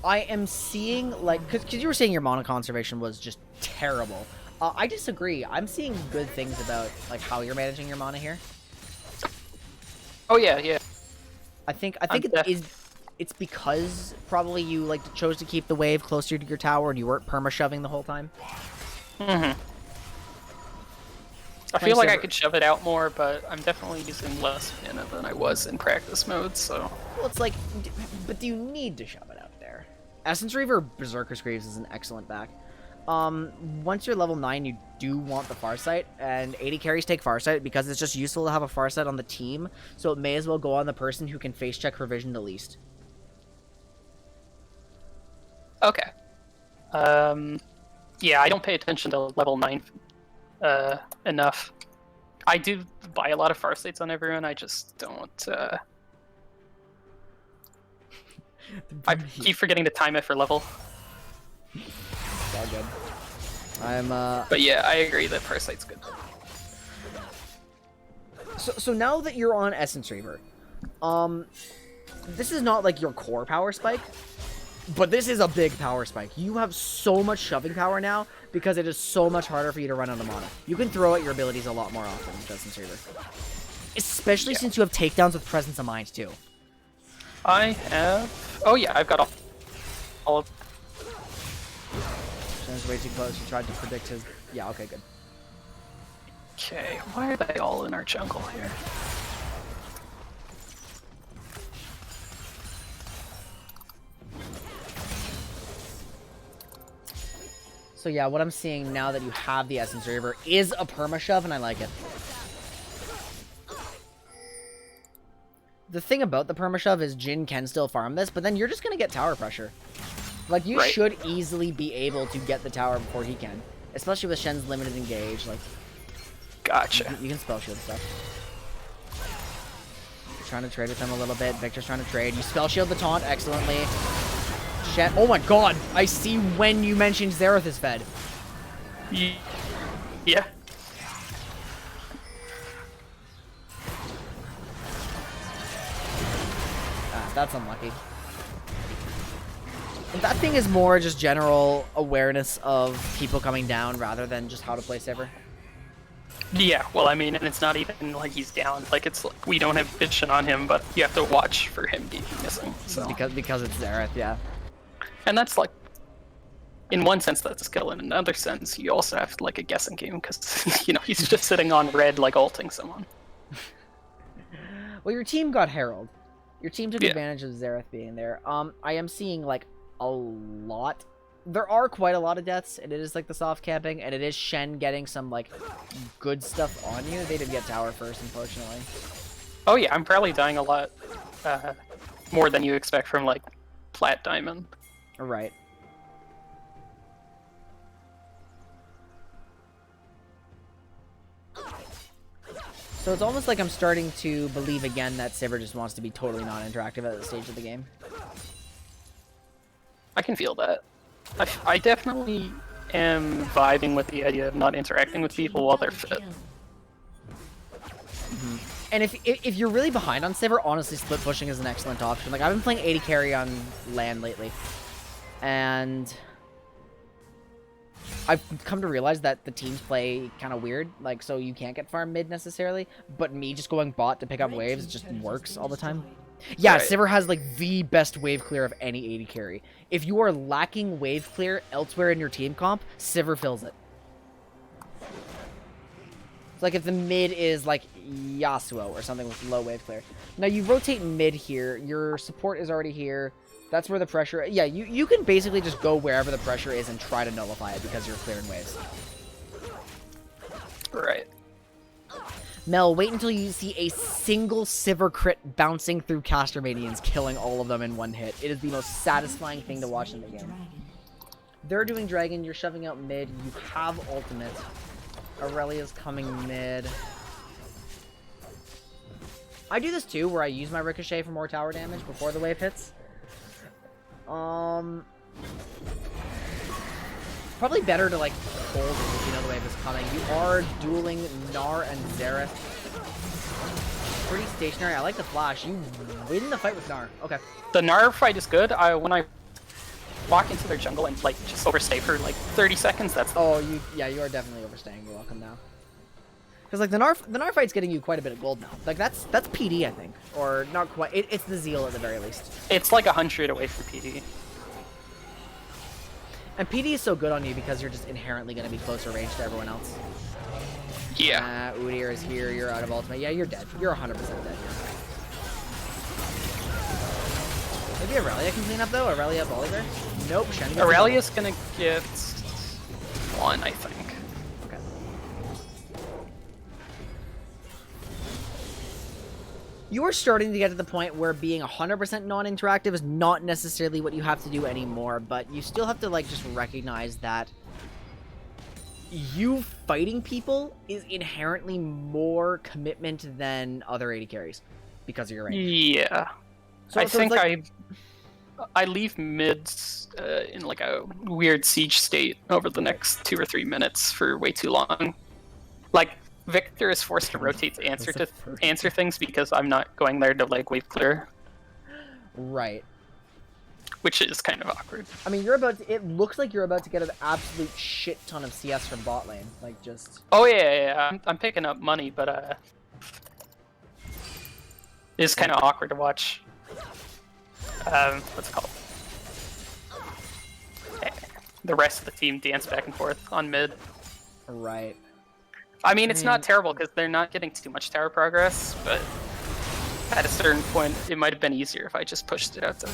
I am seeing, like, because you were saying your mana conservation was just terrible. I disagree. I'm seeing good things about, like, how you're managing your mana here. Oh yeah, yeah. I think it's because probably you, like, chose to keep the wave closer to your tower and you weren't perma-shoving the whole time. Mm-hmm. I feel like I could shove it out more, but I'm definitely using less mana than I was in practice mode, so... Well, it's like, but do you need to shove it out there? Essence Reaver Berserker's Greaves is an excellent back. Once you're level 9, you do want the Farsight, and 80 carries take Farsight because it's just useful to have a Farsight on the team, so it may as well go on the person who can face check for vision the least. Okay. Yeah, I don't pay attention to level 9 enough. I do buy a lot of Farsights on everyone, I just don't, I keep forgetting to time it for level. It's all good. But yeah, I agree that Farsight's good. So now that you're on Essence Reaver, this is not like your core power spike, but this is a big power spike. You have so much shoving power now because it is so much harder for you to run out of mana. You can throw out your abilities a lot more often with Essence Reaver. Especially since you have takedowns with Presence of Mind too. I have... Oh yeah, I've got all of... Shen's way too close. You tried to predict his... Yeah, okay, good. Okay, why are they all in our jungle here? So yeah, what I'm seeing now that you have the Essence Reaver is a perma shove, and I like it. The thing about the perma shove is Jhin can still farm this, but then you're just gonna get tower pressure. Like, you should easily be able to get the tower before he can. Especially with Shen's limited engage, like... Gotcha. You can spell shield stuff. You're trying to trade with him a little bit. Victor's trying to trade. You spell shield the taunt excellently. Shen... Oh my god! I see when you mentioned Zerath is fed. Yeah. Ah, that's unlucky. That thing is more just general awareness of people coming down rather than just how to play Sivir. Yeah, well, I mean, and it's not even like he's down. Like, it's like we don't have vision on him, but you have to watch for him being missing. So. Because it's Zerath, yeah. And that's like, in one sense, that's a skill. In another sense, you also have like a guessing game because you know he's just sitting on red, like ulting someone. Well, your team got Herald. Your team took advantage of Zerath being there. I am seeing like a lot. There are quite a lot of deaths, and it is like the soft camping, and it is Shen getting some like good stuff on you. They did get tower first, unfortunately. Oh yeah, I'm probably dying a lot more than you expect from like Plat Diamond. Right. So it's almost like I'm starting to believe again that Sivir just wants to be totally non-interactive at this stage of the game. I can feel that. I definitely am vibing with the idea of not interacting with people while they're fit. And if you're really behind on Sivir, honestly, split pushing is an excellent option. Like, I've been playing 80 carry on land lately. And I've come to realize that the teams play kind of weird. Like, so you can't get farm mid necessarily. But me just going bot to pick up waves just works all the time. Yeah, Right. Sivir has, like, the best wave clear of any 80 carry. If you are lacking wave clear elsewhere in your team comp, Sivir fills it. It's like if the mid is, like, Yasuo or something with low wave clear. Now, you rotate mid here. Your support is already here. That's where the pressure... Yeah, you can basically just go wherever the pressure is and try to nullify it because you're clearing waves. Right. Mel, wait until you see a single Sivir crit bouncing through caster minions, killing all of them in one hit. It is the most satisfying thing to watch in the game. They're doing dragon, you're shoving out mid, you have ultimate. Aurelia's coming mid. I do this too, where I use my ricochet for more tower damage before the wave hits. Probably better to, like, hold it if you know the wave is coming. You are dueling Gnar and Xerath. Pretty stationary. I like the flash. You win the fight with Gnar. Okay. The Gnar fight is good. When I walk into their jungle and like just overstay for like 30 seconds, that's... Oh, yeah, you are definitely overstaying. You're welcome now. Because, like, the Gnar fight's getting you quite a bit of gold now. Like, that's PD, I think. Or not quite. It's the Zeal at the very least. It's like 100 away from PD. And PD is so good on you because you're just inherently going to be closer range to everyone else. Yeah. Udyr is here. You're out of ultimate. Yeah, you're dead. You're 100% dead. Maybe Aurelia can clean up, though? Aurelia Bolivar? Nope. Shen gets Aurelia's gonna get one, I think. Okay. You are starting to get to the point where being 100% non-interactive is not necessarily what you have to do anymore, but you still have to, like, just recognize that you fighting people is inherently more commitment than other 80 carries because of your range. Yeah. So I it's think like- I leave mids in like a weird siege state over the next 2 or 3 minutes for way too long. Like, Victor is forced to rotate to answer things because I'm not going there to like wave clear, Right. which is kind of awkward. I mean, it looks like you're about to get an absolute shit ton of CS from bot lane. Like, just... Oh yeah. I'm picking up money, but it's kind of awkward to watch. What's it called? The rest of the team dance back and forth on mid. Right. I mean, it's not terrible because they're not getting too much tower progress, but at a certain point, it might have been easier if I just pushed it out to...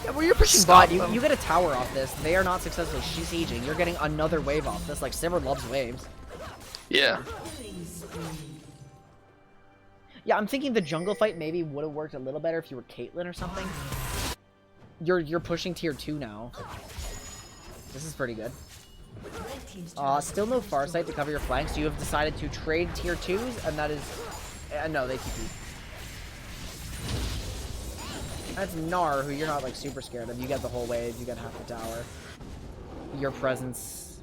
Yeah, well, you're pushing Stop bot. them. You get a tower off this. They are not successfully sieging. You're getting another wave off this. Like, Sivir loves waves. Yeah. Yeah, I'm thinking the jungle fight maybe would have worked a little better if you were Caitlyn or something. You're pushing tier 2 now. This is pretty good. Still no Farsight to cover your flanks. You have decided to trade tier 2s, and that is... no, they TP. That's Gnar, who you're not, like, super scared of. You get the whole wave, you get half the tower. Your presence...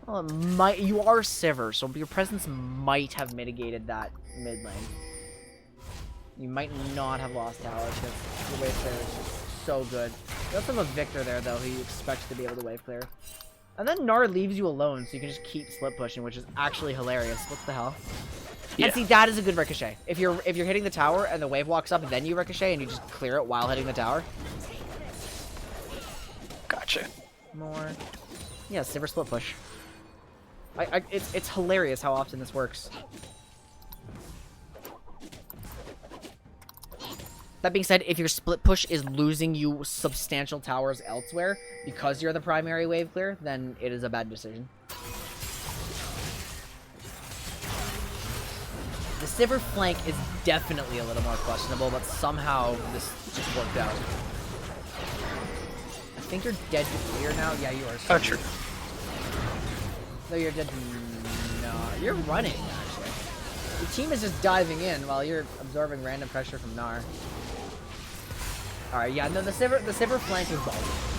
Well, you are Sivir, so your presence might have mitigated that mid lane. You might not have lost tower, because your wave clear is just so good. You also have a Victor there, though, who you expect to be able to wave clear. And then Gnar leaves you alone, so you can just keep slip pushing, which is actually hilarious. What the hell? Yeah. And see, that is a good ricochet. If you're hitting the tower and the wave walks up, and then you ricochet and you just clear it while hitting the tower. Gotcha. More. Yeah, Sivir split push. It's hilarious how often this works. That being said, if your split push is losing you substantial towers elsewhere because you're the primary wave clear, then it is a bad decision. The Sivir flank is definitely a little more questionable, but somehow this just worked out. I think you're dead to clear now. Yeah, you are. Oh, true. No, you're dead to... No, you're running, actually. Your team is just diving in while you're absorbing random pressure from Gnar. Alright, yeah, no, the Sivir flank is ballsy.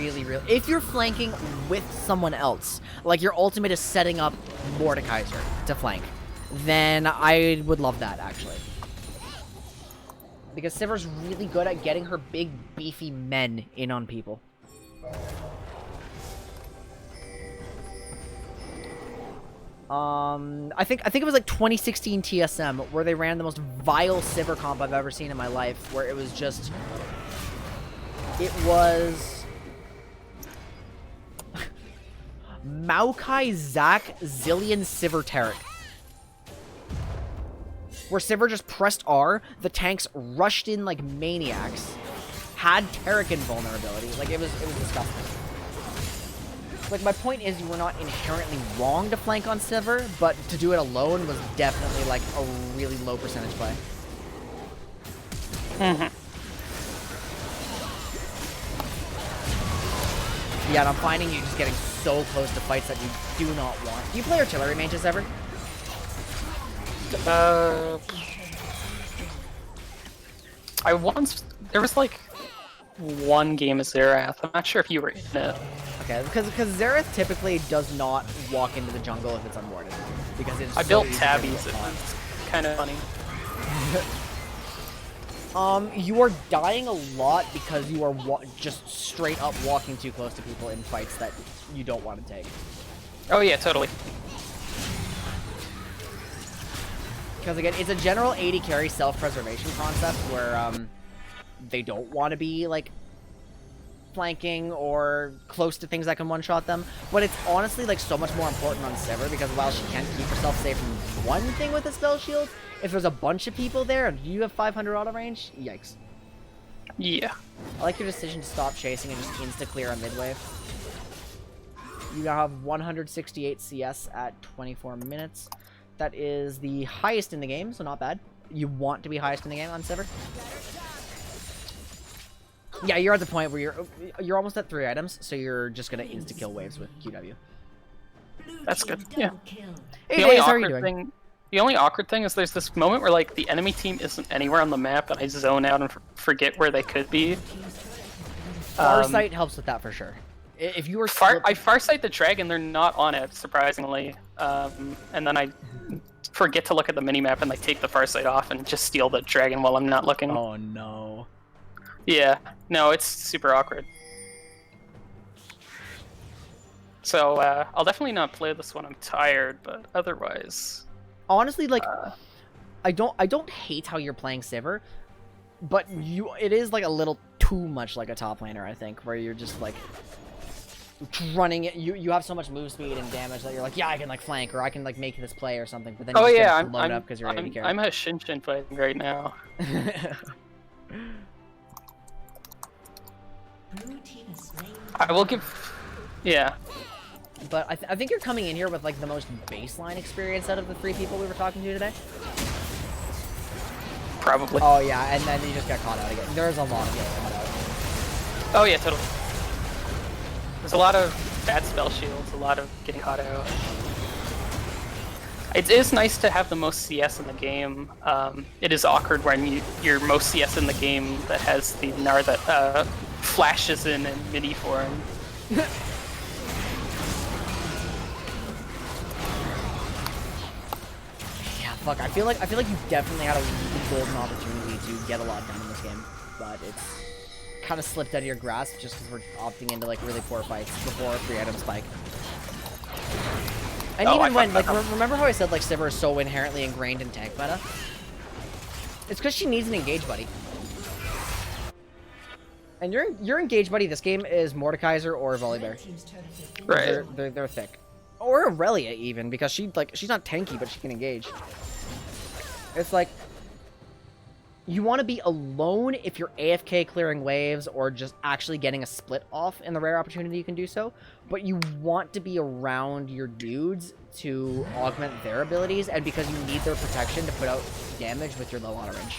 really, really... If you're flanking with someone else, like your ultimate is setting up Mordekaiser to flank, then I would love that, actually. Because Sivir's really good at getting her big, beefy men in on people. I think it was like 2016 TSM where they ran the most vile Sivir comp I've ever seen in my life, where it was just... It was... Maokai, Zac, Zillion, Sivir, Taric. Where Sivir just pressed R, the tanks rushed in like maniacs, had Taric invulnerability. Like, it was disgusting. Like, my point is, you were not inherently wrong to flank on Sivir, but to do it alone was definitely, like, a really low percentage play. Yeah, and I'm finding you just getting so close to fights that you do not want. Do you play artillery mages ever? I once... There was, like, one game of Xerath. I'm not sure if you were in it. Okay, because Xerath typically does not walk into the jungle if it's unwarded. Because it's I built tabbies. It was kind of funny. You are dying a lot because you are just straight up walking too close to people in fights that you don't want to take. Oh yeah, totally. Because again, it's a general 80 carry self-preservation concept where they don't want to be like flanking or close to things that can one-shot them, but it's honestly like so much more important on Sivir because while she can keep herself safe from one thing with a spell shield, if there's a bunch of people there and you have 500 auto range, yikes. Yeah. I like your decision to stop chasing and just insta-clear on mid-wave. You now have 168 CS at 24 minutes. That is the highest in the game, so not bad. You want to be highest in the game on Sivir? Yeah, you're at the point where you're almost at 3 items, so you're just gonna insta-kill waves with QW. That's good. Yeah. Hey, Days, how are you doing? The only awkward thing is there's this moment where like the enemy team isn't anywhere on the map, and I zone out and forget where they could be. Farsight helps with that for sure. If you were I farsight the dragon, they're not on it, surprisingly. And then I forget to look at the minimap and like take the farsight off and just steal the dragon while I'm not looking. Oh no. Yeah, no, it's super awkward. So I'll definitely not play this when I'm tired, but otherwise, honestly, like, I don't hate how you're playing Sivir, but it is like a little too much like a top laner, I think, where you're just like running it. You have so much move speed and damage that you're like, yeah, I can like flank or I can like make this play or something. But then you just load up because you're AD carry. I'm a Shinshin fighting right now. I will give, yeah. But I think you're coming in here with like the most baseline experience out of the 3 people we were talking to today. Probably. Oh yeah, and then you just got caught out again. There's a lot of getting caught out. Oh yeah, totally. There's a lot of bad spell shields, a lot of getting caught out. It is nice to have the most CS in the game. It is awkward when you're most CS in the game that has the Gnar that flashes in mini form. Yeah, fuck. I feel like you definitely had a really golden opportunity to get a lot done in this game, but it's kind of slipped out of your grasp just because we're opting into like really poor fights before 3-item spike. And even when, like, remember how I said like Sivir is so inherently ingrained in tank meta? It's because she needs an engage buddy. And your engage buddy this game is Mordekaiser or Volibear. Right. They're thick. Or Aurelia even, because she's not tanky, but she can engage. It's like, you want to be alone if you're AFK clearing waves or just actually getting a split off in the rare opportunity you can do so, but you want to be around your dudes to augment their abilities and because you need their protection to put out damage with your low auto range.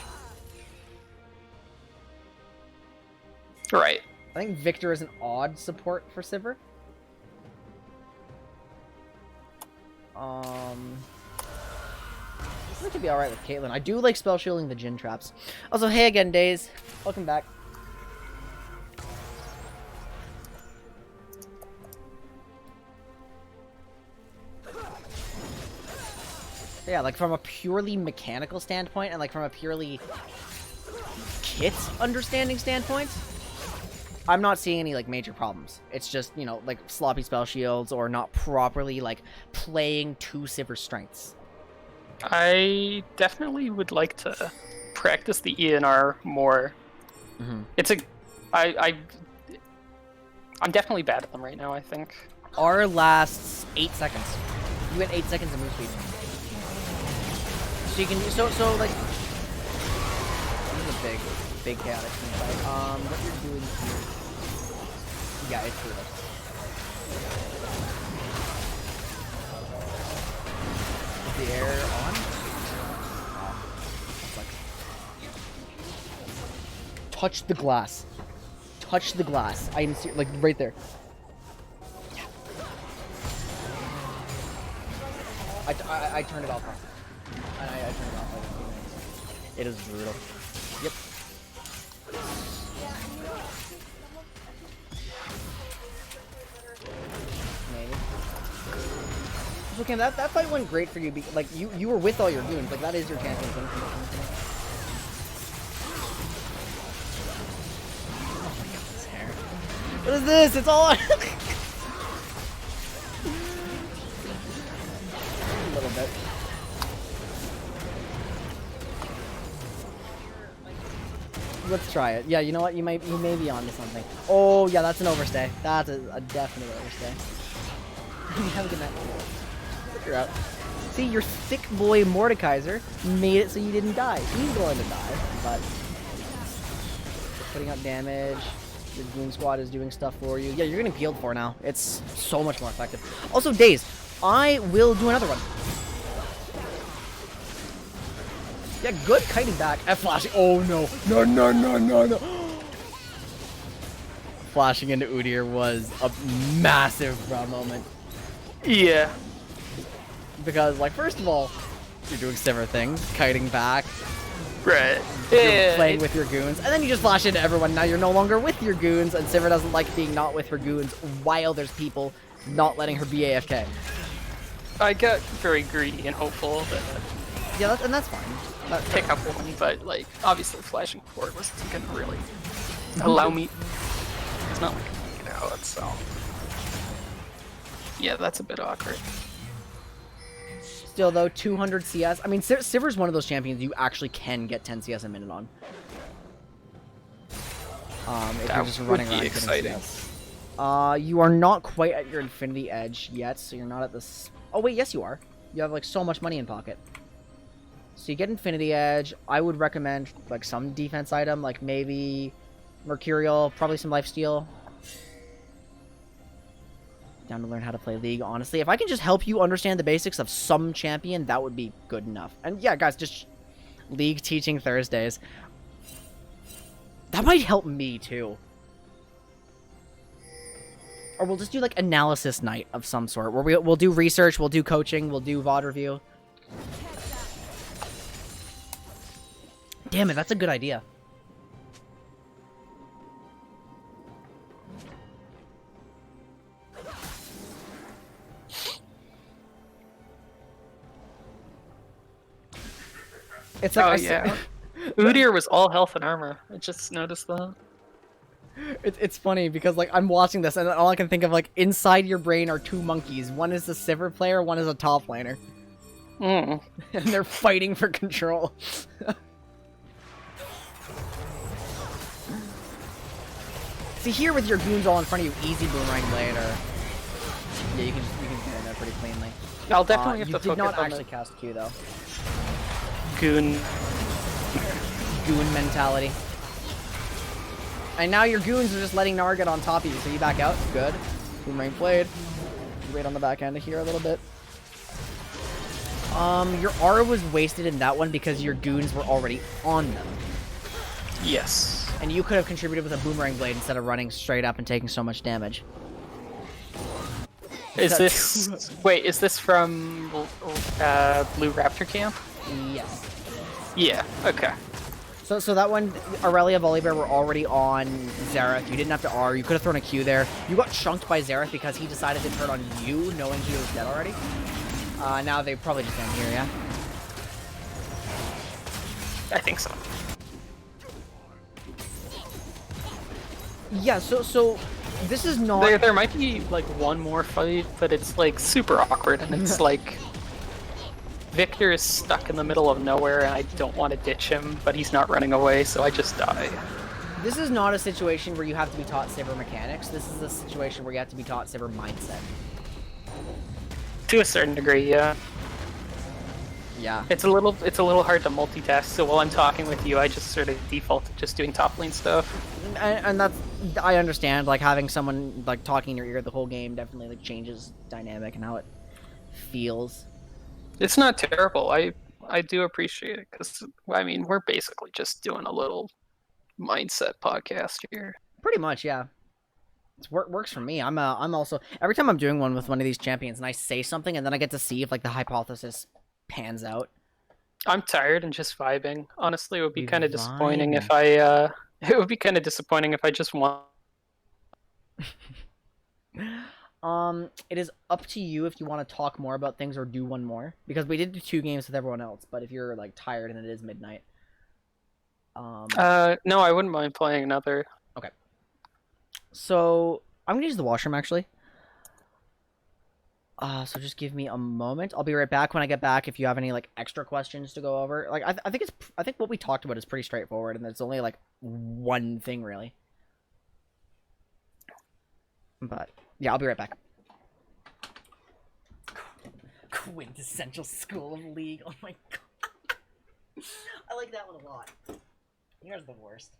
Right. I think Victor is an odd support for Sivir. I think it'd be alright with Caitlyn. I do like spell shielding the Jhin traps. Also, hey again, Days. Welcome back. Yeah, like from a purely mechanical standpoint and like from a purely kit understanding standpoint, I'm not seeing any like major problems. It's just, you know, like sloppy spell shields or not properly like playing to Sivir's strengths. I definitely would like to practice the ENR more. It's a, I'm definitely bad at them right now, I think. R lasts 8 seconds. You get 8 seconds of move speed. So you can so like this is a big chaotic team fight. What you're doing here? Yeah, it's brutal. Is the air on? Oh, that sucks. Touch the glass. Touch the glass. I am like right there. I turned it off. I turned it off like a few minutes. It is brutal. Yep. Maybe. Okay, that fight went great for you. Like you were with all your goons. Like that is your champion. Oh my god, this hair. What is this? It's all. A little bit. Let's try it. Yeah, you know what? You may be onto something. Oh yeah, that's an overstay. That's a definite overstay. Have a good night. You're out. See, your thick boy Mordekaiser made it so you didn't die. He's going to die, but putting out damage. Your Goon Squad is doing stuff for you. Yeah, you're getting peeled for now. It's so much more effective. Also, Daze, I will do another one. Yeah, good kiting back. F flashing. Oh no. No. Flashing into Udyr was a massive bra moment. Yeah. Because, like, first of all, you're doing Sivir things, kiting back. Right. You're playing with your goons, and then you just flash into everyone. Now you're no longer with your goons, and Sivir doesn't like being not with her goons while there's people not letting her be AFK. I got very greedy and hopeful that Yeah, and that's fine. pick up one, but like obviously flashing forward wasn't gonna really allow me. It's not like I can get out, so yeah, that's a bit awkward. Still, though, 200 CS. I mean, Sivir's one of those champions you actually can get 10 CS a minute on. If you're just running around getting CS. You are not quite at your Infinity Edge yet, so you're not at this. Oh wait, yes you are. You have like so much money in pocket. So you get Infinity Edge. I would recommend like some defense item, like maybe Mercurial, probably some Lifesteal. Down to learn how to play League, honestly. If I can just help you understand the basics of some champion, that would be good enough. And yeah, guys, just League teaching Thursdays. That might help me too. Or we'll just do like analysis night of some sort, where we'll do research, we'll do coaching, we'll do VOD review. Damn it, that's a good idea. It's like yeah. Udyr was all health and armor. I just noticed that. It's funny because like I'm watching this and all I can think of like inside your brain are two monkeys. One is a Sivir player, one is a top laner. And they're fighting for control. See, here with your goons all in front of you, easy Boomerang Blade, or yeah, you can get in there pretty cleanly. I'll definitely have to you focus did not on actually cast Q though. Goon mentality. And now your goons are just letting Gnar get on top of you, so you back out. Good. Boomerang Blade. You wait on the back end of here a little bit. Your aura was wasted in that one because your goons were already on them. Yes. And you could have contributed with a Boomerang Blade instead of running straight up and taking so much damage. Is this... Wait, is this from Blue Raptor Camp? Yes. Yeah, okay. So that one, Aurelia, Volibear were already on Xerath. You didn't have to R. You could have thrown a Q there. You got chunked by Xerath because he decided to turn on you, knowing he was dead already. Now they probably just end here, yeah? I think so. Yeah, so this is not... There might be like one more fight, but it's like super awkward, and it's like Victor is stuck in the middle of nowhere, and I don't want to ditch him, but he's not running away, so I just die. This is not a situation where you have to be taught Sivir mechanics. This is a situation where you have to be taught Sivir mindset. To a certain degree, yeah. Yeah. It's a little hard to multitask, so while I'm talking with you, I just sort of default to just doing top lane stuff. And that's... I understand, like, having someone, like, talking in your ear the whole game definitely, like, changes dynamic and how it feels. It's not terrible. I do appreciate it, because, I mean, we're basically just doing a little mindset podcast here. Pretty much, yeah. It works for me. I'm also... Every time I'm doing one with one of these champions and I say something and then I get to see if, like, the hypothesis pans out. I'm tired and just vibing. Honestly, it would be You kind of disappointing if vibing. it would be kind of disappointing if I just won. It is up to you if you want to talk more about things or do one more. Because we did do 2 games with everyone else, but if you're, like, tired and it is midnight... No, I wouldn't mind playing another. Okay. So, I'm gonna use the washroom, actually. So just give me a moment. I'll be right back. When I get back, if you have any, like, extra questions to go over. Like, I think what we talked about is pretty straightforward, and there's only, like, one thing, really. But, yeah, I'll be right back. Quintessential School of League. Oh my god. I like that one a lot. Yours the worst.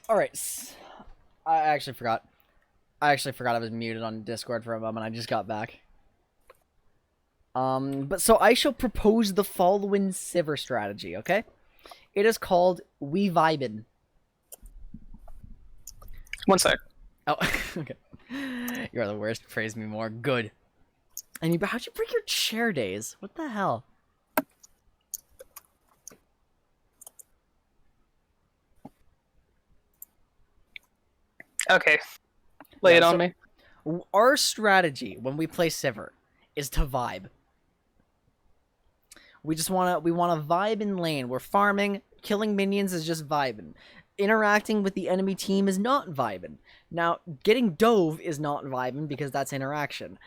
Alright. I actually forgot. I was muted on Discord for a moment. I just got back. But so I shall propose the following Sivir strategy, okay? It is called We Vibin. One sec. Oh, okay. You're the worst. Praise me more. Good. And how'd you break your chair days? What the hell? Okay. Lay it on me. Our strategy when we play Sivir is to vibe. We wanna vibe in lane. We're farming, killing minions is just vibing. Interacting with the enemy team is not vibing. Now, getting dove is not vibing because that's interaction.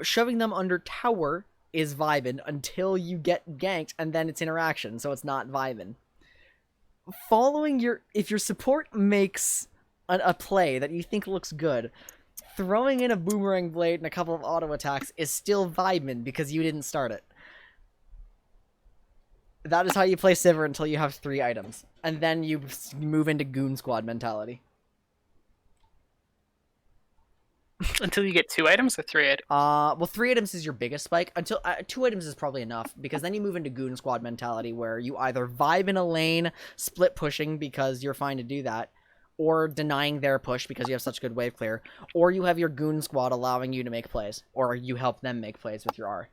Shoving them under tower is vibing until you get ganked, and then it's interaction, so it's not vibing. If your support makes a play that you think looks good, throwing in a boomerang blade and a couple of auto attacks is still vibing because you didn't start it. That is how you play Sivir until you have 3 items. And then you move into Goon Squad mentality. Until you get 2 items or 3 items? Well, 3 items is your biggest spike. Until 2 items is probably enough, because then you move into Goon Squad mentality, where you either vibe in a lane, split pushing because you're fine to do that, or denying their push because you have such good wave clear, or you have your Goon Squad allowing you to make plays, or you help them make plays with your R.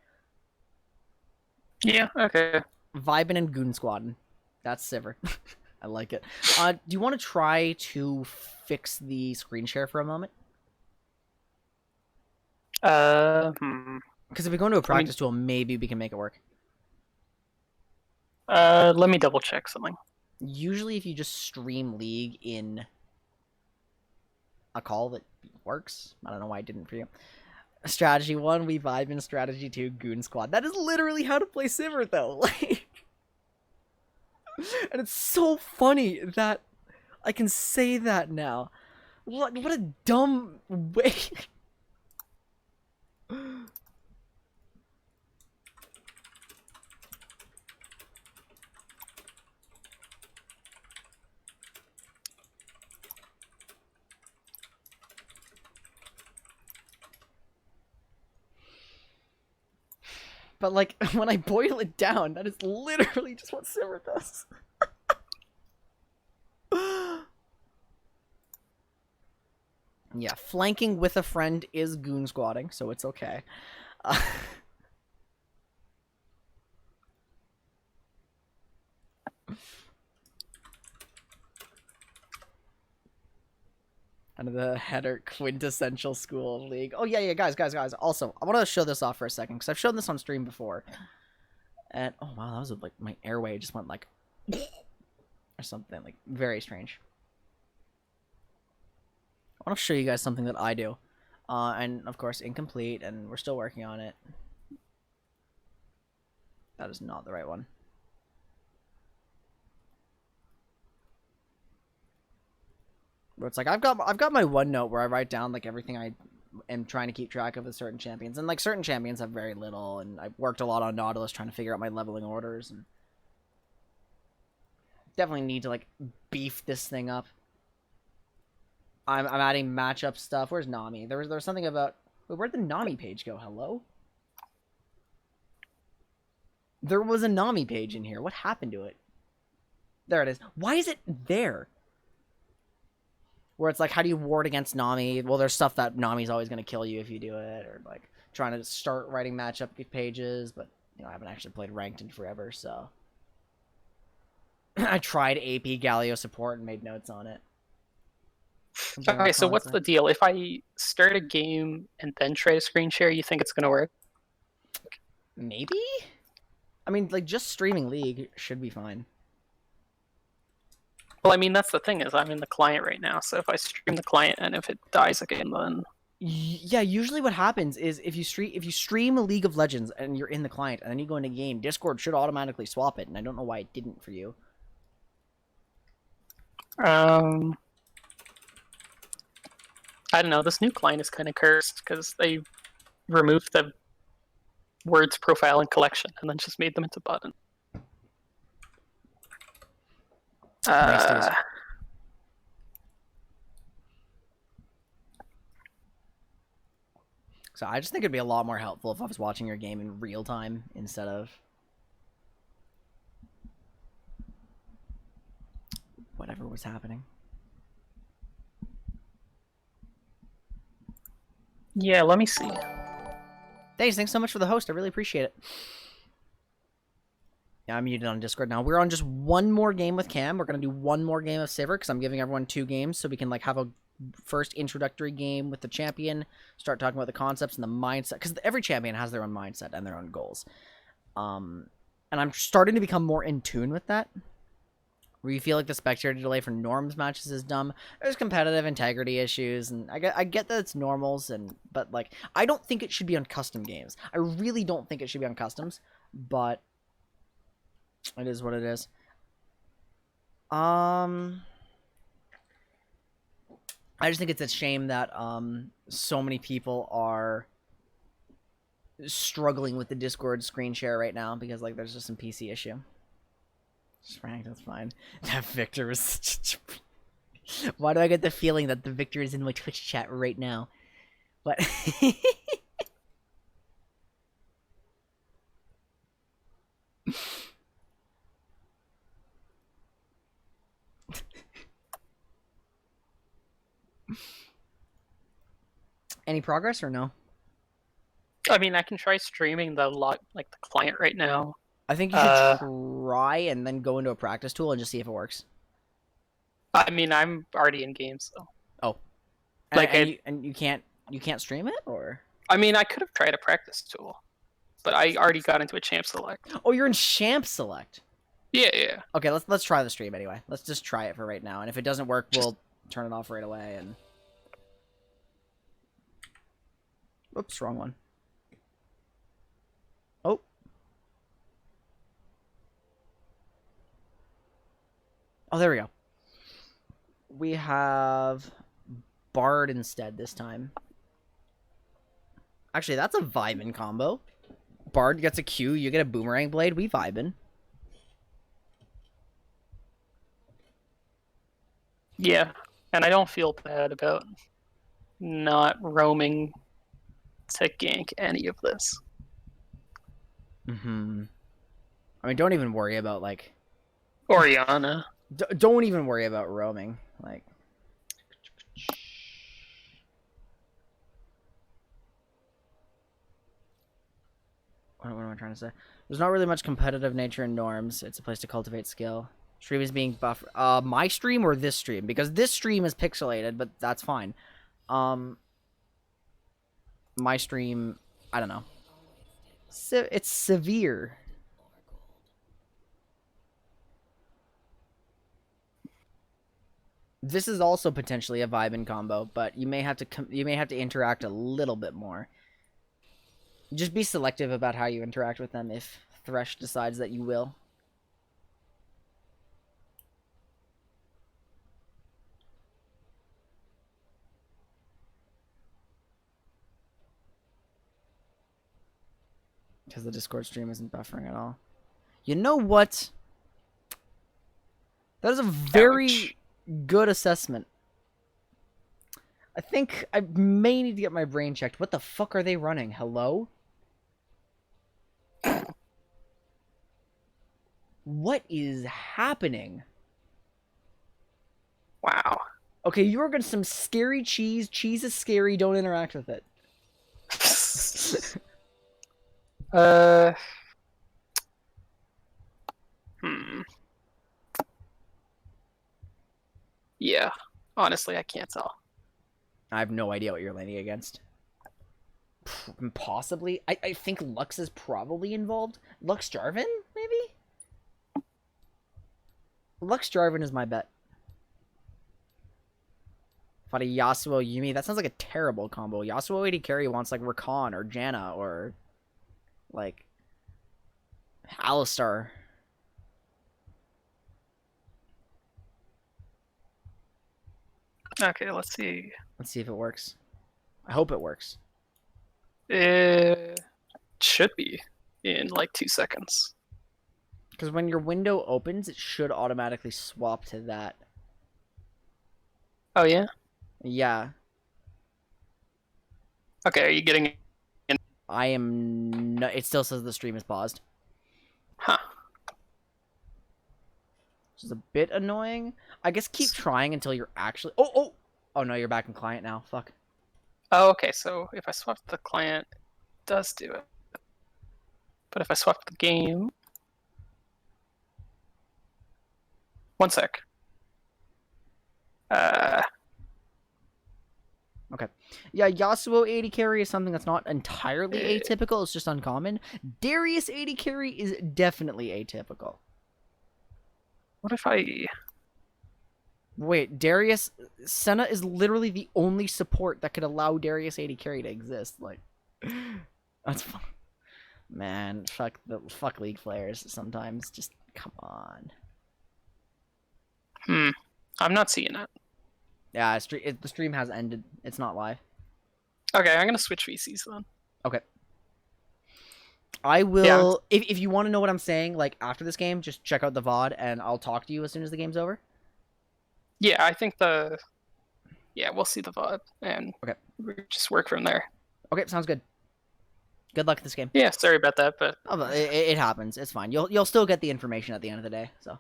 Yeah, okay. Vibing and Goon Squad. That's Sivir. I like it. Do you want to try to fix the screen share for a moment? Because if we go into a practice tool, maybe we can make it work. Let me double check something. Usually if you just stream League in a call, that works. I don't know why it didn't for you. Strategy 1, we vibe in. Strategy 2, Goon Squad. That is literally how to play Sivir, though. Like, and it's so funny that I can say that now. What a dumb way. But, like, when I boil it down, that is literally just what Sivir does. Yeah, flanking with a friend is goon squatting, so it's okay. And the header, quintessential school league. Oh, yeah, guys. Also, I want to show this off for a second, because I've shown this on stream before. And, oh, wow, that was like, my airway just went like, or something, like, very strange. I want to show you guys something that I do. And, of course, incomplete, and we're still working on it. That is not the right one. Where it's like, I've got my OneNote where I write down, like, everything I am trying to keep track of with certain champions. And, like, certain champions have very little, and I've worked a lot on Nautilus trying to figure out my leveling orders. And definitely need to, like, beef this thing up. I'm adding matchup stuff. Where's Nami? There was something about... Wait, where'd the Nami page go? Hello? There was a Nami page in here. What happened to it? There it is. Why is it there? Where it's like, how do you ward against Nami? Well, there's stuff that Nami's always going to kill you if you do it. Or, like, trying to start writing matchup pages. But, you know, I haven't actually played Ranked in forever, so... I tried AP Galio support and made notes on it. Okay, so what's the deal? If I start a game and then try to screen share, you think it's going to work? Maybe? I mean, like, just streaming League should be fine. Well, I mean, that's the thing, is I'm in the client right now, so if I stream the client and if it dies again, then... Yeah, usually what happens is if you stream a League of Legends and you're in the client and then you go into game, Discord should automatically swap it, and I don't know why it didn't for you. I don't know, this new client is kind of cursed, because they removed the words profile and collection, and then just made them into button. So I just think it'd be a lot more helpful if I was watching your game in real time instead of whatever was happening. Yeah, let me see. Thanks so much for the host. I really appreciate it. Yeah, I'm muted on Discord now. We're on just one more game with Cam. We're going to do one more game of Sivir because I'm giving everyone 2 games so we can, like, have a first introductory game with the champion, start talking about the concepts and the mindset, because every champion has their own mindset and their own goals. And I'm starting to become more in tune with that. Where you feel like the spectator delay for norms matches is dumb. There's competitive integrity issues, and I get that it's normals, but like, I don't think it should be on custom games. I really don't think it should be on customs, but it is what it is. I just think it's a shame that so many people are struggling with the Discord screen share right now because, like, there's just some PC issue. Frank, that's fine. That Victor was such a... Why do I get the feeling that the Victor is in my Twitch chat right now? What? Any progress or no? I mean, I can try streaming the like the client right now. I think you should try and then go into a practice tool and just see if it works. I mean, I'm already in game, so. Oh, Like, and you can't stream it, or? I mean, I could have tried a practice tool, but I already got into a champ select. Oh, you're in Champ Select. Yeah. Okay, let's try the stream anyway. Let's just try it for right now, and if it doesn't work, we'll turn it off right away. And oops, wrong one. Oh. Oh, there we go. We have Bard instead this time. Actually, that's a vibin' combo. Bard gets a Q, you get a boomerang blade, we vibin'. Yeah, and I don't feel bad about not roaming to gank any of this. Mm-hmm. I mean, don't even worry about, like... Oriana. Don't even worry about roaming. Like... What am I trying to say? There's not really much competitive nature in Norms. It's a place to cultivate skill. Stream is being buffed. My stream or this stream? Because this stream is pixelated, but that's fine. My stream, I don't know. It's Sivir. This is also potentially a vibe and combo, but you may have to interact a little bit more. Just be selective about how you interact with them if Thresh decides that you will. Because the Discord stream isn't buffering at all. You know what? That is a very good assessment. I think I may need to get my brain checked. What the fuck are they running? Hello? What is happening? Wow. Okay, you are getting some scary cheese. Cheese is scary. Don't interact with it. Yeah. Honestly, I can't tell. I have no idea what you're laning against. Possibly. I think Lux is probably involved. Lux Jarvan, maybe? Lux Jarvan is my bet. Fought a Yasuo Yumi. That sounds like a terrible combo. Yasuo AD carry wants like Rakan or Janna or like Alistar. Okay, let's see. Let's see if it works. I hope it works. It should be in like 2 seconds. Because when your window opens, it should automatically swap to that. Oh, yeah? Yeah. Okay, are you getting in? I am no, it still says the stream is paused. Huh. Which is a bit annoying. I guess keep trying until you're actually... Oh, no, you're back in client now. Fuck. Oh, okay, so if I swap the client, it does do it. But if I swap the game... 1 sec. Okay. Yeah, Yasuo AD carry is something that's not entirely atypical. It's just uncommon. Darius AD carry is definitely atypical. What if I... Wait, Darius... Senna is literally the only support that could allow Darius AD carry to exist. Like, that's fun. Man, fuck League players sometimes. Just, come on. I'm not seeing it. Yeah, the stream has ended. It's not live. Okay, I'm gonna switch VCs then. Okay. I will. If you want to know what I'm saying, like after this game, just check out the VOD, and I'll talk to you as soon as the game's over. Yeah, I think we'll see the VOD and we just work from there. Okay, sounds good. Good luck with this game. Yeah, sorry about that, but it happens. It's fine. You'll still get the information at the end of the day. So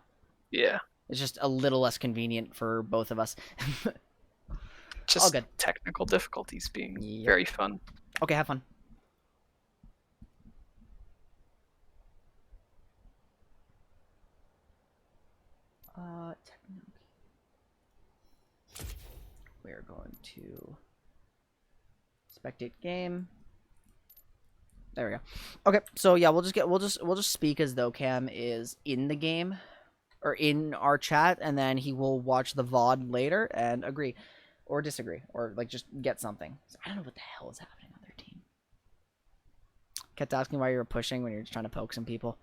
yeah, it's just a little less convenient for both of us. just all good. Technical difficulties being very fun. Okay, have fun. We're going to spectate game. There we go. Okay, so yeah, we'll just speak as though Cam is in the game or in our chat, and then he will watch the VOD later and agree or disagree or like just get something. So I don't know what the hell is happening on their team. Kept asking why you were pushing when you're just trying to poke some people.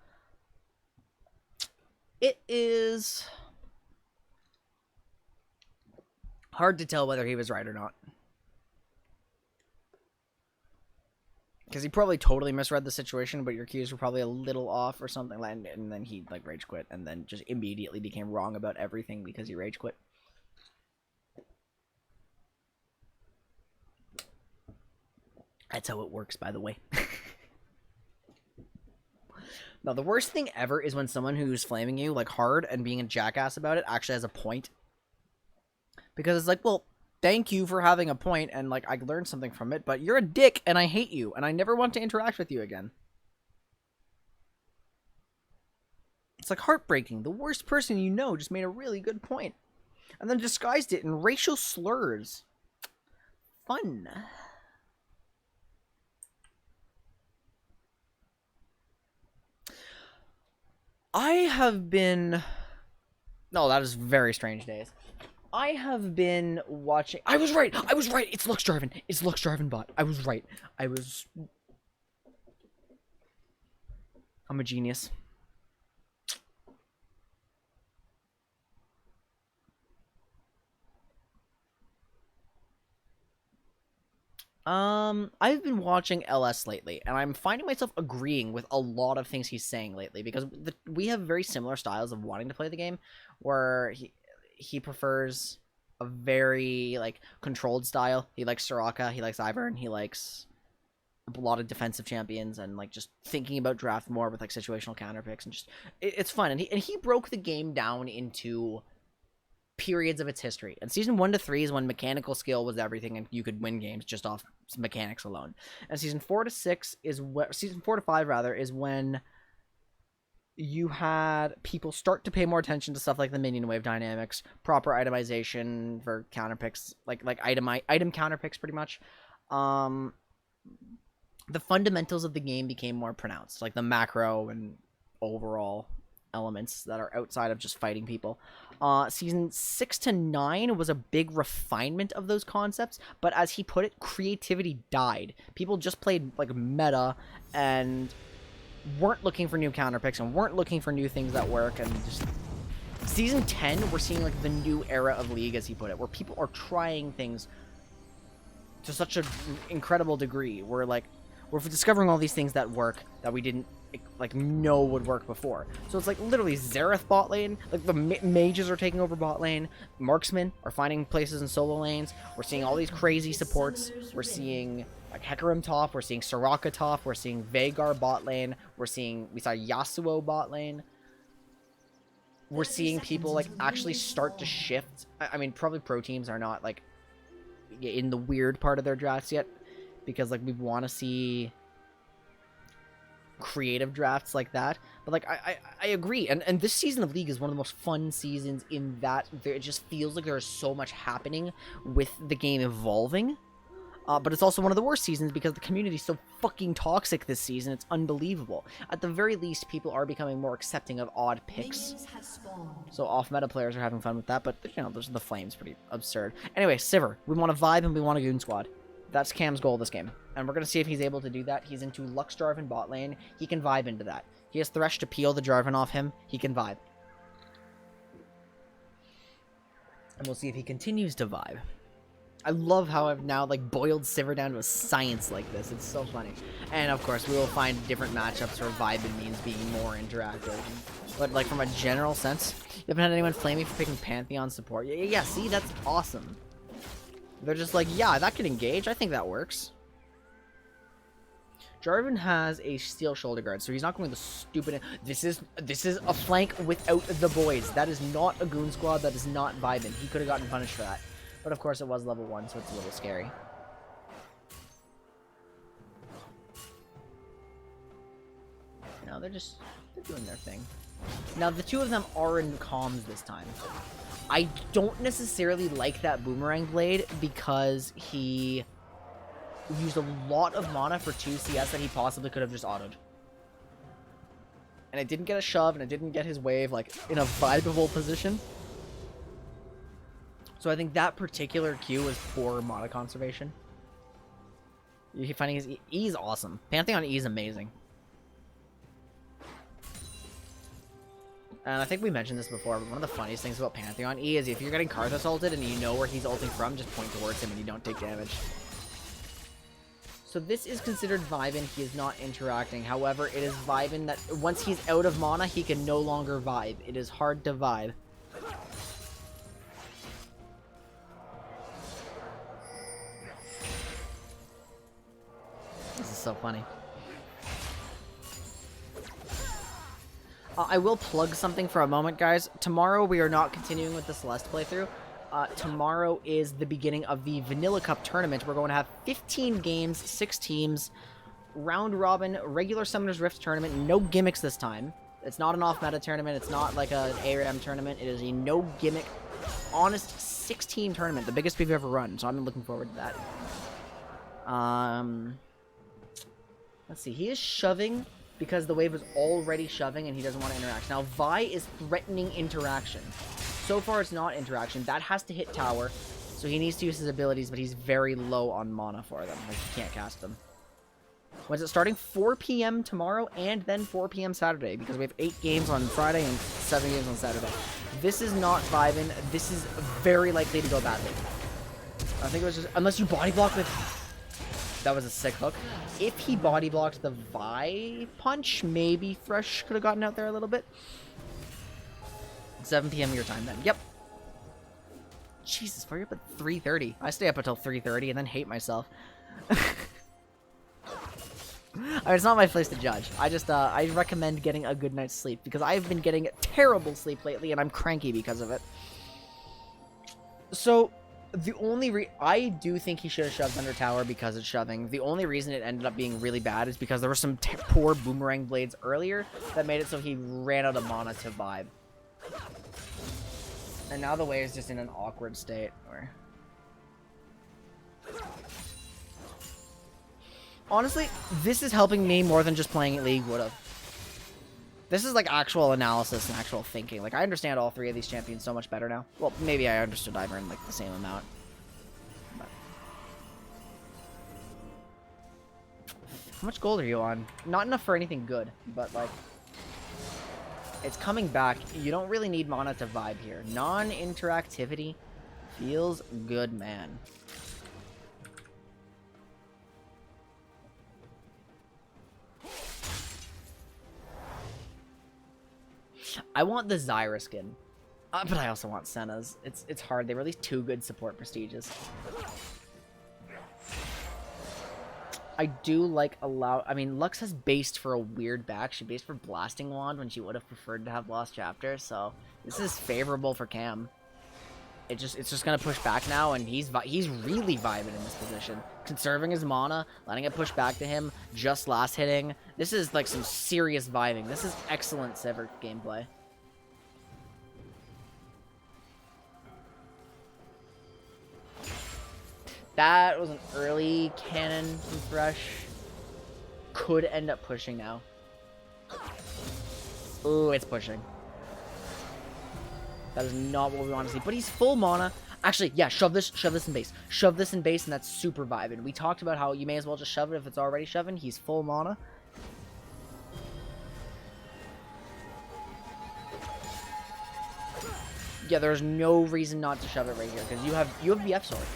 It is hard to tell whether he was right or not. Because he probably totally misread the situation, but your cues were probably a little off or something, and then he like rage quit, and then just immediately became wrong about everything because he rage quit. That's how it works, by the way. Now, the worst thing ever is when someone who's flaming you like hard and being a jackass about it actually has a point. Because it's like, well, thank you for having a point, and like I learned something from it, but you're a dick and I hate you and I never want to interact with you again. It's like heartbreaking. The worst person you know just made a really good point and then disguised it in racial slurs. Fun. I have been... No, that is very strange days. I have been watching... I was right! I was right! It's Lux Jarvan! It's Lux Jarvan bot. I was right. I'm a genius. I've been watching LS lately, and I'm finding myself agreeing with a lot of things he's saying lately, because we have very similar styles of wanting to play the game, where he prefers a very, like, controlled style. He likes Soraka, he likes Ivern, he likes a lot of defensive champions, and, like, just thinking about draft more with, like, situational counter picks, and just, it's fun, and he broke the game down into periods of its history. And season 1 to 3 is when mechanical skill was everything and you could win games just off mechanics alone. And season 4 to 6 is season 4 to 5 rather is when you had people start to pay more attention to stuff like the minion wave dynamics, proper itemization for counter picks, like item counter picks pretty much. The fundamentals of the game became more pronounced, like the macro and overall elements that are outside of just fighting people. Season 6 to 9 was a big refinement of those concepts, but as he put it, creativity died. People just played like meta and weren't looking for new counter picks and weren't looking for new things that work, and just season 10 we're seeing like the new era of League, as he put it, where people are trying things to such an incredible degree. We're discovering all these things that work that we didn't like know would work before. So it's like literally Xerath bot lane, like the mages are taking over bot lane, marksmen are finding places in solo lanes. We're seeing all these crazy supports. We're seeing like Hecarim top, we're seeing Soraka top, we're seeing Veigar bot lane, we saw Yasuo bot lane. We're seeing people like actually start to shift. I mean, probably pro teams are not like in the weird part of their drafts yet, because like we want to see creative drafts like that, but like I agree, and this season of League is one of the most fun seasons in that it just feels like there's so much happening with the game evolving, but it's also one of the worst seasons because the community is so fucking toxic this season. It's unbelievable. At the very least, people are becoming more accepting of odd picks, so off-meta players are having fun with that, but you know, the flames pretty absurd. Anyway, Sivir, we want to vibe and we want a goon squad. That's Cam's goal this game, and we're going to see if he's able to do that. He's into Lux Jarvan bot lane. He can vibe into that. He has Thresh to peel the Jarvan off him. He can vibe. And we'll see if he continues to vibe. I love how I've now like boiled Sivir down to a science like this. It's so funny. And of course, we will find different matchups where vibing means being more interactive. But like from a general sense, you haven't had anyone flame me for picking Pantheon support. Yeah, see, that's awesome. They're just like, yeah, that could engage. I think that works. Jarvan has a steel shoulder guard, so he's not going the stupid. This is a flank without the boys. That is not a goon squad. That is not vibing. He could have gotten punished for that. But of course, it was level 1, so it's a little scary. No, they're doing their thing. Now, the two of them are in comms this time. I don't necessarily like that boomerang blade because he used a lot of mana for 2 CS that he possibly could have just autoed. And it didn't get a shove, and it didn't get his wave, like, in a vibeable position. So I think that particular Q was poor mana conservation. You're finding his E is awesome. Pantheon E is amazing. And I think we mentioned this before, but one of the funniest things about Pantheon E is if you're getting Karthus ulted and you know where he's ulting from, just point towards him and you don't take damage. So this is considered vibing. He is not interacting. However, it is vibing that once he's out of mana, he can no longer vibe. It is hard to vibe. This is so funny. I will plug something for a moment, guys. Tomorrow we are not continuing with the Celeste playthrough. Tomorrow is the beginning of the Vanilla Cup tournament. We're going to have 15 games, 6 teams, round robin, regular Summoner's Rift tournament, no gimmicks this time. It's not an off-meta tournament. It's not like an ARAM tournament. It is a no-gimmick, honest 6-team tournament, the biggest we've ever run. So I'm looking forward to that. Let's see. He is shoving because the wave was already shoving and he doesn't want to interact. Now, Vi is threatening interaction. So far, it's not interaction. That has to hit tower, so he needs to use his abilities, but he's very low on mana for them. Like, he can't cast them. When's it starting? 4 p.m. tomorrow and then 4 p.m. Saturday, because we have 8 games on Friday and 7 games on Saturday. This is not vibing. This is very likely to go badly. I think it was just... Unless you body block with... That was a sick hook. If he body blocked the Vi punch, maybe Thresh could have gotten out there a little bit. 7 p.m. your time then. Yep. Jesus, we're up at 3:30. I stay up until 3:30 and then hate myself. I mean, it's not my place to judge. I recommend getting a good night's sleep because I've been getting terrible sleep lately and I'm cranky because of it. So, the only I do think he should have shoved under tower because it's shoving. The only reason it ended up being really bad is because there were some poor boomerang blades earlier that made it so he ran out of mana to vibe. And now the wave is just in an awkward state. Where... Honestly, this is helping me more than just playing League would have. This is like actual analysis and actual thinking. Like, I understand all 3 of these champions so much better now. Well, maybe I understood Ivern like the same amount. But... How much gold are you on? Not enough for anything good, but like... It's coming back. You don't really need mana to vibe here. Non-interactivity feels good, man. I want the Zyra skin, but I also want Senna's. It's hard. They released 2 good support prestiges. I do like I mean, Lux has based for a weird back. She based for Blasting Wand when she would have preferred to have Lost Chapter, so this is favorable for Cam. It's just gonna push back now, and he's really vibing in this position. Conserving his mana, letting it push back to him, just last hitting. This is like some serious vibing. This is excellent Sivir gameplay. That was an early cannon from Thresh. Could end up pushing now. Ooh, it's pushing. That is not what we want to see. But he's full mana. Actually, yeah, shove this in base. Shove this in base, and that's super vibing. We talked about how you may as well just shove it if it's already shoving. He's full mana. Yeah, there's no reason not to shove it right here, because you have BF sword.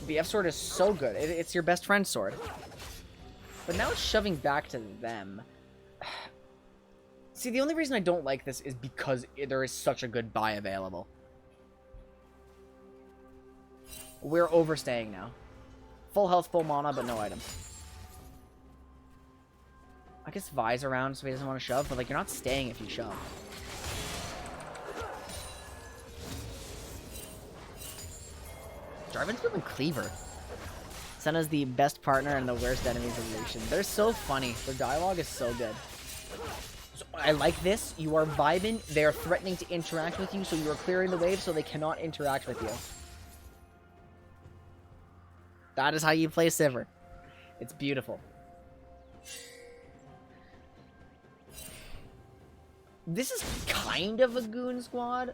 BF sword is so good. It's your best friend sword. But now it's shoving back to them. See, the only reason I don't like this is because there is such a good buy available. We're overstaying now. Full health, full mana, but no items. I guess Vi's around, so he doesn't want to shove, but like you're not staying if you shove. Jarvan's building Cleaver. Senna's the best partner and the worst enemies of Lucian. They're so funny. Their dialogue is so good. So I like this. You are vibing. They are threatening to interact with you, so you are clearing the wave so they cannot interact with you. That is how you play Sivir. It's beautiful. This is kind of a goon squad.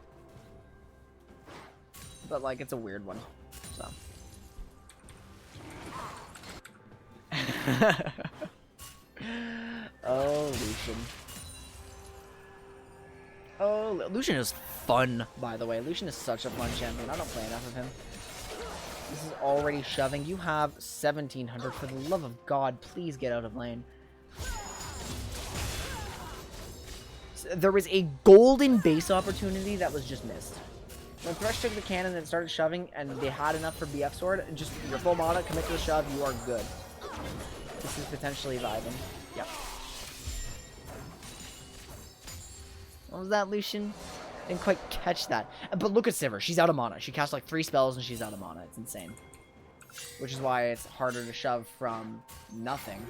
But, like, it's a weird one. So. Oh, Lucian. Oh, Lucian is fun, by the way. Lucian is such a fun champion. I don't play enough of him. This is already shoving. You have 1700. For the love of God, please get out of lane. There was a golden base opportunity that was just missed. When Thresh took the cannon and started shoving, and they had enough for BF Sword, just your full mana, commit to the shove, you are good. This is potentially vibing. Yep. What was that, Lucian? Didn't quite catch that. But look at Sivir. She's out of mana. She casts like 3 spells and she's out of mana. It's insane. Which is why it's harder to shove from nothing.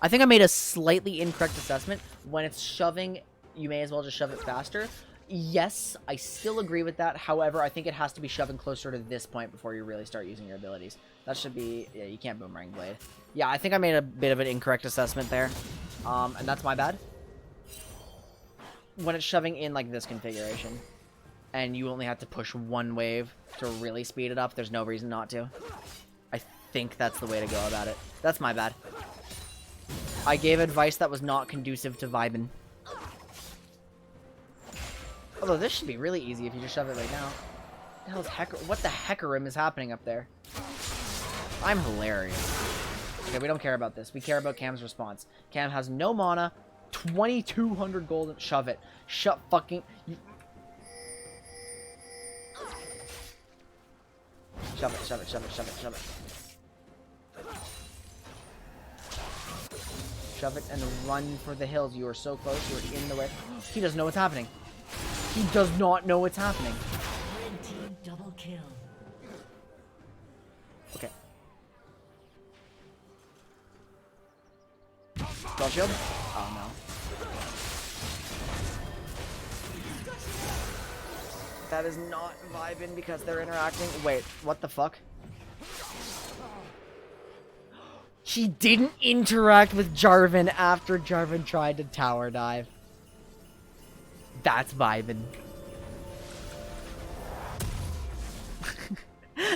I think I made a slightly incorrect assessment. When it's shoving, you may as well just shove it faster. Yes, I still agree with that. However, I think it has to be shoving closer to this point before you really start using your abilities. That should be... Yeah, you can't Boomerang Blade. Yeah, I think I made a bit of an incorrect assessment there. And that's my bad. When it's shoving in like this configuration, and you only have to push 1 wave to really speed it up, there's no reason not to. I think that's the way to go about it. That's my bad. I gave advice that was not conducive to vibing. Although this should be really easy if you just shove it right now. What the heckerim is happening up there? I'm hilarious. Okay, we don't care about this. We care about Cam's response. Cam has no mana, 2200 gold. Shove it. Shut fucking... Shove it, shove it, shove it, shove it, shove it. Shove it and run for the hills. You are so close. You are in the way. He doesn't know what's happening. He does not know what's happening. Red team double kill. Okay. Spell shield? Oh no. That is not vibing because they're interacting. Wait, what the fuck? He didn't interact with Jarvan after Jarvan tried to tower dive. That's vibing.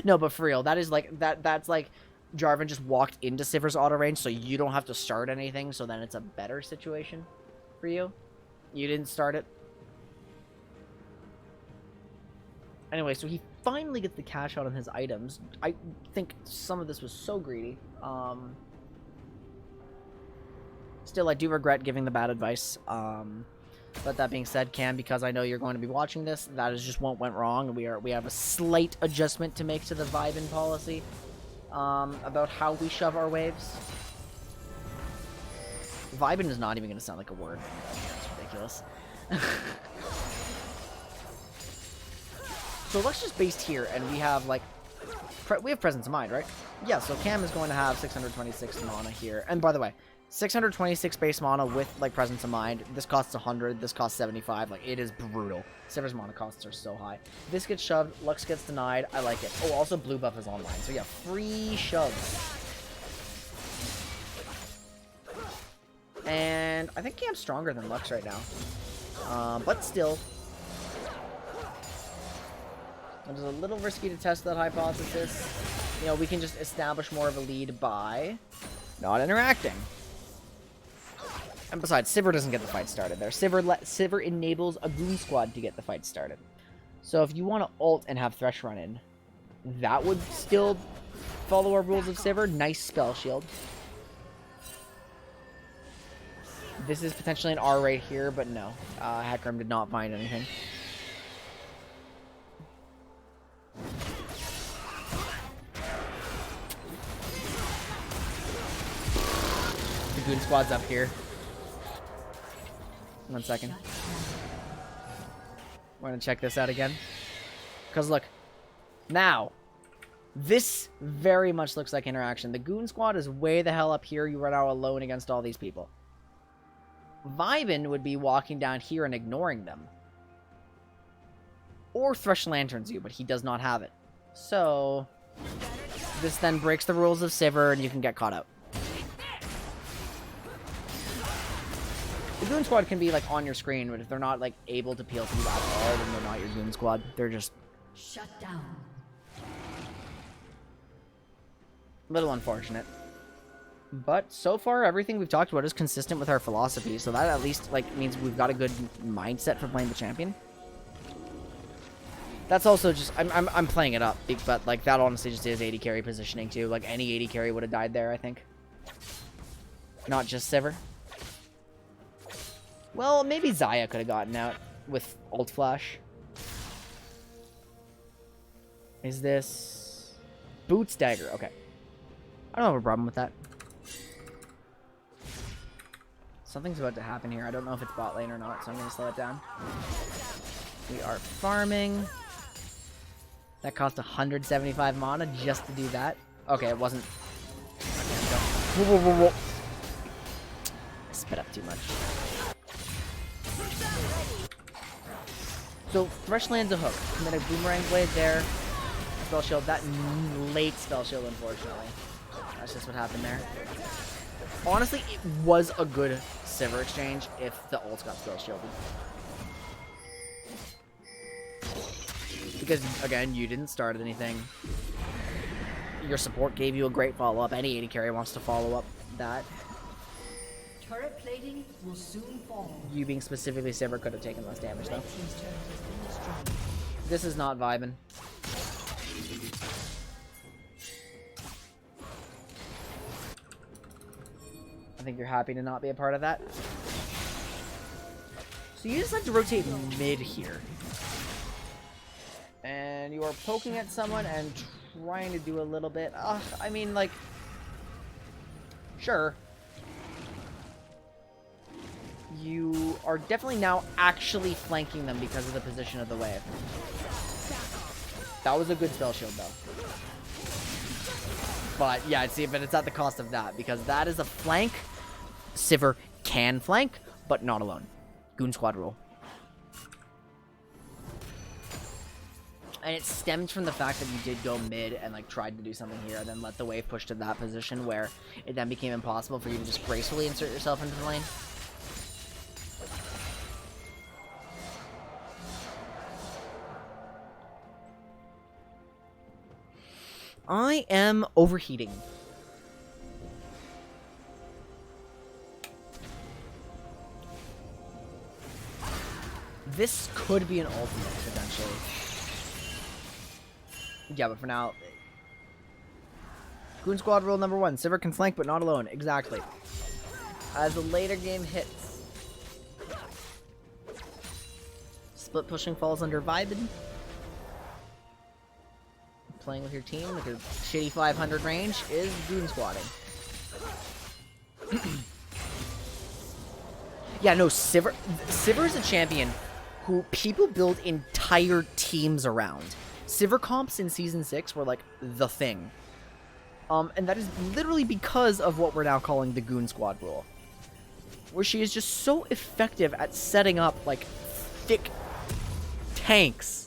No, but for real, that is like that's like Jarvan just walked into Sivir's auto range, so you don't have to start anything, so then it's a better situation for you. You didn't start it. Anyway, so he finally gets the cash out on his items. I think some of this was so greedy. Still, I do regret giving the bad advice. But that being said, Cam, because I know you're going to be watching this, that is just what went wrong. We have a slight adjustment to make to the vibing policy about how we shove our waves. Vibing is not even going to sound like a word. That's ridiculous. So let's just base here, and we have like we have presence of mind, right? Yeah. So Cam is going to have 626 mana here, and by the way, 626 base mana with like presence of mind. This costs 100. This costs 75. Like, it is brutal. Sivir's mana costs are so high. This gets shoved. Lux gets denied. I like it. Oh, also blue buff is online. So yeah, free shoves. And I think Cam's stronger than Lux right now. But still, it is a little risky to test that hypothesis. You know, we can just establish more of a lead by not interacting. And besides, Sivir doesn't get the fight started there. Sivir enables a goon squad to get the fight started. So if you want to ult and have Thresh run in, that would still follow our rules of Sivir. Nice spell shield. This is potentially an R right here, but no. Hecarim did not find anything. The Goon Squad's up here. 1 second. We're gonna check this out again. Because look, now, this very much looks like interaction. The Goon Squad is way the hell up here. You run out alone against all these people. Vibin would be walking down here and ignoring them. Or Thresh Lanterns you, but he does not have it. So, this then breaks the rules of Sivir and you can get caught out. The Goon Squad can be, like, on your screen, but if they're not, like, able to peel through that all, then they're not your Goon Squad. They're just... Shut down. a little unfortunate. But, so far, everything we've talked about is consistent with our philosophy, so that at least, like, means we've got a good mindset for playing the champion. That's also just... I'm playing it up, but, like, that honestly just is 80 carry positioning, too. Like, any 80 carry would have died there, I think. Not just Sivir. Well, maybe Xayah could have gotten out with Ult Flash. Is this... Boots Dagger, okay. I don't have a problem with that. Something's about to happen here. I don't know if it's bot lane or not, so I'm going to slow it down. We are farming. That cost 175 mana just to do that. Okay, it wasn't... Whoa, whoa, whoa, whoa. I sped up too much. So, Thresh lands a hook. Commit a Boomerang Blade there. Spell Shield. That late Spell Shield, unfortunately. That's just what happened there. Honestly, it was a good Sivir exchange if the ults got Spell Shielded. Because, again, you didn't start anything. Your support gave you a great follow-up. Any 80 carry wants to follow up that. Turret plating will soon fall. You being specifically Sivir could have taken less damage, though. Red team's turret has been destroyed. This is not vibing. I think you're happy to not be a part of that. So you just like to rotate mid here. And you are poking at someone and trying to do a little bit. I mean, like... Sure. You are definitely now actually flanking them because of the position of the wave. That was a good spell shield, though. But, yeah, see, but it's at the cost of that, because that is a flank. Sivir can flank, but not alone. Goon Squad rule. And it stems from the fact that you did go mid and, like, tried to do something here, and then let the wave push to that position where it then became impossible for you to just gracefully insert yourself into the lane. I am overheating. This could be an ultimate, potentially. Yeah, but for now... Goon Squad rule number 1. Sivir can flank, but not alone. Exactly. As the later game hits. Split pushing falls under Vibin. Playing with your team with a shitty 500 range is Goon Squatting. Yeah, no, Sivir is a champion who people build entire teams around. Sivir comps in Season 6 were, like, the thing. And that is literally because of what we're now calling the Goon Squad rule. Where she is just so effective at setting up, like, thick tanks.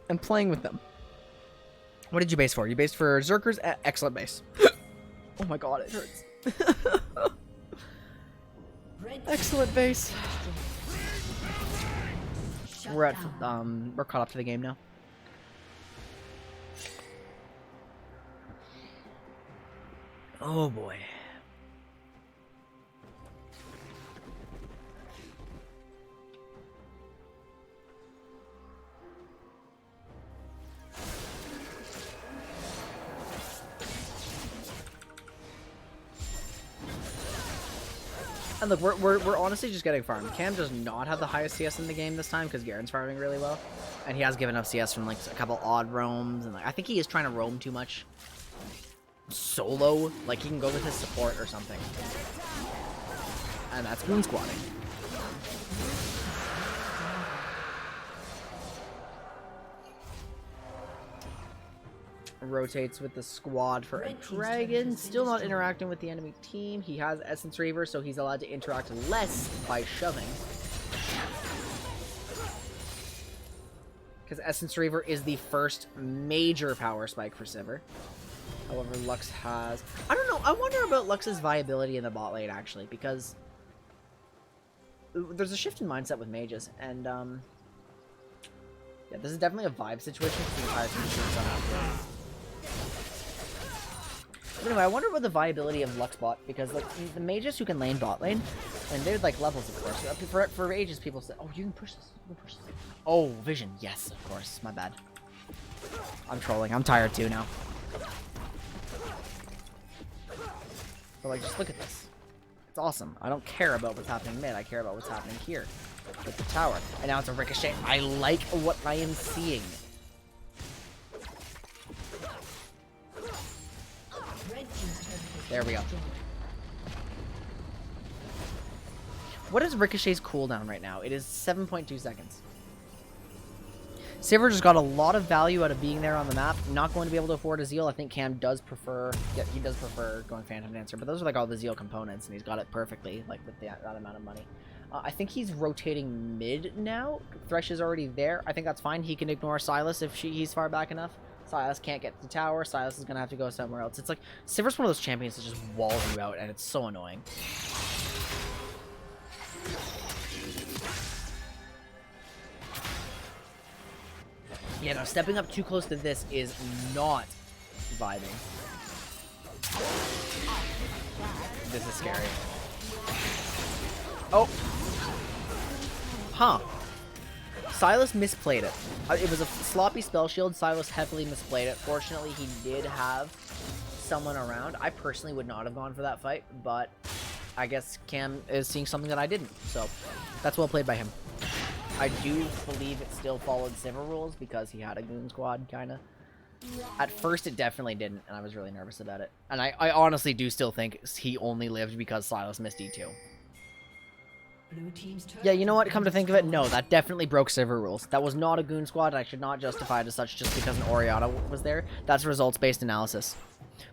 And playing with them. What did you base for? You based for Zerkers? Excellent base. Oh my god, it hurts. Excellent base. We're at we're caught up to the game now. Oh boy. And look, we're honestly just getting farmed. Cam does not have the highest CS in the game this time because Garen's farming really well, and he has given up CS from like a couple odd roams, and like I think he is trying to roam too much. Solo, like he can go with his support or something, and that's goon squatting. Rotates with the squad for a dragon. Still not interacting with the enemy team. He has Essence Reaver, so he's allowed to interact less by shoving. Because Essence Reaver is the first major power spike for Sivir. However, Lux has... I don't know. I wonder about Lux's viability in the bot lane, actually, because there's a shift in mindset with mages, and yeah, this is definitely a vibe situation because the entire team shoots on after. Anyway, I wonder about the viability of Lux bot, because like the mages who can lane bot lane, and they're like levels, of course. For ages, people say, "Oh, you can push this. You can push this." Oh, vision. Yes, of course. My bad. I'm trolling. I'm tired too now. But like, just look at this. It's awesome. I don't care about what's happening mid. I care about what's happening here with the tower. And now it's a ricochet. I like what I am seeing. There we go. What is Ricochet's cooldown right now? It is 7.2 seconds. Sivir just got a lot of value out of being there on the map. Not going to be able to afford a Zeal. I think Cam does prefer... Yeah, he does prefer going Phantom Dancer. But those are like all the Zeal components, and he's got it perfectly, like with that amount of money. I think he's rotating mid now. Thresh is already there. I think that's fine. He can ignore Sylas if he's far back enough. Sylas can't get to the tower. Sylas is going to have to go somewhere else. It's like, Sivir's one of those champions that just walls you out, and it's so annoying. Yeah, no, stepping up too close to this is not vibing. This is scary. Oh. Huh. Sylas misplayed it. It was a sloppy spell shield. Sylas heavily misplayed it. Fortunately, he did have someone around. I personally would not have gone for that fight, but I guess Cam is seeing something that I didn't. So that's well played by him. I do believe it still followed Sivir rules because he had a goon squad, kind of. At first, it definitely didn't, and I was really nervous about it. And I honestly do still think he only lived because Sylas missed E2. Yeah, you know what? Come to think of it, no, that definitely broke Sivir rules. That was not a goon squad. I should not justify it as such just because an Oriana was there. That's results-based analysis.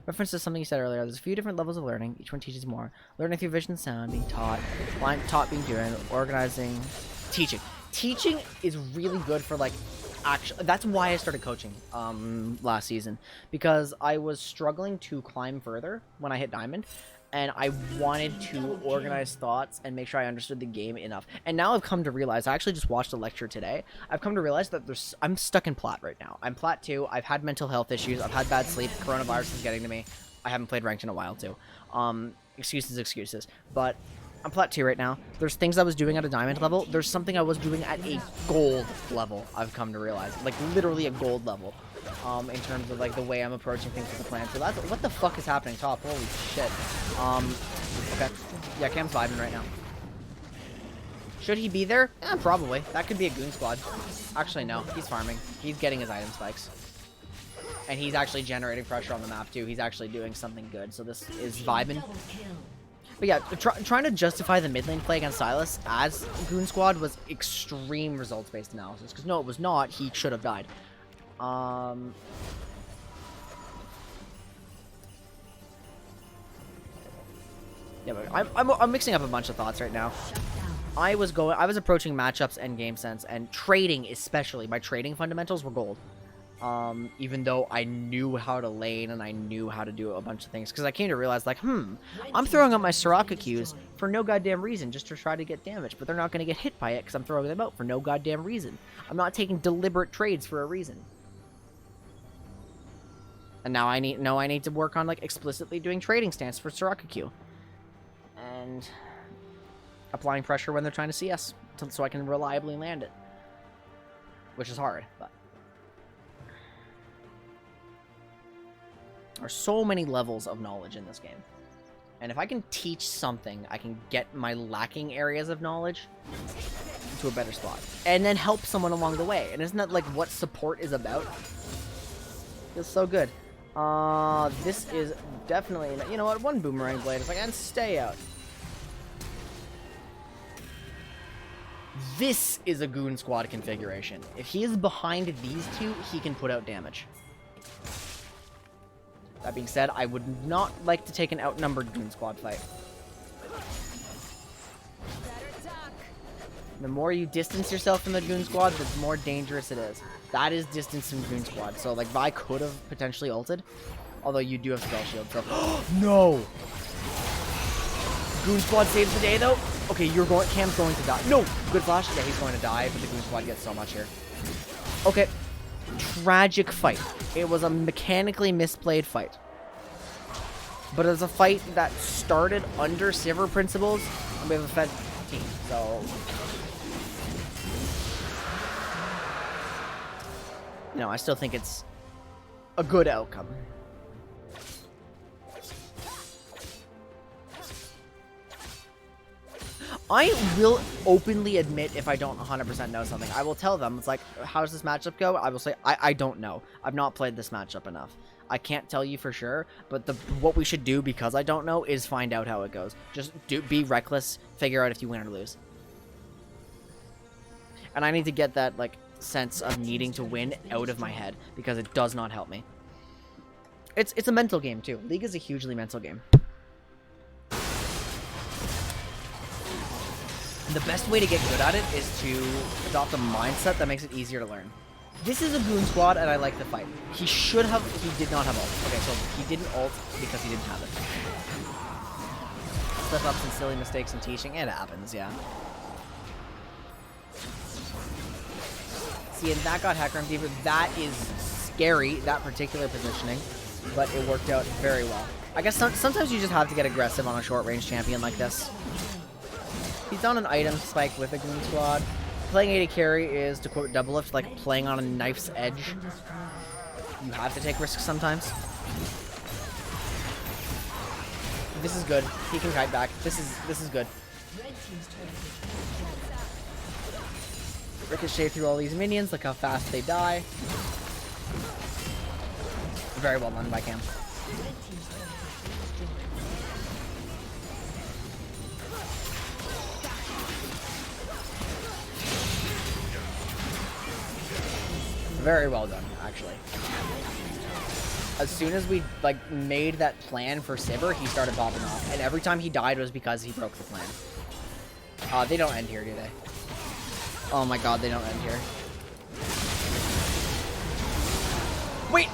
Reference to something you said earlier. There's a few different levels of learning. Each one teaches more. Learning through vision and sound, being taught, taught being doing, organizing, teaching. Teaching is really good for, like, actually... That's why I started coaching last season. Because I was struggling to climb further when I hit Diamond. And I wanted to organize thoughts and make sure I understood the game enough. And now I've come to realize, I actually just watched a lecture today. I've come to realize that I'm stuck in Plat right now. I'm Plat 2. I've had mental health issues. I've had bad sleep. Coronavirus is getting to me. I haven't played ranked in a while, too. Excuses. But I'm Plat 2 right now. There's things I was doing at a diamond level. There's something I was doing at a gold level, I've come to realize. Like, literally a gold level. In terms of like the way I'm approaching things with the plan. So that's what the fuck is happening top. Holy shit. Okay. Yeah, Cam's vibing right now. Should he be there? Probably. That could be a goon squad. Actually, no. He's farming. He's getting his item spikes. And he's actually generating pressure on the map too. He's actually doing something good. So this is vibing. But yeah, trying to justify the mid lane play against Sylas as goon squad was extreme results-based analysis. Because no, it was not. He should have died. Yeah, but I'm mixing up a bunch of thoughts right now. I was approaching matchups and game sense and trading, especially. My trading fundamentals were gold. Even though I knew how to lane and I knew how to do a bunch of things, because I came to realize, like, I'm throwing out my Soraka Qs for no goddamn reason, just to try to get damage, but they're not going to get hit by it because I'm throwing them out for no goddamn reason. I'm not taking deliberate trades for a reason. And now I need to work on, like, explicitly doing trading stance for Soraka Q. And applying pressure when they're trying to CS, so I can reliably land it. Which is hard, but... There are so many levels of knowledge in this game. And if I can teach something, I can get my lacking areas of knowledge to a better spot. And then help someone along the way. And isn't that like what support is about? Feels so good. This is definitely... You know what? One Boomerang Blade is like, and stay out. This is a Goon Squad configuration. If he is behind these two, he can put out damage. That being said, I would not like to take an outnumbered Goon Squad fight. The more you distance yourself from the Goon Squad, the more dangerous it is. That is distance from Goon Squad. So, like, Vi could have potentially ulted. Although you do have Spell Shield, so... No! Goon Squad saves the day, though. Okay, Cam's going to die. No! Good flash. Yeah, he's going to die, but the Goon Squad gets so much here. Okay. Tragic fight. It was a mechanically misplayed fight. But it was a fight that started under Sivir principles, and we have a Fed team, so... You know, I still think it's a good outcome. I will openly admit if I don't 100% know something. I will tell them, it's like, how does this matchup go? I will say, I don't know. I've not played this matchup enough. I can't tell you for sure, but what we should do, because I don't know, is find out how it goes. Just be reckless, figure out if you win or lose. And I need to get that, like, sense of needing to win out of my head, because it does not help me. It's a mental game, too. League is a hugely mental game. The best way to get good at it is to adopt a mindset that makes it easier to learn. This is a Goon Squad, and I like the fight. He should have... He did not have ult. Okay, so he didn't ult because he didn't have it. Slip-ups and silly mistakes in teaching. It happens, yeah. See, and that got Hacker and Deeper. That is scary, that particular positioning. But it worked out very well. I guess sometimes you just have to get aggressive on a short-range champion like this. He's on an item spike with a Goon Squad. Playing AD carry is, to quote Double Lift, like playing on a knife's edge. You have to take risks sometimes. This is good. He can kite back. This is good. Ricochet through all these minions. Look how fast they die. Very well done by Cam. Very well done, actually. As soon as we, like, made that plan for Sivir, he started popping off. And every time he died was because he broke the plan. They don't end here, do they? Oh my god, they don't end here. Wait!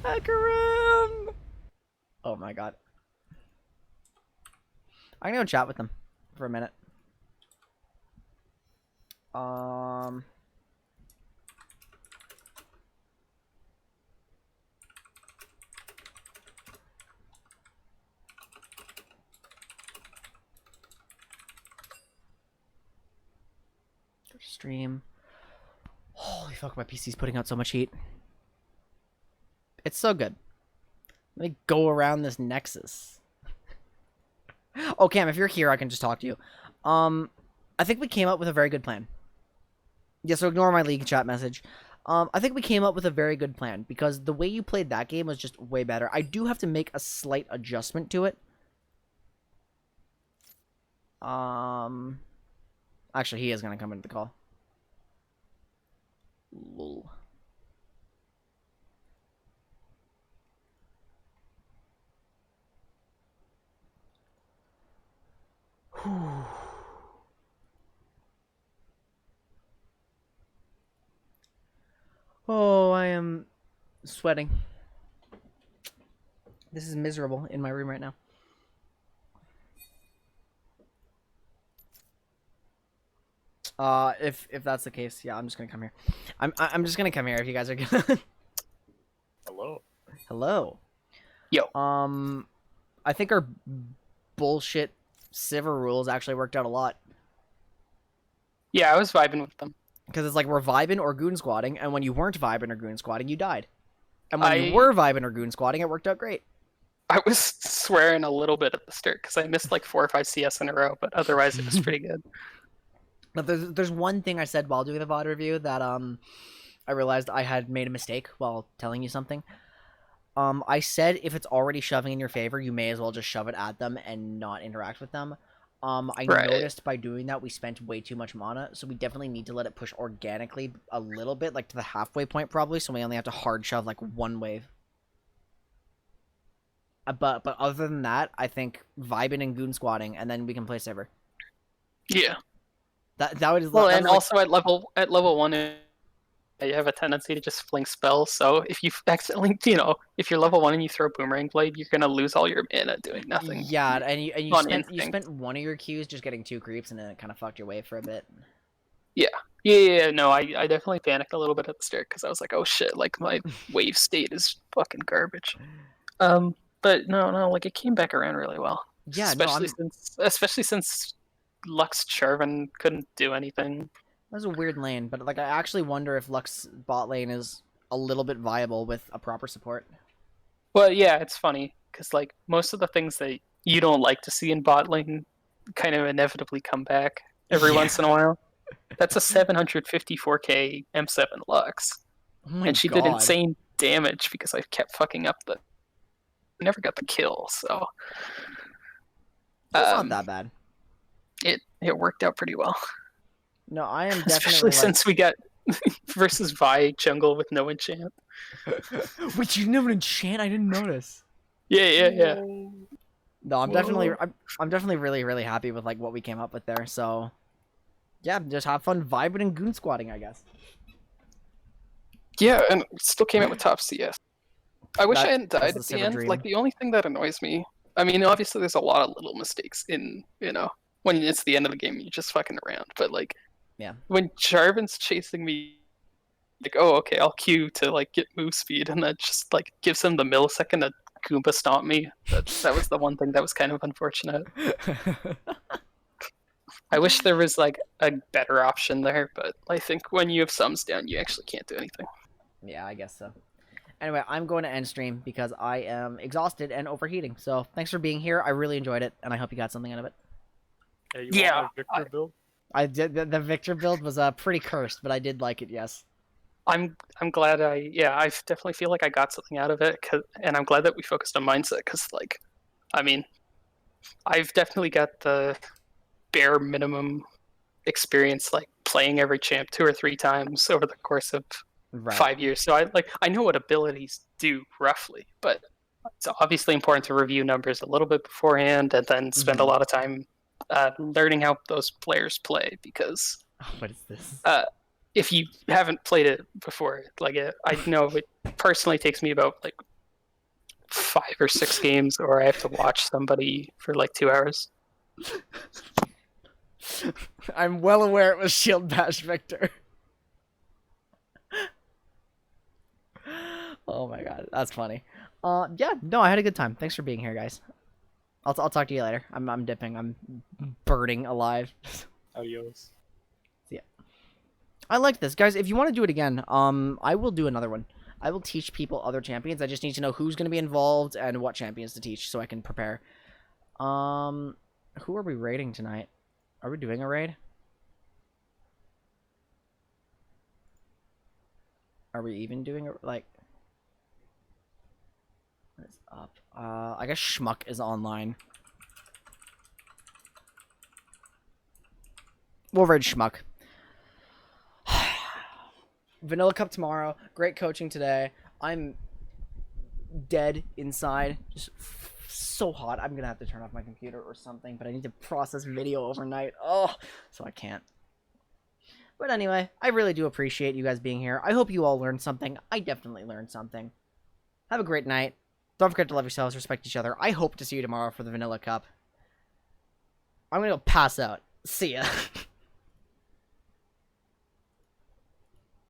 Akaram! Oh my god. I'm gonna go chat with them for a minute. Stream. Holy fuck, my PC's putting out so much heat. It's so good. Let me go around this Nexus. Oh, Cam, if you're here, I can just talk to you. I think we came up with a very good plan. Yeah, so ignore my league chat message. I think we came up with a very good plan, because the way you played that game was just way better. I do have to make a slight adjustment to it. Actually, he is going to come into the call. Lol. Whew. Oh, I am sweating. This is miserable in my room right now. If that's the case, yeah, I'm just gonna come here. I'm just gonna come here if you guys are gonna. Hello. Hello. Yo. I think our bullshit Sivir rules actually worked out a lot. Yeah, I was vibing with them. Because it's like we're vibing or goon squatting, and when you weren't vibing or goon squatting, you died. And when you were vibing or goon squatting, it worked out great. I was swearing a little bit at the start because I missed like 4 or 5 CS in a row, but otherwise it was pretty good. But there's one thing I said while doing the VOD review that I realized I had made a mistake while telling you something. I said if it's already shoving in your favor, you may as well just shove it at them and not interact with them. I noticed by doing that we spent way too much mana, so we definitely need to let it push organically a little bit, like to the halfway point probably, so we only have to hard shove like one wave. But other than that, I think vibing and goon squatting, and then we can play Sivir. Yeah. That would well, and also at level 1, you have a tendency to just fling spells. So if you accidentally, if you're level 1 and you throw Boomerang Blade, you're gonna lose all your mana doing nothing. Yeah, and you spent one of your Qs just getting 2 creeps, and then it kind of fucked your wave for a bit. Yeah. No, I definitely panicked a little bit at the start because I was like, oh shit, like my wave state is fucking garbage. But no, like it came back around really well. Yeah, especially since Lux Charvan couldn't do anything. That was a weird lane, but like I actually wonder if Lux bot lane is a little bit viable with a proper support. Well, yeah, it's funny because like most of the things that you don't like to see in bot lane kind of inevitably come back every once in a while. That's a 754k M7 Lux, and she did insane damage because I kept fucking up the. Never got the kill, so it's not that bad. It worked out pretty well. No, I am definitely especially since we got versus Vi jungle with no enchant. Wait, you never enchant? I didn't notice. Yeah. No, I'm definitely really happy with like what we came up with there. So yeah, just have fun vibing and goon squatting, I guess. Yeah, and still came out with top CS. I wish I hadn't died at the end. Dream. Like the only thing that annoys me, I mean, obviously there's a lot of little mistakes in, when it's the end of the game, you're just fucking around. But like, when Jarvan's chasing me, like, oh, okay, I'll queue to like get move speed, and that just like gives him the millisecond to Goomba stomp me. That was the one thing that was kind of unfortunate. I wish there was like a better option there, but I think when you have sums down, you actually can't do anything. Yeah, I guess so. Anyway, I'm going to end stream because I am exhausted and overheating. So thanks for being here. I really enjoyed it, and I hope you got something out of it. Want my Victor build? I did. The Victor build was pretty cursed, but I did like it. Yes. I'm glad I definitely feel like I got something out of it, and I'm glad that we focused on mindset because, like, I mean, I've definitely got the bare minimum experience, like playing every champ 2 or 3 times over the course of 5 years. So I know what abilities do roughly, but it's obviously important to review numbers a little bit beforehand and then spend a lot of time learning how those players play because what is this? If you haven't played it before, like I know it personally takes me about like 5 or 6 games, or I have to watch somebody for like 2 hours. I'm well aware it was Shield Bash Victor. Oh my god, that's funny. Yeah, no, I had a good time. Thanks for being here, guys. I'll talk to you later. I'm dipping. I'm burning alive. Adios. Yeah. I like this, guys. If you want to do it again, I will do another one. I will teach people other champions. I just need to know who's going to be involved and what champions to teach so I can prepare. Who are we raiding tonight? Are we doing a raid? Are we even doing a, like... What is up? I guess Schmuck is online. We'll raid Schmuck. Vanilla Cup tomorrow. Great coaching today. I'm dead inside. Just so hot. I'm gonna have to turn off my computer or something, but I need to process video overnight. Oh, so I can't. But anyway, I really do appreciate you guys being here. I hope you all learned something. I definitely learned something. Have a great night. Don't forget to love yourselves, respect each other. I hope to see you tomorrow for the Vanilla Cup. I'm gonna go pass out. See ya.